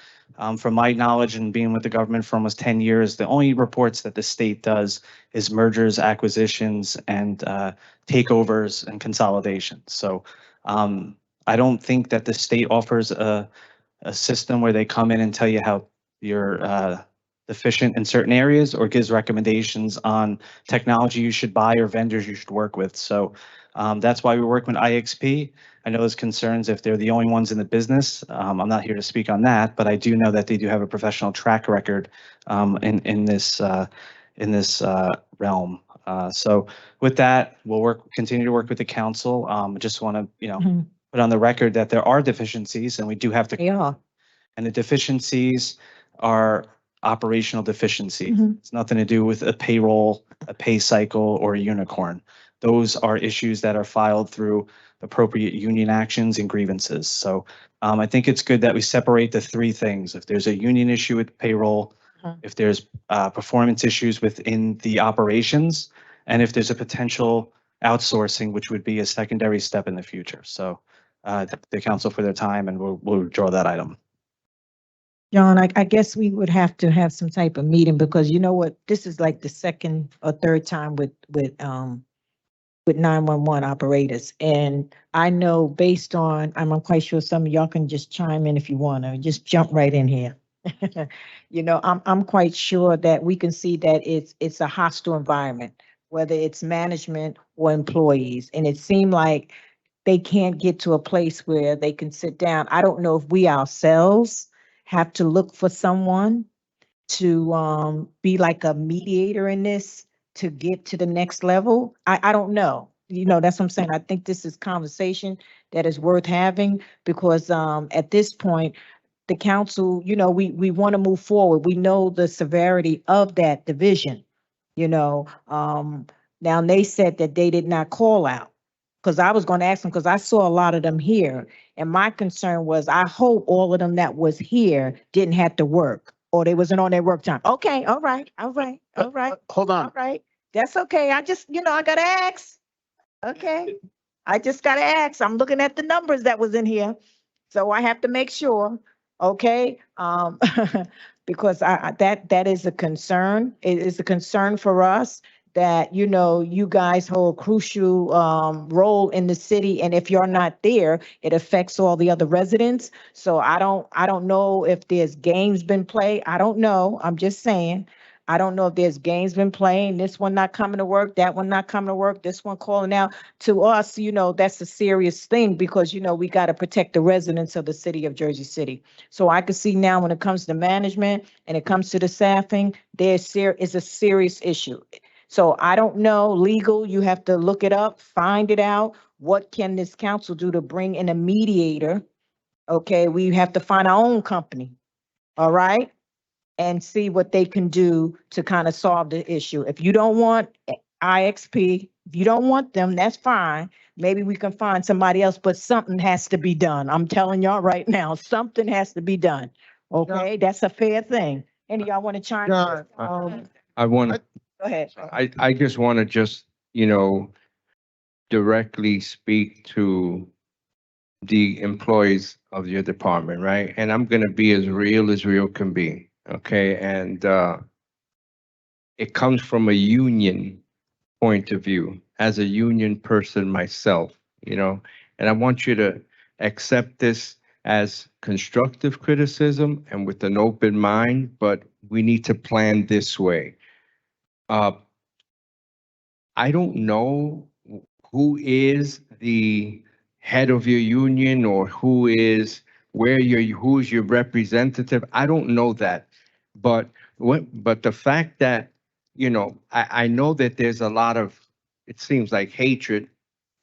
Speaker 7: From my knowledge and being with the government for almost 10 years, the only reports that the state does is mergers, acquisitions, and takeovers and consolidations. So I don't think that the state offers a system where they come in and tell you how you're deficient in certain areas or gives recommendations on technology you should buy or vendors you should work with. So that's why we work with IXP. I know there's concerns if they're the only ones in the business. I'm not here to speak on that, but I do know that they do have a professional track record in this realm. So with that, we'll continue to work with the council. I just want to, put on the record that there are deficiencies and we do have to.
Speaker 3: They are.
Speaker 7: And the deficiencies are operational deficiencies. It's nothing to do with a payroll, a pay cycle, or a unicorn. Those are issues that are filed through appropriate union actions and grievances. So I think it's good that we separate the three things. If there's a union issue with payroll, if there's performance issues within the operations, and if there's a potential outsourcing, which would be a secondary step in the future. So the council for their time, and we'll withdraw that item.
Speaker 3: John, I guess we would have to have some type of meeting because you know what, this is like the second or third time with 911 operators. And I know based on, I'm quite sure some of y'all can just chime in if you want to, just jump right in here. You know, I'm quite sure that we can see that it's a hostile environment, whether it's management or employees. And it seemed like they can't get to a place where they can sit down. I don't know if we ourselves have to look for someone to be like a mediator in this to get to the next level. I don't know. You know, that's what I'm saying. I think this is conversation that is worth having because at this point, the council, you know, we want to move forward. We know the severity of that division, you know. Now they said that they did not call out because I was going to ask them because I saw a lot of them here. And my concern was I hope all of them that was here didn't have to work or they wasn't on their work time. Okay, all right.
Speaker 2: Hold on.
Speaker 3: All right. That's okay. I just, you know, I gotta ask. Okay. I just gotta ask. I'm looking at the numbers that was in here. So I have to make sure, okay? Because that is a concern. It is a concern for us that, you know, you guys hold a crucial role in the city. And if you're not there, it affects all the other residents. So I don't know if there's games been played. I don't know. I'm just saying. I don't know if there's games been playing, this one not coming to work, that one not coming to work, this one calling out. To us, you know, that's a serious thing because, you know, we got to protect the residents of the city of Jersey City. So I can see now when it comes to management and it comes to the staffing, is a serious issue. So I don't know, legal, you have to look it up, find it out. What can this council do to bring in a mediator? Okay, we have to find our own company. All right. And see what they can do to kind of solve the issue. If you don't want IXP, if you don't want them, that's fine. Maybe we can find somebody else, but something has to be done. I'm telling y'all right now, something has to be done. Okay, that's a fair thing. Any of y'all want to chime in?
Speaker 22: I want to,
Speaker 3: Go ahead.
Speaker 22: I just want to just, directly speak to the employees of your department, right? And I'm going to be as real can be. Okay. And it comes from a union point of view as a union person myself, and I want you to accept this as constructive criticism and with an open mind, but we need to plan this way. I don't know who is the head of your union or who's your representative. I don't know that. But the fact that, I know that there's a lot of, it seems like hatred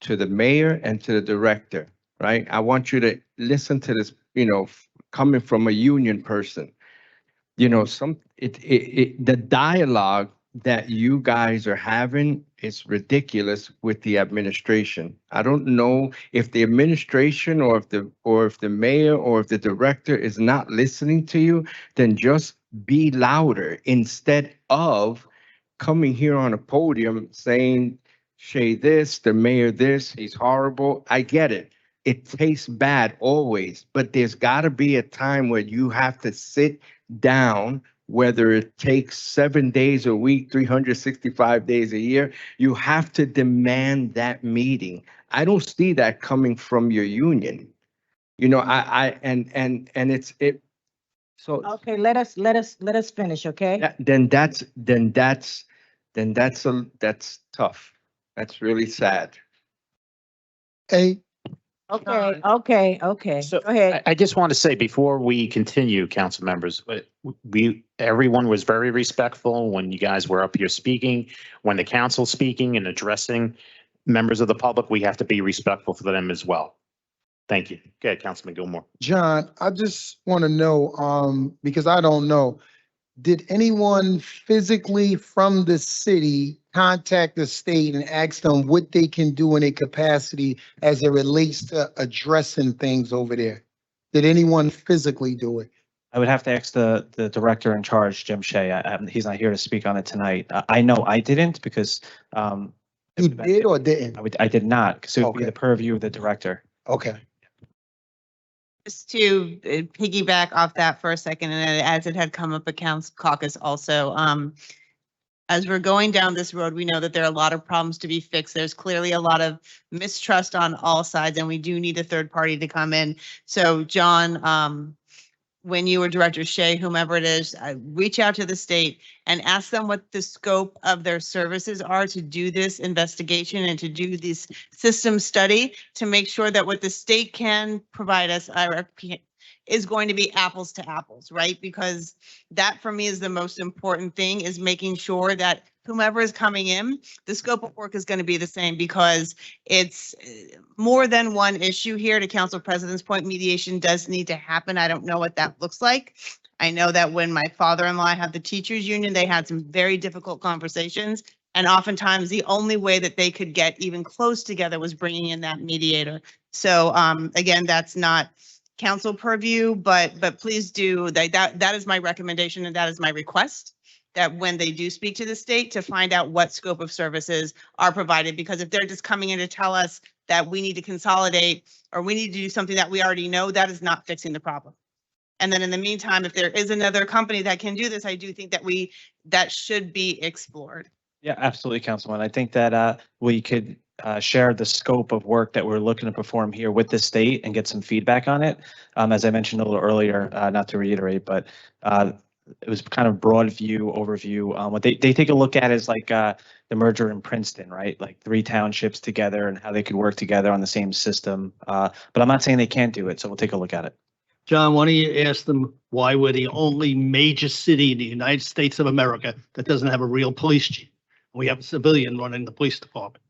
Speaker 22: to the mayor and to the director, right? I want you to listen to this, coming from a union person. The dialogue that you guys are having is ridiculous with the administration. I don't know if the administration or if the mayor or if the director is not listening to you, then just be louder instead of coming here on a podium saying Shay this, the mayor this, he's horrible. I get it. It tastes bad always, but there's got to be a time where you have to sit down, whether it takes 7 days a week, 365 days a year. You have to demand that meeting. I don't see that coming from your union. You know, and it. So
Speaker 3: Okay, let us finish, okay?
Speaker 22: that's tough. That's really sad.
Speaker 11: Hey,
Speaker 3: Okay.
Speaker 2: So
Speaker 3: Go ahead.
Speaker 2: I just want to say before we continue, council members, everyone was very respectful when you guys were up here speaking, when the council's speaking and addressing members of the public, we have to be respectful for them as well. Thank you. Okay, Councilman Gilmore.
Speaker 11: John, I just want to know, because I don't know, did anyone physically from the city contact the state and ask them what they can do in a capacity as it relates to addressing things over there? Did anyone physically do it?
Speaker 7: I would have to ask the director in charge, Jim Shea. He's not here to speak on it tonight. I know I didn't because
Speaker 11: You did or didn't?
Speaker 7: I did not, because it would be
Speaker 11: Okay.
Speaker 7: the purview of the director.
Speaker 11: Okay.
Speaker 14: Just to piggyback off that for a second, and as it had come up at Council Caucus also, as we're going down this road, we know that there are a lot of problems to be fixed. There's clearly a lot of mistrust on all sides, and we do need a third party to come in. So John, when you or Director Shea, whomever it is, reach out to the state and ask them what the scope of their services are to do this investigation and to do this system study to make sure that what the state can provide us is going to be apples to apples, right? Because that for me is the most important thing, is making sure that whomever is coming in, the scope of work is going to be the same, because it's more than one issue here. To Council President's point, mediation does need to happen. I don't know what that looks like. I know that when my father-in-law had the teachers union, they had some very difficult conversations. And oftentimes the only way that they could get even close together was bringing in that mediator. So again, that's not council purview, but please do that is my recommendation and that is my request, that when they do speak to the state, to find out what scope of services are provided. Because if they're just coming in to tell us that we need to consolidate or we need to do something that we already know, that is not fixing the problem. And then in the meantime, if there is another company that can do this, I do think that that should be explored.
Speaker 7: Yeah, absolutely, Councilman. I think that we could share the scope of work that we're looking to perform here with the state and get some feedback on it. As I mentioned a little earlier, not to reiterate, but it was kind of broad view overview. What they take a look at is like the merger in Princeton, right? Like 3 townships together and how they could work together on the same system. But I'm not saying they can't do it, so we'll take a look at it.
Speaker 16: John, why don't you ask them why we're the only major city in the United States of America that doesn't have a real police chief? We have a civilian running the police department.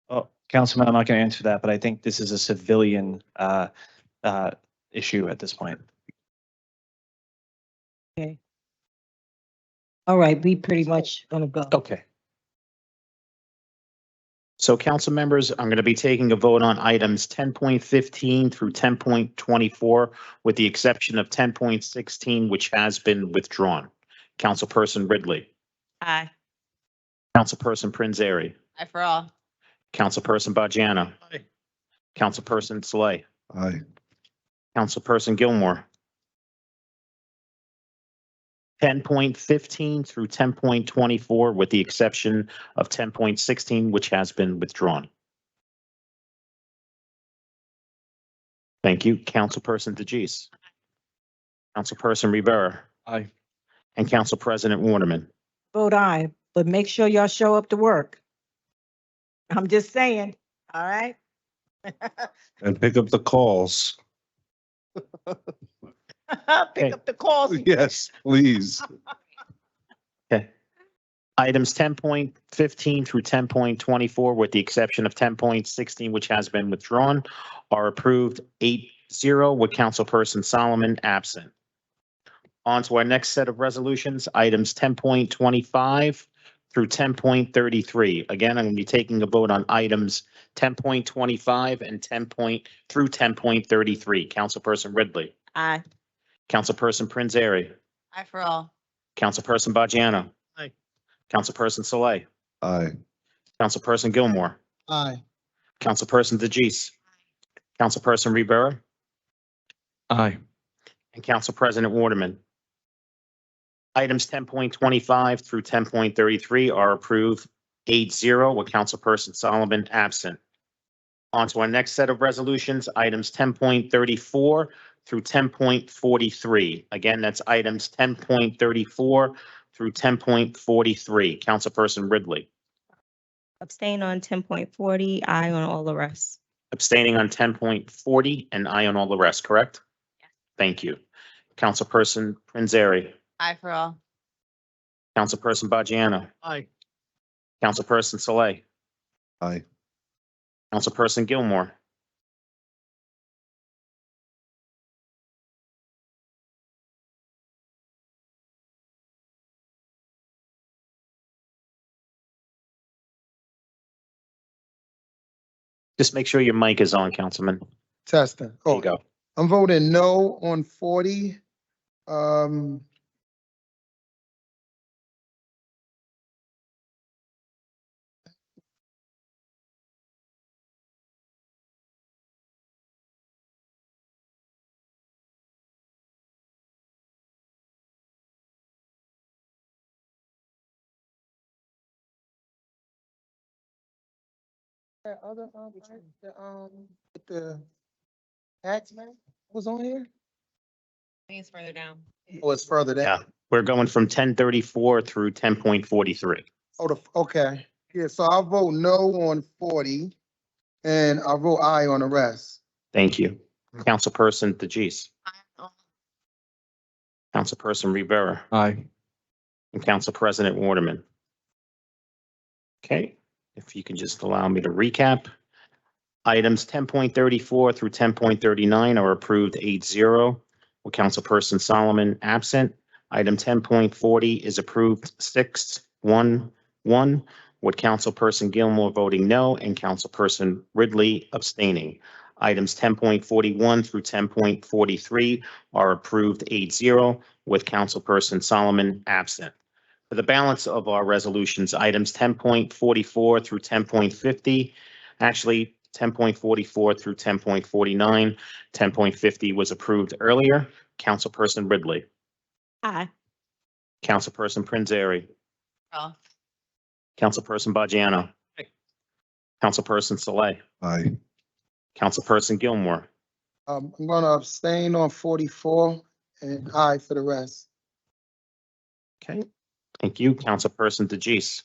Speaker 7: Oh, Councilman, I'm not going to answer that, but I think this is a civilian issue at this point.
Speaker 3: Okay. All right, we pretty much gonna go.
Speaker 2: Okay. So council members, I'm going to be taking a vote on items 10.15 through 10.24, with the exception of 10.16, which has been withdrawn. Councilperson Ridley.
Speaker 14: Aye.
Speaker 2: Councilperson Prinzary.
Speaker 14: Aye for all.
Speaker 2: Councilperson Bajana.
Speaker 16: Aye.
Speaker 2: Councilperson Slay.
Speaker 19: Aye.
Speaker 2: Councilperson Gilmore. 10.15 through 10.24, with the exception of 10.16, which has been withdrawn. Thank you. Councilperson DeGise. Councilperson Rivera.
Speaker 22: Aye.
Speaker 2: And Council President Waterman.
Speaker 3: Vote aye, but make sure y'all show up to work. I'm just saying, all right?
Speaker 19: And pick up the calls.
Speaker 3: Pick up the calls.
Speaker 19: Yes, please.
Speaker 2: Okay. Items 10.15 through 10.24, with the exception of 10.16, which has been withdrawn, are approved 8-0, with Councilperson Solomon absent. On to our next set of resolutions, items 10.25 through 10.33. Again, I'm going to be taking a vote on items 10.25 and through 10.33. Councilperson Ridley.
Speaker 14: Aye.
Speaker 2: Councilperson Prinzary.
Speaker 14: Aye for all.
Speaker 2: Councilperson Bajano.
Speaker 16: Aye.
Speaker 2: Councilperson Saleh.
Speaker 19: Aye.
Speaker 2: Councilperson Gilmore,
Speaker 12: Aye.
Speaker 2: Councilperson DeJeece, Councilperson Rivera,
Speaker 22: Aye.
Speaker 2: and Council President Waterman. Items 10.25 through 10.33 are approved 8-0 with Councilperson Solomon absent. On to our next set of resolutions, items 10.34 through 10.43. Again, that's items 10.34 through 10.43. Councilperson Ridley,
Speaker 5: Abstain on 10.40, aye on all the rest.
Speaker 2: abstaining on 10.40 and aye on all the rest, correct? Thank you. Councilperson Prinzary,
Speaker 14: Aye for all.
Speaker 2: Councilperson Bajano,
Speaker 16: Aye.
Speaker 2: Councilperson Saleh,
Speaker 19: Aye.
Speaker 2: Councilperson Gilmore, just make sure your mic is on, Councilman.
Speaker 20: Testing.
Speaker 2: There
Speaker 20: Oh,
Speaker 2: you go.
Speaker 20: I'm voting no on 40. That other, the tax man was on here?
Speaker 14: I think it's further down.
Speaker 20: Oh, it's further down.
Speaker 2: Yeah, we're going from 1034 through 10.43.
Speaker 20: Oh, okay. Yeah, so I'll vote no on 40 and I'll vote aye on the rest.
Speaker 2: Thank you. Councilperson DeJeece, Councilperson Rivera,
Speaker 22: Aye.
Speaker 2: and Council President Waterman. Okay, if you can just allow me to recap. Items 10.34 through 10.39 are approved 8-0 with Councilperson Solomon absent. Item 10.40 is approved 6-1-1 with Councilperson Gilmore voting no and Councilperson Ridley abstaining. Items 10.41 through 10.43 are approved 8-0 with Councilperson Solomon absent. For the balance of our resolutions, items 10.44 through 10.50, actually 10.44 through 10.49, 10.50 was approved earlier. Councilperson Ridley,
Speaker 5: Aye.
Speaker 2: Councilperson Prinzary,
Speaker 14: Oh.
Speaker 2: Councilperson Bajano, Councilperson Saleh,
Speaker 19: Aye.
Speaker 2: Councilperson Gilmore,
Speaker 20: I'm gonna abstain on 44 and aye for the rest.
Speaker 2: okay, thank you. Councilperson DeJeece,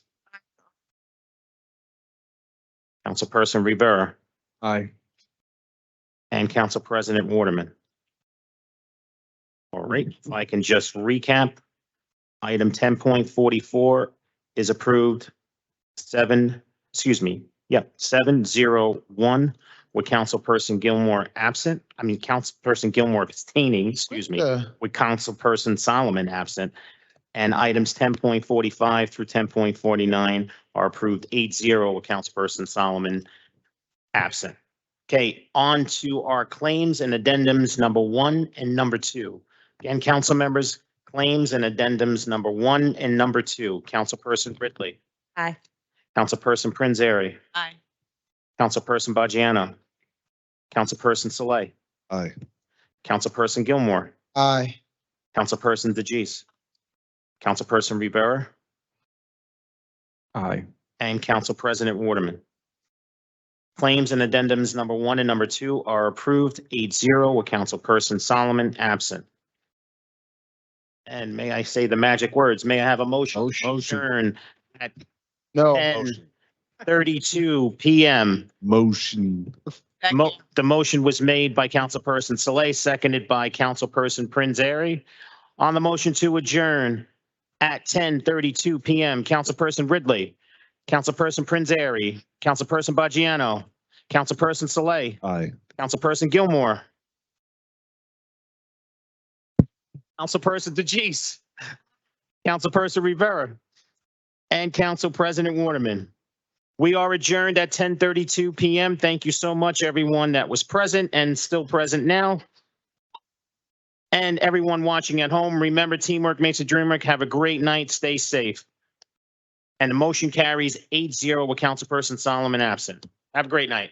Speaker 2: Councilperson Rivera,
Speaker 22: Aye.
Speaker 2: and Council President Waterman. All right, if I can just recap, item 10.44 is approved 7-0-1 with Councilperson Gilmore absent. Councilperson Gilmore abstaining, with Councilperson Solomon absent. And items 10.45 through 10.49 are approved 8-0 with Councilperson Solomon absent. Okay, on to our claims and addendums number 1 and number 2. Again, council members, claims and addendums number 1 and number 2. Councilperson Ridley,
Speaker 5: Aye.
Speaker 2: Councilperson Prinzary,
Speaker 14: Aye.
Speaker 2: Councilperson Bajano, Councilperson Saleh,
Speaker 19: Aye.
Speaker 2: Councilperson Gilmore,
Speaker 20: Aye.
Speaker 2: Councilperson DeJeece, Councilperson Rivera,
Speaker 22: Aye.
Speaker 2: and Council President Waterman. Claims and addendums number 1 and number 2 are approved 8-0 with Councilperson Solomon absent. And may I say the magic words? May I have a motion? Adjourn at
Speaker 20: No.
Speaker 2: 10:32 PM.
Speaker 19: Motion.
Speaker 2: The motion was made by Councilperson Saleh, seconded by Councilperson Prinzary. On the motion to adjourn at 10:32 PM, Councilperson Ridley, Councilperson Prinzary, Councilperson Bajano, Councilperson Saleh,
Speaker 19: Aye.
Speaker 2: Councilperson Gilmore, Councilperson DeJeece, Councilperson Rivera, and Council President Waterman. We are adjourned at 10:32 PM. Thank you so much, everyone that was present and still present now. And everyone watching at home, remember, teamwork makes a dream work. Have a great night. Stay safe. And the motion carries 8-0 with Councilperson Solomon absent. Have a great night.